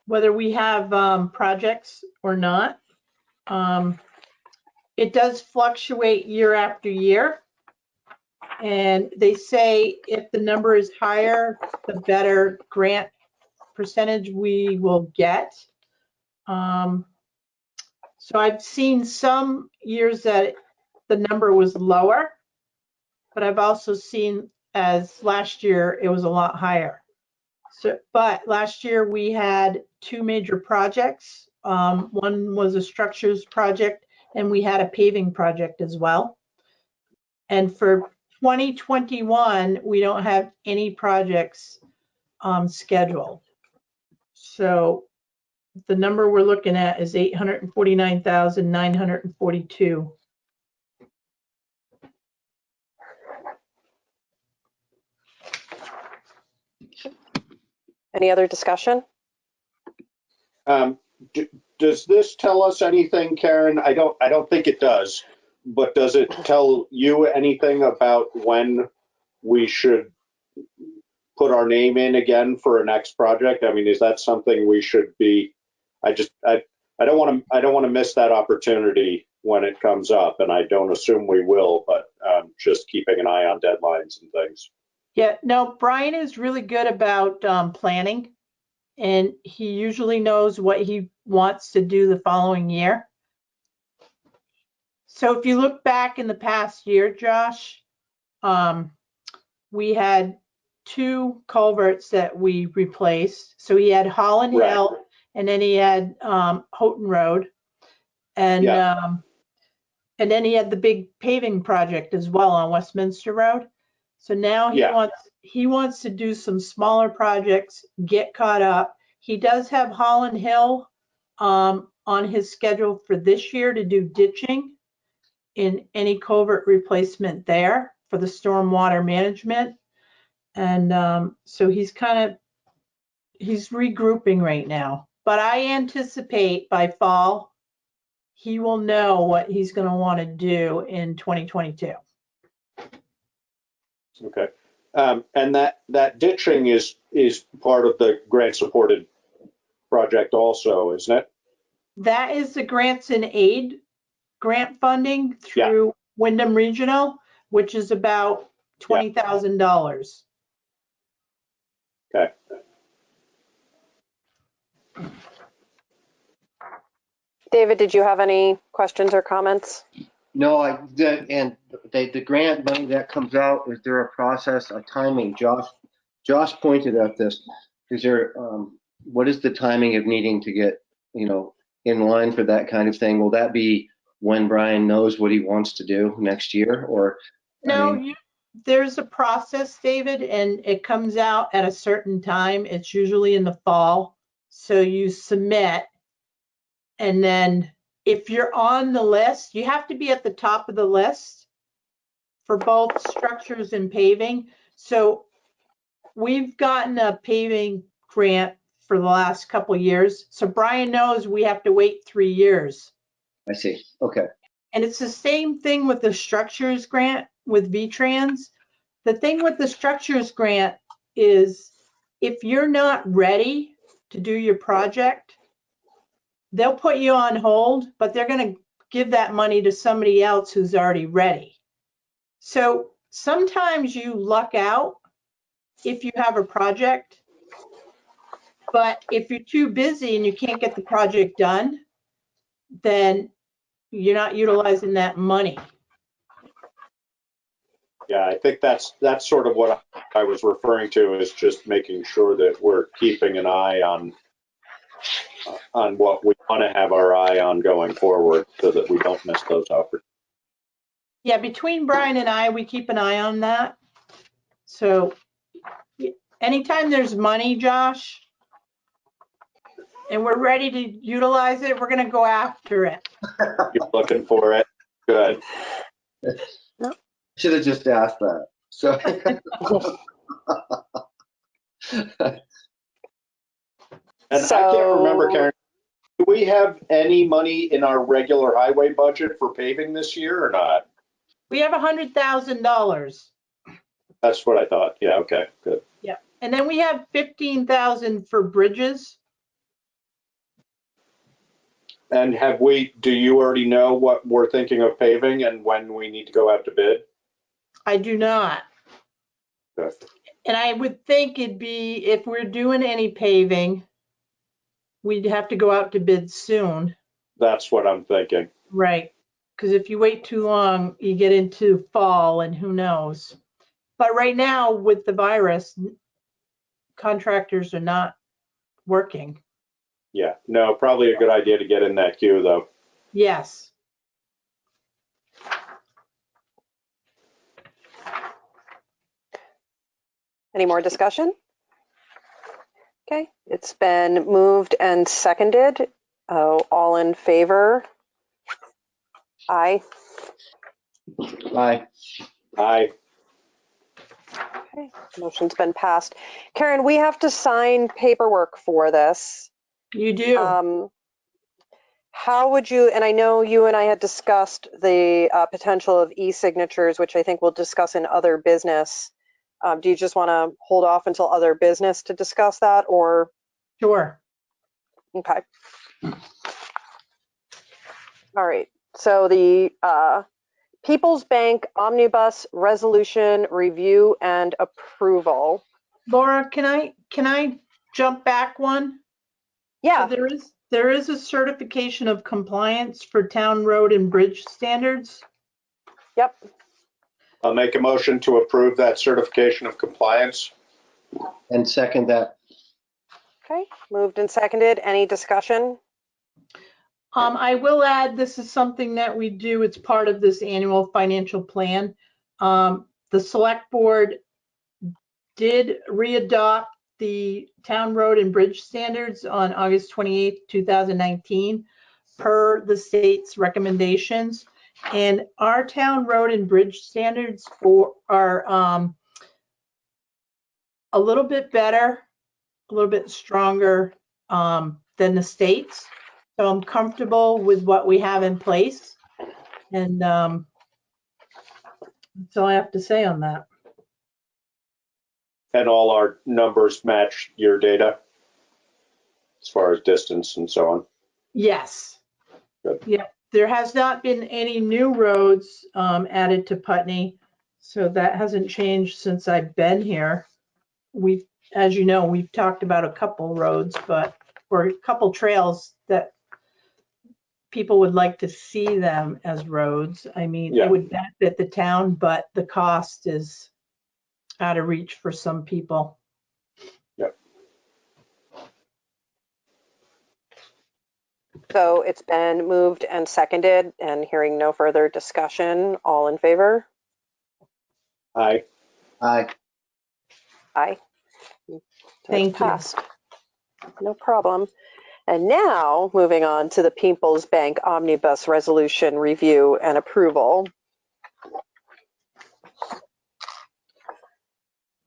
whether we have projects or not. It does fluctuate year after year. And they say if the number is higher, the better grant percentage we will get. So I've seen some years that the number was lower, but I've also seen as last year it was a lot higher. So, but last year we had two major projects. One was a structures project and we had a paving project as well. And for 2021, we don't have any projects scheduled. So the number we're looking at is 849,942. Any other discussion? Does this tell us anything, Karen? I don't think it does, but does it tell you anything about when we should put our name in again for a next project? I mean, is that something we should be? I don't want to miss that opportunity when it comes up, and I don't assume we will, but just keeping an eye on deadlines and things. Yeah, no, Brian is really good about planning, and he usually knows what he wants to do the following year. So if you look back in the past year, Josh, we had two culverts that we replaced. So he had Holland Hill and then he had Houghton Road, and and then he had the big paving project as well on Westminster Road. So now he wants to do some smaller projects, get caught up. He does have Holland Hill on his schedule for this year to do ditching in any culvert replacement there for the stormwater management. And so he's regrouping right now. But I anticipate by fall, he will know what he's going to want to do in 2022. Okay. And that ditching is part of the grant supported project also, isn't it? That is the grants and aid grant funding through Wyndham Regional, which is about $20,000. Okay. David, did you have any questions or comments? No, the grant money that comes out, is there a process, a timing? Josh pointed at this. Is there, what is the timing of needing to get, in line for that kind of thing? Will that be when Brian knows what he wants to do next year, or? No, there's a process, David, and it comes out at a certain time. It's usually in the fall. So you submit, and then if you're on the list, you have to be at the top of the list for both structures and paving. So we've gotten a paving grant for the last couple of years. So Brian knows we have to wait 3 years. I see. Okay. And it's the same thing with the structures grant with VTrans. The thing with the structures grant is if you're not ready to do your project, they'll put you on hold, but they're going to give that money to somebody else who's already ready. So sometimes you luck out if you have a project, but if you're too busy and you can't get the project done, then you're not utilizing that money. Yeah, I think that's sort of what I was referring to, is just making sure that we're keeping an eye on what we want to have our eye on going forward, so that we don't miss those opportunities. Yeah, between Brian and I, we keep an eye on that. So anytime there's money, Josh, and we're ready to utilize it, we're going to go after it. You're looking for it. Good. Should have just asked that. So. And I can't remember, Karen, do we have any money in our regular highway budget for paving this year or not? We have $100,000. That's what I thought. Yeah, okay, good. Yeah, and then we have 15,000 for bridges. And do you already know what we're thinking of paving and when we need to go out to bid? I do not. Okay. And I would think it'd be, if we're doing any paving, we'd have to go out to bid soon. That's what I'm thinking. Right. Because if you wait too long, you get into fall and who knows. But right now with the virus, contractors are not working. Yeah, no, probably a good idea to get in that queue though. Yes. Any more discussion? Okay, it's been moved and seconded. All in favor? Aye. Aye. Aye. Okay, motion's been passed. Karen, we have to sign paperwork for this. You do. How would you, and I know you and I had discussed the potential of e-signatures, which I think we'll discuss in other business. Do you just want to hold off until other business to discuss that, or? Sure. Okay. All right. So the People's Bank Omnibus Resolution Review and Approval. Laura, can I jump back one? Yeah. So there is a certification of compliance for town road and bridge standards. Yep. I'll make a motion to approve that certification of compliance. And second that. Okay, moved and seconded. Any discussion? I will add, this is something that we do. It's part of this annual financial plan. The select board did readopt the town road and bridge standards on August 28th, 2019, per the state's recommendations. And our town road and bridge standards are a little bit better, a little bit stronger than the state's. So I'm comfortable with what we have in place. And that's all I have to say on that. And all our numbers match your data as far as distance and so on. Yes. Good. Yeah, there has not been any new roads added to Putney. So that hasn't changed since I've been here. As you know, we've talked about a couple roads, or a couple trails that people would like to see them as roads. I mean, Yeah. it would benefit the town, but the cost is out of reach for some people. Yep. So it's been moved and seconded, and hearing no further discussion, all in favor? Aye. Aye. Aye. So Thank it's you. passed. No problem. And now moving on to the People's Bank Omnibus Resolution Review and Approval.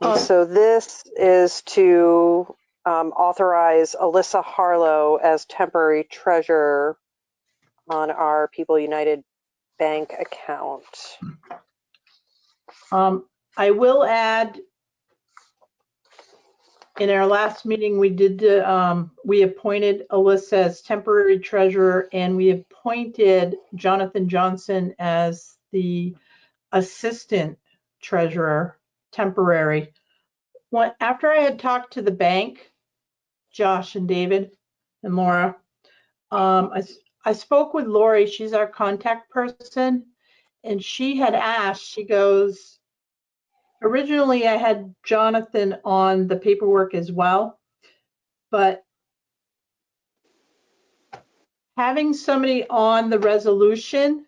And so this is to authorize Alyssa Harlow as temporary treasurer on our People United Bank account. I will add, in our last meeting, we appointed Alyssa as temporary treasurer, and we appointed Jonathan Johnson as the assistant treasurer, temporary. After I had talked to the bank, Josh and David and Laura, I spoke with Lori, she's our contact person, and she had asked, she goes, originally I had Jonathan on the paperwork as well, but having somebody on the resolution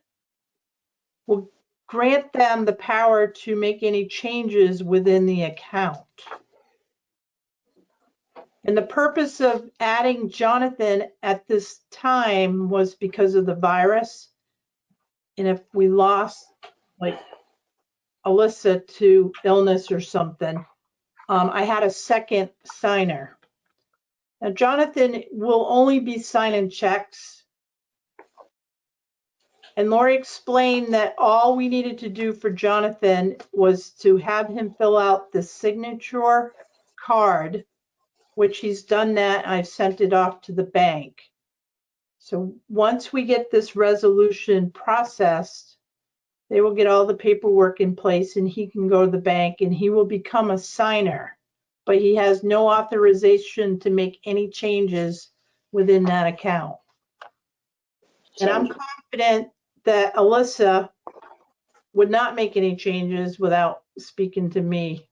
will grant them the power to make any changes within the account. And the purpose of adding Jonathan at this time was because of the virus. And if we lost like Alyssa to illness or something, I had a second signer. Now, Jonathan will only be signing checks. And Lori explained that all we needed to do for Jonathan was to have him fill out the signature card, which he's done that. I've sent it off to the bank. So once we get this resolution processed, they will get all the paperwork in place and he can go to the bank and he will become a signer, but he has no authorization to make any changes within that account. And I'm confident that Alyssa would not make any changes without speaking to me.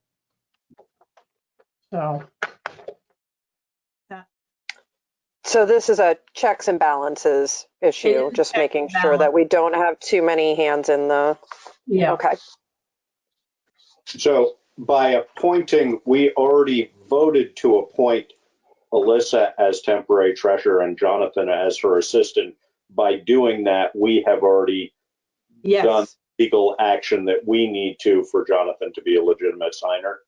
So this is a checks and balances issue, just making sure that we don't have too many hands in the, yeah. Okay. So by appointing, we already voted to appoint Alyssa as temporary treasurer and Jonathan as her assistant. By doing that, we have already done legal action that we need to for Jonathan to be a legitimate signer.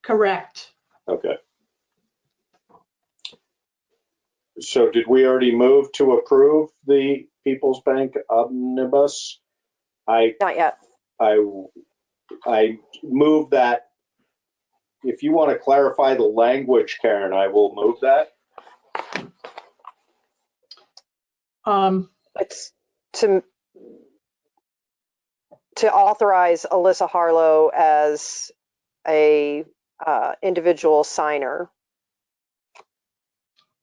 Correct. Okay. So did we already move to approve the People's Bank Omnibus? Not yet. I move that. If you want to clarify the language, Karen, I will move that. It's to authorize Alyssa Harlow as a individual signer.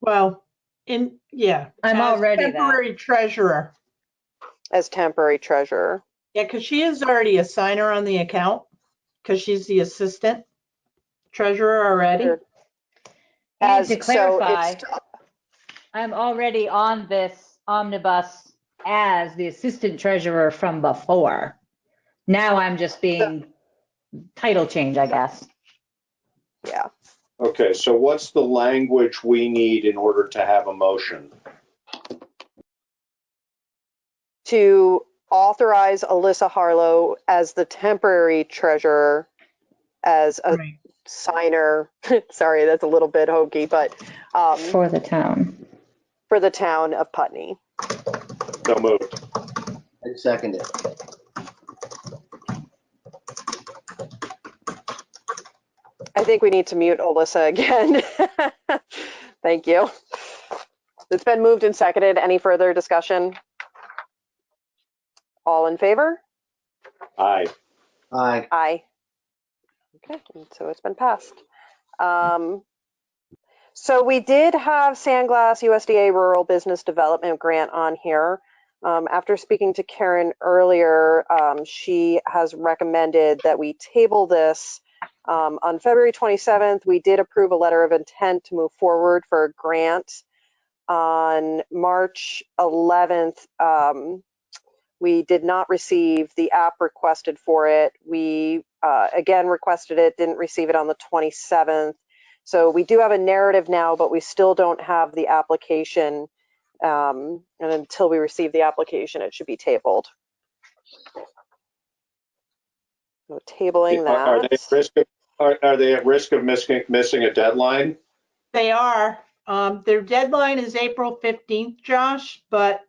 Well, I'm already temporary treasurer. As temporary treasurer. Yeah, because she is already a signer on the account because she's the assistant treasurer already. Sure. And As to so clarify, it's I'm already on this omnibus as the assistant treasurer from before. Now I'm just being title change, I guess. yeah. Okay, so what's the language we need in order to have a motion? To authorize Alyssa Harlow as the temporary treasurer, as a Right. signer. Sorry, that's a little bit hokey, but For the town. for the town of Putney. So moved. I second it. I think we need to mute Alyssa again. Thank you. It's been moved and seconded. Any further discussion? All in favor? Aye. Aye. Aye. Okay, so it's been passed. So we did have Sandglass USDA Rural Business Development Grant on here. After speaking to Karen earlier, she has recommended that we table this. On February 27th, we did approve a letter of intent to move forward for a grant. On March 11th, we did not receive the app requested for it. We again requested it, didn't receive it on the 27th. So we do have a narrative now, but we still don't have the application. And until we receive the application, it should be tabled. So tabling that. Are they at risk of missing a deadline? They are. Their deadline is April 15th, Josh, but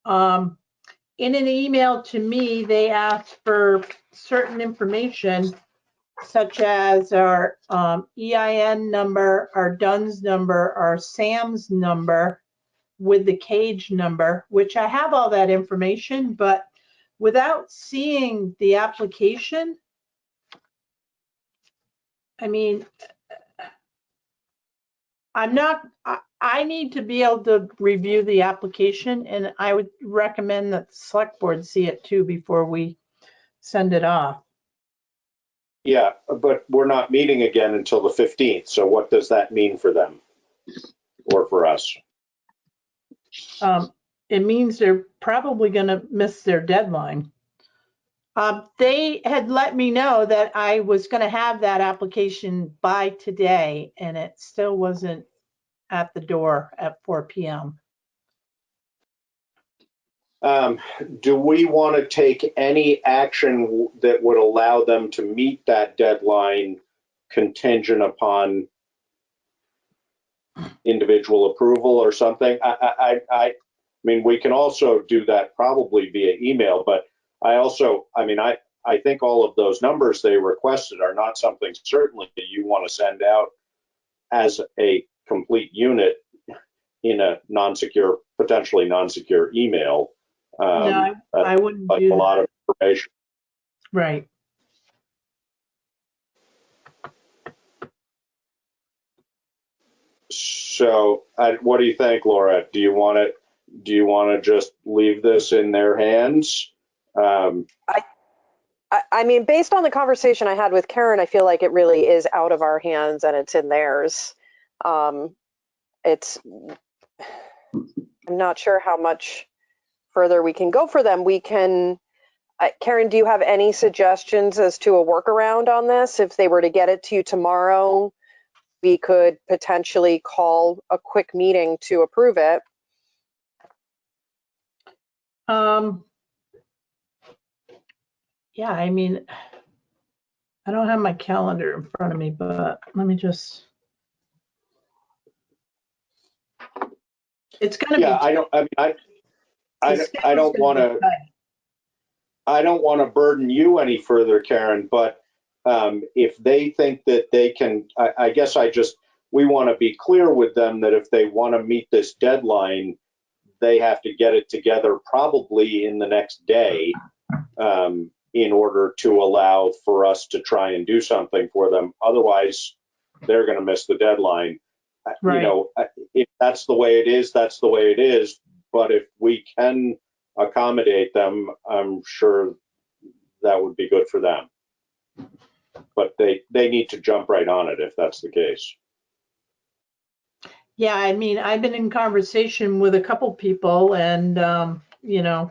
in an email to me, they asked for certain information such as our EIN number, our DUNS number, our SAMS number with the cage number, which I have all that information, but without seeing the application, I mean, I need to be able to review the application, and I would recommend that the select board see it too before we send it off. Yeah, but we're not meeting again until the 15th. So what does that mean for them or for us? It means they're probably going to miss their deadline. They had let me know that I was going to have that application by today, and it still wasn't at the door at 4 p.m. Do we want to take any action that would allow them to meet that deadline contingent upon individual approval or something? I mean, we can also do that probably via email, but I think all of those numbers they requested are not something certainly that you want to send out as a complete unit in a non-secure, potentially non-secure email. No, I wouldn't like do a lot of information. Right. So, what do you think, Laura? Do you want to just leave this in their hands? I mean, based on the conversation I had with Karen, I feel like it really is out of our hands and it's in theirs. I'm not sure how much further we can go for them. We can, Karen, do you have any suggestions as to a workaround on this? If they were to get it to you tomorrow, we could potentially call a quick meeting to approve it. Yeah, I mean, I don't have my calendar in front of me, but let me just. It's going to be. Yeah, I don't want to. I don't want to burden you any further, Karen. But if they think that they can, I guess we want to be clear with them that if they want to meet this deadline, they have to get it together probably in the next day. In order to allow for us to try and do something for them. Otherwise, they're going to miss the deadline. Right. You know, if that's the way it is, that's the way it is. But if we can accommodate them, I'm sure that would be good for them. But they need to jump right on it if that's the case. Yeah, I mean, I've been in conversation with a couple people and, you know,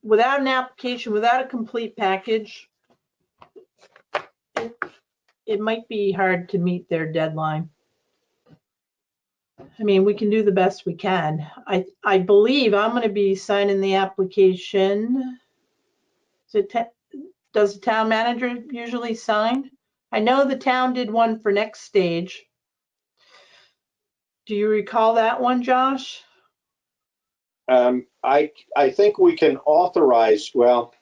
without an application, without a complete package, it might be hard to meet their deadline. I mean, we can do the best we can. I believe I'm going to be signing the application. Does the town manager usually sign? I know the town did one for next stage. Do you recall that one, Josh? I think we can authorize, well,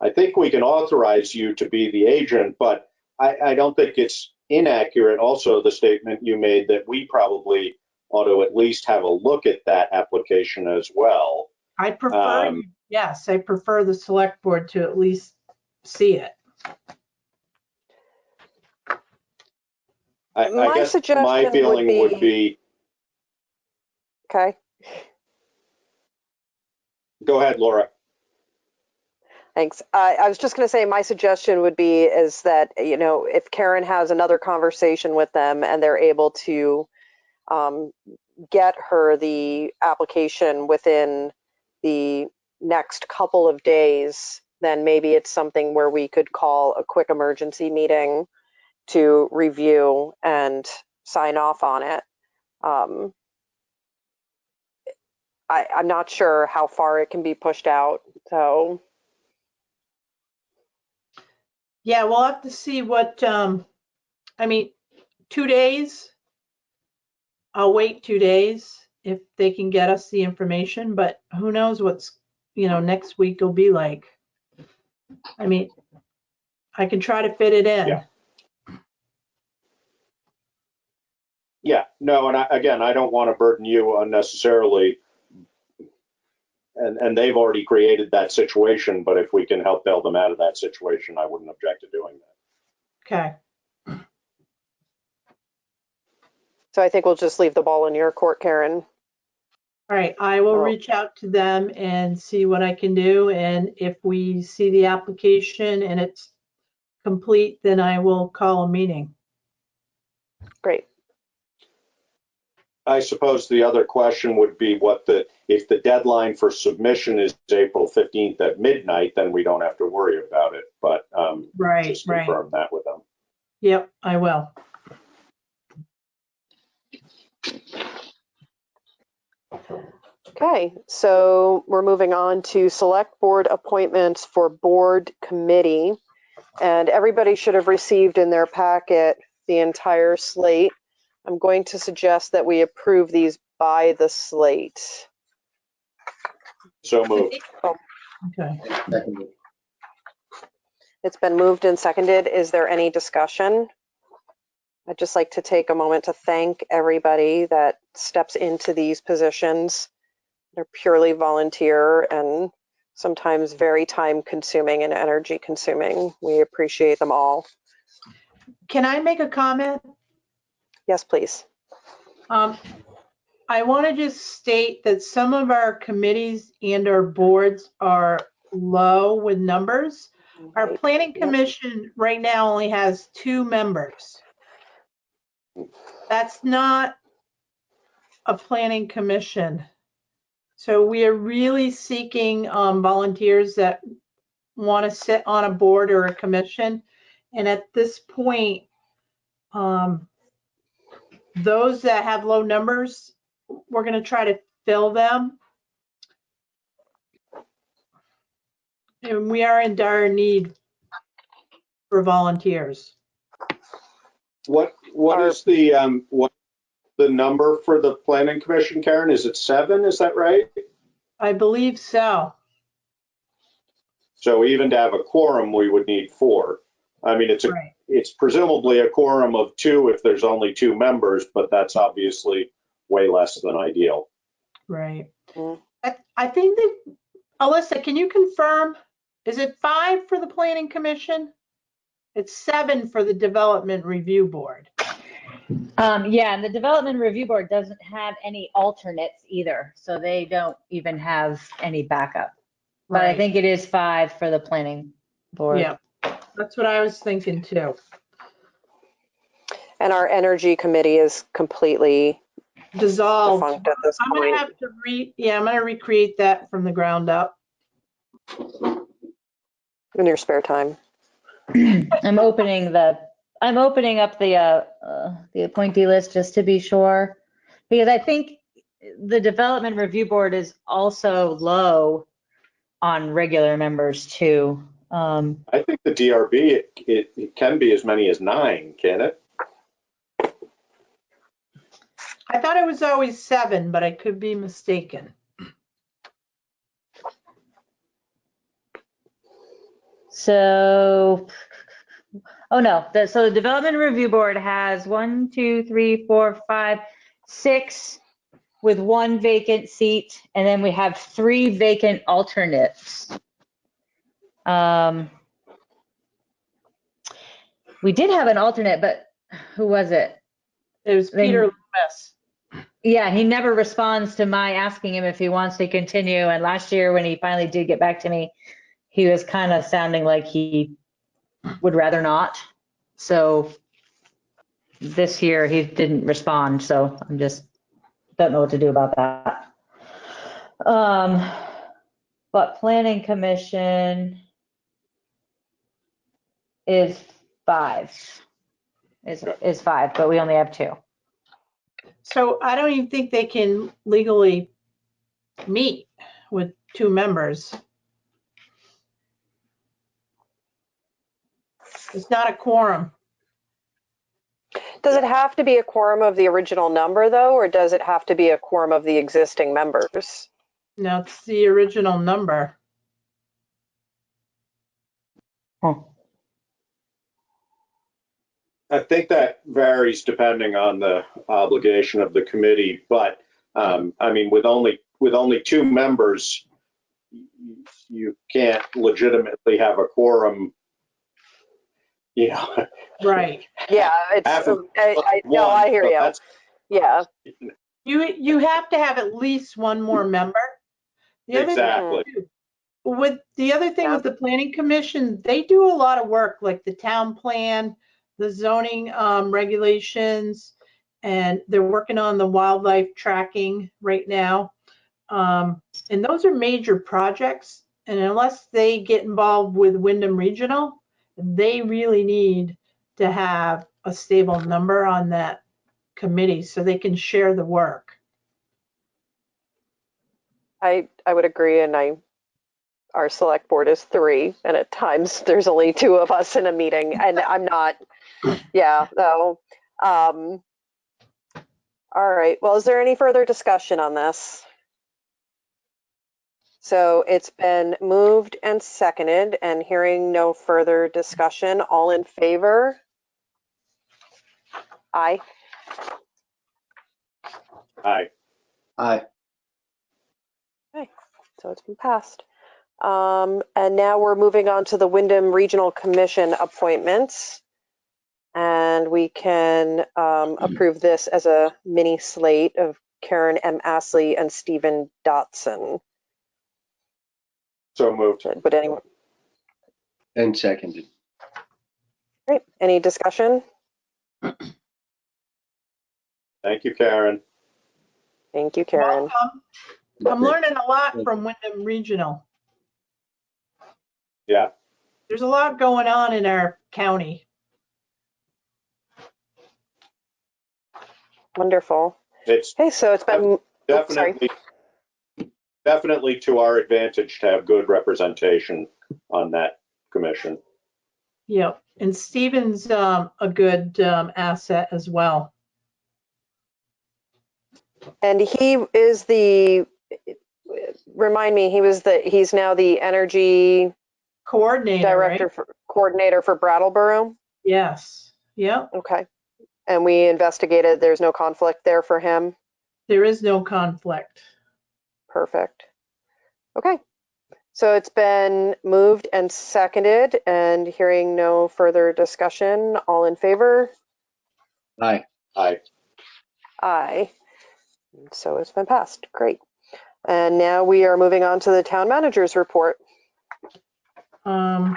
I think we can authorize you to be the agent, but I don't think it's inaccurate also the statement you made that we probably ought to at least have a look at that application as well. I prefer, yes, I prefer the select board to at least see it. I guess my feeling would be. Okay. Go ahead, Laura. Thanks. I was just going to say my suggestion would be is that, you know, if Karen has another conversation with them and they're able to get her the application within the next couple of days, then maybe it's something where we could call a quick emergency meeting to review and sign off on it. I'm not sure how far it can be pushed out, so. Yeah, we'll have to see what, I mean, 2 days. I'll wait 2 days if they can get us the information, but who knows what's, you know, next week will be like. I mean, I can try to fit it in. Yeah, no, and I don't want to burden you unnecessarily. And they've already created that situation, but if we can help bail them out of that situation, I wouldn't object to doing that. Okay. So I think we'll just leave the ball in your court, Karen. All right, I will reach out to them and see what I can do. And if we see the application and it's complete, then I will call a meeting. Great. I suppose the other question would be if the deadline for submission is April 15th at midnight, then we don't have to worry about it. But just confirm that with them. Yep, I will. Okay, so we're moving on to select board appointments for board committee. And everybody should have received in their packet the entire slate. I'm going to suggest that we approve these by the slate. So moved. Okay. It's been moved and seconded. Is there any discussion? I'd just like to take a moment to thank everybody that steps into these positions. They're purely volunteer and sometimes very time consuming and energy consuming. We appreciate them all. Can I make a comment? Yes, please. I want to just state that some of our committees and our boards are low with numbers. Our planning commission right now only has 2 members. That's not a planning commission. So we are really seeking volunteers that want to sit on a board or a commission. And at this point, those that have low numbers, we're going to try to fill them. And we are in dire need for volunteers. What is the number for the planning commission, Karen? Is it 7? Is that right? I believe so. So even to have a quorum, we would need 4. I mean, it's presumably a quorum of 2 if there's only 2 members, but that's obviously way less than ideal. Right. I think that, Alyssa, can you confirm, is it 5 for the planning commission? It's 7 for the development review board. Yeah, and the development review board doesn't have any alternates either, so they don't even have any backup. But I think it is 5 for the planning board. Yeah, that's what I was thinking too. And our energy committee is completely Dissolved. defunct at this I'm point. gonna have to I'm gonna recreate that from the ground up. In your spare time. I'm opening up the appointee list just to be sure, because I think the development review board is also low on regular members too. I think the DRB, it can be as many as 9, can it? I thought it was always 7, but I could be mistaken. So, oh no, so the development review board has 1, 2, 3, 4, 5, 6 with 1 vacant seat, and then we have 3 vacant alternates. We did have an alternate, but who was it? It was Peter Loomis. Yeah, he never responds to my asking him if he wants to continue. And last year, when he finally did get back to me, he was kind of sounding like he would rather not. So this year, he didn't respond. So I'm just don't know what to do about that. But planning commission is 5. Is 5, but we only have 2. So I don't even think they can legally meet with 2 members. It's not a quorum. Does it have to be a quorum of the original number though, or does it have to be a quorum of the existing members? No, it's the original number. Oh. I think that varies depending on the obligation of the committee, but I mean, with only 2 members, you can't legitimately have a quorum. You know. Right. Yeah, it's. No, I hear you. Yeah. You have to have at least 1 more member. The other Exactly. thing, with the planning commission, they do a lot of work, like the town plan, the zoning regulations, and they're working on the wildlife tracking right now. And those are major projects. And unless they get involved with Wyndham Regional, they really need to have a stable number on that committee so they can share the work. I would agree, and our select board is 3, and at times there's only 2 of us in a meeting, and I'm not. Yeah. So. All right. Well, is there any further discussion on this? So it's been moved and seconded, and hearing no further discussion, all in favor? Aye. Aye. Aye. Okay, so it's been passed. And now we're moving on to the Wyndham Regional Commission appointments. And we can approve this as a mini slate of Karen M. Astley and Stephen Dotson. So moved. Would anyone? And seconded. Great. Any discussion? Thank you, Karen. Thank you, Karen. Welcome. I'm learning a lot from Wyndham Regional. Yeah. There's a lot going on in our county. Wonderful. It's okay, so it's been definitely to our advantage to have good representation on that commission. Yep, and Stephen's a good asset as well. And he is remind me, he's now the energy coordinator, director, right? Coordinator for Brattleboro? Yes, yep. Okay. And we investigated, there's no conflict there for him? There is no conflict. Perfect. Okay. So it's been moved and seconded, and hearing no further discussion, all in favor? Aye. Aye. Aye. So it's been passed. Great. And now we are moving on to the town manager's report. So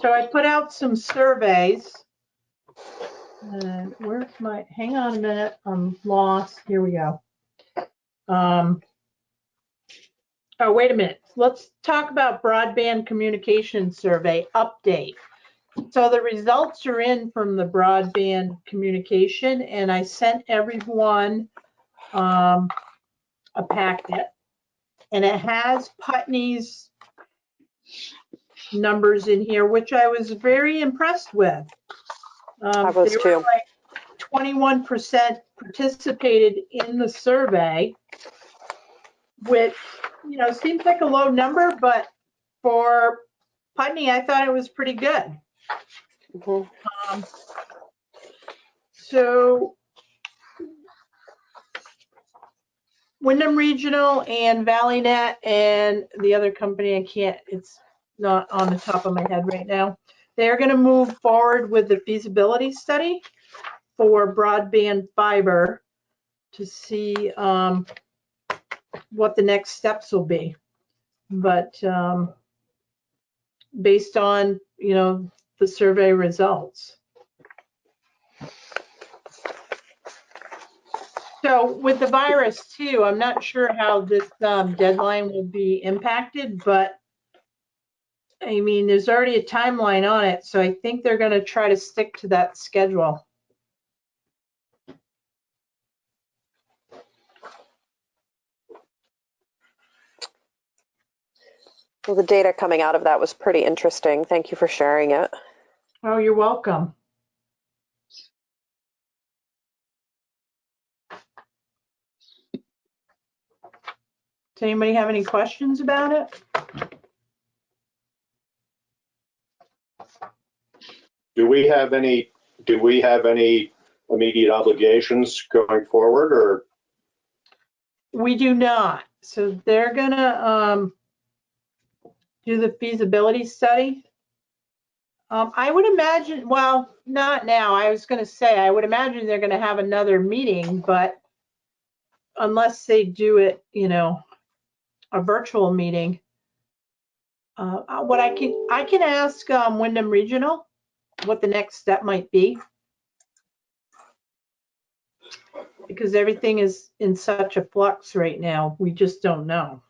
I put out some surveys And where's my, hang on a minute, I'm lost. Here we go. Oh, wait a minute. Let's talk about broadband communication survey update. So the results are in from the broadband communication, and I sent everyone a packet, and it has Putney's numbers in here, which I was very impressed with. I was they were too. like 21% participated in the survey, which, you know, seems like a low number, but for Putney, I thought it was pretty good. Mm-hmm. So Wyndham Regional and ValleyNet and the other company, I can't, it's not on the top of my head right now. They're going to move forward with the feasibility study for broadband fiber to see what the next steps will be. But based on, you know, the survey results. So with the virus too, I'm not sure how this deadline will be impacted, but I mean, there's already a timeline on it, so I think they're going to try to stick to that schedule. Well, the data coming out of that was pretty interesting. Thank you for sharing it. Oh, you're welcome. Does anybody have any questions about it? Do we have any immediate obligations going forward, or? We do not. So they're gonna do the feasibility study. I would imagine, well, not now. I was gonna say, I would imagine they're gonna have another meeting, but unless they do it, you know, a virtual meeting. What I can ask Wyndham Regional what the next step might be, because everything is in such a flux right now. We just don't know.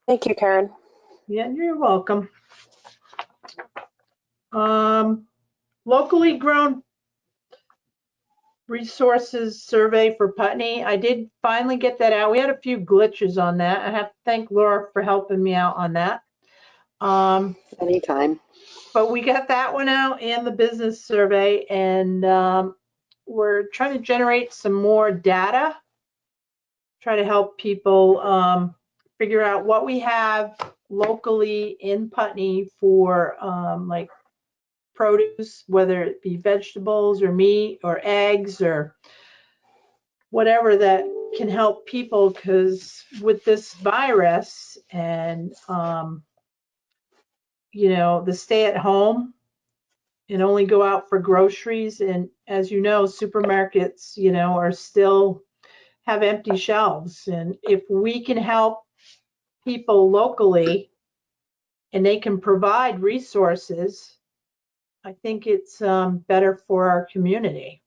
Thank you, Karen. Yeah, you're welcome. Locally grown resources survey for Putney. I did finally get that out. We had a few glitches on that. I have to thank Laura for helping me out on that. Anytime. But we got that one out and the business survey, and we're trying to generate some more data, try to help people figure out what we have locally in Putney for like produce, whether it be vegetables or meat or eggs or whatever that can help people, because with this virus and you know, the stay at home and only go out for groceries, and as you know, supermarkets, you know, are still have empty shelves, and if we can help people locally and they can provide resources, I think it's better for our community.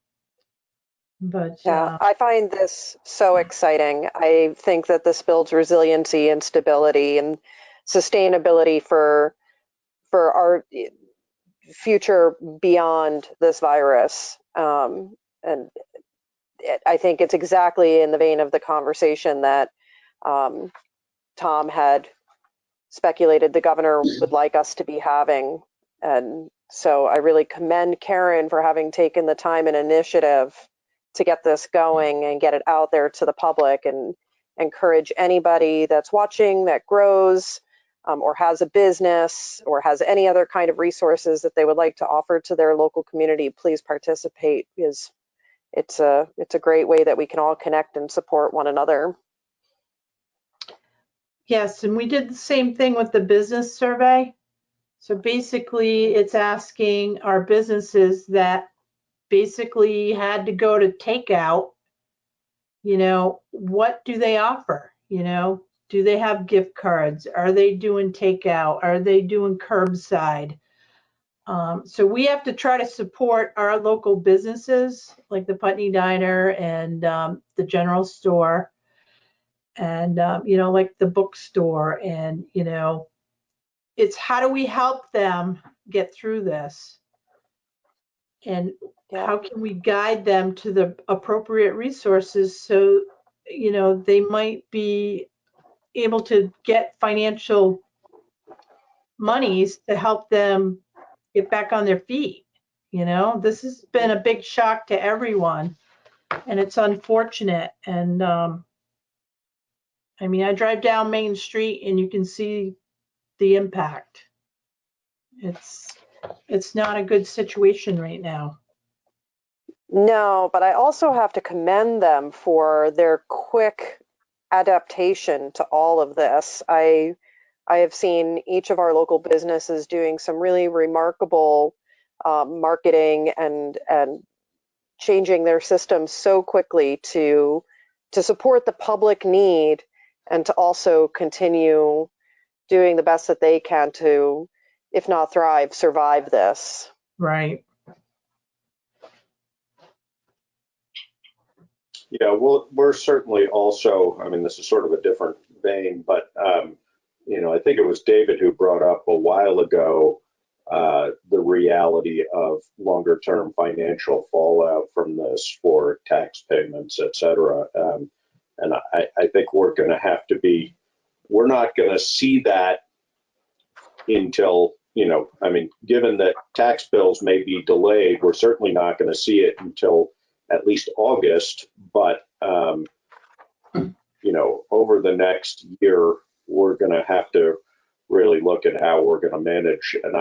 But yeah, I find this so exciting. I think that this builds resiliency and stability and sustainability for our future beyond this virus. And I think it's exactly in the vein of the conversation that Tom had speculated the governor would like us to be having. And so I really commend Karen for having taken the time and initiative to get this going and get it out there to the public, and encourage anybody that's watching that grows or has a business or has any other kind of resources that they would like to offer to their local community, please participate, because it's a great way that we can all connect and support one another. yes, and we did the same thing with the business survey. So basically it's asking our businesses that basically had to go to takeout what do they offer? Do they have gift cards? Are they doing takeout? Are they doing curbside? So we have to try to support our local businesses like the Putney Diner and the general store and, like the bookstore. And, it's how do we help them get through this? And how can we guide them to the appropriate resources so, they might be able to get financial monies to help them get back on their feet. This has been a big shock to everyone, and it's unfortunate. And I drive down Main Street and you can see the impact. It's not a good situation right now. No, but I also have to commend them for their quick adaptation to all of this. I have seen each of our local businesses doing some really remarkable marketing and changing their systems so quickly to support the public need and to also continue doing the best that they can to, if not thrive, survive this. Right. Yeah, well, we're certainly also, this is sort of a different vein, but, I think it was David who brought up a while ago the reality of longer term financial fallout from this for tax payments, et cetera. And I think we're going to have to we're not going to see that until, given that tax bills may be delayed, we're certainly not going to see it until at least August, but over the next year, we're going to have to really look at how we're going to manage. And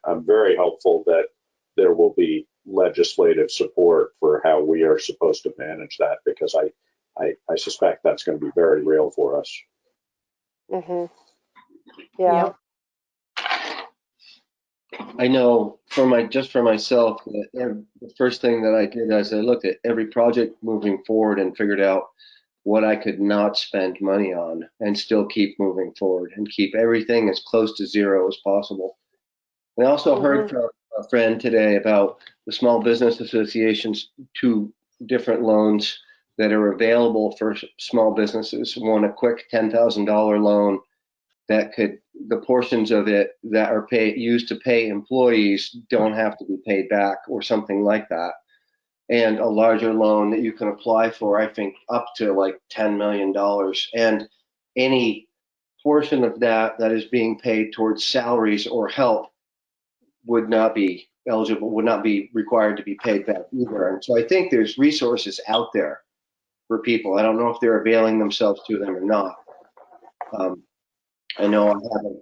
I'm very hopeful that there will be legislative support for how we are supposed to manage that, because I suspect that's going to be very real for us. Mm-hmm. Yeah. Yep. I know for myself, the first thing that I did is I looked at every project moving forward and figured out what I could not spend money on and still keep moving forward and keep everything as close to zero as possible. I also heard from a friend today about the Small Business Association's 2 different loans that are available for small businesses. One, a quick $10,000 loan that the portions of it that are used to pay employees don't have to be paid back or something like that. And a larger loan that you can apply for, I think, up to like $10 million. And any portion of that is being paid towards salaries or help would not be eligible, would not be required to be paid back either. And so I think there's resources out there for people. I don't know if they're availing themselves to them or not. I know I haven't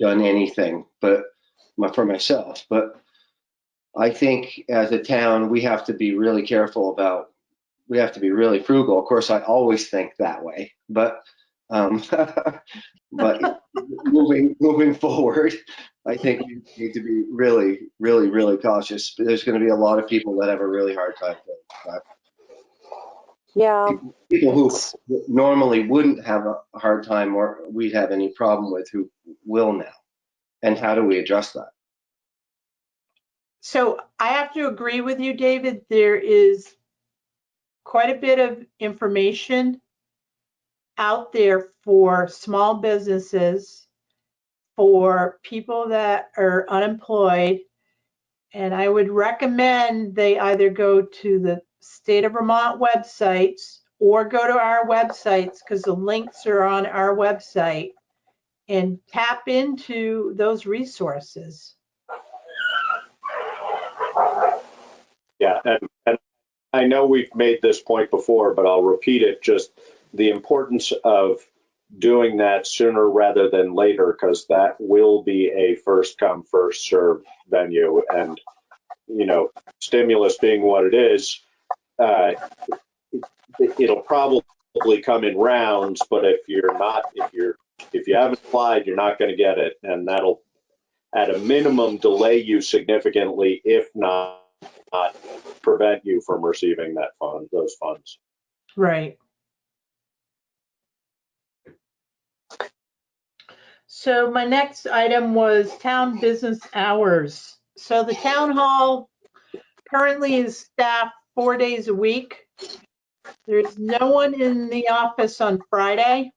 done anything for myself, but I think as a town, we have to be really careful we have to be really frugal. Of course, I always think that way, but moving forward, I think we need to be really, really, really cautious. There's going to be a lot of people that have a really hard time with that. Yeah. People who normally wouldn't have a hard time or we'd have any problem with who will now. And how do we address that? So I have to agree with you, David. There is quite a bit of information out there for small businesses, for people that are unemployed. And I would recommend they either go to the State of Vermont websites or go to our websites, because the links are on our website, and tap into those resources. Yeah, and I know we've made this point before, but I'll repeat it, just the importance of doing that sooner rather than later, because that will be a first come, first serve venue. And, stimulus being what it is, it'll probably come in rounds, but if you haven't applied, you're not going to get it. And that'll, at a minimum, delay you significantly, if not prevent you from receiving those funds. Right. So my next item was town business hours. So the town hall currently is staffed 4 days a week. There's no one in the office on Friday,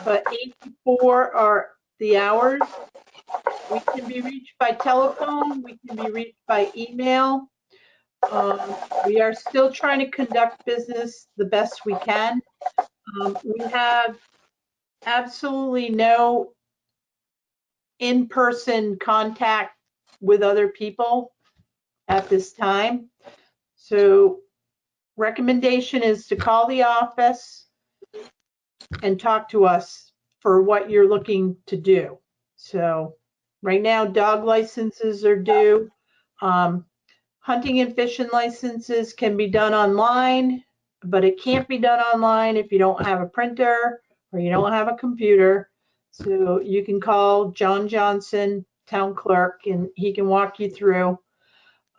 but 8 to 4 are the hours. We can be reached by telephone. We can be reached by email. We are still trying to conduct business the best we can. We have absolutely no in-person contact with other people at this time. So recommendation is to call the office and talk to us for what you're looking to do. So right now, dog licenses are due. Hunting and fishing licenses can be done online, but it can't be done online if you don't have a printer or you don't have a computer. So you can call John Johnson, town clerk, and he can walk you through.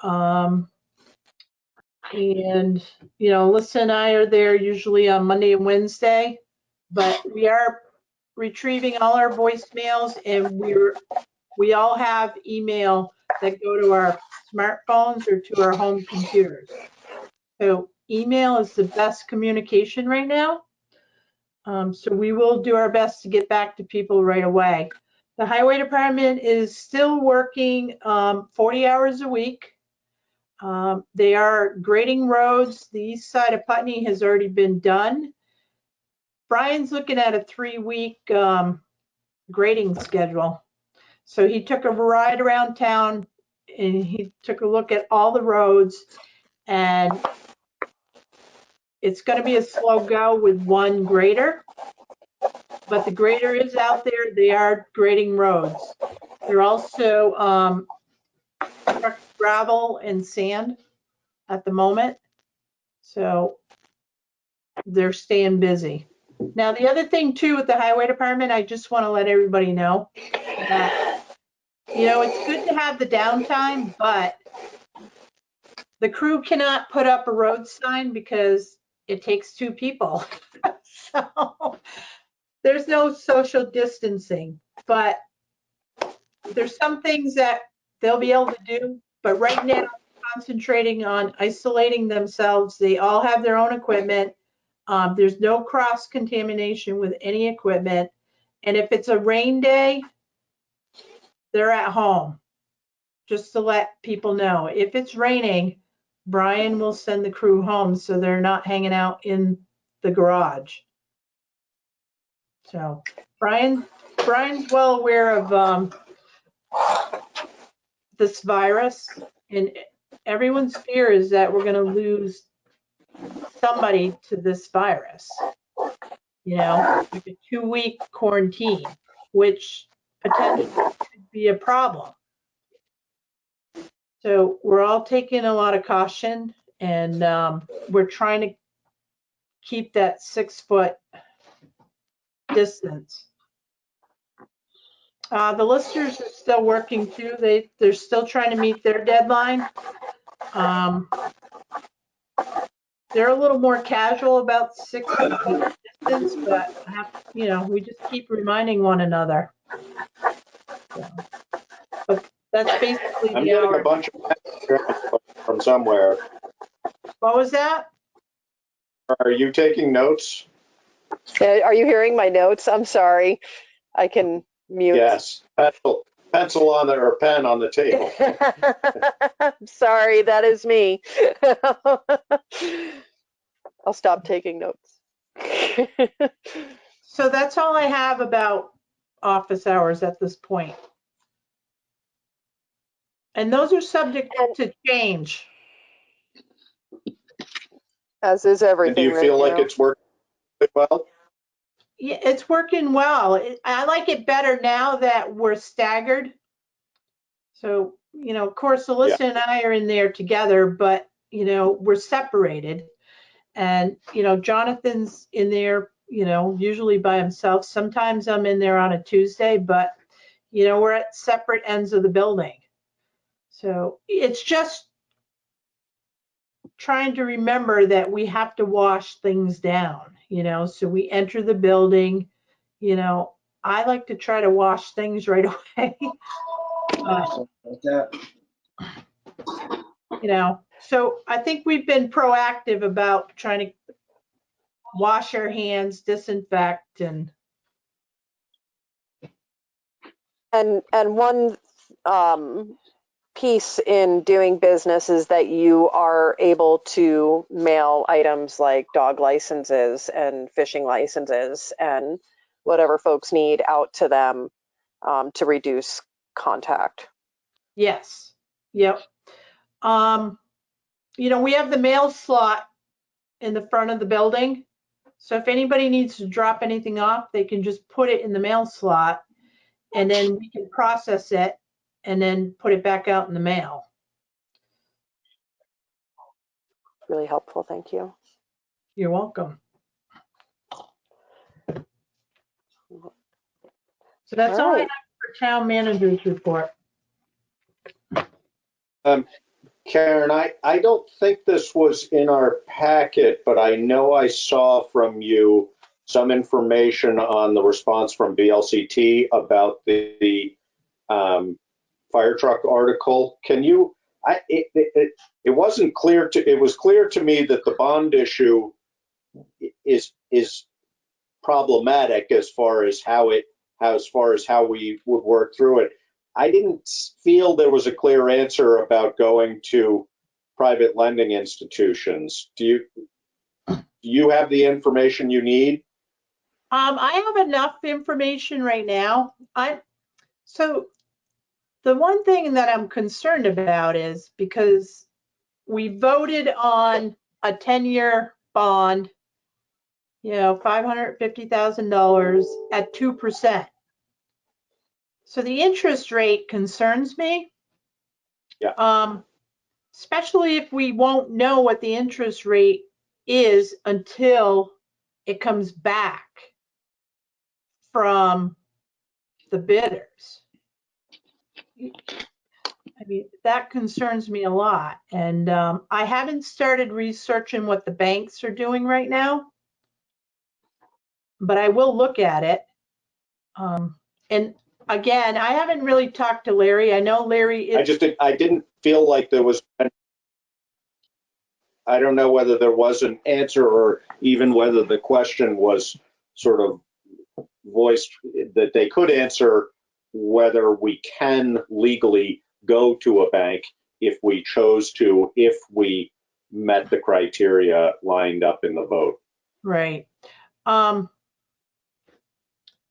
And, you know, Alyssa and I are there usually on Monday and Wednesday, but we are retrieving all our voicemails, and we all have email that go to our smartphones or to our home computers. So email is the best communication right now. So we will do our best to get back to people right away. The highway department is still working 40 hours a week. They are grading roads. The east side of Putney has already been done. Brian's looking at a 3-week grading schedule. So he took a ride around town and he took a look at all the roads, and it's going to be a slow go with one grader, but the grader is out there. They are grading roads. They're also trucking gravel and sand at the moment. So they're staying busy. Now, the other thing too with the highway department, I just want to let everybody know that, you know, it's good to have the downtime, but the crew cannot put up a road sign because it takes 2 people. So there's no social distancing, but there's some things that they'll be able to do. But right now, concentrating on isolating themselves. They all have their own equipment. There's no cross contamination with any equipment. And if it's a rain day, they're at home, just to let people know. If it's raining, Brian will send the crew home so they're not hanging out in the garage. So Brian's well aware of this virus, and everyone's fear is that we're going to lose somebody to this virus. You know, like a 2-week quarantine, which potentially could be a problem. So we're all taking a lot of caution, and we're trying to keep that 6-foot distance. The listers are still working too. They're still trying to meet their deadline. They're a little more casual about 6-foot distance, but you know, we just keep reminding one another. So, but that's basically I'm the getting hour. a bunch of from somewhere. What was that? Are you taking notes? Are you hearing my notes? I'm sorry. I can mute. Yes. Pencil on the, or pen on the table. I'm sorry, that is me. I'll stop taking notes. So that's all I have about office hours at this point. And those are subject to change. As is everything. And do you feel like it's working well? Yeah, it's working well. I like it better now that we're staggered. So, you know, of course, Alyssa and I are in there together, but, you know, we're separated. And, you know, Jonathan's in there, you know, usually by himself. Sometimes I'm in there on a Tuesday, but, you know, we're at separate ends of the building. So it's just trying to remember that we have to wash things down, you know, so we enter the building, you know, I like to try to wash things right away. You know, so I think we've been proactive about trying to wash our hands, disinfect, and one piece in doing business is that you are able to mail items like dog licenses and fishing licenses and whatever folks need out to them to reduce contact. yes, yep. You know, we have the mail slot in the front of the building. So if anybody needs to drop anything off, they can just put it in the mail slot and then we can process it and then put it back out in the mail. Really helpful, thank you. You're welcome. So that's all I have for town manager's report. Karen, I don't think this was in our packet, but I know I saw from you some information on the response from VLCT about the fire truck article. Can you, it wasn't clear to, it was clear to me that the bond issue is problematic as far as how we would work through it. I didn't feel there was a clear answer about going to private lending institutions. Do you have the information you need? I have enough information right now. So the one thing that I'm concerned about is because we voted on a 10-year bond, you know, $550,000 at 2%. So the interest rate concerns me. Yeah. Especially if we won't know what the interest rate is until it comes back from the bidders. I mean, that concerns me a lot. And I haven't started researching what the banks are doing right now, but I will look at it. And again, I haven't really talked to Larry. I know Larry. I didn't feel like there was, I don't know whether there was an answer or even whether the question was sort of voiced that they could answer whether we can legally go to a bank if we chose to, if we met the criteria lined up in the vote. Right. I'll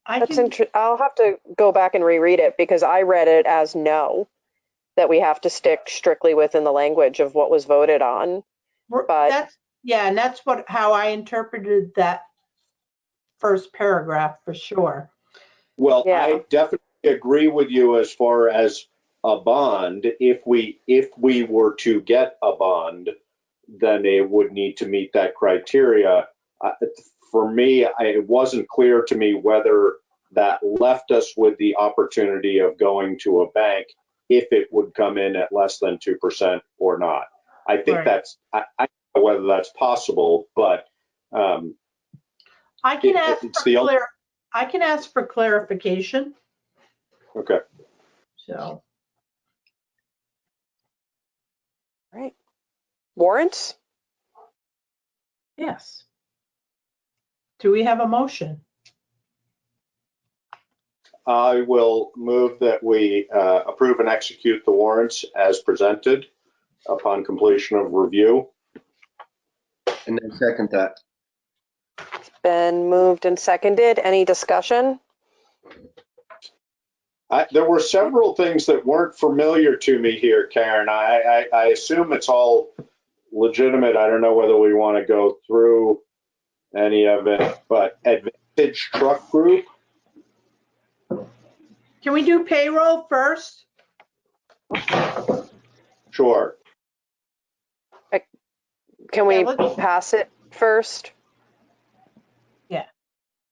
have to go back and reread it because I read it as no, that we have to stick strictly within the language of what was voted on. But and that's how I interpreted that first paragraph for sure. Well, yeah. I definitely agree with you as far as a bond. If we were to get a bond, then it would need to meet that criteria. For me, it wasn't clear to me whether that left us with the opportunity of going to a bank if it would come in at less than 2% or not. I think that's, I don't know whether that's possible, but I can ask for clarification. Okay. So. All right. Warrants? Yes. Do we have a motion? I will move that we approve and execute the warrants as presented upon completion of review. And then second that. It's been moved and seconded. Any discussion? There were several things that weren't familiar to me here, Karen. I assume it's all legitimate. I don't know whether we want to go through any of it, but Advantage Truck Group. Can we do payroll first? Sure. Can we pass it first? Yeah.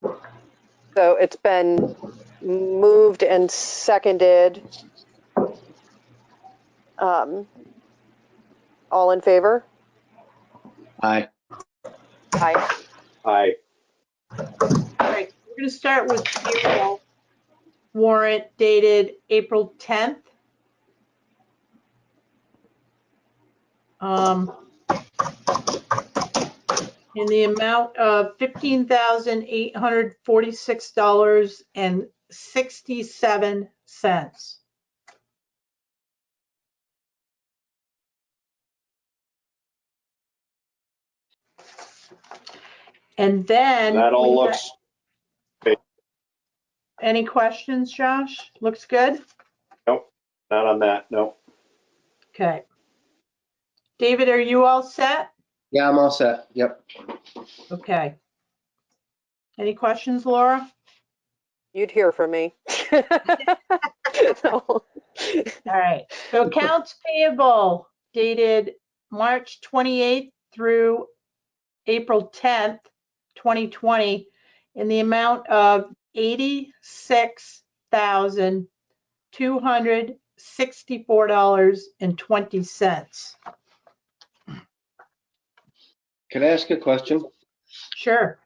So it's been moved and seconded. All in favor? Aye. Aye. Aye. All right, we're going to start with payroll warrant dated April 10th. In the amount of $15,846.67. And then That all we looks, any questions, Josh? Looks good? nope, not on that, no. Okay. David, are you all set? Yeah, I'm all set. Yep. Okay. Any questions, Laura? You'd hear from me. No. All right. So accounts payable dated March 28th through April 10th, 2020, in the amount of $86,264.20. Can I ask a question? Sure.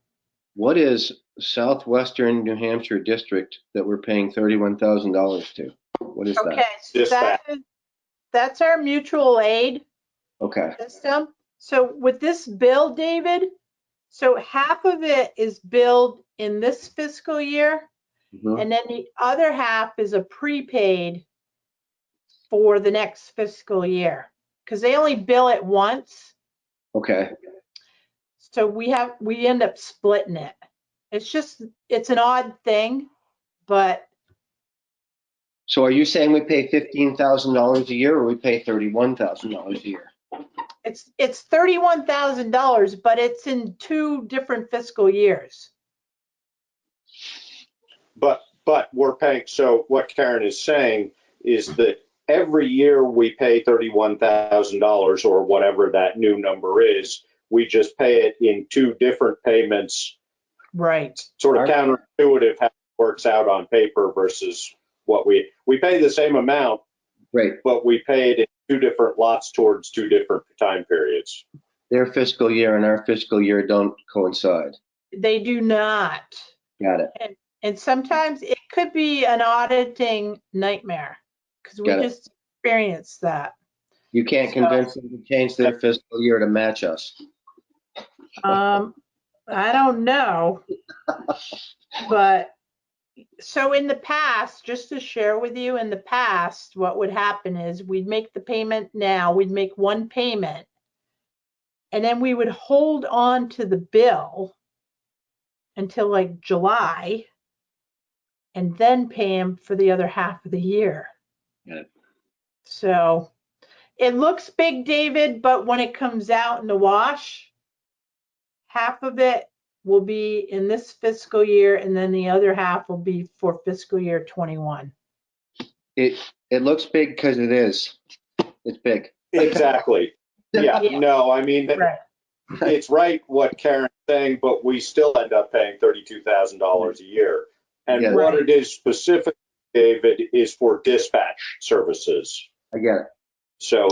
What is Southwestern New Hampshire District that we're paying $31,000 to? What is Okay, that? so that's our mutual aid Okay. system. So with this bill, David, so half of it is billed in this fiscal year, and then the other half is a prepaid for the next fiscal year, because they only bill it once. Okay. So we end up splitting it. It's an odd thing, but. So are you saying we pay $15,000 a year or we pay $31,000 a year? It's $31,000, but it's in 2 different fiscal years. But we're paying, so what Karen is saying is that every year we pay $31,000 or whatever that new number is, we just pay it in 2 different payments. Right. Sort of counterintuitive how it works out on paper versus what we pay the same amount, right? But we pay it in 2 different lots towards 2 different time periods. Their fiscal year and our fiscal year don't coincide. They do not. Got it. And sometimes it could be an auditing nightmare because we just experienced that. You can't convince them to change their fiscal year to match us. I don't know, but so in the past, just to share with you, in the past, what would happen is we'd make the payment now, we'd make one payment, and then we would hold on to the bill until like July, and then pay him for the other half of the year. Good. So it looks big, David, but when it comes out in the wash, half of it will be in this fiscal year, and then the other half will be for fiscal year 21. It looks big because it is. It's big. Exactly. Yeah. No, I mean, right. It's right what Karen's saying, but we still end up paying $32,000 a year. And what it is specifically, David, is for dispatch services. I get it. So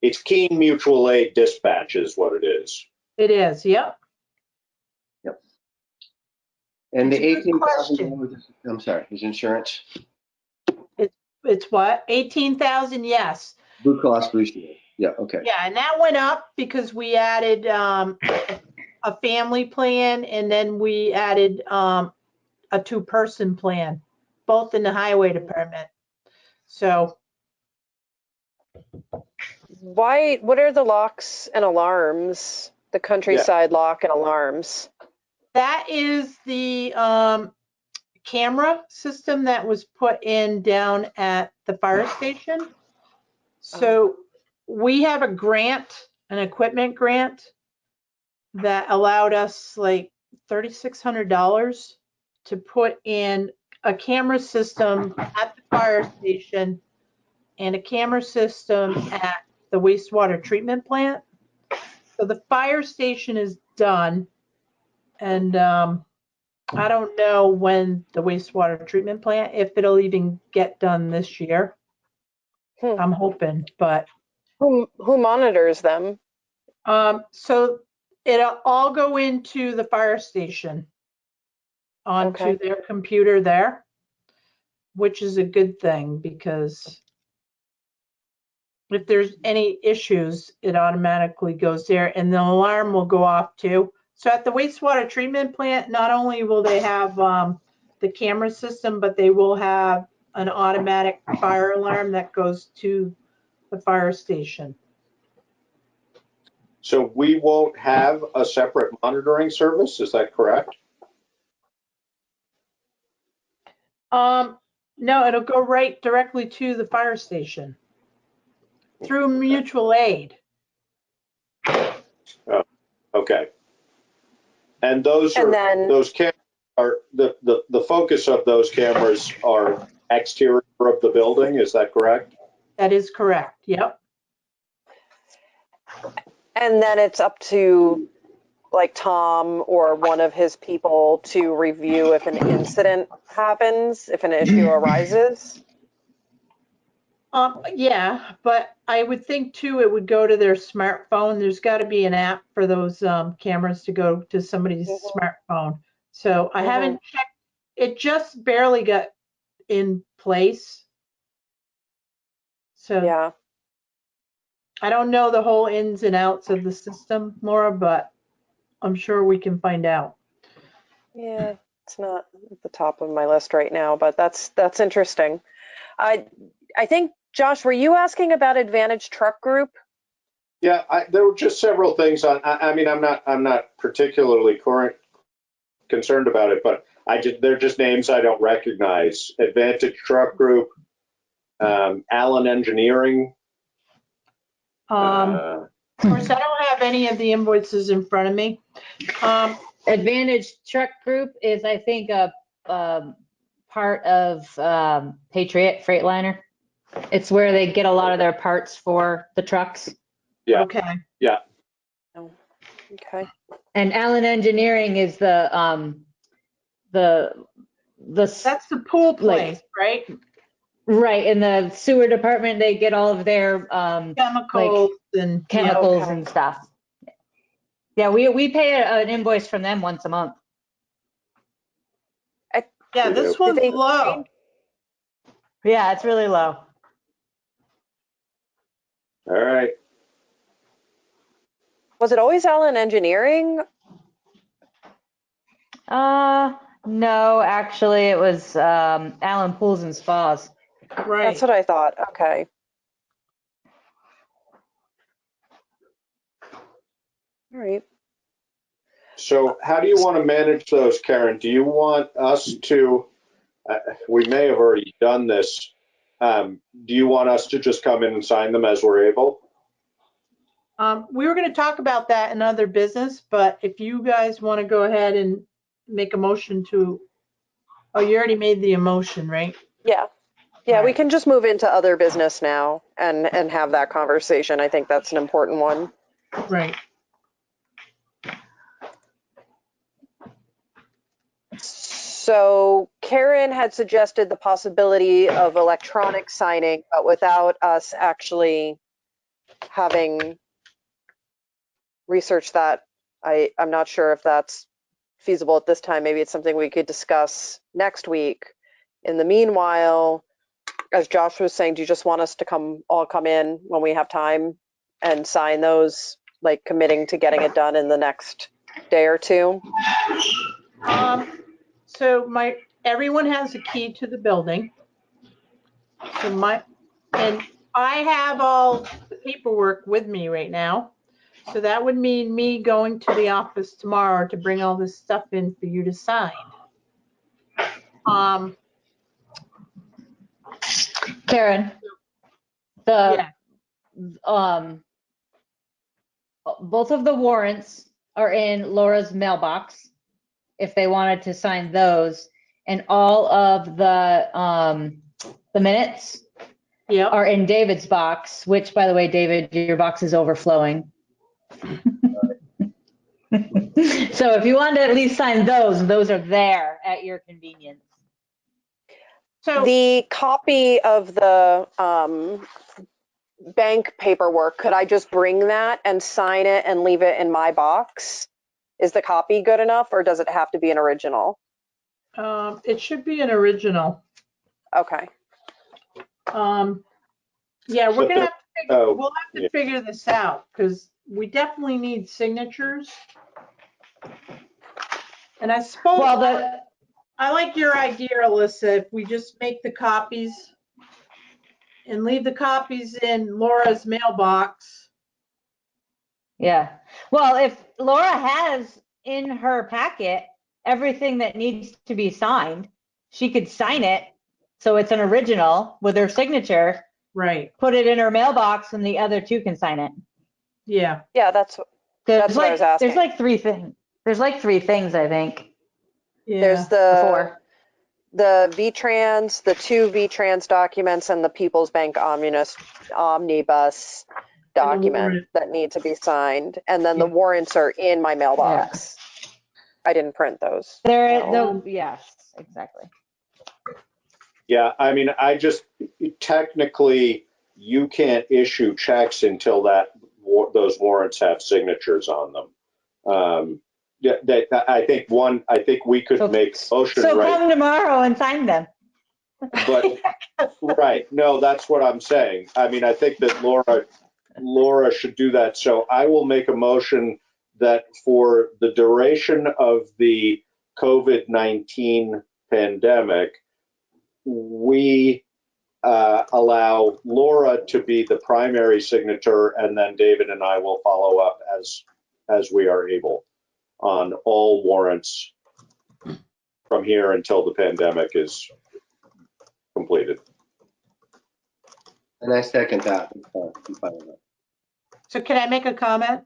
it's Keene Mutual Aid Dispatch is what it is. It is, yep. Yep. And the $18,000, I'm sorry, is insurance? It's what? 18,000, yes. Blue Cross Blue Shield. Yeah, okay. Yeah, and that went up because we added a family plan, and then we added a 2-person plan, both in the highway department. So. What are the locks and alarms? The countryside lock and alarms? That is the camera system that was put in down at the fire station. So we have a grant, an equipment grant that allowed us like $3,600 to put in a camera system at the fire station and a camera system at the wastewater treatment plant. So the fire station is done, and I don't know when the wastewater treatment plant, if it'll even get done this year. I'm hoping, but. Who monitors them? So it'll all go into the fire station onto Okay. their computer there, which is a good thing because if there's any issues, it automatically goes there and the alarm will go off too. So at the wastewater treatment plant, not only will they have the camera system, but they will have an automatic fire alarm that goes to the fire station. So we won't have a separate monitoring service, is that correct? No, it'll go right directly to the fire station through mutual aid. Oh, okay. And those And are, then- those cameras are, the focus of those cameras are exterior of the building, is that correct? That is correct, yep. And then it's up to like Tom or one of his people to review if an incident happens, if an issue arises. Yeah, but I would think too, it would go to their smartphone. There's got to be an app for those cameras to go to somebody's smartphone. So I haven't checked. It just barely got in place. So yeah, I don't know the whole ins and outs of the system, Laura, but I'm sure we can find out. Yeah, it's not at the top of my list right now, but that's interesting. I think, Josh, were you asking about Advantage Truck Group? Yeah, there were just several things on, I mean, I'm not particularly concerned about it, but they're just names I don't recognize. Advantage Truck Group, Allen Engineering. Of course, I don't have any of the invoices in front of me. Advantage Truck Group is, I think, a part of Patriot Freightliner. It's where they get a lot of their parts for the trucks. Yeah. Okay. Yeah. Oh, okay. And Allen Engineering is the That's the pool place, right? Right, in the sewer department, they get all of their chemicals and chemicals okay. and stuff. Yeah, we pay an invoice from them once a month. Yeah, this one's low. Yeah, it's really low. All right. Was it always Allen Engineering? No, actually, it was Allen Pools and Spas. Right. That's what I thought. Okay. All right. So how do you want to manage those, Karen? Do you want us to, we may have already done this. Do you want us to just come in and sign them as we're able? We were going to talk about that in other business, but if you guys want to go ahead and make a motion to, oh, you already made the emotion, right? Yeah. Yeah, we can just move into other business now and have that conversation. I think that's an important one. Right. So Karen had suggested the possibility of electronic signing, but without us actually having researched that. I'm not sure if that's feasible at this time. Maybe it's something we could discuss next week. In the meanwhile, as Josh was saying, do you just want us to all come in when we have time and sign those, like committing to getting it done in the next day or two? So everyone has a key to the building. So and I have all the paperwork with me right now. So that would mean me going to the office tomorrow to bring all this stuff in for you to sign. Karen, both of the warrants are in Laura's mailbox if they wanted to sign those, and all of the minutes are in David's box, which, by the way, David, your box is overflowing. So if you want to at least sign those are there at your convenience. So the copy of the bank paperwork, could I just bring that and sign it and leave it in my box? Is the copy good enough, or does it have to be an original? It should be an original. Okay. Yeah, we're But gonna there- have to figure, oh, we'll have to yeah. figure this out because we definitely need signatures. And I suppose Well, I like your idea, Alyssa, if we just make the copies and leave the copies in Laura's mailbox. yeah. Well, if Laura has in her packet everything that needs to be signed, she could sign it so it's an original with her signature. Right. Put it in her mailbox, and the other two can sign it. Yeah. Yeah, that's what I was asking. There's like three things. There's like three things, I think. Yeah. There's the V-Trans, the two V-Trans documents, and the People's Bank Omnibus document that need to be signed. And then the warrants are in my mailbox. I didn't print those. Yes, exactly. Yeah, I mean, technically, you can't issue checks until those warrants have signatures on them. I think we could make a motion. So come tomorrow and sign them. But right, no, that's what I'm saying. I mean, I think that Laura should do that. So I will make a motion that for the duration of the COVID-19 pandemic, we allow Laura to be the primary signature, and then David and I will follow up as we are able on all warrants from here until the pandemic is completed. And I second that. I'm fine with that. So can I make a comment?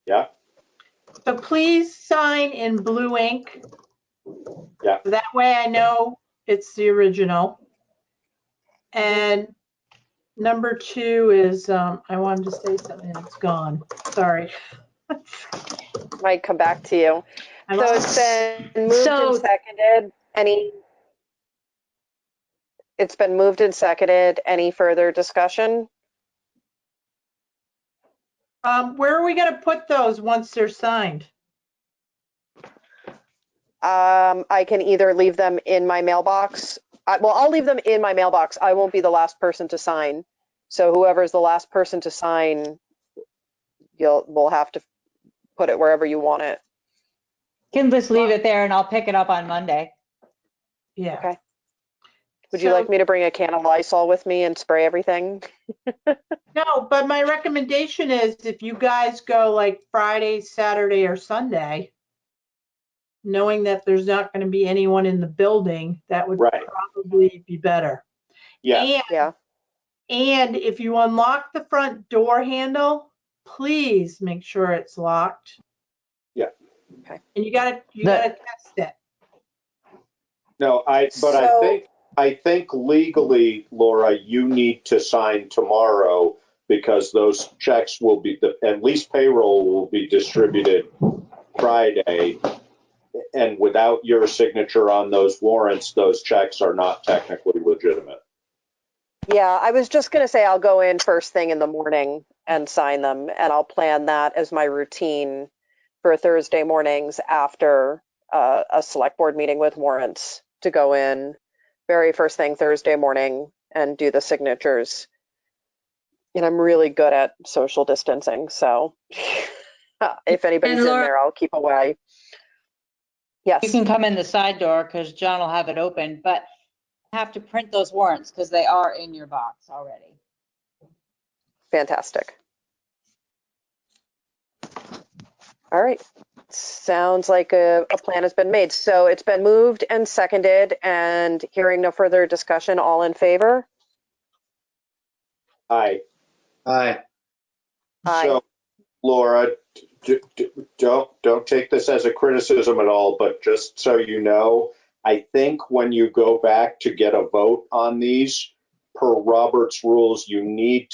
Yeah. So please sign in blue ink. Yeah. That way I know it's the original. And number two is, I wanted to say something and it's gone. Sorry. Might come back to you. So it's been moved and seconded. It's been moved and seconded. Any further discussion? Where are we going to put those once they're signed? I can either leave them in my mailbox. I'll leave them in my mailbox. I won't be the last person to sign. So whoever's the last person to sign, we'll have to put it wherever you want it. Can just leave it there and I'll pick it up on Monday. Yeah. Okay. Would you like me to bring a can of Lysol with me and spray everything? No, but my recommendation is if you guys go like Friday, Saturday, or Sunday, knowing that there's not going to be anyone in the building, that would probably be better. Yeah. And if you unlock the front door handle, please make sure it's locked. Yeah. Okay. And you gotta test it. No, I think legally, Laura, you need to sign tomorrow because those checks will be, at least payroll will be distributed Friday. And without your signature on those warrants, those checks are not technically legitimate. Yeah, I was just going to say I'll go in first thing in the morning and sign them, and I'll plan that as my routine for Thursday mornings after a select board meeting with warrants to go in very first thing Thursday morning and do the signatures. And I'm really good at social distancing, so if anybody's in there, I'll keep away. Yes. You can come in the side door because John will have it open, but have to print those warrants because they are in your box already. Fantastic. All right. Sounds like a plan has been made. So it's been moved and seconded, and hearing no further discussion, all in favor? Aye. Aye. So, Laura, don't take this as a criticism at all, but just so you know, I think when you go back to get a vote on these, per Robert's rules, you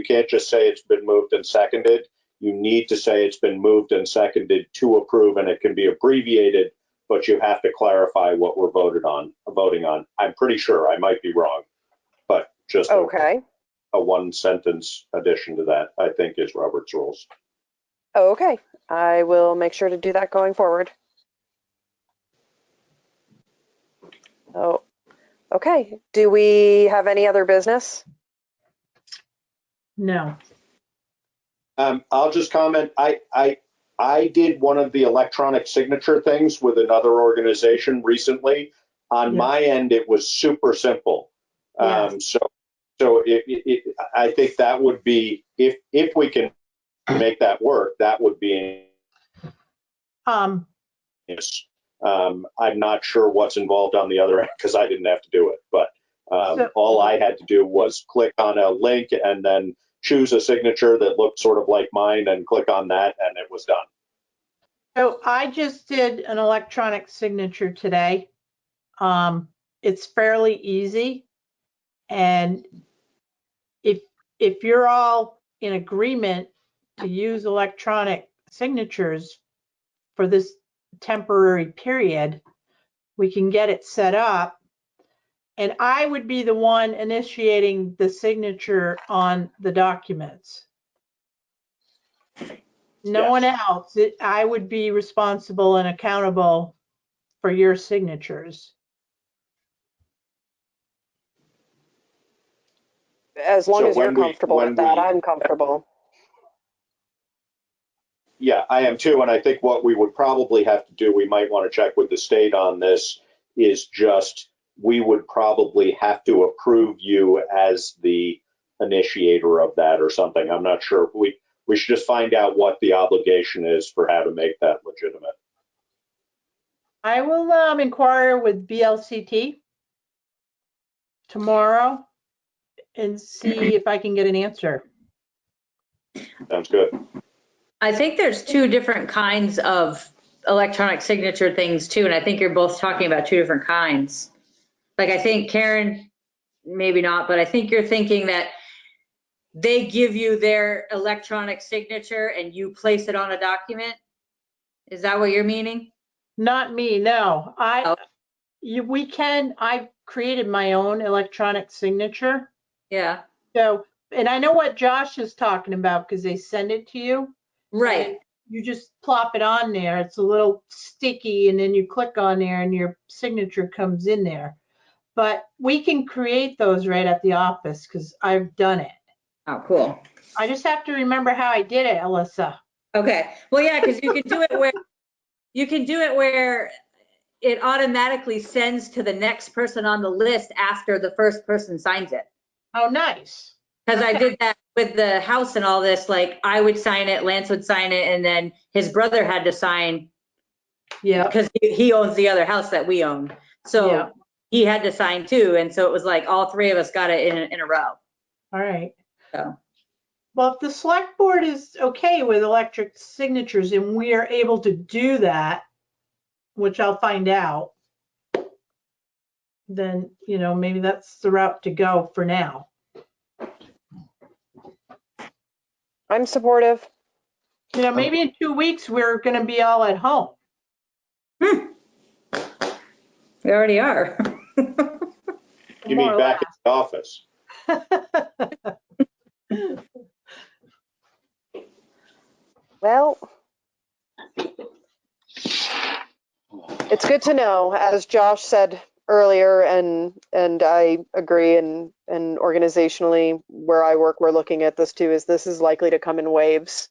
can't just say it's been moved and seconded. You need to say it's been moved and seconded to approve, and it can be abbreviated, but you have to clarify what we're voting on. I'm pretty sure, I might be wrong, but just okay. a one sentence addition to that, I think, is Robert's rules. Okay, I will make sure to do that going forward. Oh, okay. Do we have any other business? No. I'll just comment. I did one of the electronic signature things with another organization recently. On my end, it was super simple. So I think that would be, if we can make that work, that would be. Yes. I'm not sure what's involved on the other end because I didn't have to do it, but all I had to do was click on a link and then choose a signature that looked sort of like mine and click on that, and it was done. So I just did an electronic signature today. It's fairly easy. And if you're all in agreement to use electronic signatures for this temporary period, we can get it set up. And I would be the one initiating the signature on the documents. No one else. I would be responsible and accountable for your signatures. As long as you're comfortable with that, I'm comfortable. Yeah, I am too. And I think what we would probably have to do, we might want to check with the state on this, is just we would probably have to approve you as the initiator of that or something. I'm not sure. We should just find out what the obligation is for how to make that legitimate. I will inquire with BLCT tomorrow and see if I can get an answer. Sounds good. I think there's two different kinds of electronic signature things too, and I think you're both talking about two different kinds. Like I think Karen, maybe not, but I think you're thinking that they give you their electronic signature and you place it on a document. Is that what you're meaning? Not me, no. I've created my own electronic signature. Yeah. So, and I know what Josh is talking about because they send it to you. Right. You just plop it on there. It's a little sticky and then you click on there and your signature comes in there. But we can create those right at the office because I've done it. Oh, cool. I just have to remember how I did it, Alyssa. Okay. Well, yeah, because you can do it where it automatically sends to the next person on the list after the first person signs it. Oh, nice. Because I did that with the house and all this. Like I would sign it, Lance would sign it, and then his brother had to sign. Yeah. Because he owns the other house that we own. So he had to sign too. And so it was like all three of us got it in a row. All right. So. Well, if the select board is okay with electric signatures and we are able to do that, which I'll find out, then, maybe that's the route to go for now. I'm supportive. Maybe in 2 weeks, we're going to be all at home. We already are. You mean back in the office? Well, it's good to know, as Josh said earlier, and I agree, and organizationally where I work, we're looking at this too, is this is likely to come in waves,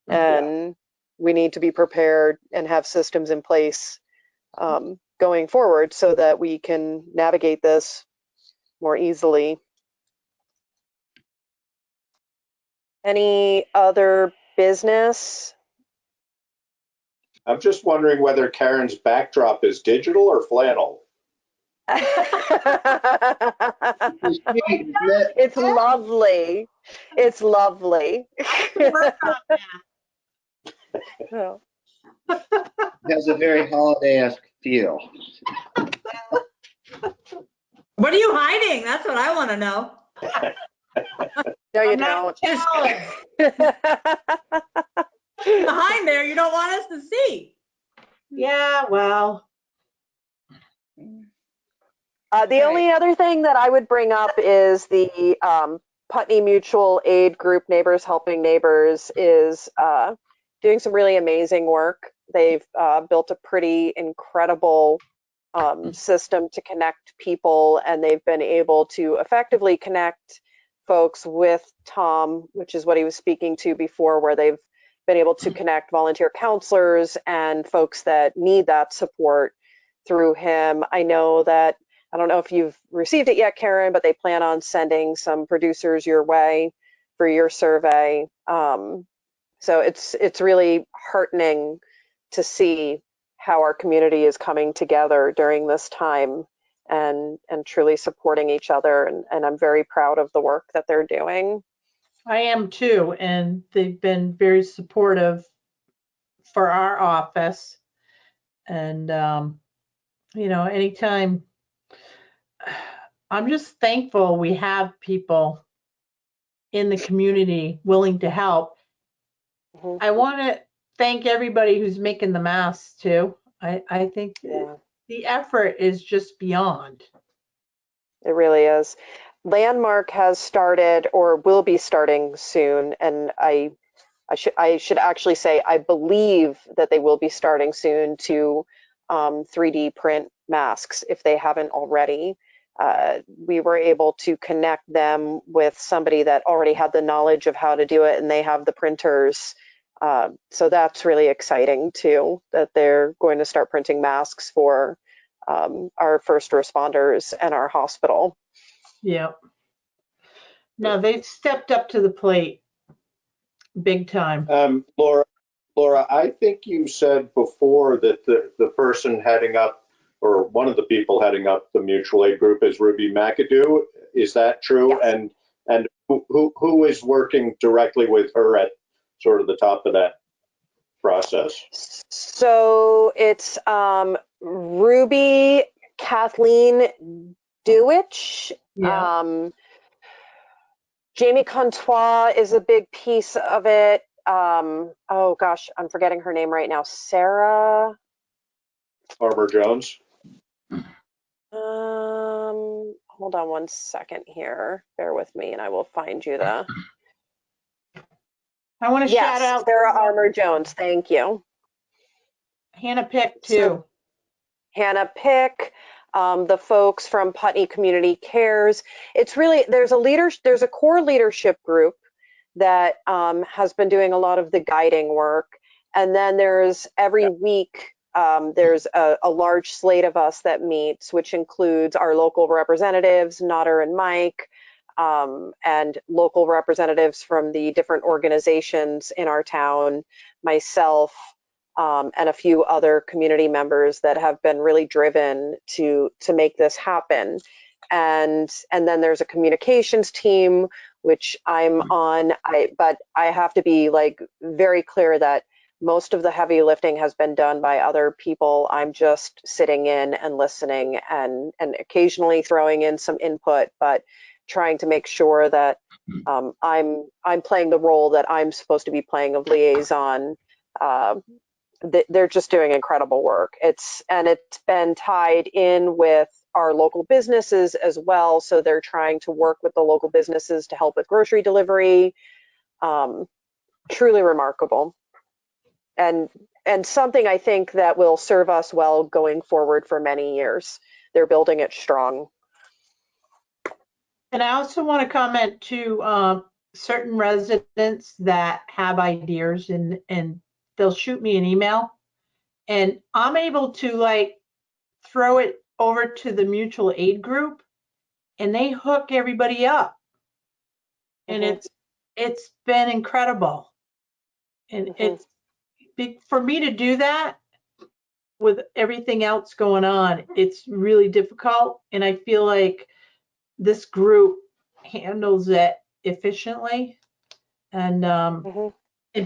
and we need to be prepared and have systems in place going forward so that we can navigate this more easily. Any other business? I'm just wondering whether Karen's backdrop is digital or flannel. It's lovely. It's lovely. It has a very holiday-esque feel. What are you hiding? That's what I want to know. No, you don't. Behind there, you don't want us to see. Yeah, well. The only other thing that I would bring up is the Putney Mutual Aid Group, Neighbors Helping Neighbors, is doing some really amazing work. They've built a pretty incredible system to connect people, and they've been able to effectively connect folks with Tom, which is what he was speaking to before, where they've been able to connect volunteer counselors and folks that need that support through him. I know that, I don't know if you've received it yet, Karen, but they plan on sending some producers your way for your survey. So it's really heartening to see how our community is coming together during this time and truly supporting each other. And I'm very proud of the work that they're doing. I am too, and they've been very supportive for our office. And, you know, anytime, I'm just thankful we have people in the community willing to help. Mm-hmm. I want to thank everybody who's making the masks too. I think the effort is just beyond. It really is. Landmark has started or will be starting soon, and I should actually say I believe that they will be starting soon to 3D print masks if they haven't already. We were able to connect them with somebody that already had the knowledge of how to do it, and they have the printers. So that's really exciting too, that they're going to start printing masks for our first responders and our hospital. Yeah. No, they've stepped up to the plate big time. Laura, I think you said before that the person heading up, or one of the people heading up the mutual aid group, is Ruby McAdoo. Is that true? Yes. And who is working directly with her at sort of the top of that process? So it's Ruby, Kathleen Dewich, Yeah. Jamie Contois is a big piece of it. Oh gosh, I'm forgetting her name right now. Sarah Farmer Jones. Hold on one second here. Bear with me, and I will find you the. I want to shout out Sarah Armour Jones. Thank you. Hannah Pick too. So, Hannah Pick, the folks from Putney Community Cares. It's really, there's a core leadership group that has been doing a lot of the guiding work. And then there's every week, there's a large slate of us that meets, which includes our local representatives, Notter and Mike, and local representatives from the different organizations in our town, myself, and a few other community members that have been really driven to make this happen. And then there's a communications team, which I'm on, but I have to be like very clear that most of the heavy lifting has been done by other people. I'm just sitting in and listening and occasionally throwing in some input, but trying to make sure that I'm playing the role that I'm supposed to be playing of liaison. They're just doing incredible work. It's been tied in with our local businesses as well. So they're trying to work with the local businesses to help with grocery delivery. Truly remarkable. And something I think that will serve us well going forward for many years. They're building it strong. And I also want to comment to certain residents that have ideas and they'll shoot me an email and I'm able to like throw it over to the mutual aid group and they hook everybody up. And it's been incredible. And it's big for me to do that with everything else going on. It's really difficult. And I feel like this group handles it efficiently and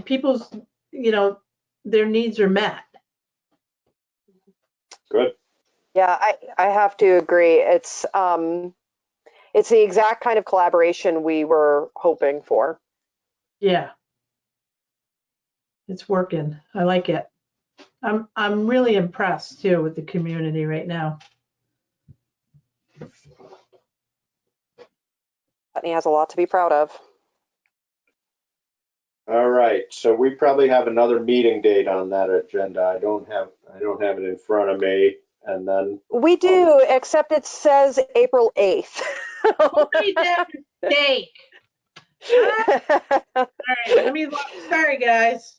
people's, you know, their needs are met. Good. Yeah, I have to agree. It's the exact kind of collaboration we were hoping for. Yeah. It's working. I like it. I'm really impressed too with the community right now. He has a lot to be proud of. All right, so we probably have another meeting date on that agenda. I don't have it in front of me. And then We do, except it says April 8th. Who made that mistake? All right, let me look. Sorry, guys.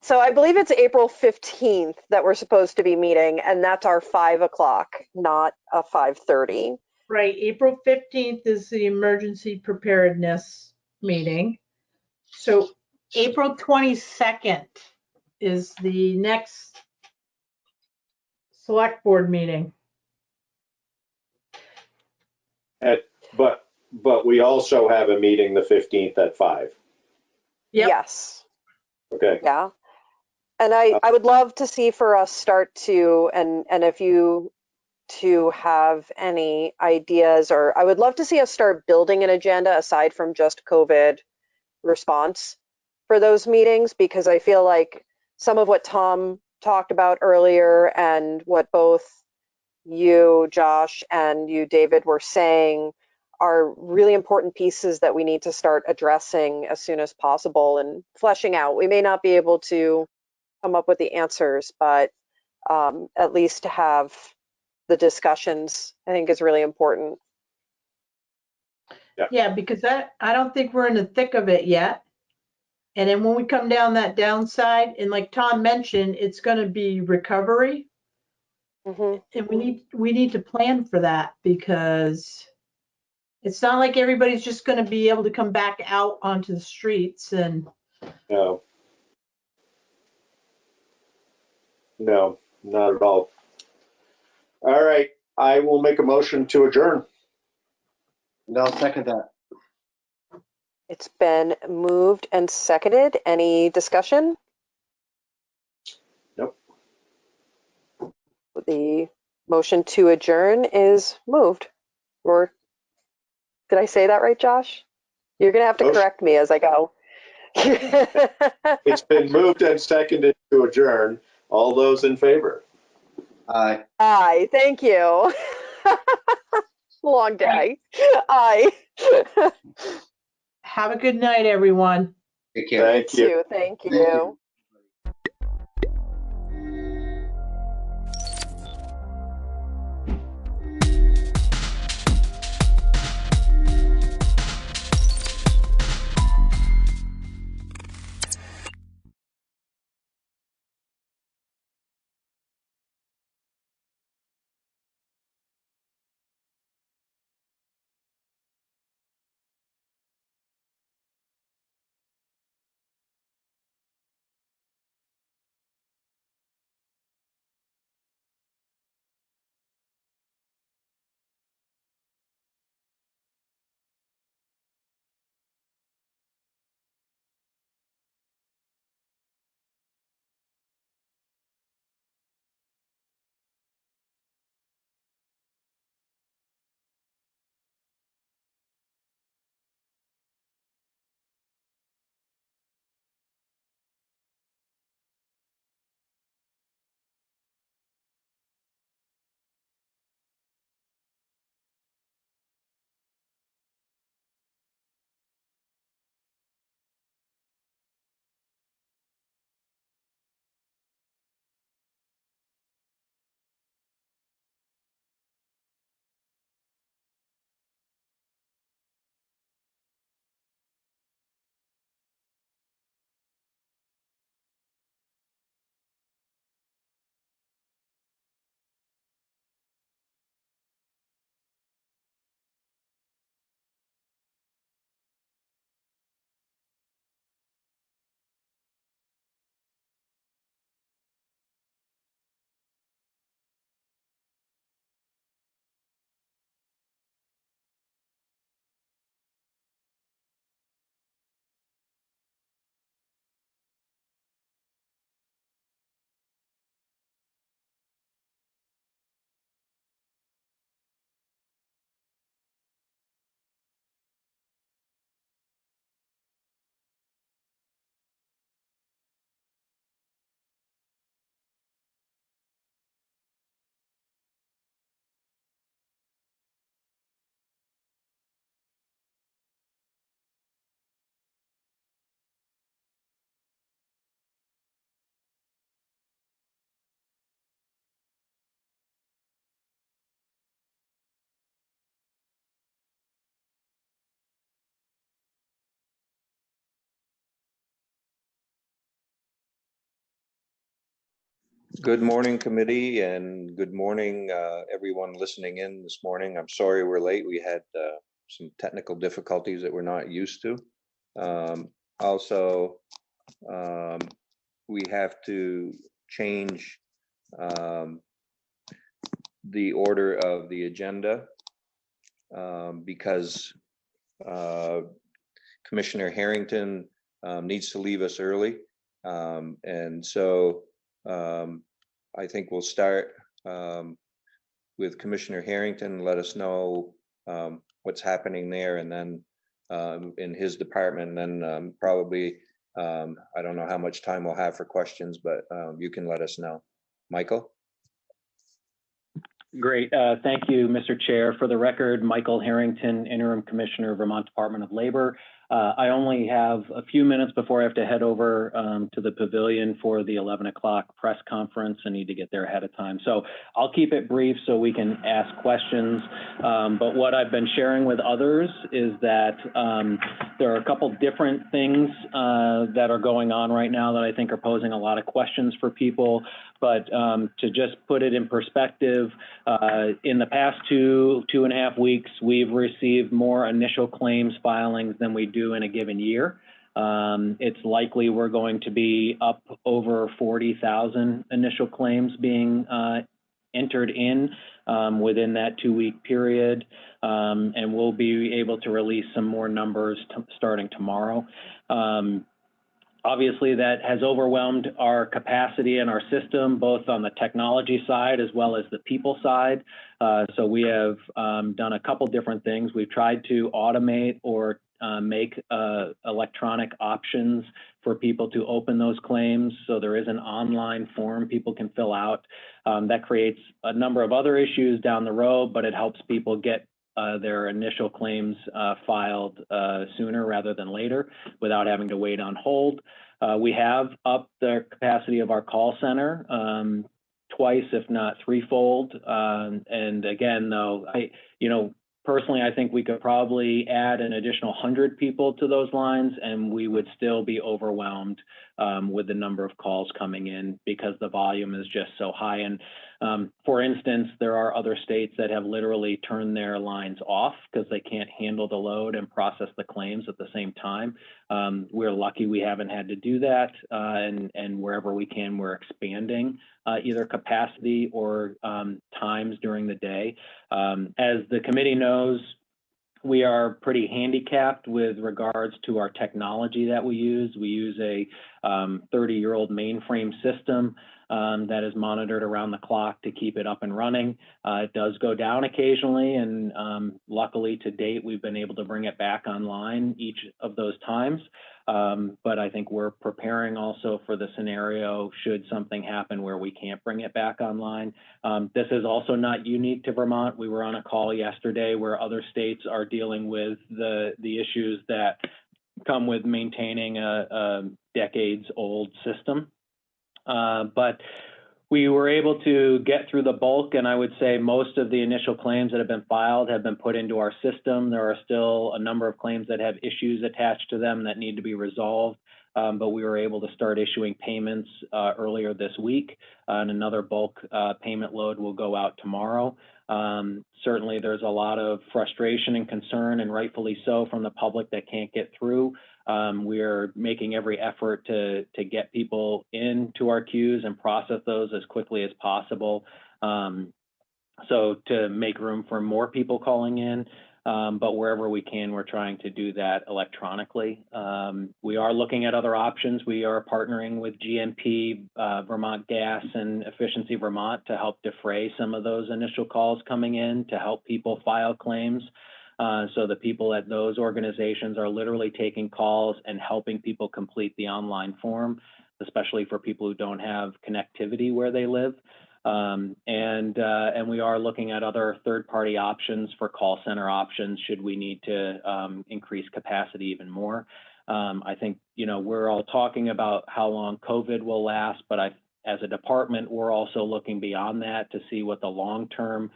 So I believe it's April 15th that we're supposed to be meeting, and that's our 5 o'clock, not a 5:30. Right, April 15th is the emergency preparedness meeting. So April 22nd is the next select board meeting. but we also have a meeting the 15th at 5. Yep. Yes. Okay. Yeah. And I would love to see for us start to, and if you to have any ideas, or I would love to see us start building an agenda aside from just COVID response for those meetings, because I feel like some of what Tom talked about earlier and what both you, Josh, and you, David, were saying are really important pieces that we need to start addressing as soon as possible and fleshing out. We may not be able to come up with the answers, but at least to have the discussions, I think, is really important. Yeah, because I don't think we're in the thick of it yet. And then when we come down that downside, and like Tom mentioned, it's going to be recovery. Mm-hmm. And we need to plan for that, because it's not like everybody's just going to be able to come back out onto the streets. And No, not at all. All right, I will make a motion to adjourn. No, I'll second that. It's been moved and seconded. Any discussion? Nope. The motion to adjourn is moved. Or did I say that right, Josh? You're going to have to correct me as I go. It's been moved and seconded to adjourn. All those in favor? Aye. Aye, thank you. Long day. Aye. have a good night, everyone. Take care. Thank you. Thank you. Good morning, committee, and good morning, everyone listening in this morning. I'm sorry we're late. We had some technical difficulties that we're not used to. Also, we have to change the order of the agenda because Commissioner Harrington needs to leave us early. And so I think we'll start with Commissioner Harrington, let us know what's happening there, and then in his department, and then probably, I don't know how much time we'll have for questions, but you can let us know. Michael? Great. Thank you, Mr. Chair. For the record, Michael Harrington, Interim Commissioner, Vermont Department of Labor. I only have a few minutes before I have to head over to the pavilion for the 11 o'clock press conference. I need to get there ahead of time. So I'll keep it brief so we can ask questions. But what I've been sharing with others is that there are a couple different things that are going on right now that I think are posing a lot of questions for people. But to just put it in perspective, in the past two and a half weeks, we've received more initial claims filings than we do in a given year. It's likely we're going to be up over 40,000 initial claims being entered in within that 2-week period. And we'll be able to release some more numbers starting tomorrow. Obviously, that has overwhelmed our capacity and our system, both on the technology side as well as the people side. So we have done a couple different things. We've tried to automate or make electronic options for people to open those claims. So there is an online form people can fill out. That creates a number of other issues down the road, but it helps people get their initial claims filed sooner rather than later without having to wait on hold. We have upped the capacity of our call center twice, if not threefold. And again, though, personally, I think we could probably add an additional 100 people to those lines, and we would still be overwhelmed with the number of calls coming in because the volume is just so high. And for instance, there are other states that have literally turned their lines off because they can't handle the load and process the claims at the same time. We're lucky we haven't had to do that, and wherever we can, we're expanding either capacity or times during the day. As the committee knows, we are pretty handicapped with regards to our technology that we use. We use a 30-year-old mainframe system that is monitored around the clock to keep it up and running. It does go down occasionally, and luckily to date, we've been able to bring it back online each of those times. But I think we're preparing also for the scenario should something happen where we can't bring it back online. This is also not unique to Vermont. We were on a call yesterday where other states are dealing with the issues that come with maintaining a decades-old system. But we were able to get through the bulk, and I would say most of the initial claims that have been filed have been put into our system. There are still a number of claims that have issues attached to them that need to be resolved, but we were able to start issuing payments earlier this week, and another bulk payment load will go out tomorrow. Certainly, there's a lot of frustration and concern, and rightfully so, from the public that can't get through. We're making every effort to get people into our queues and process those as quickly as possible. So to make room for more people calling in, but wherever we can, we're trying to do that electronically. We are looking at other options. We are partnering with GMP, Vermont Gas, and Efficiency Vermont to help defray some of those initial calls coming in to help people file claims. So the people at those organizations are literally taking calls and helping people complete the online form, especially for people who don't have connectivity where they live. And we are looking at other third-party options for call center options should we need to increase capacity even more. I think, we're all talking about how long COVID will last, but as a department, we're also looking beyond that to see what the long-term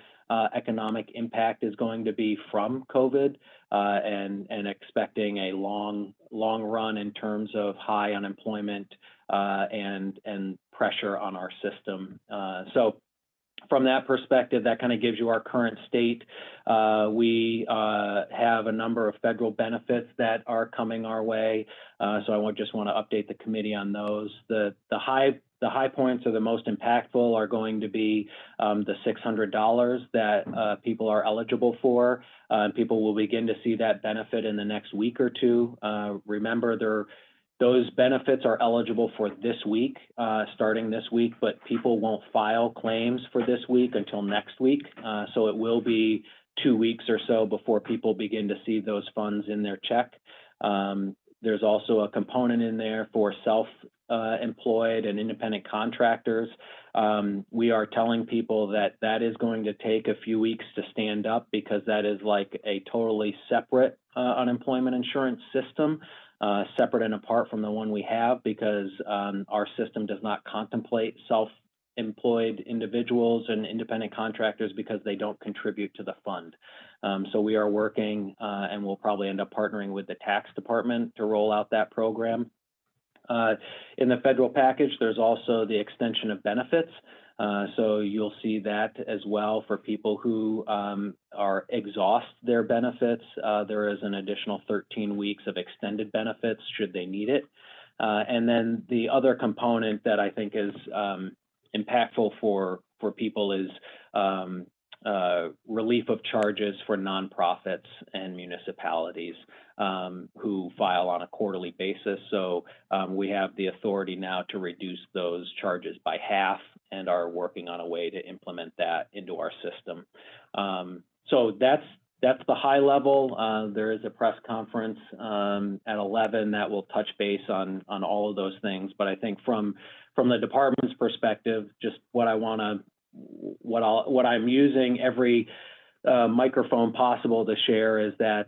economic impact is going to be from COVID, and expecting a long run in terms of high unemployment and pressure on our system. So from that perspective, that kind of gives you our current state. We have a number of federal benefits that are coming our way. So I just want to update the committee on those. The high points or the most impactful are going to be the $600 that people are eligible for. People will begin to see that benefit in the next week or two. Remember, those benefits are eligible for this week, starting this week, but people won't file claims for this week until next week. So it will be 2 weeks or so before people begin to see those funds in their check. There's also a component in there for self-employed and independent contractors. We are telling people that is going to take a few weeks to stand up because that is like a totally separate unemployment insurance system. Separate and apart from the one we have, because our system does not contemplate self-employed individuals and independent contractors because they don't contribute to the fund. So we are working and we'll probably end up partnering with the tax department to roll out that program. In the federal package, there's also the extension of benefits. So you'll see that as well for people who exhaust their benefits. There is an additional 13 weeks of extended benefits should they need it. And then the other component that I think is impactful for people is relief of charges for nonprofits and municipalities who file on a quarterly basis. So we have the authority now to reduce those charges by half and are working on a way to implement that into our system. So that's the high level. There is a press conference at 11 that will touch base on all of those things. But I think from the department's perspective, just what I'm using every microphone possible to share is that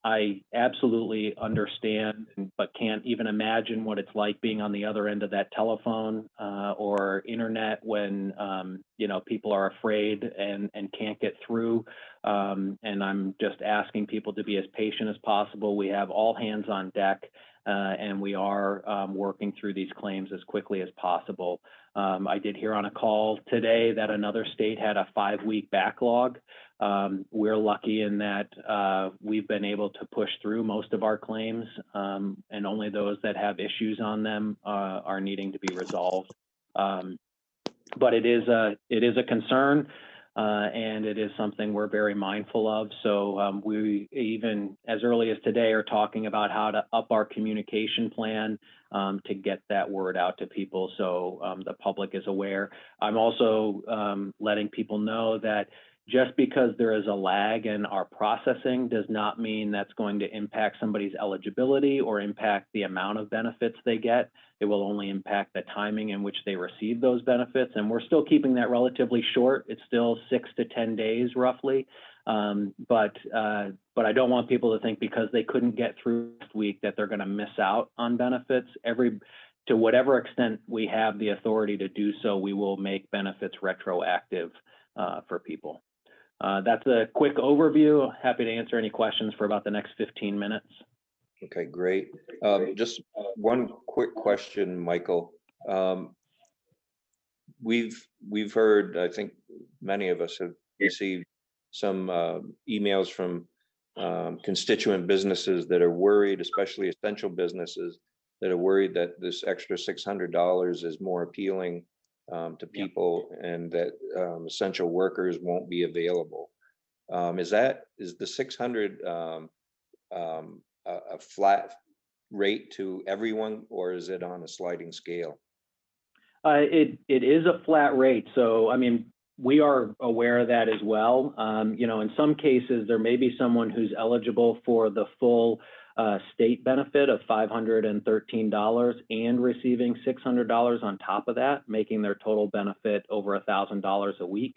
I absolutely understand, but can't even imagine what it's like being on the other end of that telephone or internet when people are afraid and can't get through. And I'm just asking people to be as patient as possible. We have all hands on deck. And we are working through these claims as quickly as possible. I did hear on a call today that another state had a 5-week backlog. We're lucky in that we've been able to push through most of our claims, and only those that have issues on them are needing to be resolved. But it is a concern. And it is something we're very mindful of. So we even as early as today are talking about how to up our communication plan to get that word out to people so the public is aware. I'm also letting people know that just because there is a lag in our processing does not mean that's going to impact somebody's eligibility or impact the amount of benefits they get. It will only impact the timing in which they receive those benefits. And we're still keeping that relatively short. It's still 6 to 10 days roughly. But I don't want people to think because they couldn't get through last week that they're going to miss out on benefits. To whatever extent we have the authority to do so, we will make benefits retroactive for people. That's a quick overview. Happy to answer any questions for about the next 15 minutes. Okay, great. Just one quick question, Michael. We've heard, I think many of us have received some emails from constituent businesses that are worried, especially essential businesses that are worried that this extra $600 is more appealing to people and that essential workers won't be available. Is the 600 a flat rate to everyone, or is it on a sliding scale? It is a flat rate. So, I mean, we are aware of that as well. In some cases, there may be someone who's eligible for the full state benefit of $513 and receiving $600 on top of that, making their total benefit over $1,000 a week.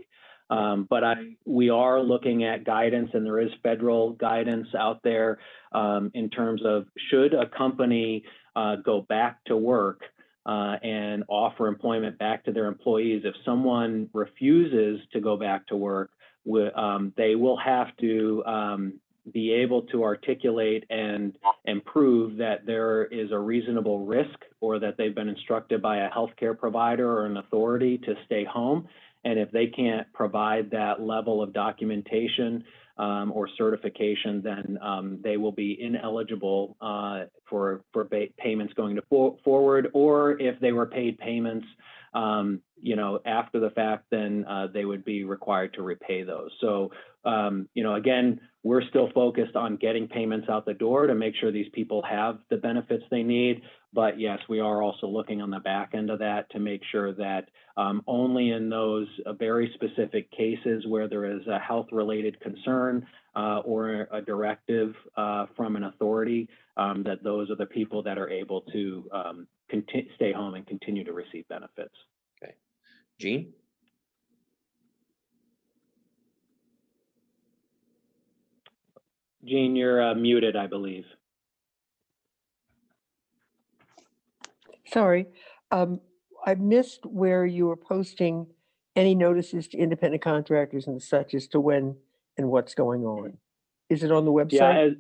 But we are looking at guidance, and there is federal guidance out there in terms of should a company go back to work and offer employment back to their employees. If someone refuses to go back to work, they will have to be able to articulate and prove that there is a reasonable risk or that they've been instructed by a healthcare provider or an authority to stay home. And if they can't provide that level of documentation or certification, then they will be ineligible for payments going forward. Or if they were paid payments, after the fact, then they would be required to repay those. So, again, we're still focused on getting payments out the door to make sure these people have the benefits they need. But yes, we are also looking on the back end of that to make sure that only in those very specific cases where there is a health-related concern or a directive from an authority, that those are the people that are able to stay home and continue to receive benefits. Okay. Jean? Jean, you're muted, I believe. Sorry, I missed where you were posting any notices to independent contractors and such as to when and what's going on. Is it on the website?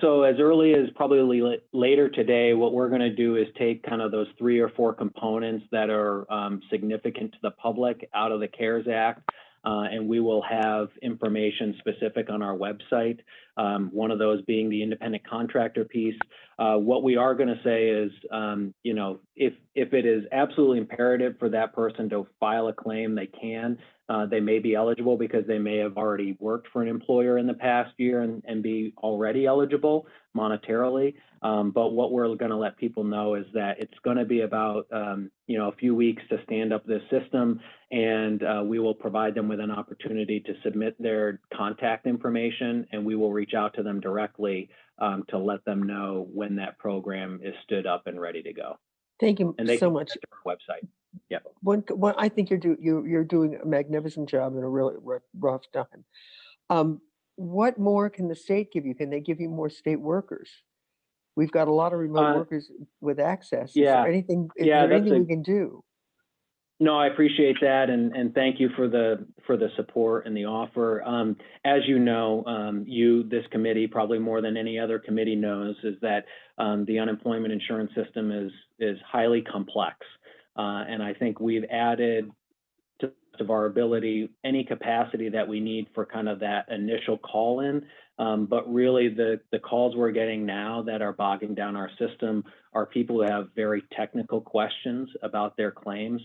So as early as probably later today, what we're going to do is take kind of those 3 or 4 components that are significant to the public out of the CARES Act, and we will have information specific on our website. One of those being the independent contractor piece. What we are going to say is, if it is absolutely imperative for that person to file a claim, they can. They may be eligible because they may have already worked for an employer in the past year and be already eligible monetarily. But what we're going to let people know is that it's going to be about a few weeks to stand up this system, and we will provide them with an opportunity to submit their contact information, and we will reach out to them directly to let them know when that program is stood up and ready to go. Thank you and they so can much. get to our website. Yeah. I think you're doing a magnificent job in a really rough time. What more can the state give you? Can they give you more state workers? We've got a lot of remote workers with access. Is there anything we can do? No, I appreciate that, and thank you for the support and the offer. As you know, this committee, probably more than any other committee knows, is that the unemployment insurance system is highly complex, and I think we've added to our ability any capacity that we need for kind of that initial call in. But really the calls we're getting now that are bogging down our system are people who have very technical questions about their claims.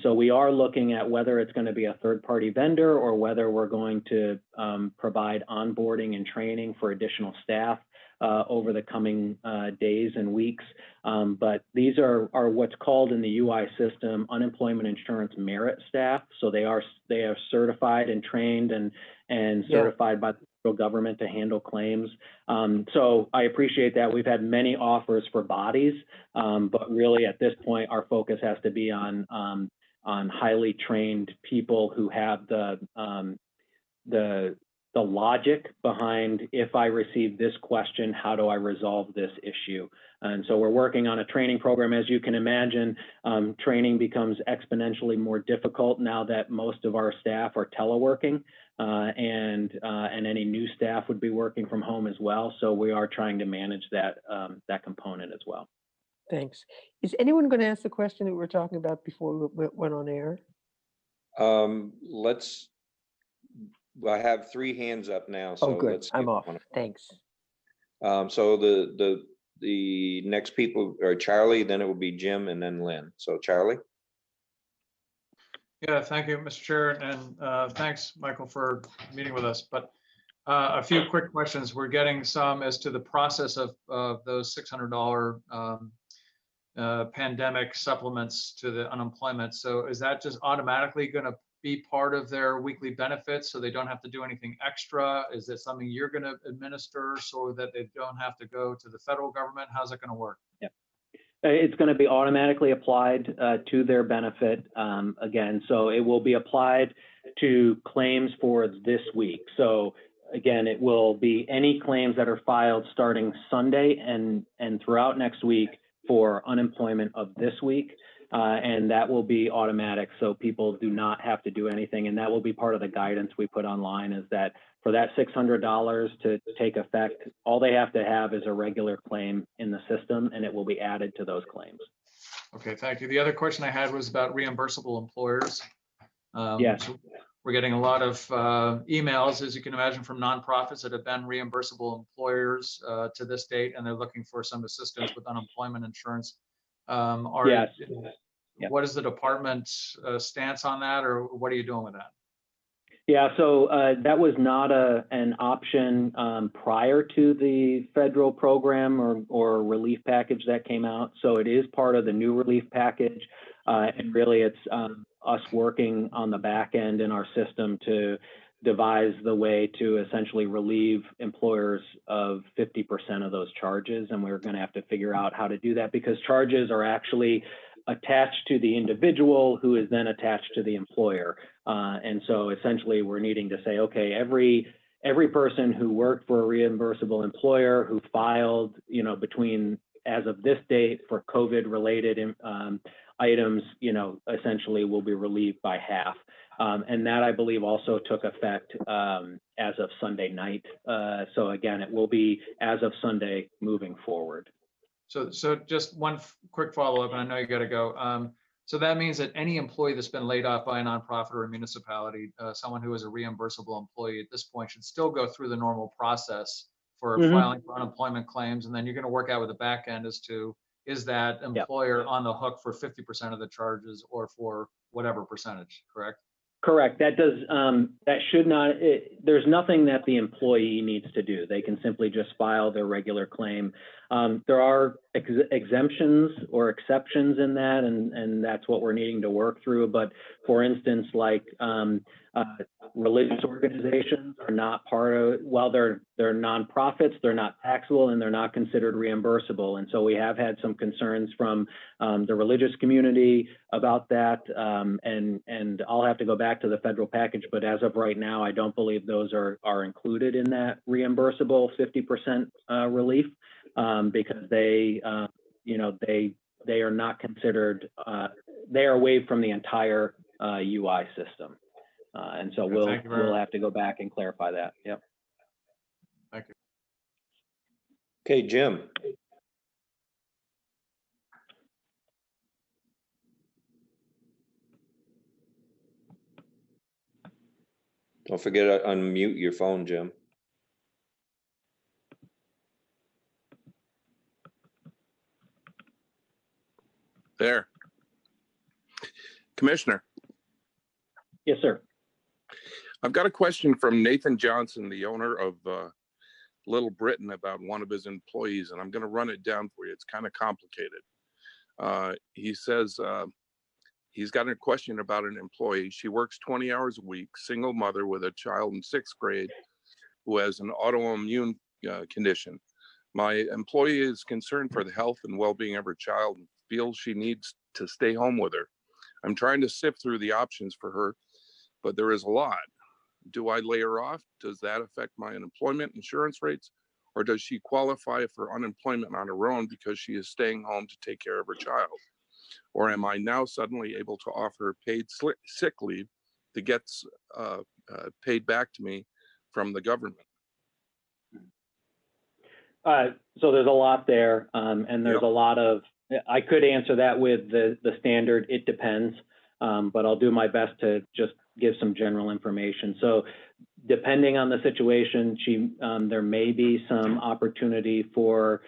So we are looking at whether it's going to be a third-party vendor or whether we're going to provide onboarding and training for additional staff over the coming days and weeks. But these are what's called in the UI system unemployment insurance merit staff. So they are certified and trained and certified by the federal government to handle claims. So I appreciate that. We've had many offers for bodies, but really at this point, our focus has to be on highly trained people who have the logic behind, if I receive this question, how do I resolve this issue? And so we're working on a training program. As you can imagine, training becomes exponentially more difficult now that most of our staff are teleworking, and any new staff would be working from home as well. So we are trying to manage that component as well. Thanks. Is anyone going to ask the question that we were talking about before we went on air? I have 3 hands up now. So good. I'm off. Thanks. So the next people are Charlie, then it will be Jim, and then Lynn. So Charlie. Yeah, thank you, Mr. Chair, and thanks, Michael, for meeting with us. But a few quick questions. We're getting some as to the process of those $600 pandemic supplements to the unemployment. So is that just automatically going to be part of their weekly benefits so they don't have to do anything extra? Is it something you're going to administer so that they don't have to go to the federal government? How's it going to work? Yeah. It's going to be automatically applied to their benefit again. So it will be applied to claims for this week. So again, it will be any claims that are filed starting Sunday and throughout next week for unemployment of this week. And that will be automatic, so people do not have to do anything. And that will be part of the guidance we put online, is that for that $600 to take effect, all they have to have is a regular claim in the system, and it will be added to those claims. Okay, thank you. The other question I had was about reimbursable employers. Yes. So we're getting a lot of emails, as you can imagine, from nonprofits that have been reimbursable employers to this date, and they're looking for some assistance with unemployment insurance. Yes. What is the department's stance on that, or what are you doing with that? Yeah, so that was not an option prior to the federal program or relief package that came out. So it is part of the new relief package. And really it's us working on the back end in our system to devise the way to essentially relieve employers of 50% of those charges. And we're going to have to figure out how to do that, because charges are actually attached to the individual, who is then attached to the employer. And so essentially we're needing to say, okay, every person who worked for a reimbursable employer who filed, between as of this date for COVID related items, essentially will be relieved by half. And that, I believe, also took effect as of Sunday night. So again, it will be as of Sunday moving forward. So just one quick follow-up, and I know you got to go. So that means that any employee that's been laid off by a nonprofit or a municipality, someone who is a reimbursable employee at this point, should still go through the normal process for filing for unemployment claims, and then you're going to work out with the back end as to, is that employer on the hook for 50% of the charges or for whatever percentage, correct? Correct. That does, that should not, there's nothing that the employee needs to do. They can simply just file their regular claim. There are exemptions or exceptions in that, and that's what we're needing to work through. But for instance, like religious organizations are not part of, while they're nonprofits, they're not taxable and they're not considered reimbursable. And so we have had some concerns from the religious community about that. And I'll have to go back to the federal package, but as of right now, I don't believe those are included in that reimbursable 50% relief, because they are not considered, they are waived from the entire UI system. And so we'll have to go back and clarify that. Yep. Thank you. Okay, Jim. Don't forget to unmute your phone, Jim. There. Commissioner. Yes, sir. I've got a question from Nathan Johnson, the owner of Little Britain, about one of his employees, and I'm going to run it down for you. It's kind of complicated. He says he's got a question about an employee. She works 20 hours a week, single mother with a child in 6th grade who has an autoimmune condition. My employee is concerned for the health and well-being of her child and feels she needs to stay home with her. I'm trying to sift through the options for her, but there is a lot. Do I lay her off? Does that affect my unemployment insurance rates? Or does she qualify for unemployment on her own because she is staying home to take care of her child? Or am I now suddenly able to offer her paid sick leave that gets paid back to me from the government? So there's a lot there, and there's a lot of, I could answer that with the standard, it depends, but I'll do my best to just give some general information. So depending on the situation, there may be some opportunity for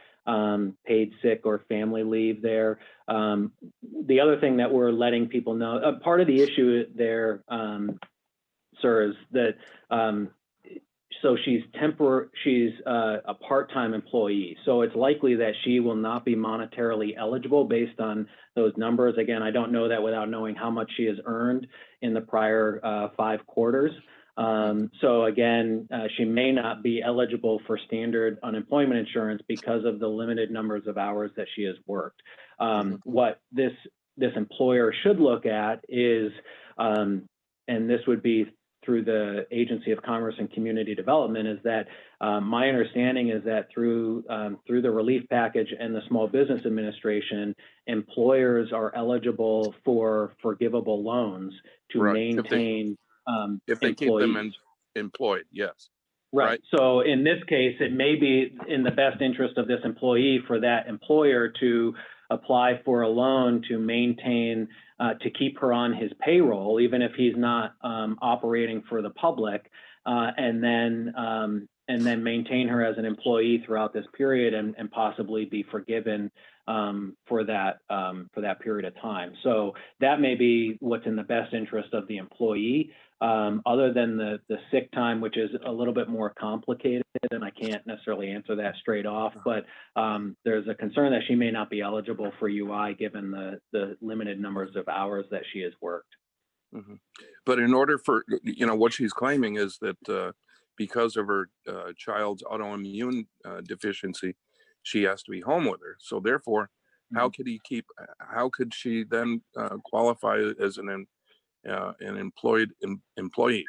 paid sick or family leave there. The other thing that we're letting people know, part of the issue there, sir, is that so she's a part-time employee. So it's likely that she will not be monetarily eligible based on those numbers. Again, I don't know that without knowing how much she has earned in the prior 5 quarters. So again, she may not be eligible for standard unemployment insurance because of the limited numbers of hours that she has worked. What this employer should look at is, and this would be through the Agency of Commerce and Community Development, is that my understanding is that through the relief package and the Small Business Administration, employers are eligible for forgivable loans to maintain if they keep them employed, yes. Right. So in this case, it may be in the best interest of this employee for that employer to apply for a loan to maintain, to keep her on his payroll, even if he's not operating for the public, and then maintain her as an employee throughout this period and possibly be forgiven for that period of time. So that may be what's in the best interest of the employee. Other than the sick time, which is a little bit more complicated, and I can't necessarily answer that straight off, but there's a concern that she may not be eligible for UI given the limited numbers of hours that she has worked. Mm-hmm. But in order for, what she's claiming is that because of her child's autoimmune deficiency, she has to be home with her. So therefore, how could she then qualify as an employed employee?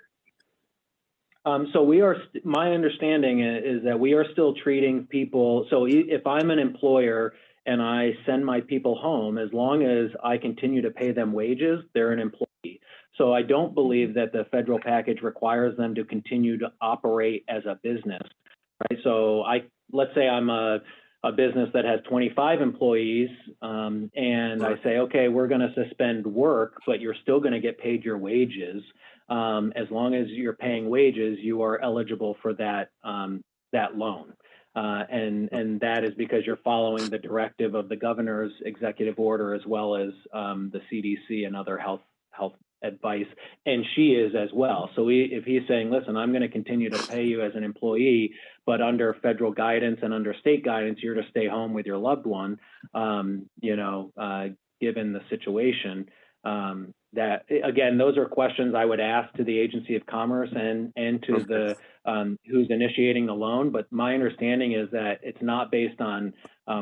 So my understanding is that we are still treating people. So if I'm an employer and I send my people home, as long as I continue to pay them wages, they're an employee. So I don't believe that the federal package requires them to continue to operate as a business, right? So let's say I'm a business that has 25 employees, and I say, okay, we're going to suspend work, but you're still going to get paid your wages. As long as you're paying wages, you are eligible for that loan. And that is because you're following the directive of the governor's executive order, as well as the CDC and other health advice, and she is as well. So if he's saying, listen, I'm going to continue to pay you as an employee, but under federal guidance and under state guidance, you're to stay home with your loved one, given the situation. That again, those are questions I would ask to the Agency of Commerce and to the who's initiating the loan. But my understanding is that it's not based on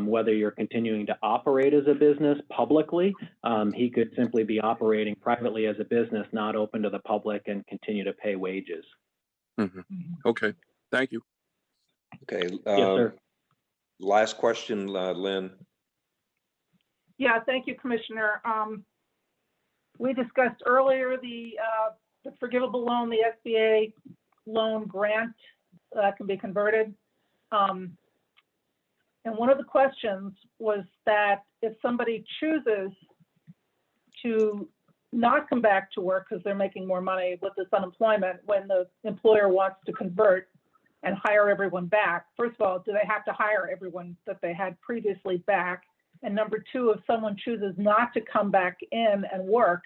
whether you're continuing to operate as a business publicly. He could simply be operating privately as a business, not open to the public, and continue to pay wages. Mm-hmm. Okay, thank you. Okay. Yes, sir. Last question, Lynn. Yeah, thank you, Commissioner. We discussed earlier the forgivable loan, the SBA loan grant can be converted. And one of the questions was that if somebody chooses to not come back to work because they're making more money with this unemployment, when the employer wants to convert and hire everyone back, first of all, do they have to hire everyone that they had previously back? And number two, if someone chooses not to come back in and work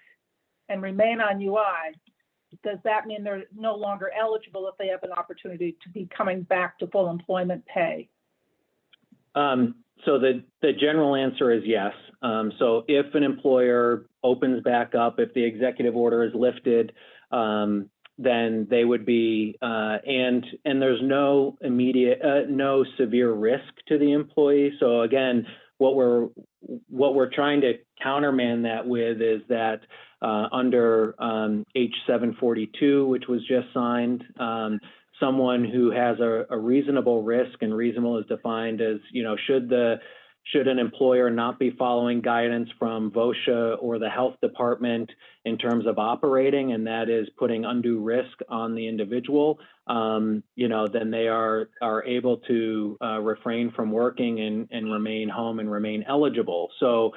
and remain on UI, does that mean they're no longer eligible if they have an opportunity to be coming back to full employment pay? So the general answer is yes. So if an employer opens back up, if the executive order is lifted, then they would be, and there's no immediate, no severe risk to the employee. So again, what we're trying to countermand that with is that under H742, which was just signed, someone who has a reasonable risk, and reasonable is defined as, should an employer not be following guidance from VOSHA or the health department in terms of operating, and that is putting undue risk on the individual, then they are able to refrain from working and remain home and remain eligible. So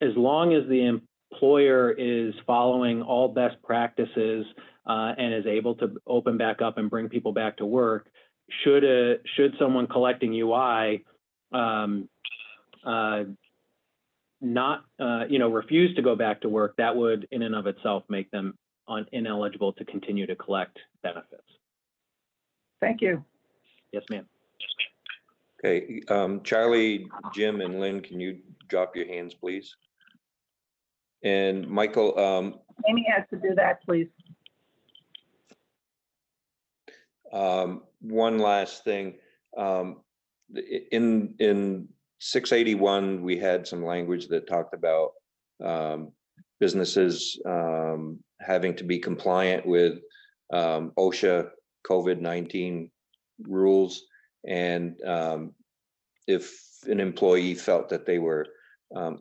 as long as the employer is following all best practices and is able to open back up and bring people back to work, should someone collecting UI not refuse to go back to work, that would in and of itself make them ineligible to continue to collect benefits. Thank you. Yes, ma'am. Okay, Charlie, Jim, and Lynn, can you drop your hands, please? And Michael. Amy has to do that, please. One last thing. In 681, we had some language that talked about businesses having to be compliant with OSHA COVID-19 rules. And if an employee felt that they were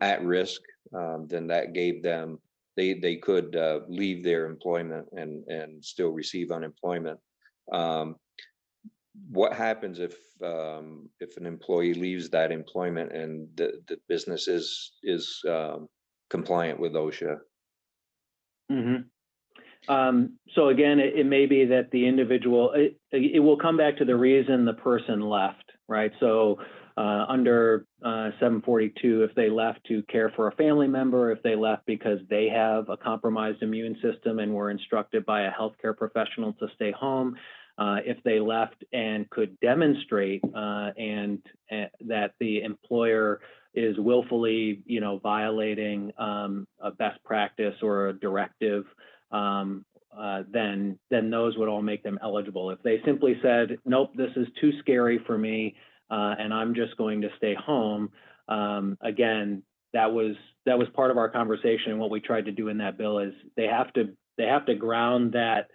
at risk, then that gave them, they could leave their employment and still receive unemployment. what happens if an employee leaves that employment and the business is compliant with OSHA? So again, it may be that the individual, it will come back to the reason the person left, right? So under 742, if they left to care for a family member, if they left because they have a compromised immune system and were instructed by a healthcare professional to stay home, if they left and could demonstrate and that the employer is willfully, violating a best practice or a directive, then those would all make them eligible. If they simply said, nope, this is too scary for me, and I'm just going to stay home, again, that was part of our conversation. And what we tried to do in that bill is they have to ground that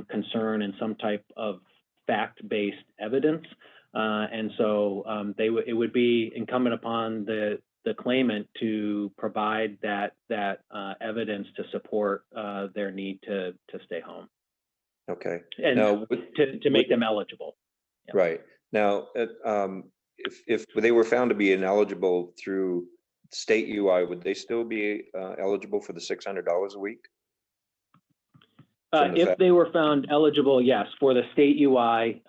concern in some type of fact-based evidence, and so it would be incumbent upon the claimant to provide that evidence to support their need to stay home. Okay. And now, to make them eligible. Yeah. Right. Now, if they were found to be ineligible through state UI, would they still be eligible for the $600 a week? If they were found eligible, yes, for the state UI,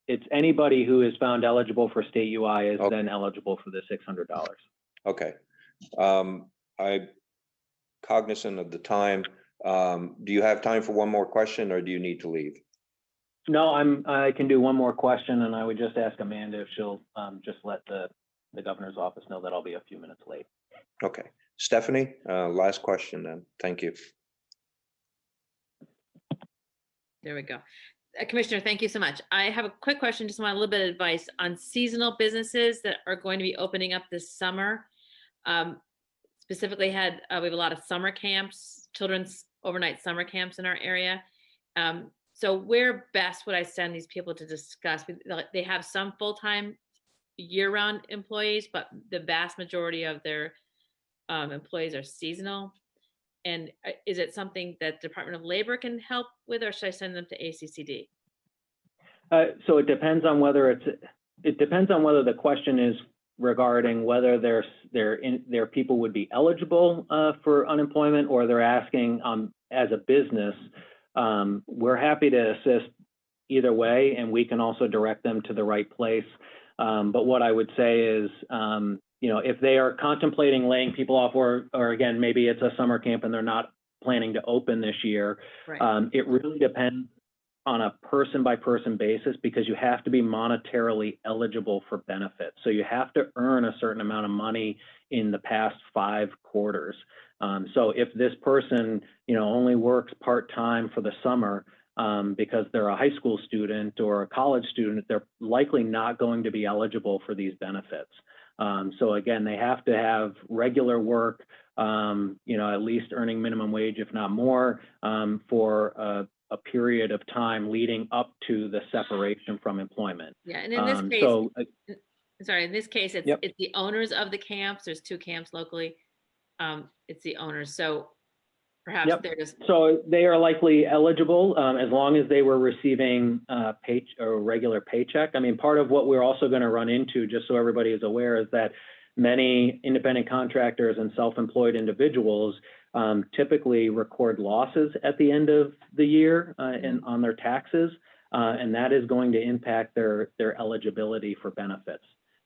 it's anybody who is found eligible for state UI is then eligible for the $600. Okay. I'm cognizant of the time. Do you have time for one more question, or do you need to leave? No, I can do one more question, and I would just ask Amanda if she'll just let the governor's office know that I'll be a few minutes late. Okay. Stephanie, last question then. Thank you. There we go. Commissioner, thank you so much. I have a quick question, just want a little bit of advice on seasonal businesses that are going to be opening up this summer. Specifically we have a lot of summer camps, children's overnight summer camps in our area. So where best would I send these people to discuss? They have some full-time year-round employees, but the vast majority of their employees are seasonal. And is it something that Department of Labor can help with, or should I send them to ACCD? So it depends on whether the question is regarding whether their people would be eligible for unemployment, or they're asking as a business. We're happy to assist either way, and we can also direct them to the right place. But what I would say is, if they are contemplating laying people off, or again, maybe it's a summer camp and they're not planning to open this year, right. It really depends on a person-by-person basis, because you have to be monetarily eligible for benefits. So you have to earn a certain amount of money in the past 5 quarters. So if this person, only works part-time for the summer because they're a high school student or a college student, they're likely not going to be eligible for these benefits. So again, they have to have regular work, at least earning minimum wage, if not more, for a period of time leading up to the separation from employment. Yeah, and in this case, in this case, it's the owners of the camps. There's 2 camps locally. It's the owners. So perhaps they're just. So they are likely eligible as long as they were receiving a regular paycheck. I mean, part of what we're also going to run into, just so everybody is aware, is that many independent contractors and self-employed individuals typically record losses at the end of the year and on their taxes, and that is going to impact their eligibility for benefits.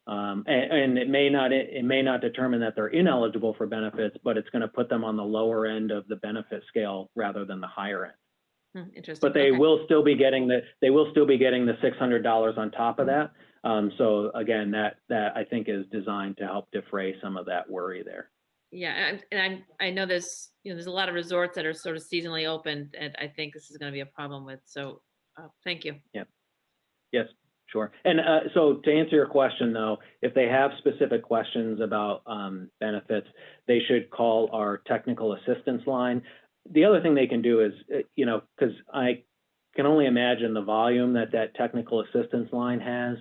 And it may not determine that they're ineligible for benefits, but it's going to put them on the lower end of the benefit scale rather than the higher end. Interesting. But they will still be getting the $600 on top of that. So again, that I think is designed to help defray some of that worry there. Yeah, and I know there's a lot of resorts that are sort of seasonally open, and I think this is going to be a problem with. So thank you. Yeah. Yes. Sure. And so to answer your question, though, if they have specific questions about benefits, they should call our technical assistance line. The other thing they can do is, because I can only imagine the volume that technical assistance line has,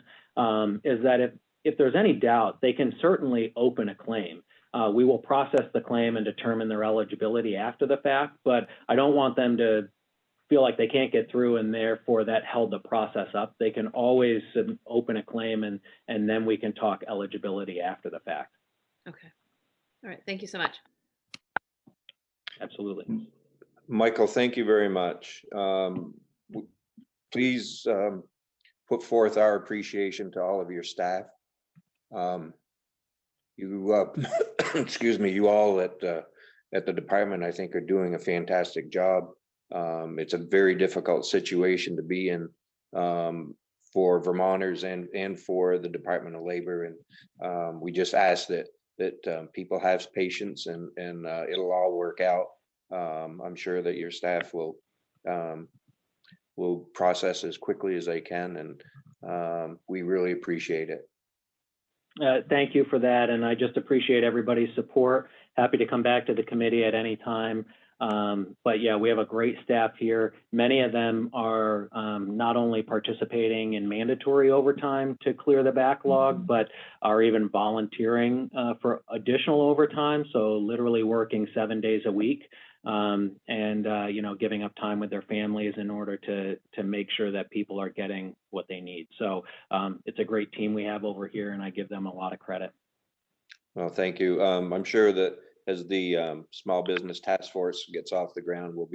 is that if there's any doubt, they can certainly open a claim. We will process the claim and determine their eligibility after the fact, but I don't want them to feel like they can't get through and therefore that held the process up, they can always open a claim and then we can talk eligibility after the fact. Okay. All right. Thank you so much. Absolutely. Michael, thank you very much. Please put forth our appreciation to all of your staff. You, excuse me, you all at the department, I think, are doing a fantastic job. It's a very difficult situation to be in for Vermonters and for the Department of Labor, and we just ask that people have patience and it'll all work out. I'm sure that your staff will process as quickly as they can, and we really appreciate it. Thank you for that, and I just appreciate everybody's support. Happy to come back to the committee at any time. But yeah, we have a great staff here. Many of them are not only participating in mandatory overtime to clear the backlog, but are even volunteering for additional overtime. So literally working 7 days a week, and you know, giving up time with their families in order to make sure that people are getting what they need. So it's a great team we have over here, and I give them a lot of credit. Well, thank you. I'm sure that as the small business task force gets off the ground, we'll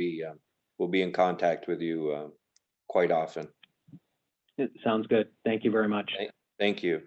be in contact with you quite often. It sounds good. Thank you very much. Thank you.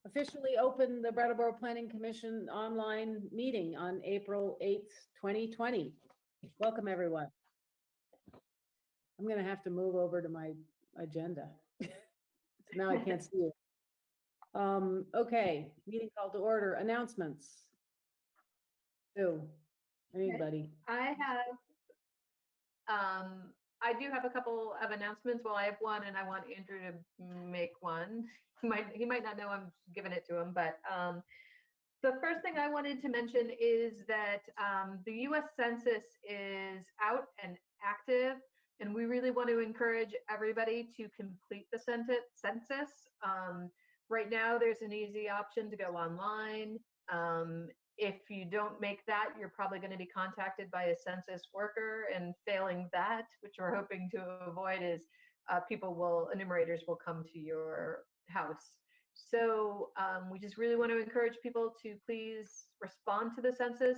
officially open the Brattleboro Planning Commission online meeting on April 8th, 2020. Welcome, everyone. I'm gonna have to move over to my agenda. Now I can't see it. Okay, meeting called to order. Announcements. Who? Anybody? I do have a couple of announcements. Well, I have one, and I want Andrew to make one. He might not know I'm giving it to him, but the first thing I wanted to mention is that the U.S. Census is out and active, and we really want to encourage everybody to complete the census. Right now, there's an easy option to go online. If you don't make that, you're probably going to be contacted by a census worker, and failing that, which we're hoping to avoid, is enumerators will come to your house. So we just really want to encourage people to please respond to the census.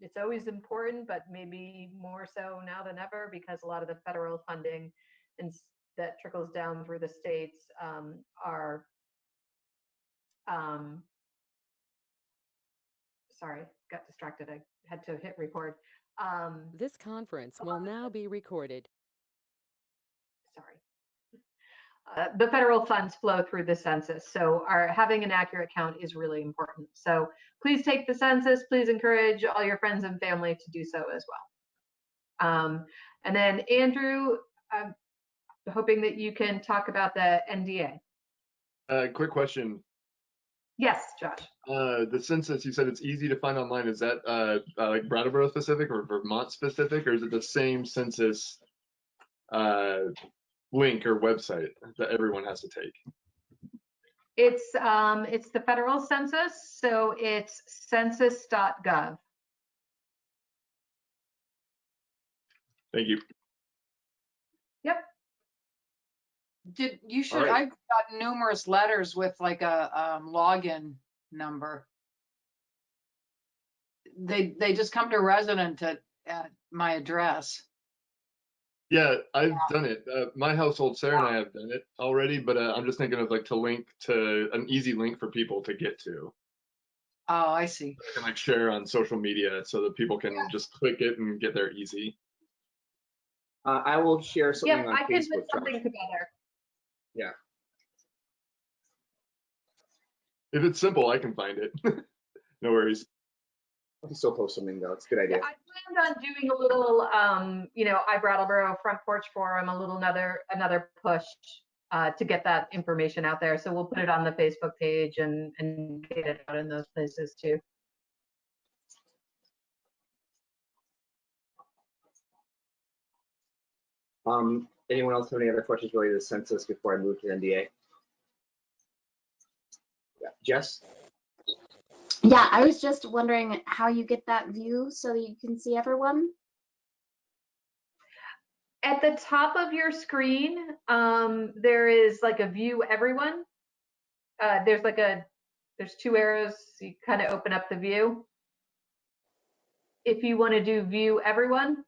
It's always important, but maybe more so now than ever, because a lot of the federal funding that trickles down through the states are sorry, got distracted. I had to hit record. This conference will now be recorded. Sorry. The federal funds flow through the census, so having an accurate count is really important. So please take the census. Please encourage all your friends and family to do so as well. And then Andrew, I'm hoping that you can talk about the NDA. Quick question. Yes, Josh. The census, you said it's easy to find online. Is that like Brattleboro specific or Vermont specific, or is it the same census link or website that everyone has to take? It's the federal census, so it's census.gov. Thank you. Yep. You should. Right. I've got numerous letters with like a login number. They just come to resident at my address. Yeah, I've done it. My household, Sarah and I have done it already, but I'm just thinking of like to link to an easy link for people to get to. Oh, I see. I can like share on social media so that people can just click it and get there easy. I will share something on I can Facebook. put something Josh. together. Yeah. If it's simple, I can find it. No worries. I can still post something though. It's a good idea. I planned on doing a little, iBrattleboro front porch forum, another push to get that information out there. So we'll put it on the Facebook page and get it out in those places too. Anyone else have any other questions related to the census before I move to NDA? Yeah, Jess? Yeah, I was just wondering how you get that view so you can see everyone. At the top of your screen, there is like a view everyone. There's two arrows, so you kind of open up the view. If you want to do view everyone.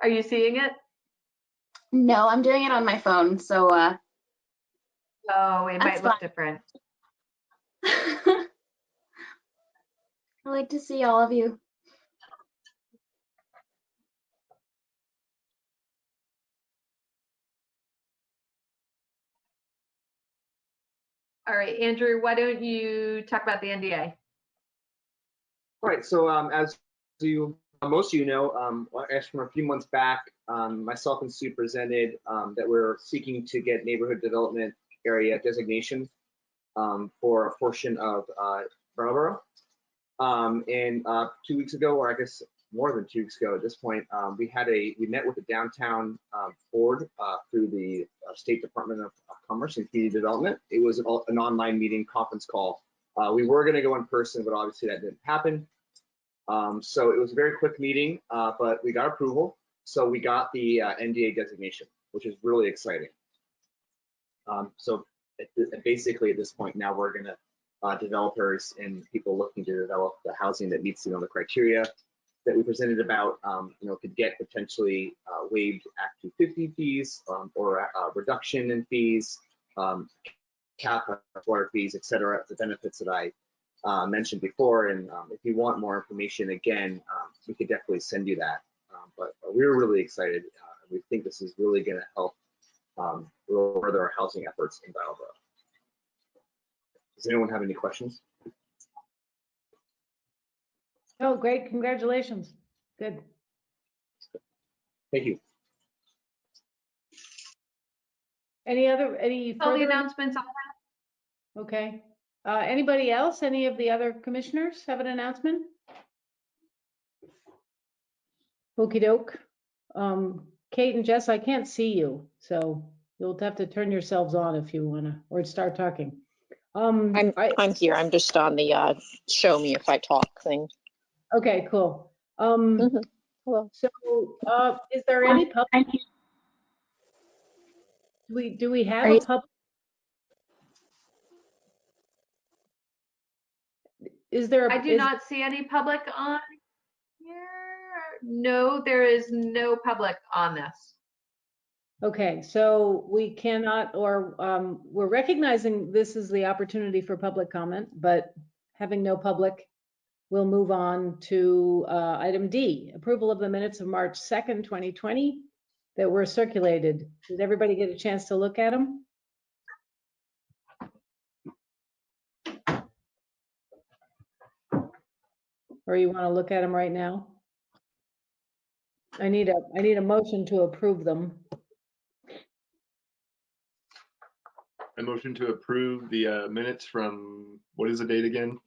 Are you seeing it? No, I'm doing it on my phone, so oh, it might look different. I like to see all of you. All right, Andrew, why don't you talk about the NDA? All right, so as most of you know, as from a few months back, myself and Sue presented that we're seeking to get neighborhood development area designation for a portion of Brattleboro. And 2 weeks ago, or I guess more than 2 weeks ago at this point, we met with the downtown board through the State Department of Commerce and Community Development. It was an online meeting, conference call. We were going to go in person, but obviously that didn't happen. So it was a very quick meeting, but we got approval. So we got the NDA designation, which is really exciting. So basically at this point now we're going to developers and people looking to develop the housing that meets the criteria that we presented about, could get potentially waived Act 250 fees or a reduction in fees, cap on water fees, et cetera, the benefits that I mentioned before. And if you want more information, again, we could definitely send you that. But we're really excited. We think this is really going to help further our housing efforts in Brattleboro. Does anyone have any questions? Oh, great. Congratulations. Good. Thank you. Any All the further? announcements I have. Okay. Anybody else? Any of the other commissioners have an announcement? Okey doke. Kate and Jess, I can't see you, so you'll have to turn yourselves on if you wanna, or start talking. I'm here. I'm just on the show me if I talk thing. Okay, cool. Hello. So, is there any public? Do we have a public? Is there? I do not see any public on here. No, there is no public on this. Okay, so we cannot, or we're recognizing this is the opportunity for public comment, but having no public, we'll move on to item D, approval of the minutes of March 2nd, 2020 that were circulated. Did everybody get a chance to look at them? Or you want to look at them right now? I need a motion to approve them. I motion to approve the minutes from, what is the date again?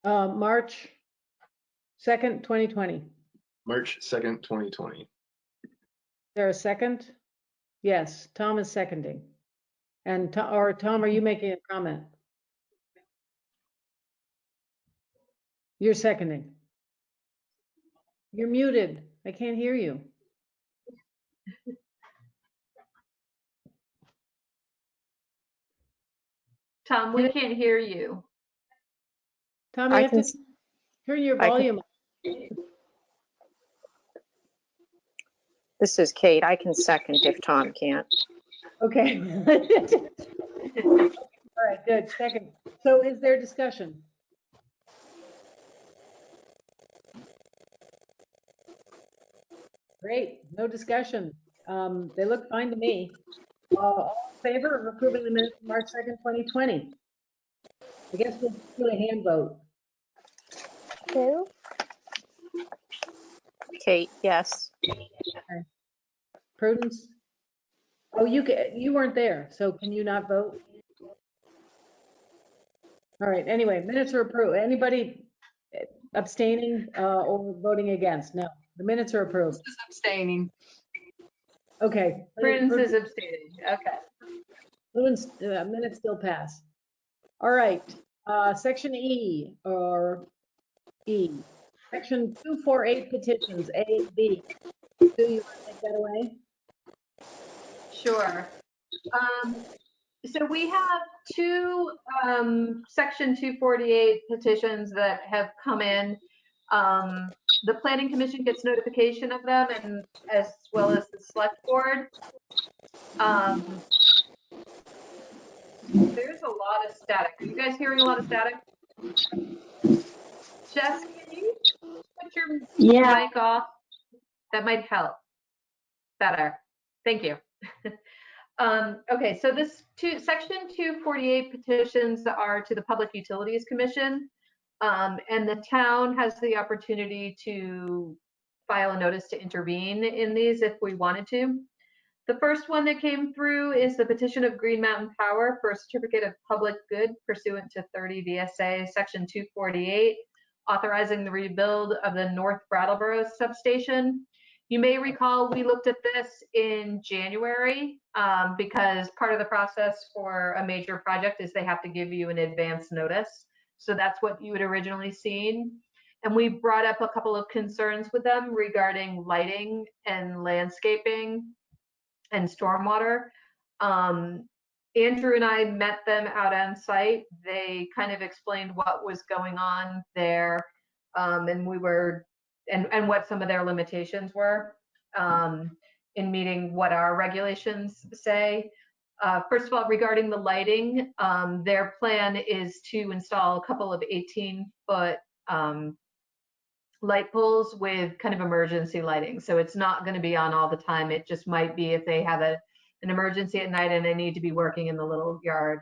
March 2nd, 2020. March 2nd, 2020. Is there a second? Yes, Tom is seconding. And Tom, are you making a comment? You're seconding. You're muted. I can't hear you. Tom, we can't hear you. Tom, you have to turn your volume up. This is Kate. I can second if Tom can't. Okay. All right, good. Second. So is there discussion? Great. No discussion. They look fine to me. All in favor of approving the minutes of March 2nd, 2020? I guess we'll do a hand vote. Who? Kate, yes. Okay. Prudence? Oh, you weren't there, so can you not vote? All right, anyway, minutes are approved. Anybody abstaining or voting against? No, the minutes are approved. Just abstaining. Okay. Prudence is abstaining. Okay. Prudence, minutes still pass. All right, section E, or E, section 248 petitions, A and B. Do you want to take that away? Sure. So we have two section 248 petitions that have come in. The Planning Commission gets notification of them, and as well as the Select Board. There's a lot of static. Are you guys hearing a lot of static? Jess, can you put your mic off? That might help. Better. Thank you. Okay, so section 248 petitions are to the Public Utilities Commission, and the town has the opportunity to file a notice to intervene in these if we wanted to. The first one that came through is the petition of Green Mountain Power for a certificate of public good pursuant to 30 VSA section 248, authorizing the rebuild of the North Brattleboro substation. You may recall we looked at this in January because part of the process for a major project is they have to give you an advance notice. So that's what you had originally seen. And we brought up a couple of concerns with them regarding lighting and landscaping and stormwater. Andrew and I met them out on site. They kind of explained what was going on there. And we were and what some of their limitations were in meeting what our regulations say. First of all, regarding the lighting, their plan is to install a couple of 18-foot light poles with kind of emergency lighting. So it's not going to be on all the time. It just might be if they have an emergency at night and they need to be working in the little yard.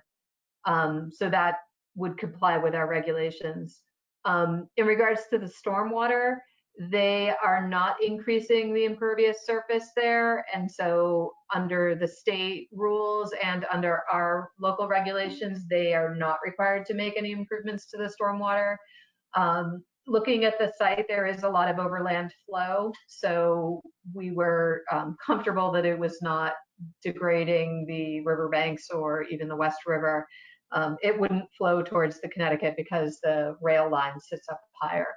So that would comply with our regulations. In regards to the stormwater, they are not increasing the impervious surface there. And so under the state rules and under our local regulations, they are not required to make any improvements to the stormwater. Looking at the site, there is a lot of overland flow. So we were comfortable that it was not degrading the riverbanks or even the West River. It wouldn't flow towards the Connecticut because the rail line sits up higher.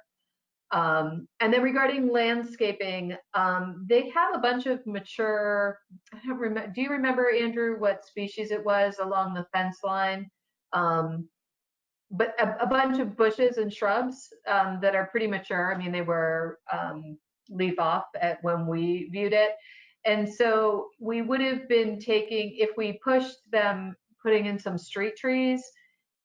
And then regarding landscaping, they have a bunch of mature, I don't remember, do you remember, Andrew, what species it was along the fence line? But a bunch of bushes and shrubs that are pretty mature. I mean, they were leaf off when we viewed it. And so we would have been taking, if we pushed them, putting in some street trees,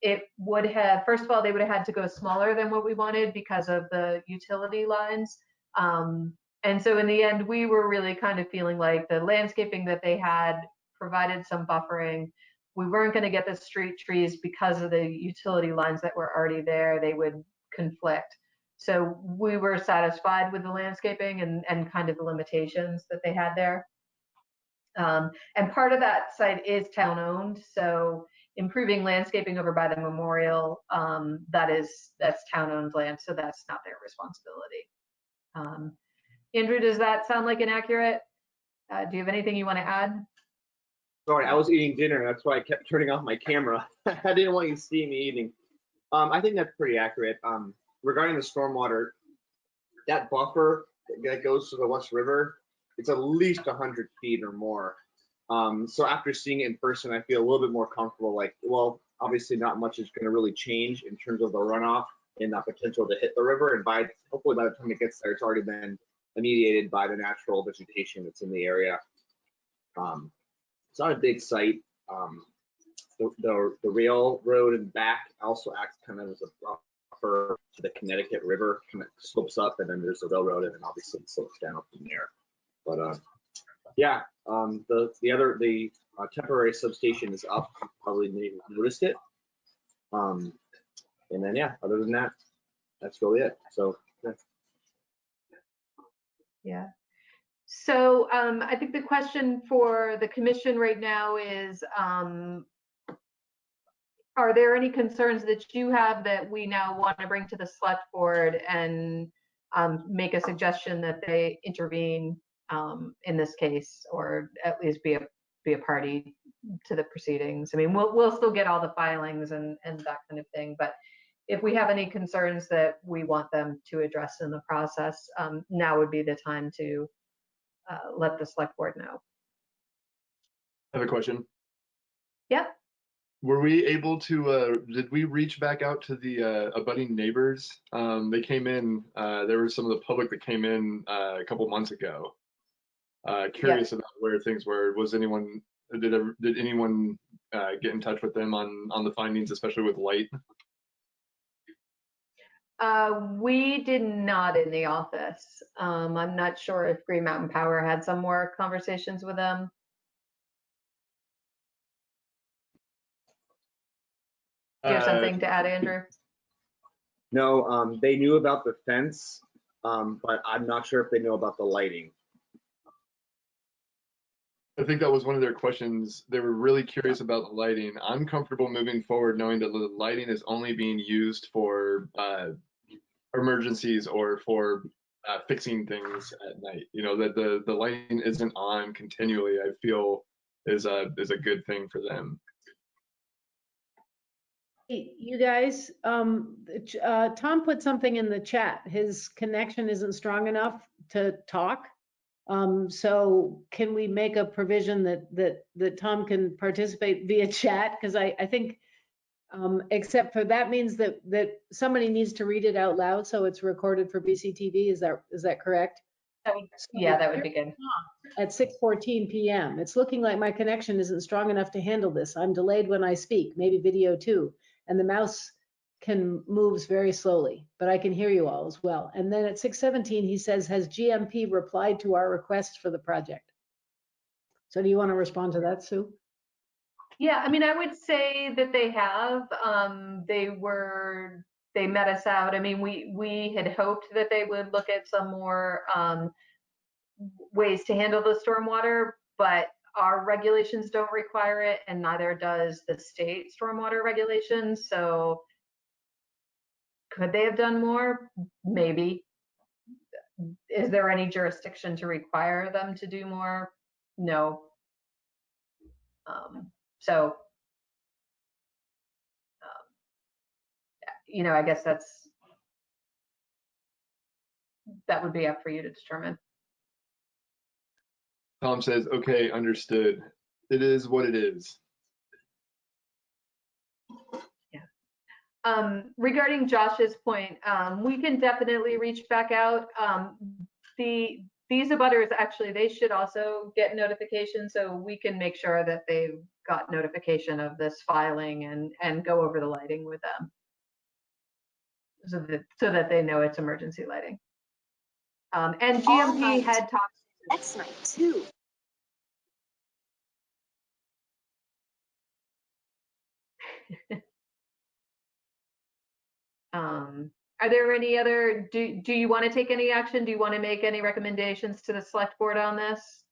it would have, first of all, they would have had to go smaller than what we wanted because of the utility lines. And so in the end, we were really kind of feeling like the landscaping that they had provided some buffering. We weren't going to get the street trees because of the utility lines that were already there. They would conflict. So we were satisfied with the landscaping and kind of the limitations that they had there. And part of that site is town owned. So improving landscaping over by the memorial, that's town owned land. So that's not their responsibility. Andrew, does that sound like inaccurate? Do you have anything you want to add? Sorry, I was eating dinner. That's why I kept turning off my camera. I didn't want you to see me eating. I think that's pretty accurate. Regarding the stormwater, that buffer that goes to the West River, it's at least 100 feet or more. So after seeing it in person, I feel a little bit more comfortable. Like, well, obviously not much is going to really change in terms of the runoff and the potential to hit the river. And hopefully by the time it gets there, it's already been mediated by the natural vegetation that's in the area. It's not a big site. The railroad in the back also acts kind of as a buffer to the Connecticut River, kind of slopes up, and then there's the railroad, and then obviously it slopes down from there. But yeah, the temporary substation is up. You probably noticed it. And then yeah, other than that, that's really it. So yeah. Yeah. So I think the question for the commission right now is, are there any concerns that you have that we now want to bring to the select board and make a suggestion that they intervene in this case, or at least be a party to the proceedings? I mean, we'll still get all the filings and that kind of thing, but if we have any concerns that we want them to address in the process, now would be the time to let the select board know. I have a question. Yep. Were we able to, did we reach back out to the abutting neighbors? They came in, there were some of the public that came in a couple months ago. Curious about where things were. Was anyone, did anyone get in touch with them on the findings, especially with light? We did not in the office. I'm not sure if Green Mountain Power had some more conversations with them. Do you have something to add, Andrew? No, they knew about the fence, but I'm not sure if they know about the lighting. I think that was one of their questions. They were really curious about the lighting. I'm comfortable moving forward knowing that the lighting is only being used for emergencies or for fixing things at night. You know, that the lighting isn't on continually, I feel is a good thing for them. Hey, you guys, Tom put something in the chat. His connection isn't strong enough to talk. So can we make a provision that Tom can participate via chat? Because I think Except for that means that somebody needs to read it out loud, so it's recorded for BCTV. Is that correct? Yeah, that would be good. At 6:14 p.m. It's looking like my connection isn't strong enough to handle this. I'm delayed when I speak, maybe video too. And the mouse moves very slowly, but I can hear you all as well. And then at 6:17, he says, has GMP replied to our request for the project? So do you want to respond to that, Sue? Yeah, I mean, I would say that they have. They met us out. I mean, we had hoped that they would look at some more ways to handle the stormwater, but our regulations don't require it, and neither does the state stormwater regulations. So could they have done more? Maybe. Is there any jurisdiction to require them to do more? No. So, you know, I guess that would be up for you to determine. Tom says, okay, understood. It is what it is. Regarding Josh's point, we can definitely reach back out. These abutters, actually, they should also get notification, so we can make sure that they've got notification of this filing and go over the lighting with them, so that they know it's emergency lighting. And GMP had talked. Excellent too. Are there any other, do you want to take any action? Do you want to make any recommendations to the select board on this?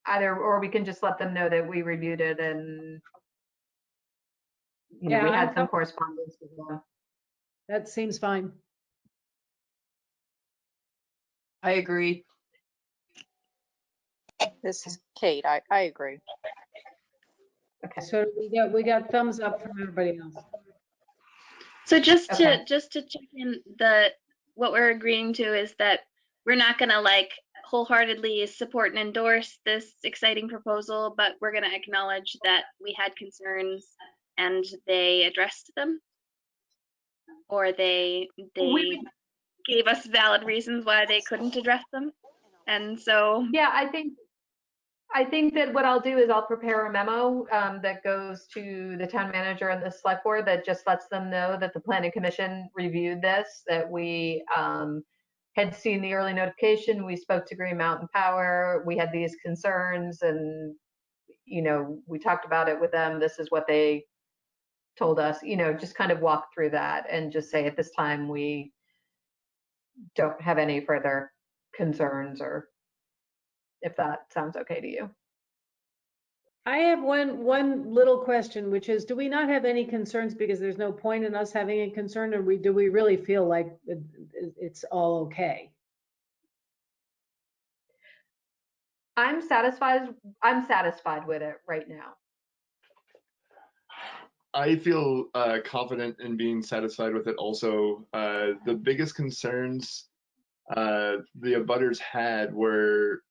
Either, or we can just let them know that we reviewed it and, you know, we had some correspondence with them. That seems fine. I agree. This is Kate. I agree. Okay. So we got thumbs up from everybody else. So just to check in, what we're agreeing to is that we're not going to like wholeheartedly support and endorse this exciting proposal, but we're going to acknowledge that we had concerns and they addressed them, or they gave us valid reasons why they couldn't address them. And so yeah, I think that what I'll do is I'll prepare a memo that goes to the town manager and the select board that just lets them know that the planning commission reviewed this, that we had seen the early notification, we spoke to Green Mountain Power, we had these concerns, and, you know, we talked about it with them. This is what they told us, you know, just kind of walk through that and just say at this time we don't have any further concerns, or if that sounds okay to you. I have one little question, which is, do we not have any concerns because there's no point in us having a concern, or do we really feel like it's all okay? I'm satisfied with it right now. I feel confident in being satisfied with it also. The biggest concerns the abutters had were,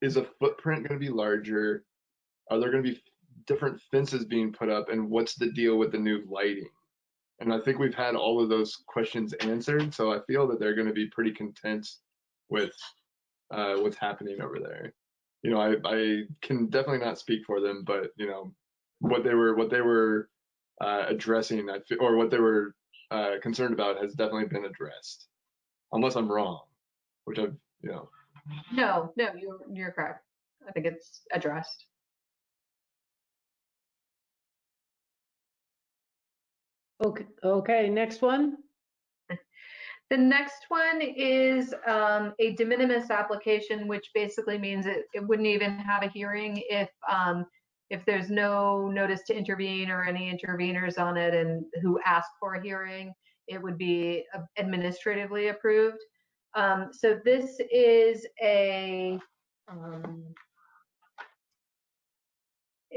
is a footprint going to be larger? Are there going to be different fences being put up? And what's the deal with the new lighting? And I think we've had all of those questions answered. So I feel that they're going to be pretty content with what's happening over there. You know, I can definitely not speak for them, but you know, what they were addressing, or what they were concerned about has definitely been addressed. Unless I'm wrong, which I've, you know. No, you're correct. I think it's addressed. Okay, next one. The next one is a de minimis application, which basically means it wouldn't even have a hearing if there's no notice to intervene or any interveners on it and who ask for a hearing. It would be administratively approved. So this is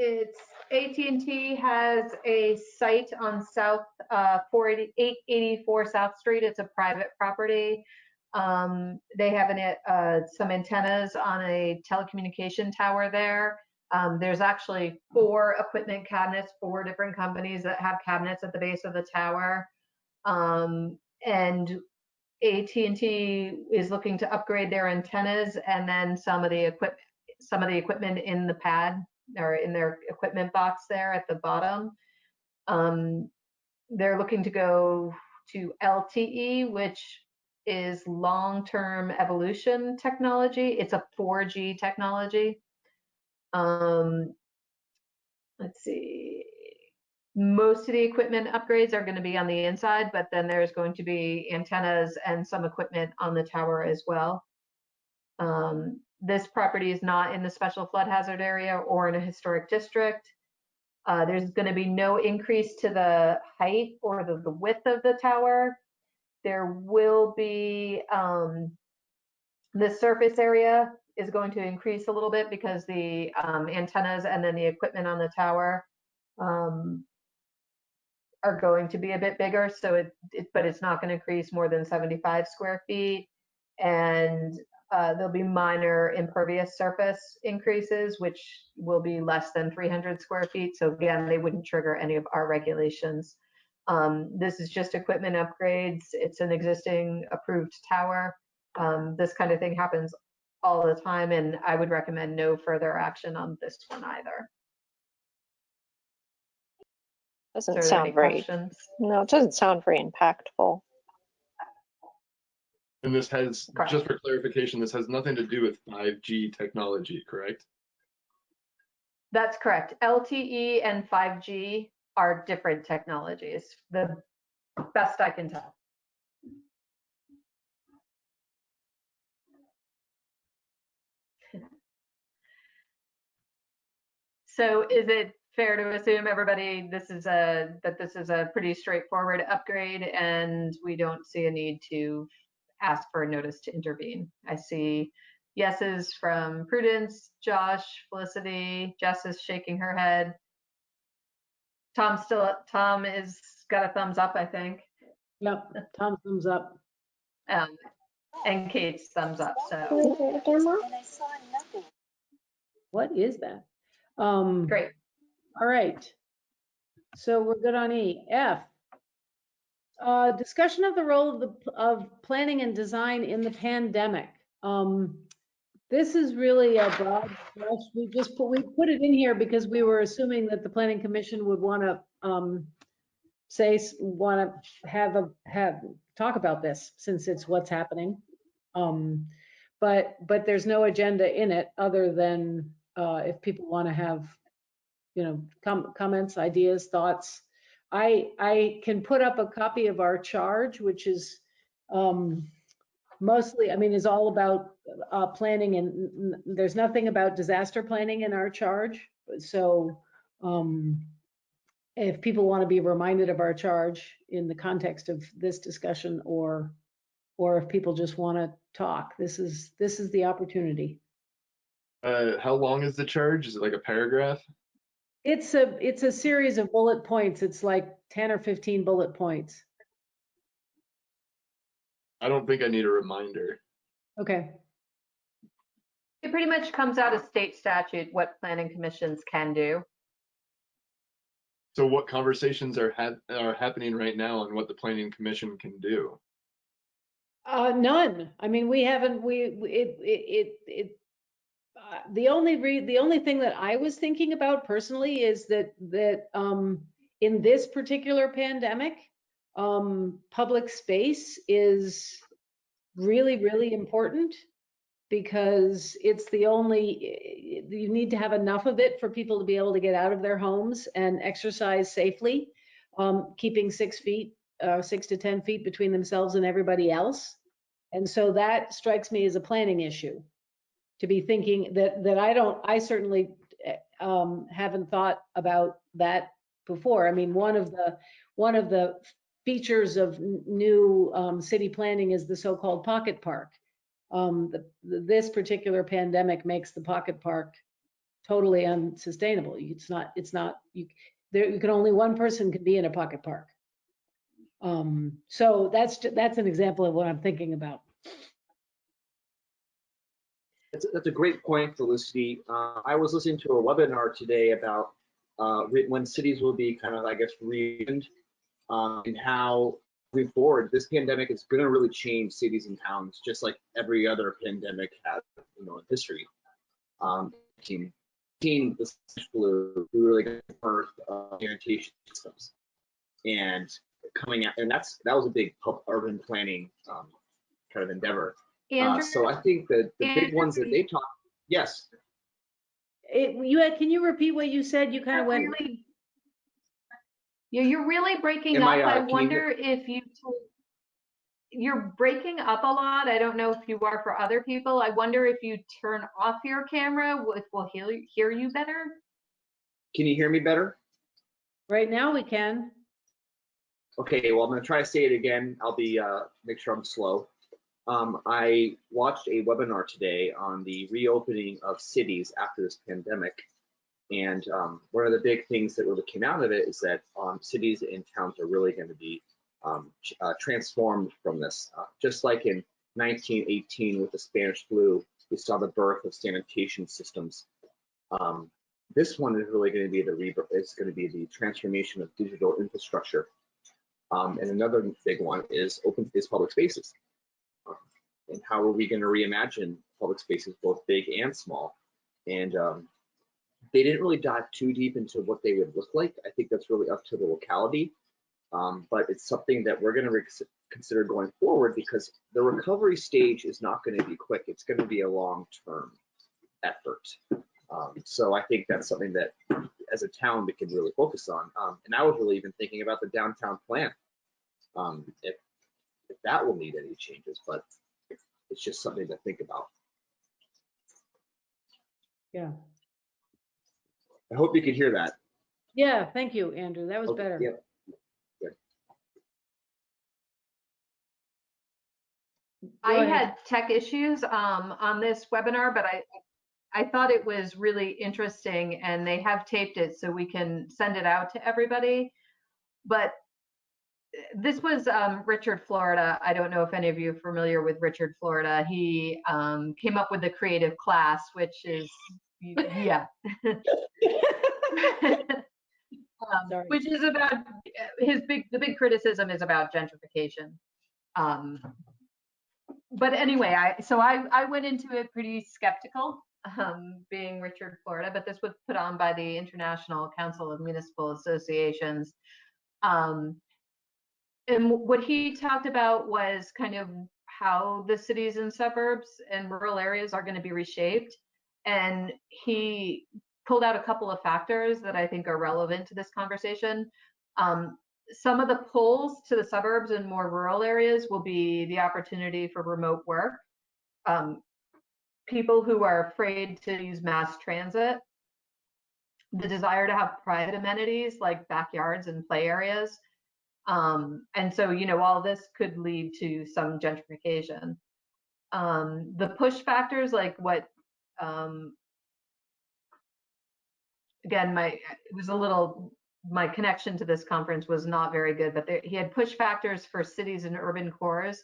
it's AT&T has a site on 884 South Street. It's a private property. They have some antennas on a telecommunication tower there. There's actually 4 equipment cabinets, 4 different companies that have cabinets at the base of the tower. And AT&T is looking to upgrade their antennas, and then some of the equipment in the pad or in their equipment box there at the bottom. They're looking to go to LTE, which is long-term evolution technology. It's a 4G technology. Let's see. Most of the equipment upgrades are going to be on the inside, but then there's going to be antennas and some equipment on the tower as well. This property is not in the special flood hazard area or in a historic district. There's going to be no increase to the height or the width of the tower. There will be, the surface area is going to increase a little bit because the antennas and then the equipment on the tower are going to be a bit bigger. So but it's not going to increase more than 75 square feet. And there'll be minor impervious surface increases, which will be less than 300 square feet. So again, they wouldn't trigger any of our regulations. This is just equipment upgrades. It's an existing approved tower. This kind of thing happens all the time, and I would recommend no further action on this one either. Doesn't sound very, no, it doesn't sound very impactful. And this has, just for clarification, this has nothing to do with 5G technology, correct? That's correct. LTE and 5G are different technologies, the best I can tell. So is it fair to assume, everybody, this is a pretty straightforward upgrade and we don't see a need to ask for a notice to intervene? I see yeses from Prudence, Josh, Felicity, Jess is shaking her head. Tom is got a thumbs up, I think. Yep, Tom thumbs up. And Kate's thumbs up. So what is that? Great. All right. So we're good on E. F. Discussion of the role of planning and design in the pandemic. This is really a broad brush. We put it in here because we were assuming that the Planning Commission would want to talk about this since it's what's happening. But there's no agenda in it other than if people want to have, comments, ideas, thoughts. I can put up a copy of our charge, which is mostly, is all about planning, and there's nothing about disaster planning in our charge. So if people want to be reminded of our charge in the context of this discussion, or if people just want to talk, this is the opportunity. How long is the charge? Is it like a paragraph? It's a series of bullet points. It's like 10 or 15 bullet points. I don't think I need a reminder. Okay. It pretty much comes out of state statute what planning commissions can do. So what conversations are happening right now on what the Planning Commission can do? None. We haven't. The only thing that I was thinking about personally is that in this particular pandemic, public space is really, really important, because it's the only, you need to have enough of it for people to be able to get out of their homes and exercise safely, keeping 6 to 10 feet between themselves and everybody else. And so that strikes me as a planning issue, to be thinking that I certainly haven't thought about that before. One of the features of new city planning is the so-called pocket park. This particular pandemic makes the pocket park totally unsustainable. It's not. You can only one person can be in a pocket park. So that's an example of what I'm thinking about. That's a great point, Felicity. I was listening to a webinar today about when cities will be kind of, I guess, reopened, and how moving forward, this pandemic is going to really change cities and towns, just like every other pandemic has, in history. Team the Spanish flu, we really got the birth of sanitation systems, and coming out, and that was a big urban planning kind of endeavor. So I think that the big ones that they talk, yes. Can you repeat what you said? You kind of went. Really, yeah, you're really breaking Am up. I, I wonder if you're breaking up a lot. I don't know if you are for other people. I wonder if you turn off your camera, if we'll hear you better. Can you hear me better? Right now we can. Okay, well, I'm going to try to say it again. I'll be make sure I'm slow. I watched a webinar today on the reopening of cities after this pandemic. And one of the big things that really came out of it is that cities and towns are really going to be transformed from this. Just like in 1918 with the Spanish flu, we saw the birth of sanitation systems. This one is really going to be the rebirth. It's going to be the transformation of digital infrastructure. And another big one is public spaces. And how are we going to reimagine public spaces, both big and small? And they didn't really dive too deep into what they would look like. I think that's really up to the locality. But it's something that we're going to consider going forward, because the recovery stage is not going to be quick. It's going to be a long-term effort. So I think that's something that as a town we can really focus on. And I was really even thinking about the downtown plan, if that will need any changes, but it's just something to think about. Yeah. I hope you could hear that. Yeah, thank you, Andrew. That was Okay, better. yeah. Good. I had tech issues on this webinar, but I thought it was really interesting, and they have taped it so we can send it out to everybody. But this was Richard Florida. I don't know if any of you are familiar with Richard Florida. He came up with the creative class, which is, yeah. Which is about the big criticism is about gentrification. But anyway, I went into it pretty skeptical, being Richard Florida, but this was put on by the International Council of Municipal Associations. And what he talked about was kind of how the cities and suburbs and rural areas are going to be reshaped. And he pulled out a couple of factors that I think are relevant to this conversation. Some of the pulls to the suburbs and more rural areas will be the opportunity for remote work, people who are afraid to use mass transit, the desire to have private amenities like backyards and play areas. And so, all this could lead to some gentrification. The push factors, like what, again, my connection to this conference was not very good, but he had push factors for cities and urban cores,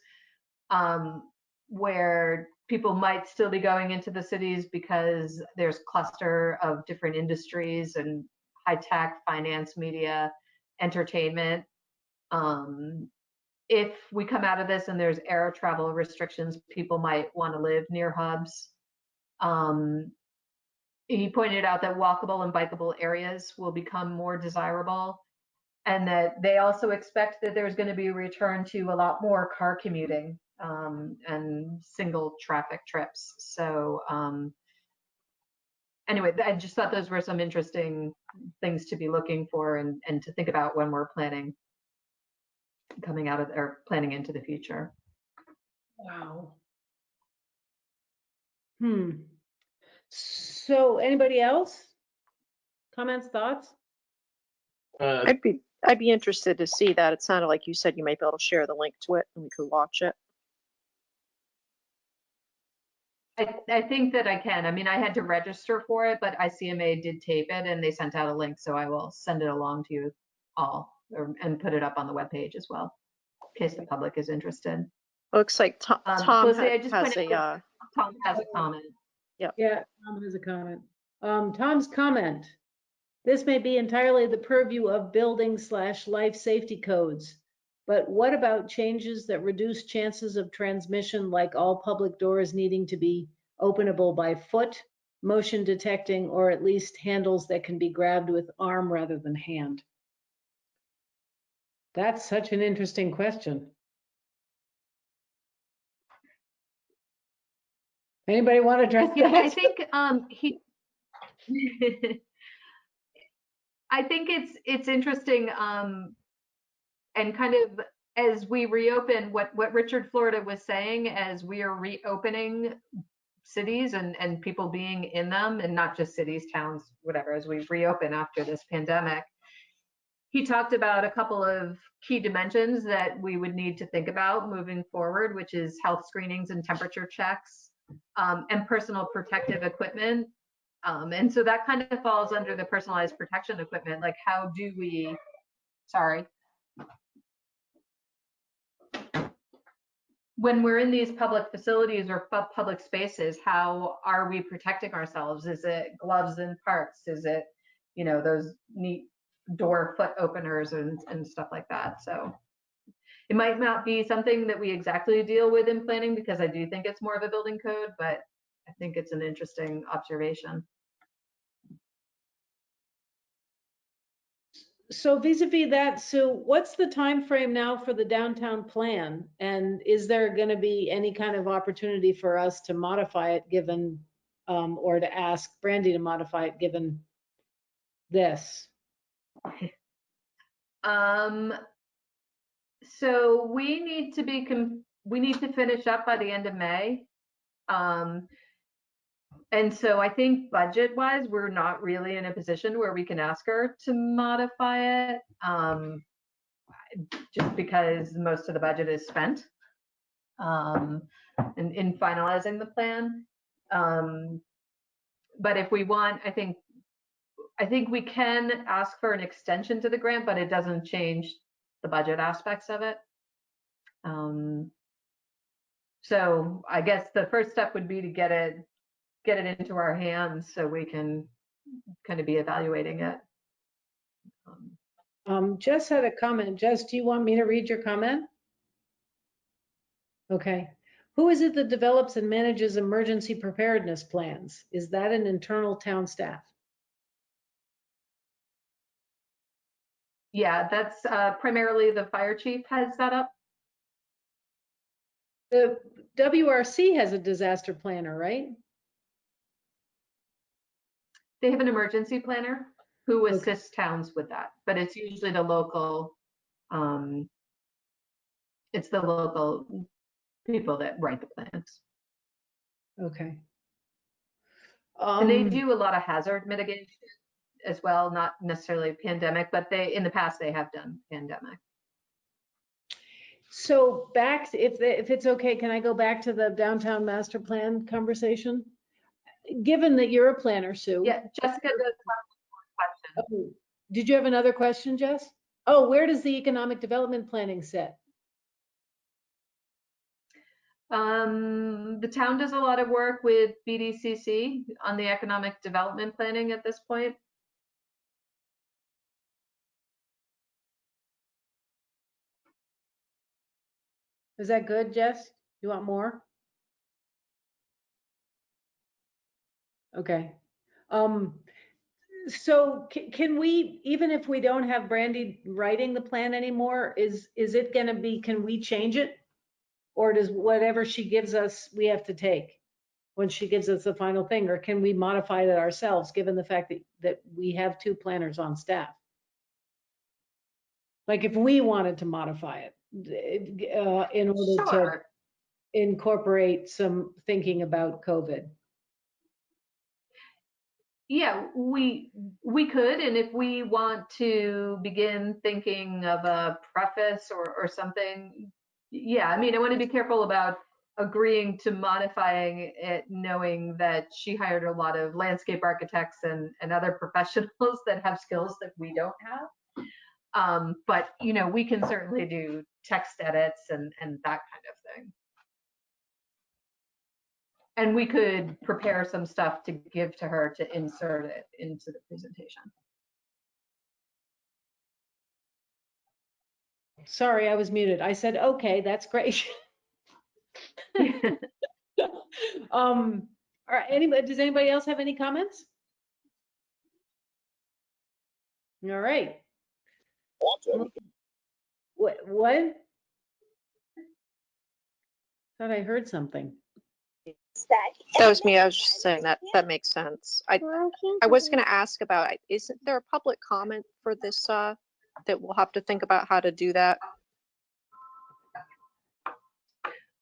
where people might still be going into the cities because there's cluster of different industries and high tech, finance, media, entertainment. If we come out of this and there's air travel restrictions, people might want to live near hubs. He pointed out that walkable and bikeable areas will become more desirable, and that they also expect that there's going to be a return to a lot more car commuting and single traffic trips. So anyway, I just thought those were some interesting things to be looking for and to think about when we're planning coming out of or planning into the future. Wow. So anybody else? Comments, thoughts? I'd be interested to see that. It sounded like you said you might be able to share the link to it and we could watch it. I think that I can. I mean, I had to register for it, but ICMA did tape it and they sent out a link, so I will send it along to you all and put it up on the webpage as well, in case the public is interested. Looks like Tom Felicity, has Tom has a comment. Yeah, Tom has a comment. Tom's comment. This may be entirely the purview of building/life safety codes, but what about changes that reduce chances of transmission, like all public doors needing to be openable by foot, motion detecting, or at least handles that can be grabbed with arm rather than hand? That's such an interesting question. Anybody want to address Yeah, that? I think I think it's interesting, and kind of as we reopen, what Richard Florida was saying, as we are reopening cities and people being in them, and not just cities, towns, whatever, as we reopen after this pandemic. He talked about a couple of key dimensions that we would need to think about moving forward, which is health screenings and temperature checks, and personal protective equipment. And so that kind of falls under the personalized protection equipment. Like, how do we, sorry. When we're in these public facilities or public spaces, how are we protecting ourselves? Is it gloves in parks? Is it, those neat door foot openers and stuff like that? So it might not be something that we exactly deal with in planning, because I do think it's more of a building code, but I think it's an interesting observation. So vis-a-vis that, Sue, what's the time frame now for the downtown plan? And is there going to be any kind of opportunity for us to modify it given, or to ask Brandy to modify it given this? So we need to finish up by the end of May. And so I think budget-wise, we're not really in a position where we can ask her to modify it, just because most of the budget is spent in finalizing the plan. But if we want, I think we can ask for an extension to the grant, but it doesn't change the budget aspects of it. So I guess the first step would be to get it into our hands so we can kind of be evaluating it. Jess had a comment. Jess, do you want me to read your comment? Okay. Who is it that develops and manages emergency preparedness plans? Is that an internal town staff? Yeah, that's primarily the fire chief heads that up. The WRC has a disaster planner, right? They have an emergency planner who assists towns with that, but it's usually the local, it's the local people that write the plans. Okay. And they do a lot of hazard mitigation as well, not necessarily pandemic, but in the past they have done pandemic. So back, if it's okay, can I go back to the downtown master plan conversation? Given that you're a planner, Sue. Yeah, Jessica does have a question. Oh, did you have another question, Jess? Oh, where does the economic development planning sit? The town does a lot of work with BDCC on the economic development planning at this point. Is that good, Jess? You want more? Okay. So can we, even if we don't have Brandy writing the plan anymore, is it going to be, can we change it? Or does whatever she gives us, we have to take when she gives us the final thing? Or can we modify it ourselves, given the fact that we have 2 planners on staff? Like if we wanted to modify it in order to incorporate some thinking about COVID. Yeah, we could, and if we want to begin thinking of a preface or something, yeah, I mean, I want to be careful about agreeing to modifying it, knowing that she hired a lot of landscape architects and other professionals that have skills that we don't have. But, we can certainly do text edits and that kind of thing. And we could prepare some stuff to give to her to insert it into the presentation. Sorry, I was muted. I said, okay, that's great. All right, anybody, does anybody else have any comments? All right. What? Thought I heard something. That was me. I was just saying that makes sense. I was going to ask about, isn't there a public comment for this, that we'll have to think about how to do that?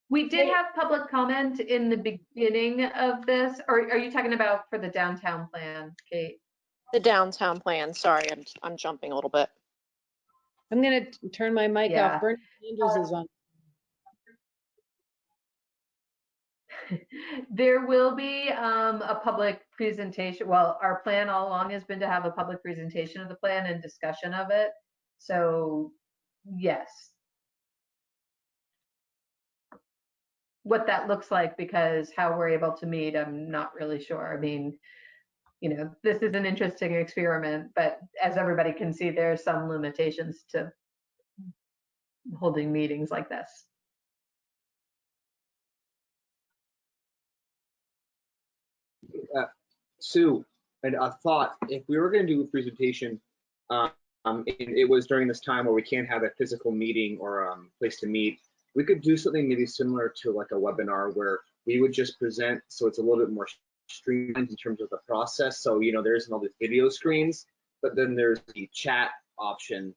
We did have public comment in the beginning of this, or are you talking about for the downtown plan, Kate? The downtown plan. Sorry, I'm jumping a little bit. I'm going to turn my mic Yeah. off. Bernie Sanders is on. There will be a public presentation. Well, our plan all along has been to have a public presentation of the plan and discussion of it. So, yes. What that looks like, because how we're able to meet, I'm not really sure. I mean, you know, this is an interesting experiment, but as everybody can see, there's some limitations to holding meetings like this. Sue, and a thought, if we were going to do a presentation, and it was during this time where we can't have a physical meeting or place to meet, we could do something maybe similar to like a webinar where we would just present, so it's a little bit more streamlined in terms of the process. So, you know, there isn't all these video screens, but then there's the chat option,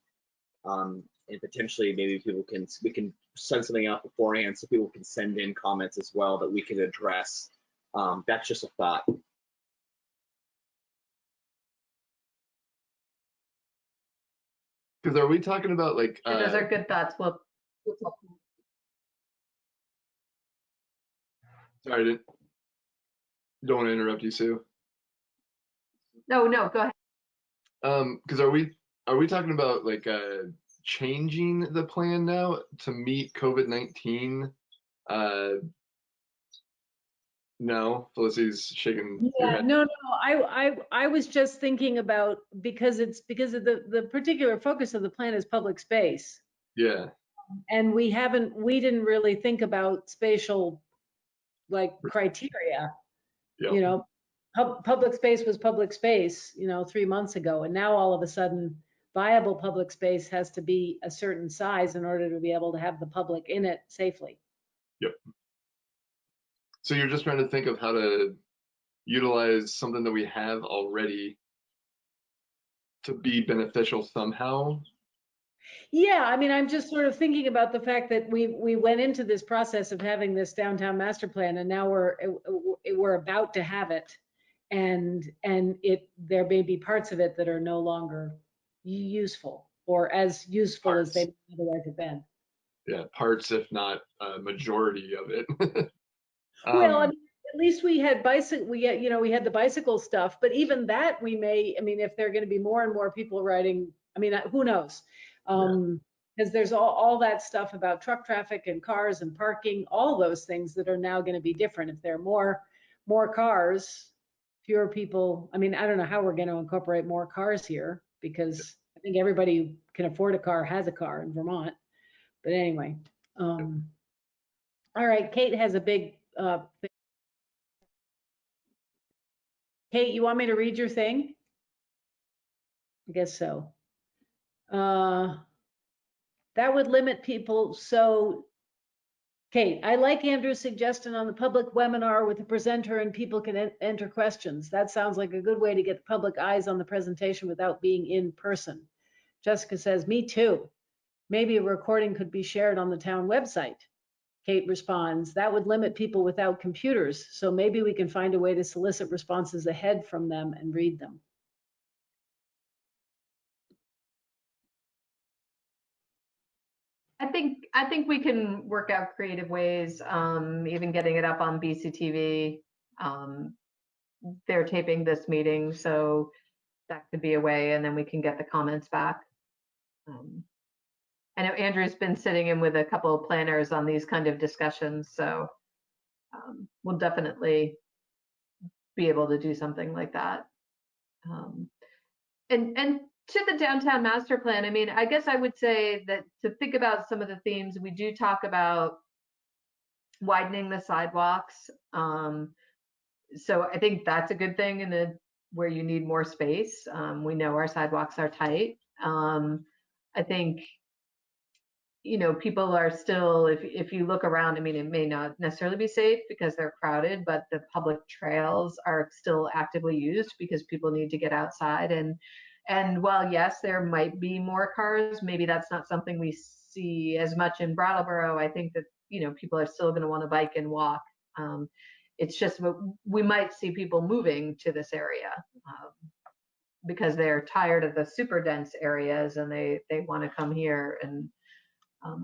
and potentially maybe we can send something out beforehand so people can send in comments as well that we can address. That's just a thought. Because are we talking about like? Those are good thoughts. Well, Sorry, don't want to interrupt you, Sue. no, go ahead. Because are we talking about like changing the plan now to meet COVID-19? No, Felicity's shaking her Yeah, head. no, I was just thinking about, because of the particular focus of the plan is public space. Yeah. And we didn't really think about spatial like criteria. Yep. You know, public space was public space, you know, 3 months ago. And now all of a sudden viable public space has to be a certain size in order to be able to have the public in it safely. Yep. So you're just trying to think of how to utilize something that we have already to be beneficial somehow. Yeah, I mean, I'm just sort of thinking about the fact that we went into this process of having this downtown master plan, and now we're about to have it, and there may be parts of it that are no longer useful or as useful as they otherwise have been. Yeah, parts, if not a majority of it. Well, I mean, at least we had we had the bicycle stuff, but even that I mean, if there are going to be more and more people riding, I mean, who knows? Because there's all that stuff about truck traffic and cars and parking, all those things that are now going to be different. If there are more cars, fewer people. I mean, I don't know how we're going to incorporate more cars here, because I think everybody who can afford a car has a car in Vermont. But anyway, all right, Kate has a big thing. Kate, you want me to read your thing? I guess so. That would limit people. So, Kate, I like Andrew's suggestion on the public webinar with the presenter and people can enter questions. That sounds like a good way to get public eyes on the presentation without being in person. Jessica says, me too. Maybe a recording could be shared on the town website. Kate responds, that would limit people without computers. So maybe we can find a way to solicit responses ahead from them and read them. I think we can work out creative ways, even getting it up on BCTV. They're taping this meeting, so that could be a way, and then we can get the comments back. I know Andrew's been sitting in with a couple of planners on these kind of discussions, so we'll definitely be able to do something like that. And to the downtown master plan, I mean, I guess I would say that to think about some of the themes, we do talk about widening the sidewalks. So I think that's a good thing in the where you need more space. We know our sidewalks are tight. I think, you know, people are still, if you look around, I mean, it may not necessarily be safe because they're crowded, but the public trails are still actively used because people need to get outside. And while, yes, there might be more cars, maybe that's not something we see as much in Brattleboro. I think that, you know, people are still going to want to bike and walk. It's just we might see people moving to this area because they're tired of the super dense areas and they want to come here and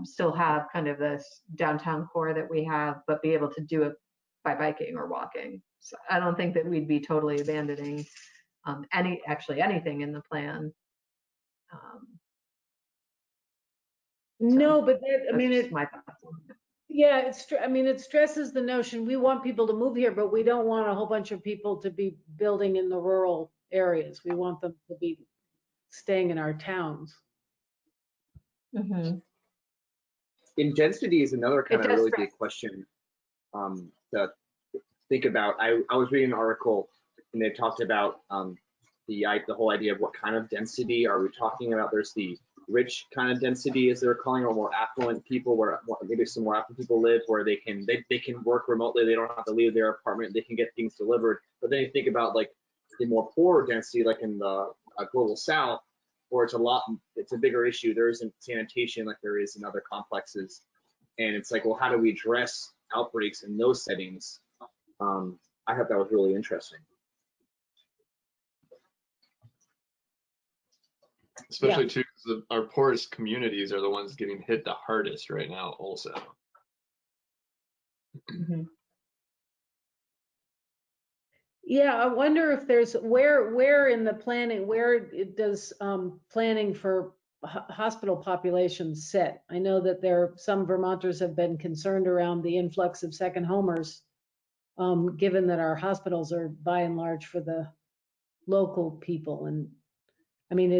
still have kind of this downtown core that we have, but be able to do it by biking or walking. So I don't think that we'd be totally abandoning anything in the plan. No, but that, I mean, my thoughts on it. Yeah, I mean, it stresses the notion, we want people to move here, but we don't want a whole bunch of people to be building in the rural areas. We want them to be staying in our towns. Mm-hmm. And density is another kind of really big question to think about. I was reading an article and they talked about the whole idea of what kind of density are we talking about. There's the rich kind of density, as they're calling it, or more affluent people, where maybe some more affluent people live, where they can work remotely, they don't have to leave their apartment, they can get things delivered. But then you think about like the more poorer density, like in the global south, where it's a bigger issue. There isn't sanitation like there is in other complexes, and it's like, well, how do we address outbreaks in those settings? I thought that was really interesting. Especially too, because our poorest communities are the ones getting hit the hardest right now also. Mm-hmm. Yeah, I wonder if there's, where in the planning, where does planning for hospital populations sit? I know that some Vermonters have been concerned around the influx of second homers, given that our hospitals are by and large for the local people. And I mean,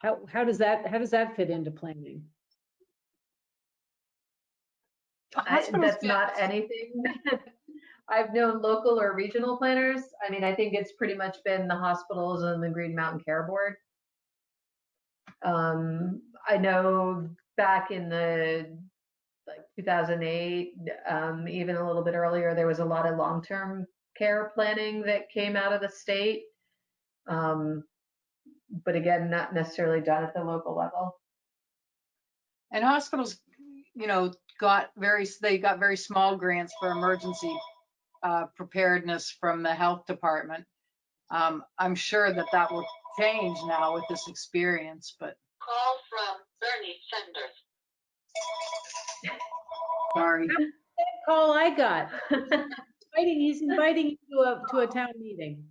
how does that fit into planning? That's not anything. I've known local or regional planners. I mean, I think it's pretty much been the hospitals and the Green Mountain Care Board. I know back in the 2008, even a little bit earlier, there was a lot of long-term care planning that came out of the state. But again, not necessarily done at the local level. And hospitals, you know, got very small grants for emergency preparedness from the health department. I'm sure that will change now with this experience, but. Call from Bernie Sanders. Sorry. That call I got. He's inviting you to a town meeting.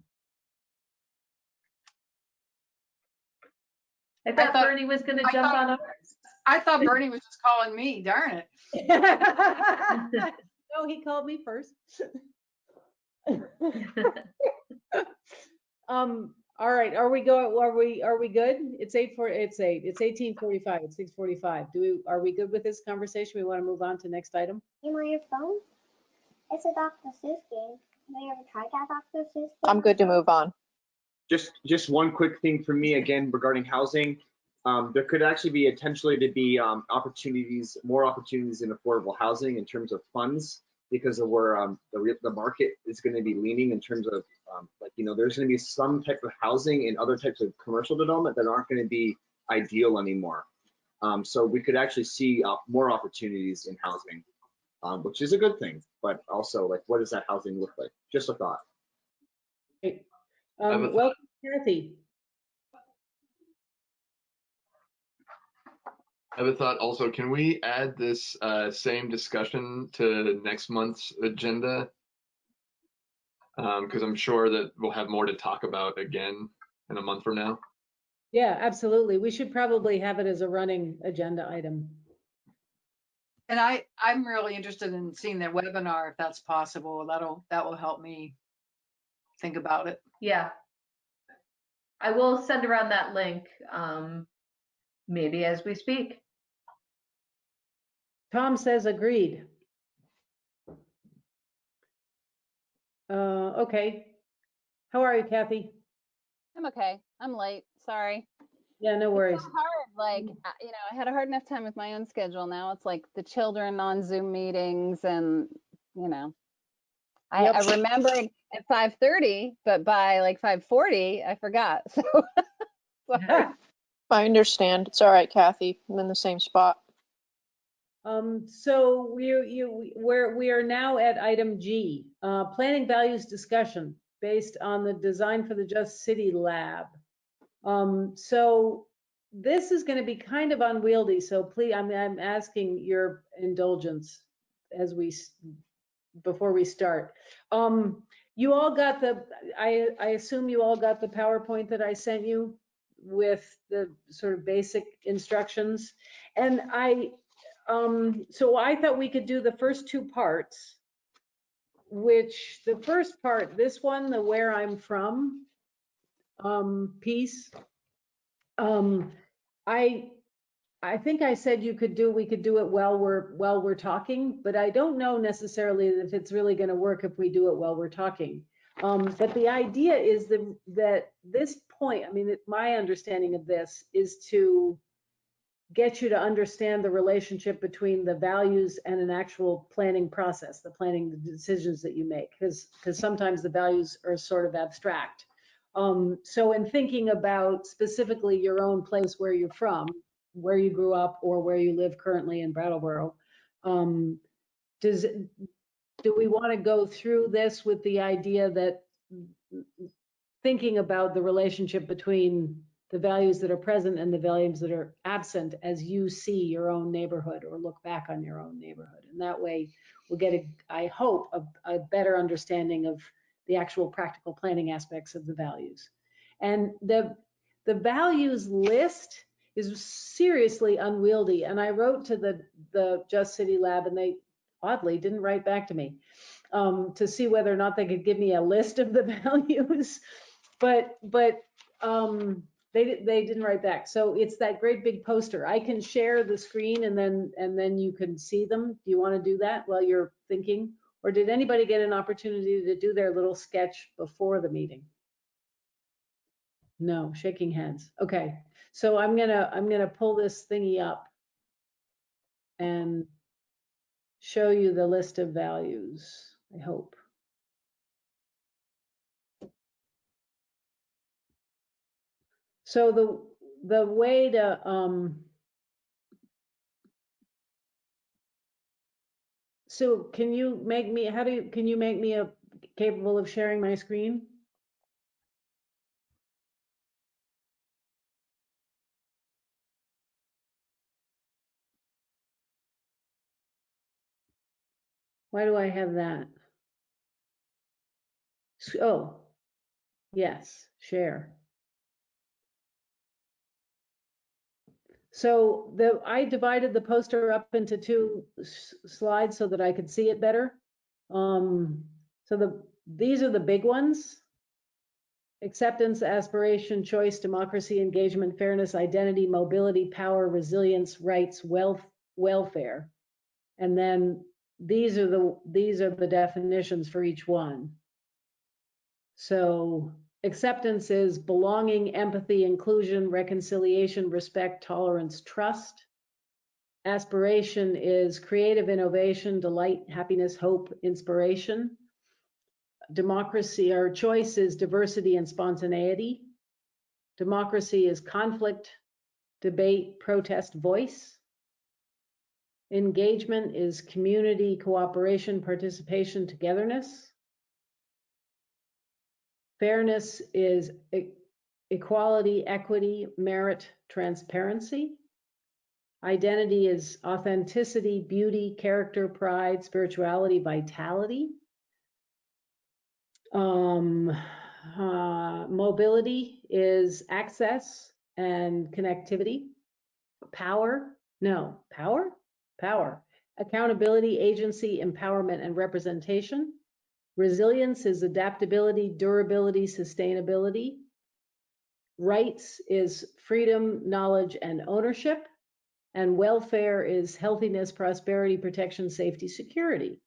I thought Bernie was going to jump on ours. I thought Bernie was just calling me, darn it. No, he called me first. All right, are we good? It's 18:45, it's 6:45. Are we good with this conversation? We want to move on to next item? You on your phone? It's a Dr. Seuss game. Have you ever tried that Dr. Seuss game? I'm good to move on. Just one quick thing for me again regarding housing. There could actually be potentially to be more opportunities in affordable housing in terms of funds, because of where the market is going to be leaning in terms of there's going to be some type of housing and other types of commercial development that aren't going to be ideal anymore. So we could actually see more opportunities in housing, which is a good thing. But also, like, what does that housing look like? Just a thought. Great. Welcome, Kathy. I have a thought also. Can we add this same discussion to next month's agenda? Because I'm sure that we'll have more to talk about again in a month from now. Yeah, absolutely. We should probably have it as a running agenda item. And I'm really interested in seeing their webinar if that's possible. That will help me think about it. Yeah. I will send around that link, maybe as we speak. Tom says agreed. Okay. How are you, Kathy? I'm okay. I'm late. Sorry. Yeah, no It's worries. so hard. Like, I had a hard enough time with my own schedule. Now it's like the children on Zoom meetings and, Yep. I remembered at 5:30, but by like 5:40, I forgot. So sorry. I understand. It's all right, Kathy. I'm in the same spot. So we are now at item G, planning values discussion based on the design for the Just City Lab. So this is going to be kind of unwieldy. So please, I'm asking your indulgence as before we start. You all got I assume you all got the PowerPoint that I sent you with the sort of basic instructions. And so I thought we could do the first two parts, which the first part, this one, the where I'm from piece, I think I said we could do it while we're talking, but I don't know necessarily if it's really going to work if we do it while we're talking. But the idea is that this point, I mean, my understanding of this is to get you to understand the relationship between the values and an actual planning process, the planning decisions that you make, because sometimes the values are sort of abstract. So in thinking about specifically your own place where you're from, where you grew up or where you live currently in Brattleboro, do we want to go through this with the idea that thinking about the relationship between the values that are present and the values that are absent as you see your own neighborhood or look back on your own neighborhood? And that way we'll get, I hope, a better understanding of the actual practical planning aspects of the values. And the values list is seriously unwieldy. And I wrote to the Just City Lab, and they oddly didn't write back to me to see whether or not they could give me a list of the values. But they didn't write back. So it's that great big poster. I can share the screen and then you can see them. Do you want to do that while you're thinking? Or did anybody get an opportunity to do their little sketch before the meeting? No, shaking heads. Okay. So I'm gonna pull this thingy up and show you the list of values, I hope. So the way to so can you make me capable of sharing my screen? Why do I have that? Oh, yes, share. So I divided the poster up into two slides so that I could see it better. So these are the big ones: acceptance, aspiration, choice, democracy, engagement, fairness, identity, mobility, power, resilience, rights, wealth, welfare. And then these are the definitions for each one. So acceptance is belonging, empathy, inclusion, reconciliation, respect, tolerance, trust. Aspiration is creative innovation, delight, happiness, hope, inspiration. Democracy, or choice, is diversity and spontaneity. Democracy is conflict, debate, protest, voice. Engagement is community, cooperation, participation, togetherness. Fairness is equality, equity, merit, transparency. Identity is authenticity, beauty, character, pride, spirituality, vitality. Mobility is access and connectivity. Power. accountability, agency, empowerment, and representation. Resilience is adaptability, durability, sustainability. Rights is freedom, knowledge, and ownership. And welfare is healthiness, prosperity, protection, safety, security.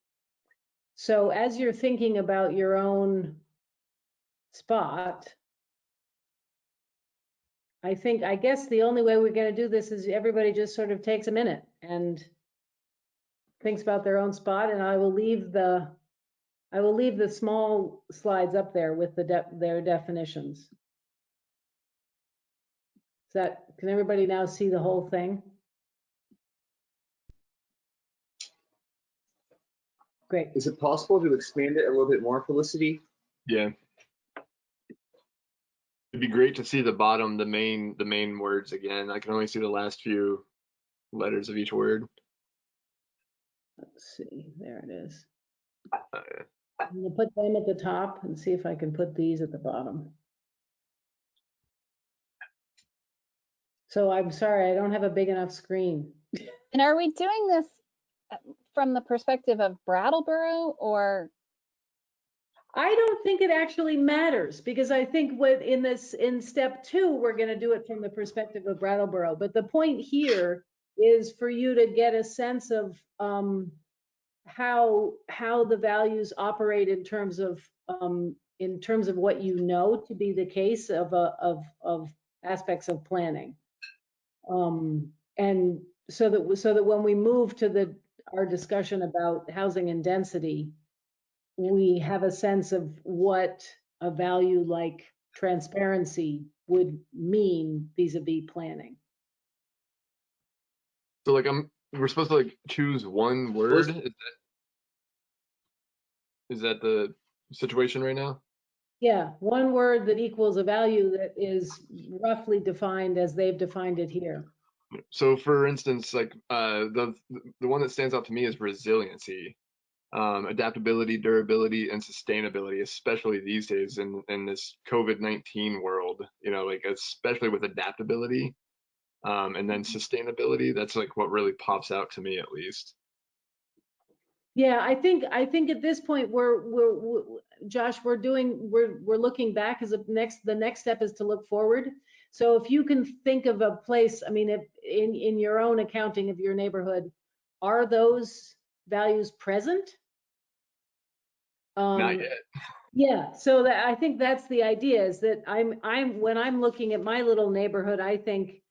So as you're thinking about your own spot, I guess the only way we're going to do this is everybody just sort of takes a minute and thinks about their own spot, and I will leave the small slides up there with their definitions. Can everybody now see the whole thing? Great. Is it possible to expand it a little bit more, Felicity? Yeah. It'd be great to see the bottom, the main words again. I can only see the last few letters of each word. Let's see, there it is. I'm gonna put them at the top and see if I can put these at the bottom. So I'm sorry, I don't have a big enough screen. And are we doing this from the perspective of Brattleboro, or? I don't think it actually matters, because I think in step 2, we're going to do it from the perspective of Brattleboro. But the point here is for you to get a sense of how the values operate in terms of what you know to be the case of aspects of planning. And so that when we move to our discussion about housing and density, we have a sense of what a value like transparency would mean vis-a-vis planning. So like we're supposed to like choose one word. Is that the situation right now? Yeah, one word that equals a value that is roughly defined as they've defined it here. So for instance, like the one that stands out to me is resiliency. Adaptability, durability, and sustainability, especially these days in this COVID-19 world, like especially with adaptability, and then sustainability, that's like what really pops out to me, at least. Yeah, I think at this point Josh, we're looking back as the next step is to look forward. So if you can think of a place, I mean, if in your own accounting of your neighborhood, are those values present? Not yet. Yeah, so I think that's the idea, is that when I'm looking at my little neighborhood, I think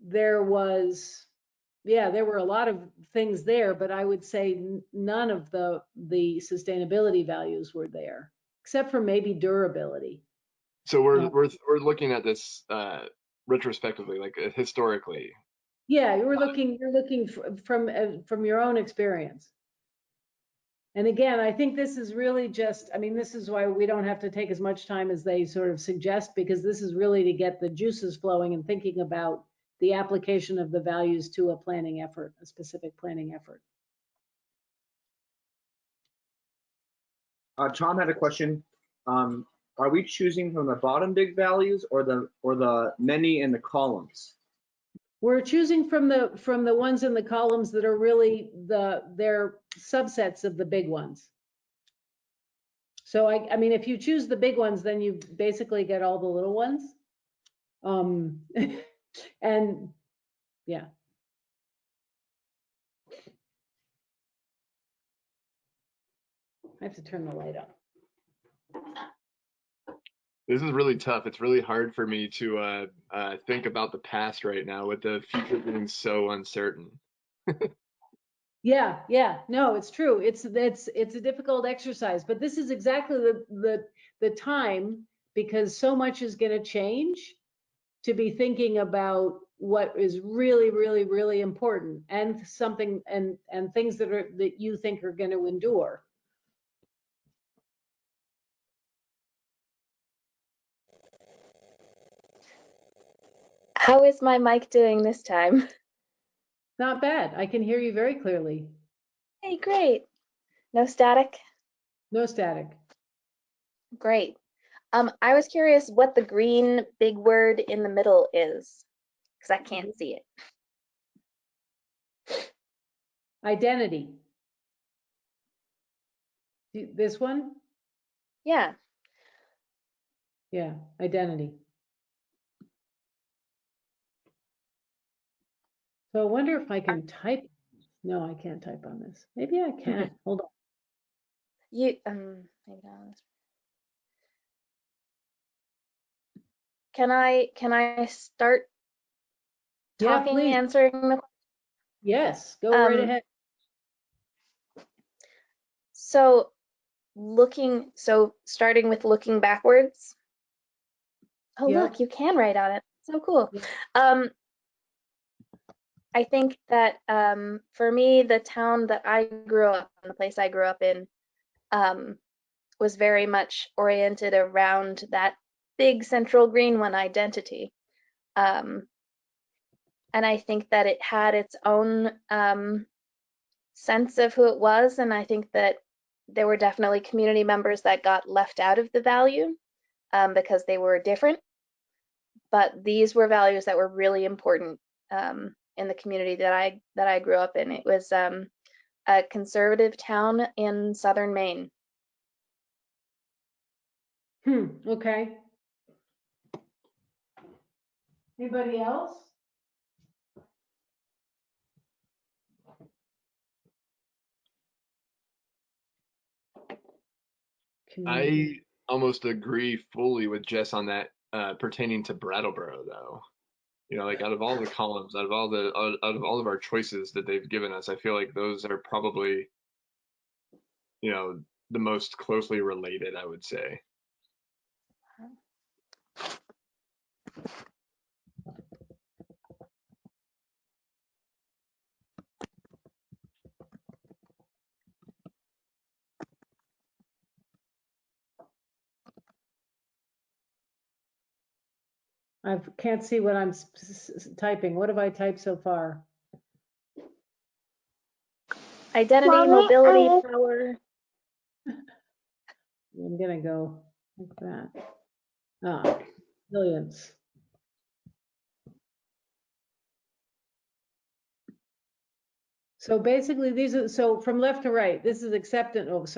there were a lot of things there, but I would say none of the sustainability values were there, except for maybe durability. So we're looking at this retrospectively, like historically. Yeah, you're looking from your own experience. And again, I think this is really just, I mean, this is why we don't have to take as much time as they sort of suggest, because this is really to get the juices flowing and thinking about the application of the values to a planning effort, a specific planning effort. Tom had a question. Are we choosing from the bottom big values or the many in the columns? We're choosing from the ones in the columns that are really they're subsets of the big ones. So I mean, if you choose the big ones, then you basically get all the little ones. And yeah. I have to turn the light on. This is really tough. It's really hard for me to think about the past right now, with the future being so uncertain. Yeah, no, it's true. It's a difficult exercise, but this is exactly the time, because so much is going to change, to be thinking about what is really, really, really important, and something and things that you think are going to endure. How is my mic doing this time? Not bad. I can hear you very clearly. Hey, great. No static? No static. Great. I was curious what the green big word in the middle is, because I can't see it. Identity. This one? Yeah. Yeah, identity. So I wonder if I can type. No, I can't type on this. Maybe I can. Hold on. Maybe not. Can I start Yeah, talking, please. answering the Yes, go right ahead. So starting with looking backwards. Oh, Yep. look, you can write on it. So cool. I think that for me, the town that I grew up in, the place I grew up in, was very much oriented around that big central green one identity. And I think that it had its own sense of who it was. And I think that there were definitely community members that got left out of the value because they were different. But these were values that were really important in the community that I grew up in. It was a conservative town in southern Maine. Okay. Anybody else? I almost agree fully with Jess on that pertaining to Brattleboro, though. You know, like out of all the columns, out of all of our choices that they've given us, I feel like those are probably, you know, the most closely related, I would say. I can't see what I'm typing. What have I typed so far? Identity, Mommy, mobility, power. I'm gonna go like that. Resilience. So basically these are, so from left to right, this is acceptance,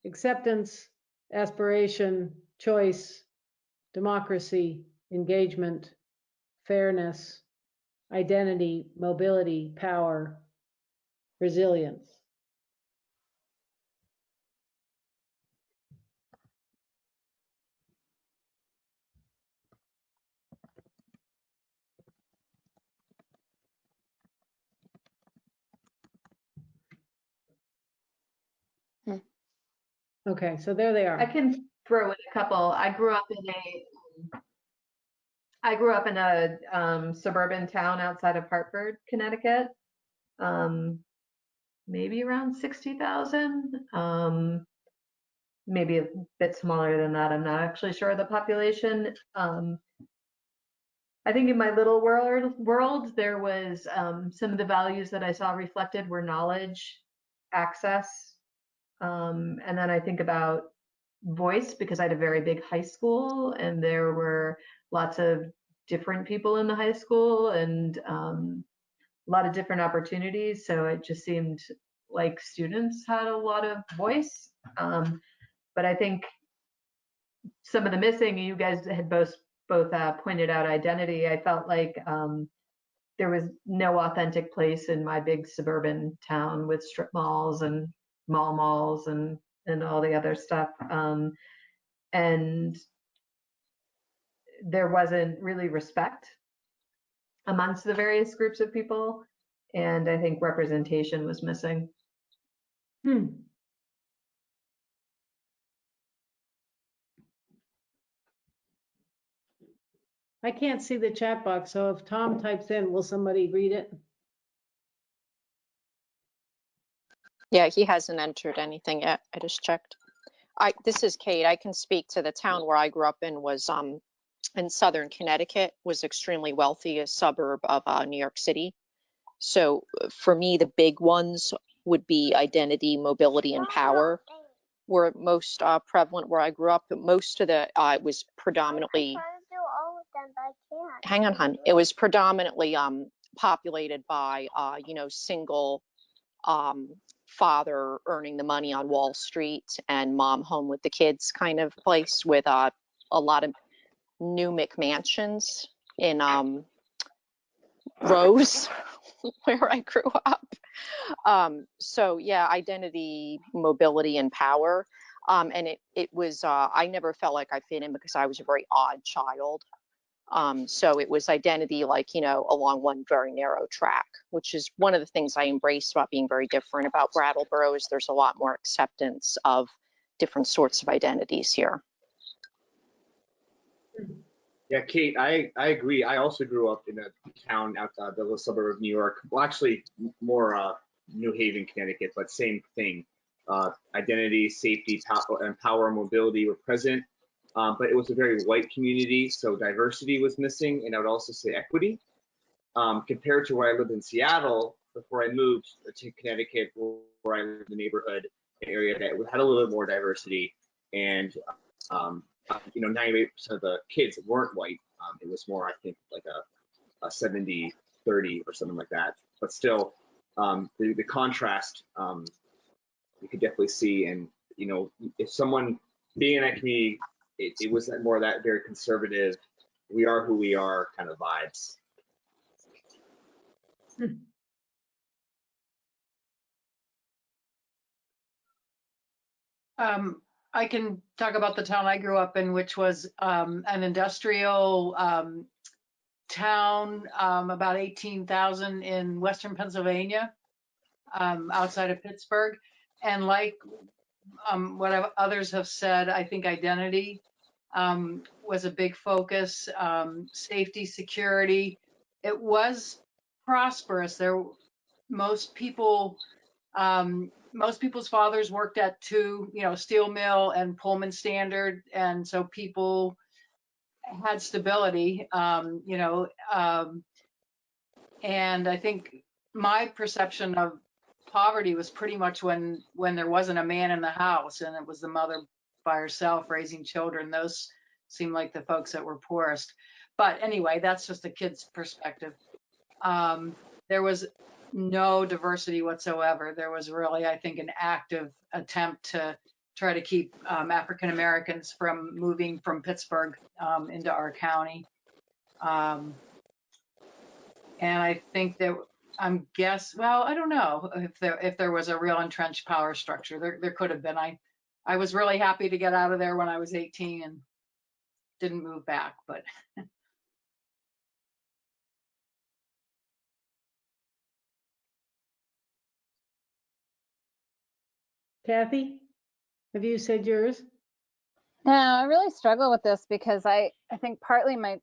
acceptance, aspiration, choice, democracy, engagement, fairness, identity, mobility, power, resilience. Okay, so there they are. I can throw in a couple. I grew up in a suburban town outside of Hartford, Connecticut. Maybe around 60,000. Maybe a bit smaller than that. I'm not actually sure of the population. I think in my little world there was some of the values that I saw reflected were knowledge, access, and then I think about voice because I had a very big high school and there were lots of different people in the high school and a lot of different opportunities. So it just seemed like students had a lot of voice. But I think some of the missing, you guys had both pointed out identity. I felt like there was no authentic place in my big suburban town with strip malls and malls and all the other stuff. And there wasn't really respect amongst the various groups of people. And I think representation was missing. I can't see the chat box, so if Tom types in, will somebody read it? Yeah, he hasn't entered anything yet. I just checked. This is Kate. I can speak to the town where I grew up in was in southern Connecticut, was extremely wealthy, a suburb of New York City. So for me, the big ones would be identity, mobility, and power were most prevalent where I grew up. But most of the was predominantly. Hang on, hon. It was predominantly populated by single father earning the money on Wall Street and mom home with the kids kind of place with a lot of new McMansions in Rose, where I grew up. So yeah, identity, mobility, and power. And it was, I never felt like I fit in because I was a very odd child. So it was identity, like, you know, along one very narrow track, which is one of the things I embrace about being very different about Brattleboro is there's a lot more acceptance of different sorts of identities here. Yeah, Kate, I agree. I also grew up in a town outside the little suburb of New York. Well, actually, more New Haven, Connecticut, but same thing. Identity, safety, and power and mobility were present, but it was a very white community, so diversity was missing, and I would also say equity. Compared to where I lived in Seattle before I moved to Connecticut, where I lived in the neighborhood area that had a little bit more diversity, and you know, 98% of the kids weren't white. It was more, I think, like a 70-30 or something like that. But still, the contrast you could definitely see. And you know, if someone being in that community, it was more of that very conservative, we are who we are kind of vibes. I can talk about the town I grew up in, which was an industrial town, about 18,000 in Western Pennsylvania, outside of Pittsburgh. And like what others have said, I think identity was a big focus, safety, security. It was prosperous. Most people, most people's fathers worked at two, you know, steel mill and Pullman Standard, and so people had stability, you know, and I think my perception of poverty was pretty much when there wasn't a man in the house and it was the mother by herself raising children. Those seemed like the folks that were poorest. But anyway, that's just a kid's perspective. There was no diversity whatsoever. There was really, I think, an active attempt to try to keep African Americans from moving from Pittsburgh into our county. And I think that well, I don't know if there was a real entrenched power structure. There could have been. I was really happy to get out of there when I was 18 and didn't move back, but Kathy, have you said yours? No, I really struggle with this because I think partly I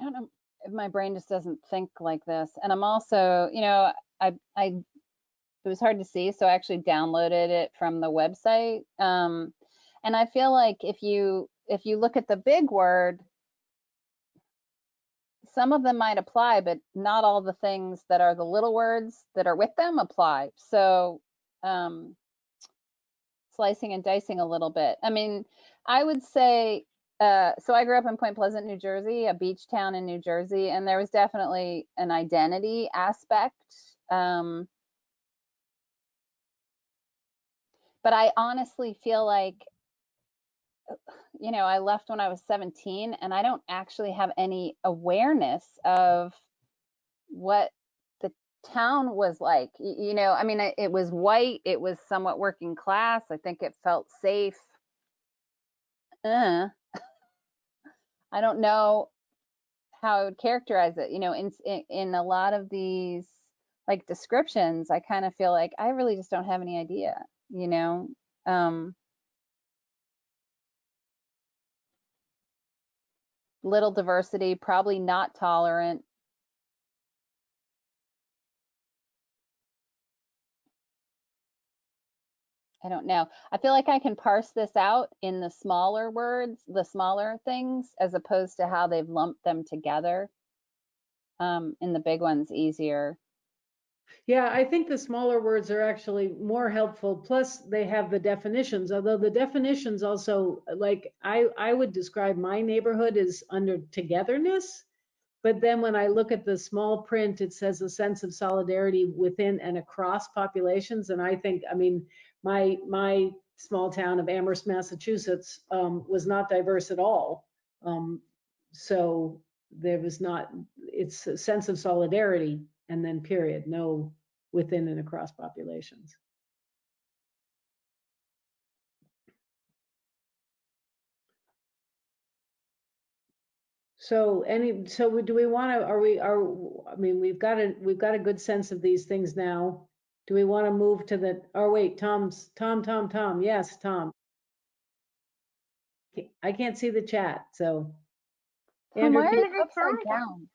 don't know if my brain just doesn't think like this. And I'm also, you know, it was hard to see, so I actually downloaded it from the website. And I feel like if you look at the big word, some of them might apply, but not all the things that are the little words that are with them apply. So slicing and dicing a little bit. I mean, I would say, so I grew up in Point Pleasant, New Jersey, a beach town in New Jersey, and there was definitely an identity aspect. But I honestly feel like, you know, I left when I was 17 and I don't actually have any awareness of what the town was like. You know, I mean, it was white, it was somewhat working class. I think it felt safe. I don't know how I would characterize it. You know, in a lot of these like descriptions, I kind of feel like I really just don't have any idea, you know. Little diversity, probably not tolerant. I don't know. I feel like I can parse this out in the smaller words, the smaller things, as opposed to how they've lumped them together. In the big ones, easier. Yeah, I think the smaller words are actually more helpful. Plus, they have the definitions, although the definitions also, like, I would describe my neighborhood as under togetherness. But then when I look at the small print, it says a sense of solidarity within and across populations. And I think, I mean, my small town of Amherst, Massachusetts, was not diverse at all. So there was not, it's a sense of solidarity and then period, no within and across populations. So do we want to, I mean, we've got a good sense of these things now. Do we want to move to the, oh wait, Tom, yes, Tom. I can't see the chat, so. Andrew, Why are can you upside down?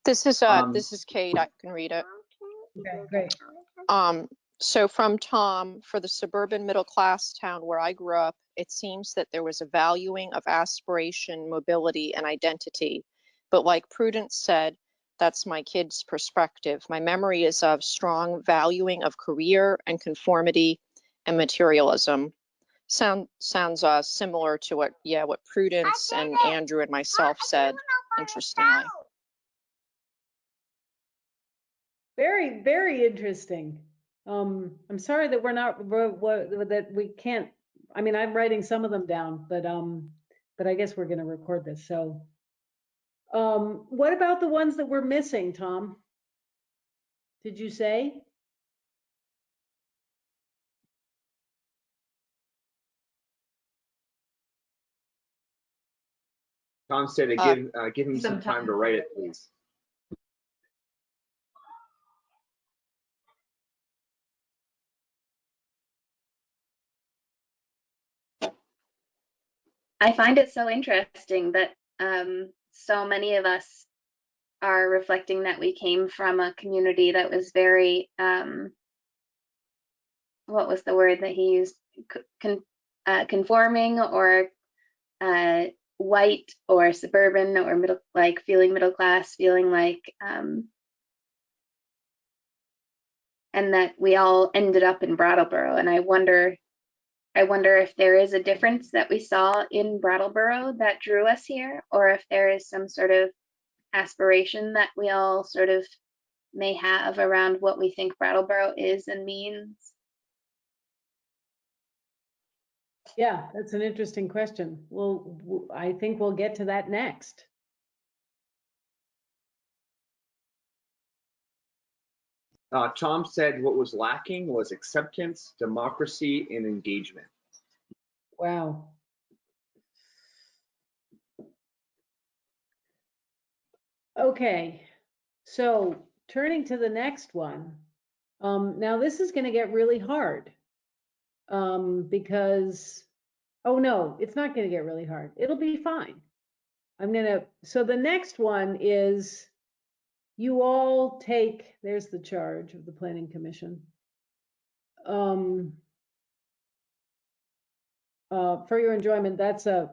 This is Kate. I can read it. Okay, great. So from Tom, for the suburban middle class town where I grew up, it seems that there was a valuing of aspiration, mobility, and identity. But like Prudence said, that's my kid's perspective. My memory is of strong valuing of career and conformity and materialism. Sounds similar to what Prudence and Andrew and myself said, interestingly. Very, very interesting. I'm sorry that that we can't, I mean, I'm writing some of them down, but I guess we're going to record this. So, what about the ones that we're missing, Tom? Did you say? Tom said to give him some time to write it, please. I find it so interesting that so many of us are reflecting that we came from a community that was very, what was the word that he used? Conforming or white or suburban or middle, like feeling middle class, feeling like, and that we all ended up in Brattleboro. And I wonder if there is a difference that we saw in Brattleboro that drew us here, or if there is some sort of aspiration that we all sort of may have around what we think Brattleboro is and means. Yeah, that's an interesting question. Well, I think we'll get to that next. Tom said what was lacking was acceptance, democracy, and engagement. Wow. Okay, so turning to the next one. Now this is going to get really hard because, oh no, it's not going to get really hard. It'll be fine. So the next one is you all take, there's the charge of the Planning Commission. For your enjoyment, that's a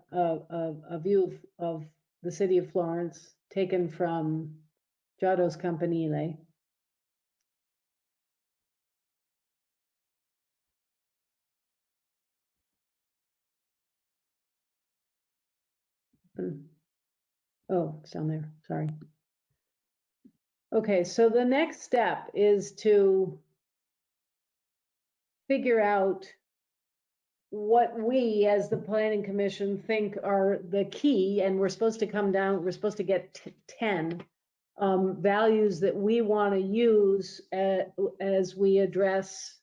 view of the city of Florence taken from Giotto's Campanile. Oh, it's down there, sorry. Okay, so the next step is to figure out what we as the Planning Commission think are the key, and we're supposed to come down, we're supposed to get 10 values that we want to use as we address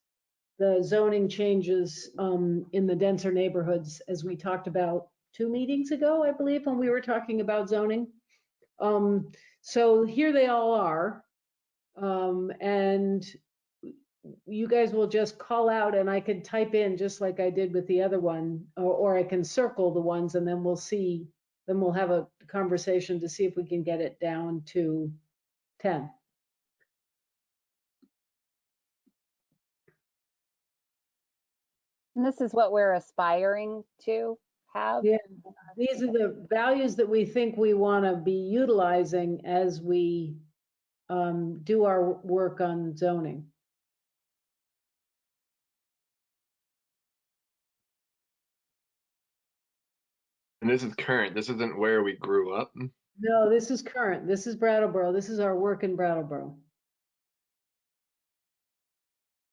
the zoning changes in the denser neighborhoods, as we talked about 2 meetings ago, I believe, when we were talking about zoning. So here they all are. And you guys will just call out and I can type in just like I did with the other one, or I can circle the ones and then we'll see, then we'll have a conversation to see if we can get it down to 10. And this is what we're aspiring to have? Yeah, these are the values that we think we want to be utilizing as we do our work on zoning. And this is current. This isn't where we grew up. No, this is current. This is Brattleboro. This is our work in Brattleboro.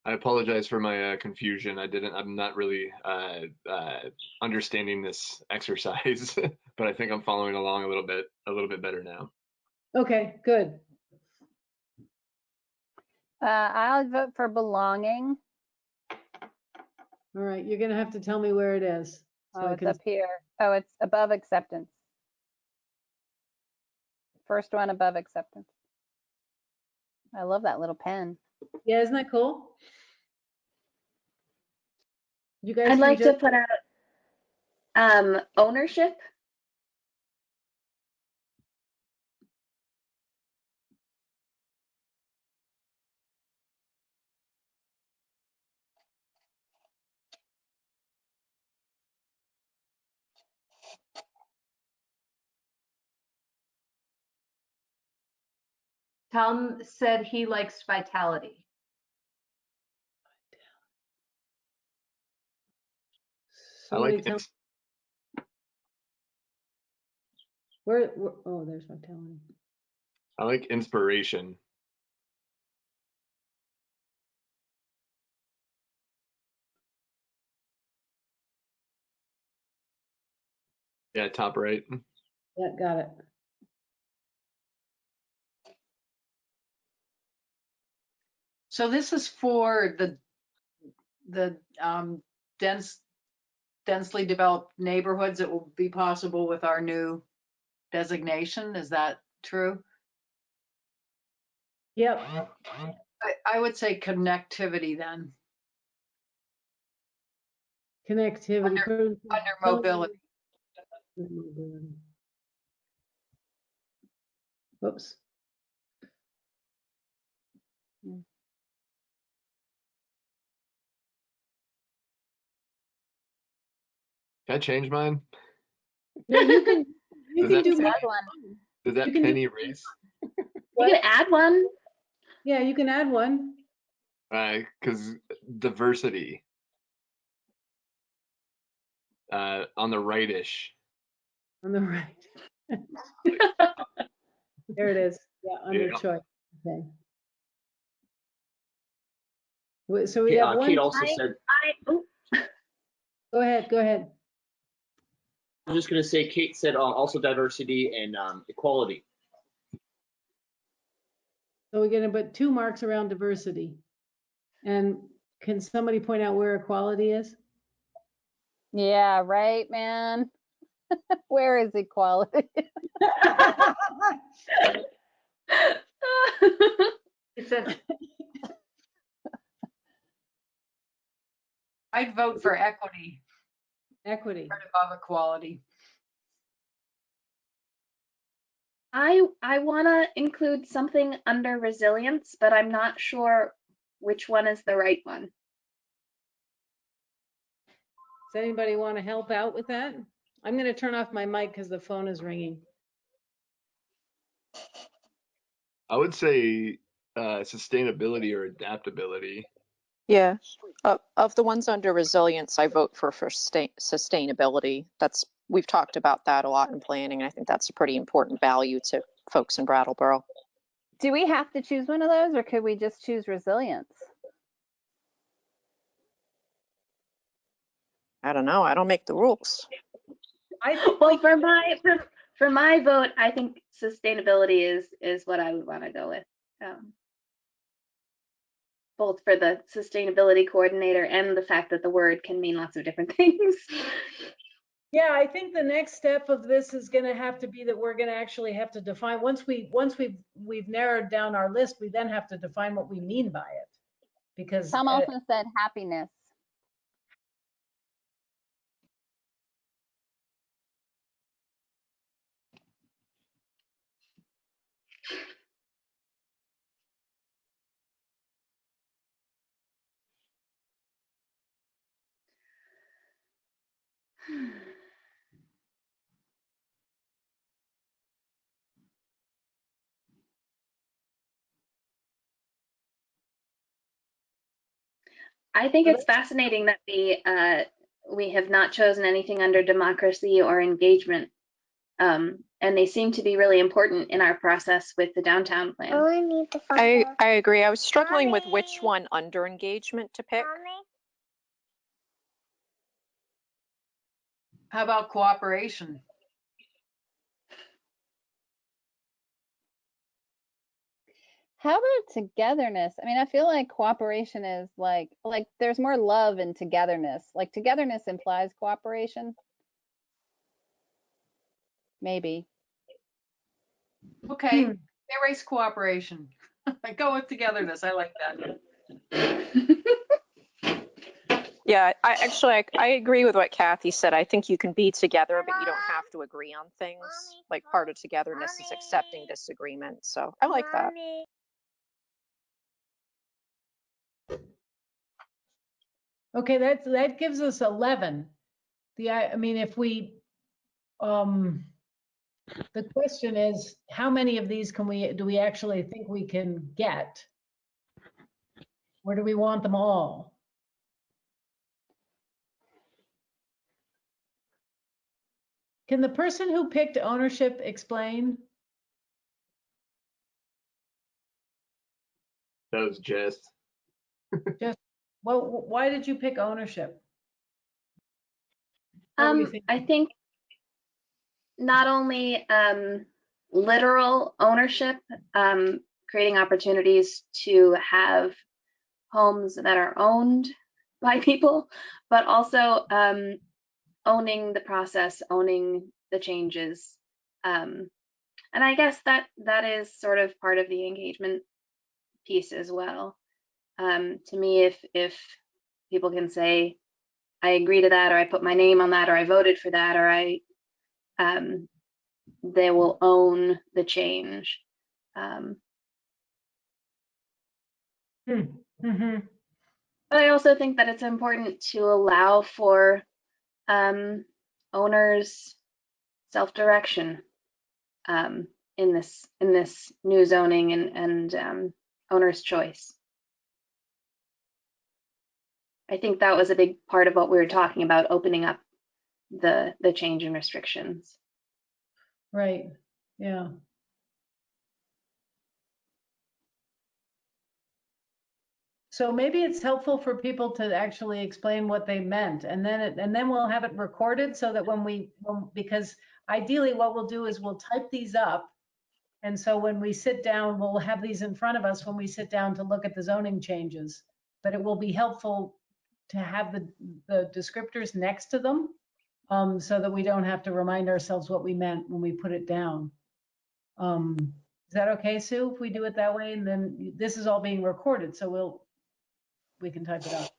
I apologize for my confusion. I'm not really understanding this exercise, but I think I'm following along a little bit better now. Okay, good. I'll vote for belonging. All right, you're gonna have to tell me where it is. So Oh, it's up here. Oh, it's above acceptance. First one above acceptance. I love that little pen. Yeah, isn't that cool? You guys I'd can like to just put out ownership. Tom said he likes vitality. I like ins- where oh, there's vitality. I like inspiration. Yeah, top right. Yeah, got it. So this is for the densely developed neighborhoods. It will be possible with our new designation. Is that true? Yep. I would say connectivity then. Connectivity. Under mobility. Whoops. Can I change mine? No, you can do more. Does that You can pen do- erase? You can add one. Yeah, you can add one. Because diversity on the rightish. On the right. There it is. Yeah, under Yeah. choice. Okay. So we have one. Kate also said. Go ahead. Go ahead. I'm just going to say, Kate said also diversity and equality. So we're going to put 2 marks around diversity. And can somebody point out where equality is? Yeah, right, man. Where is equality? It says I'd vote for equity. Equity. Right above equality. I want to include something under resilience, but I'm not sure which one is the right one. Does anybody want to help out with that? I'm going to turn off my mic because the phone is ringing. I would say sustainability or adaptability. Yeah, of the ones under resilience, I vote for sustainability. We've talked about that a lot in planning, and I think that's a pretty important value to folks in Brattleboro. Do we have to choose one of those, or could we just choose resilience? I don't know. I don't make the rules. Well, for my vote, I think sustainability is what I would want to go with. Both for the sustainability coordinator and the fact that the word can mean lots of different things. Yeah, I think the next step of this is going to have to be that we're going to actually have to define, once we've narrowed down our list, we then have to define what we mean by it. Because Tom also said happiness. I think it's fascinating that we have not chosen anything under democracy or engagement, and and they seem to be really important in our process with the downtown plan. Oh, I need to find I agree. I was struggling with which one under engagement to pick. How about cooperation? How about togetherness? I mean, I feel like cooperation is like there's more love in togetherness. Like togetherness implies cooperation. Maybe. Okay, erase cooperation. I go with togetherness. I like that. Yeah, I agree with what Kathy said. I think you can be together, but you don't have to agree on things. Like part of togetherness is accepting disagreement. So I like that. Okay, that gives us 11. I mean, if we, the question is, how many of these do we actually think we can get? Or do we want them all? Can the person who picked ownership explain? That was just. Well, why did you pick ownership? I think not only literal ownership, creating opportunities to have homes that are owned by people, but also owning the process, owning the changes. And I guess that is sort of part of the engagement piece as well. To me, if people can say, I agree to that, or I put my name on that, or I voted for that, or they will own the change. But I also think that it's important to allow for owners' self-direction in this new zoning and owner's choice. I think that was a big part of what we were talking about, opening up the change in restrictions. Right. Yeah. So maybe it's helpful for people to actually explain what they meant, and then we'll have it recorded so that because ideally what we'll do is we'll type these up, and so when we sit down, we'll have these in front of us when we sit down to look at the zoning changes. But it will be helpful to have the descriptors next to them, so that we don't have to remind ourselves what we meant when we put it down. Is that okay, Sue, if we do it that way? And then this is all being recorded, so we can type it up.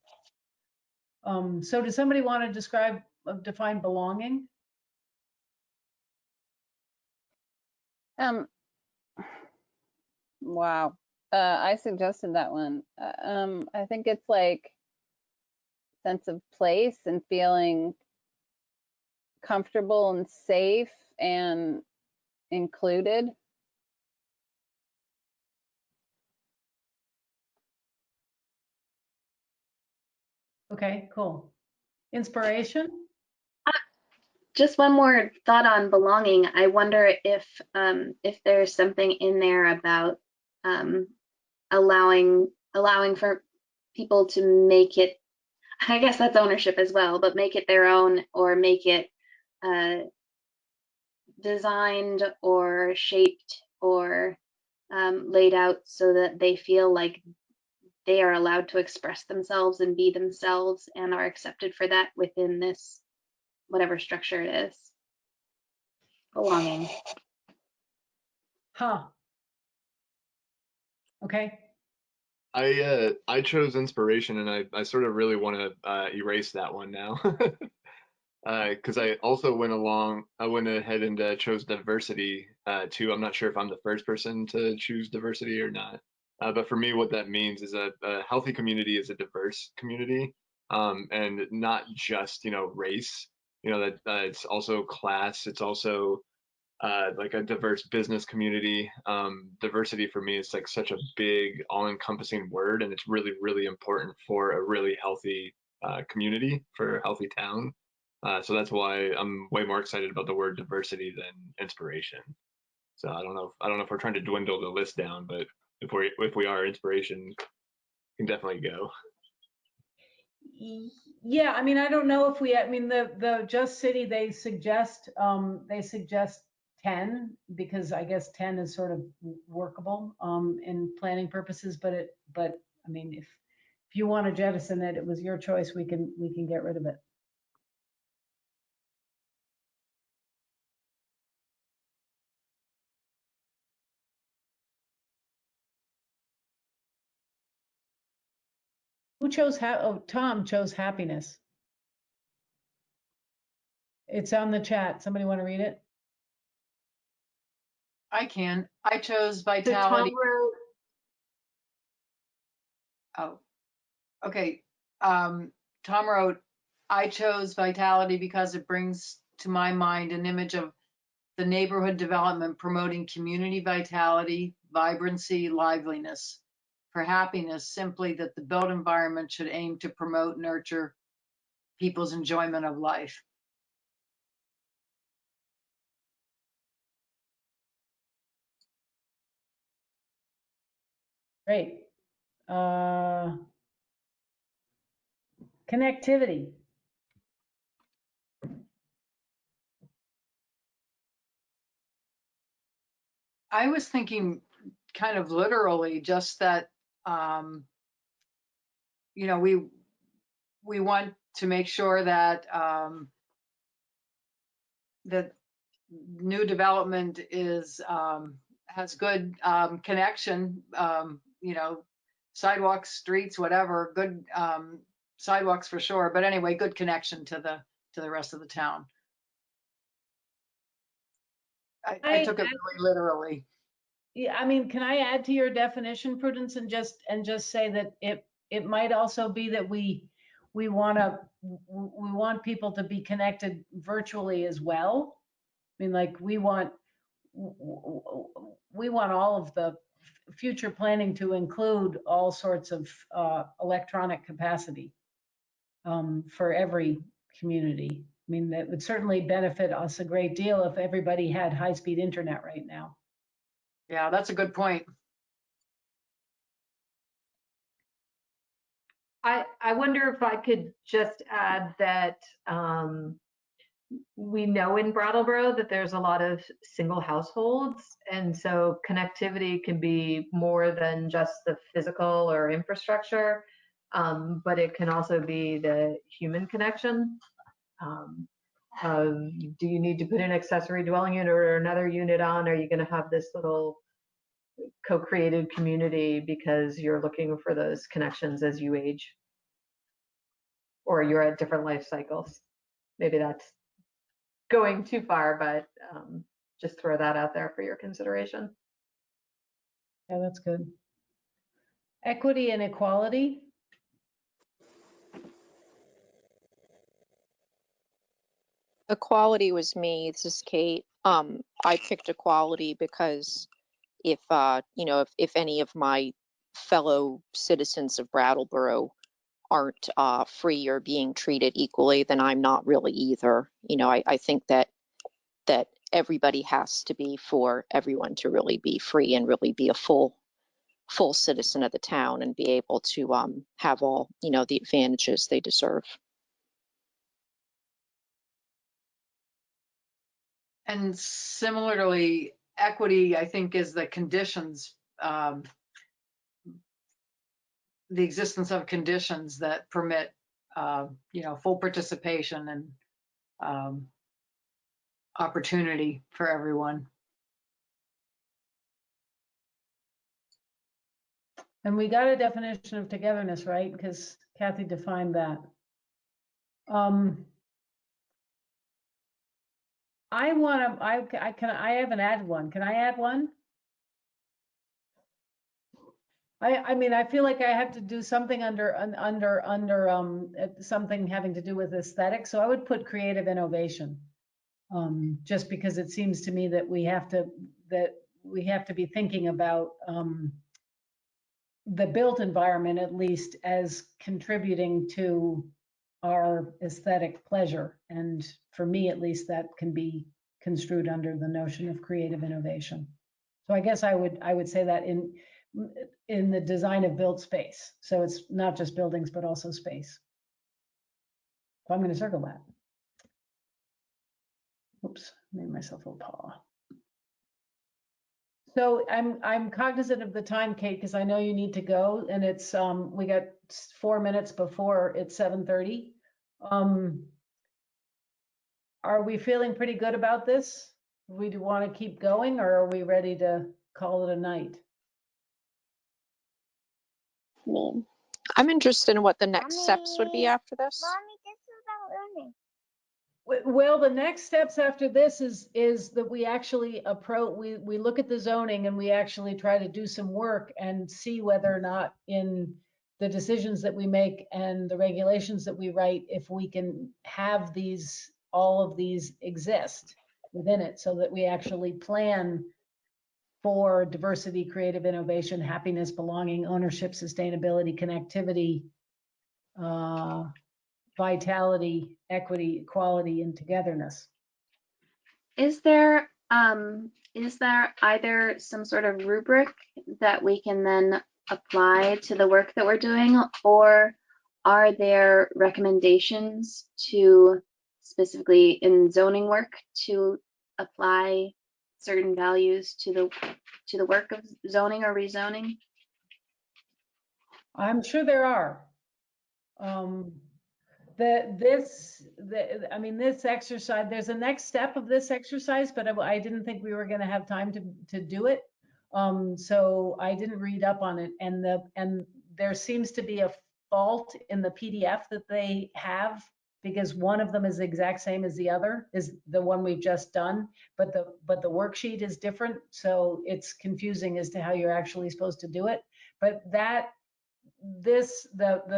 So does somebody want to define belonging? Wow. I suggested that one. I think it's like sense of place and feeling comfortable and safe and included. Okay, cool. Inspiration? Just one more thought on belonging. I wonder if there's something in there about allowing for people to make it, I guess that's ownership as well, but make it their own, or make it designed or shaped or laid out so that they feel like they are allowed to express themselves and be themselves and are accepted for that within this, whatever structure it is. Belonging. Huh. Okay. I chose inspiration, and I sort of really want to erase that one now. Because I also went ahead and chose diversity too. I'm not sure if I'm the first person to choose diversity or not. But for me, what that means is a healthy community is a diverse community, and not just, race. That it's also class. It's also like a diverse business community. Diversity for me is like such a big, all-encompassing word, and it's really, really important for a really healthy community, for a healthy town. So that's why I'm way more excited about the word diversity than inspiration. So I don't know if we're trying to dwindle the list down, but if we are, inspiration can definitely go. Yeah, I mean, I don't know if we, I mean, the Just City, they suggest 10, because I guess 10 is sort of workable in planning purposes, but I mean, if you want to jettison it, it was your choice, we can get rid of it. Who chose, Tom chose happiness. It's on the chat. Somebody want to read it? I can. I chose So vitality. Tom wrote, Oh, okay. Tom wrote, I chose vitality because it brings to my mind an image of the neighborhood development promoting community vitality, vibrancy, liveliness. For happiness, simply that the built environment should aim to promote, nurture people's enjoyment of life. Great. Connectivity. I was thinking kind of literally just that, you know, we want to make sure that that new development is has good connection, you know, sidewalks, streets, whatever, good sidewalks for sure. But anyway, good connection to the rest of the town. I took it really literally. Yeah, I mean, can I add to your definition, Prudence, and just say that it might also be that we want people to be connected virtually as well. I mean, like we want all of the future planning to include all sorts of electronic capacity for every community. I mean, that would certainly benefit us a great deal if everybody had high-speed internet right now. Yeah, that's a good point. I wonder if I could just add that we know in Brattleboro that there's a lot of single households, and so connectivity can be more than just the physical or infrastructure, but it can also be the human connection. Do you need to put an accessory dwelling unit or another unit on? Are you going to have this little co-created community because you're looking for those connections as you age? Or you're at different life cycles? Maybe that's going too far, but just throw that out there for your consideration. Yeah, that's good. Equity and equality. Equality was me. This is Kate. I picked equality because if you know, if any of my fellow citizens of Brattleboro aren't free or being treated equally, then I'm not really either. You know, I think that everybody has to be for everyone to really be free and really be a full citizen of the town and be able to have all, you know, the advantages they deserve. And similarly, equity, I think, is the conditions, the existence of conditions that permit, you know, full participation and opportunity for everyone. And we got a definition of togetherness, right? Because Kathy defined that. I haven't added one. Can I add one? I mean, I feel like I have to do something under something having to do with aesthetics. So I would put creative innovation, just because it seems to me that we have to be thinking about the built environment, at least, as contributing to our aesthetic pleasure. And for me, at least, that can be construed under the notion of creative innovation. So I guess I would say that in the design of built space. So it's not just buildings, but also space. So I'm going to circle that. Oops, made myself a paw. So I'm cognizant of the time, Kate, because I know you need to go, and it's we got 4 minutes before it's 7:30. Are we feeling pretty good about this? We do want to keep going, or are we ready to call it a night? I'm interested in what the next steps would be after this. Mommy, this is about learning. Well, the next steps after this is that we actually approach, we look at the zoning and we actually try to do some work and see whether or not in the decisions that we make and the regulations that we write, if we can have these, all of these exist within it so that we actually plan for diversity, creative innovation, happiness, belonging, ownership, sustainability, connectivity, vitality, equity, equality, and togetherness. Is there either some sort of rubric that we can then apply to the work that we're doing, or are there recommendations to specifically in zoning work to apply certain values to the work of zoning or rezoning? I'm sure there are. This exercise, there's a next step of this exercise, but I didn't think we were going to have time to do it. So I didn't read up on it, and there seems to be a fault in the PDF that they have, because one of them is the exact same as the other, is the one we've just done, but the worksheet is different, so it's confusing as to how you're actually supposed to do it. But the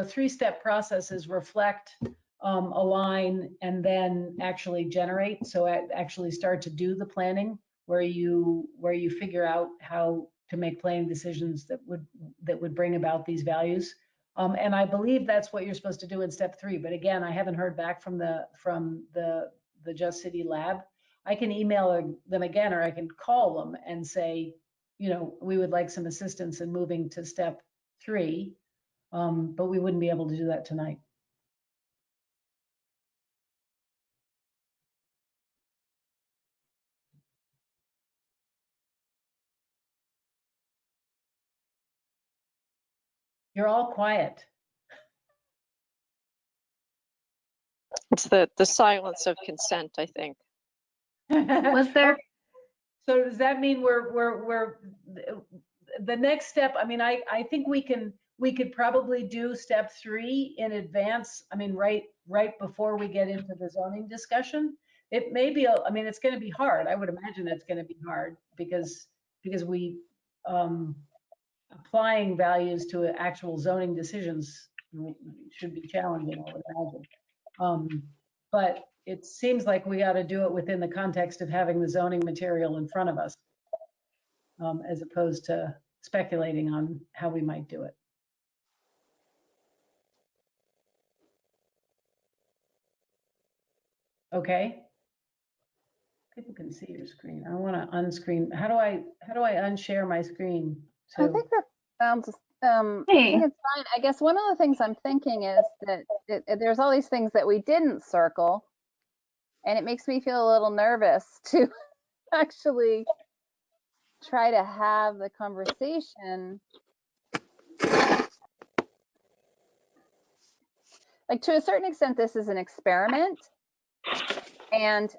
three-step processes reflect, align, and then actually generate. So actually start to do the planning where you figure out how to make planning decisions that would bring about these values. And I believe that's what you're supposed to do in step 3. But again, I haven't heard back from the Just City Lab. I can email them again, or I can call them and say, we would like some assistance in moving to step 3. But we wouldn't be able to do that tonight. You're all quiet. It's the silence of consent, I think. Was there? So does that mean we're the next step? I mean, I think we could probably do step 3 in advance. I mean, right before we get into the zoning discussion. It may be, I mean, it's going to be hard. I would imagine it's going to be hard because we applying values to actual zoning decisions should be challenging, I would imagine. But it seems like we ought to do it within the context of having the zoning material in front of us, as opposed to speculating on how we might do it. Okay. People can see your screen. I want to unscreen. How do I unshare my screen? I think that sounds. I think it's fine. I guess one of the things I'm thinking is that there's all these things that we didn't circle, and it makes me feel a little nervous to actually try to have the conversation. Like, to a certain extent, this is an experiment, and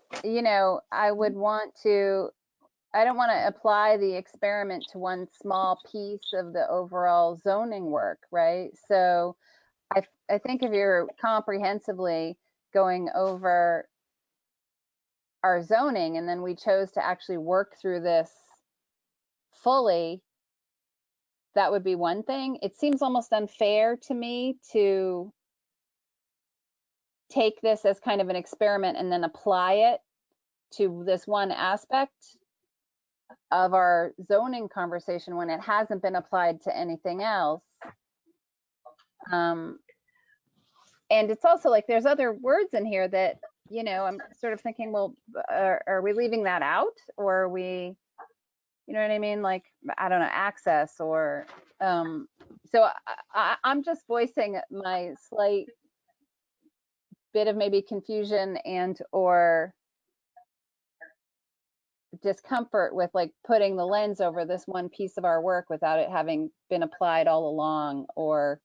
I would want to. I don't want to apply the experiment to one small piece of the overall zoning work, right? So I think if you're comprehensively going over our zoning and then we chose to actually work through this fully, that would be one thing. It seems almost unfair to me to take this as kind of an experiment and then apply it to this one aspect of our zoning conversation when it hasn't been applied to anything else. And it's also like there's other words in here that, you know, I'm sort of thinking, well, are we leaving that out, or are we, you know what I mean? Like, I don't know, access or, so I'm just voicing my slight bit of maybe confusion and or discomfort with like putting the lens over this one piece of our work without it having been applied all along, or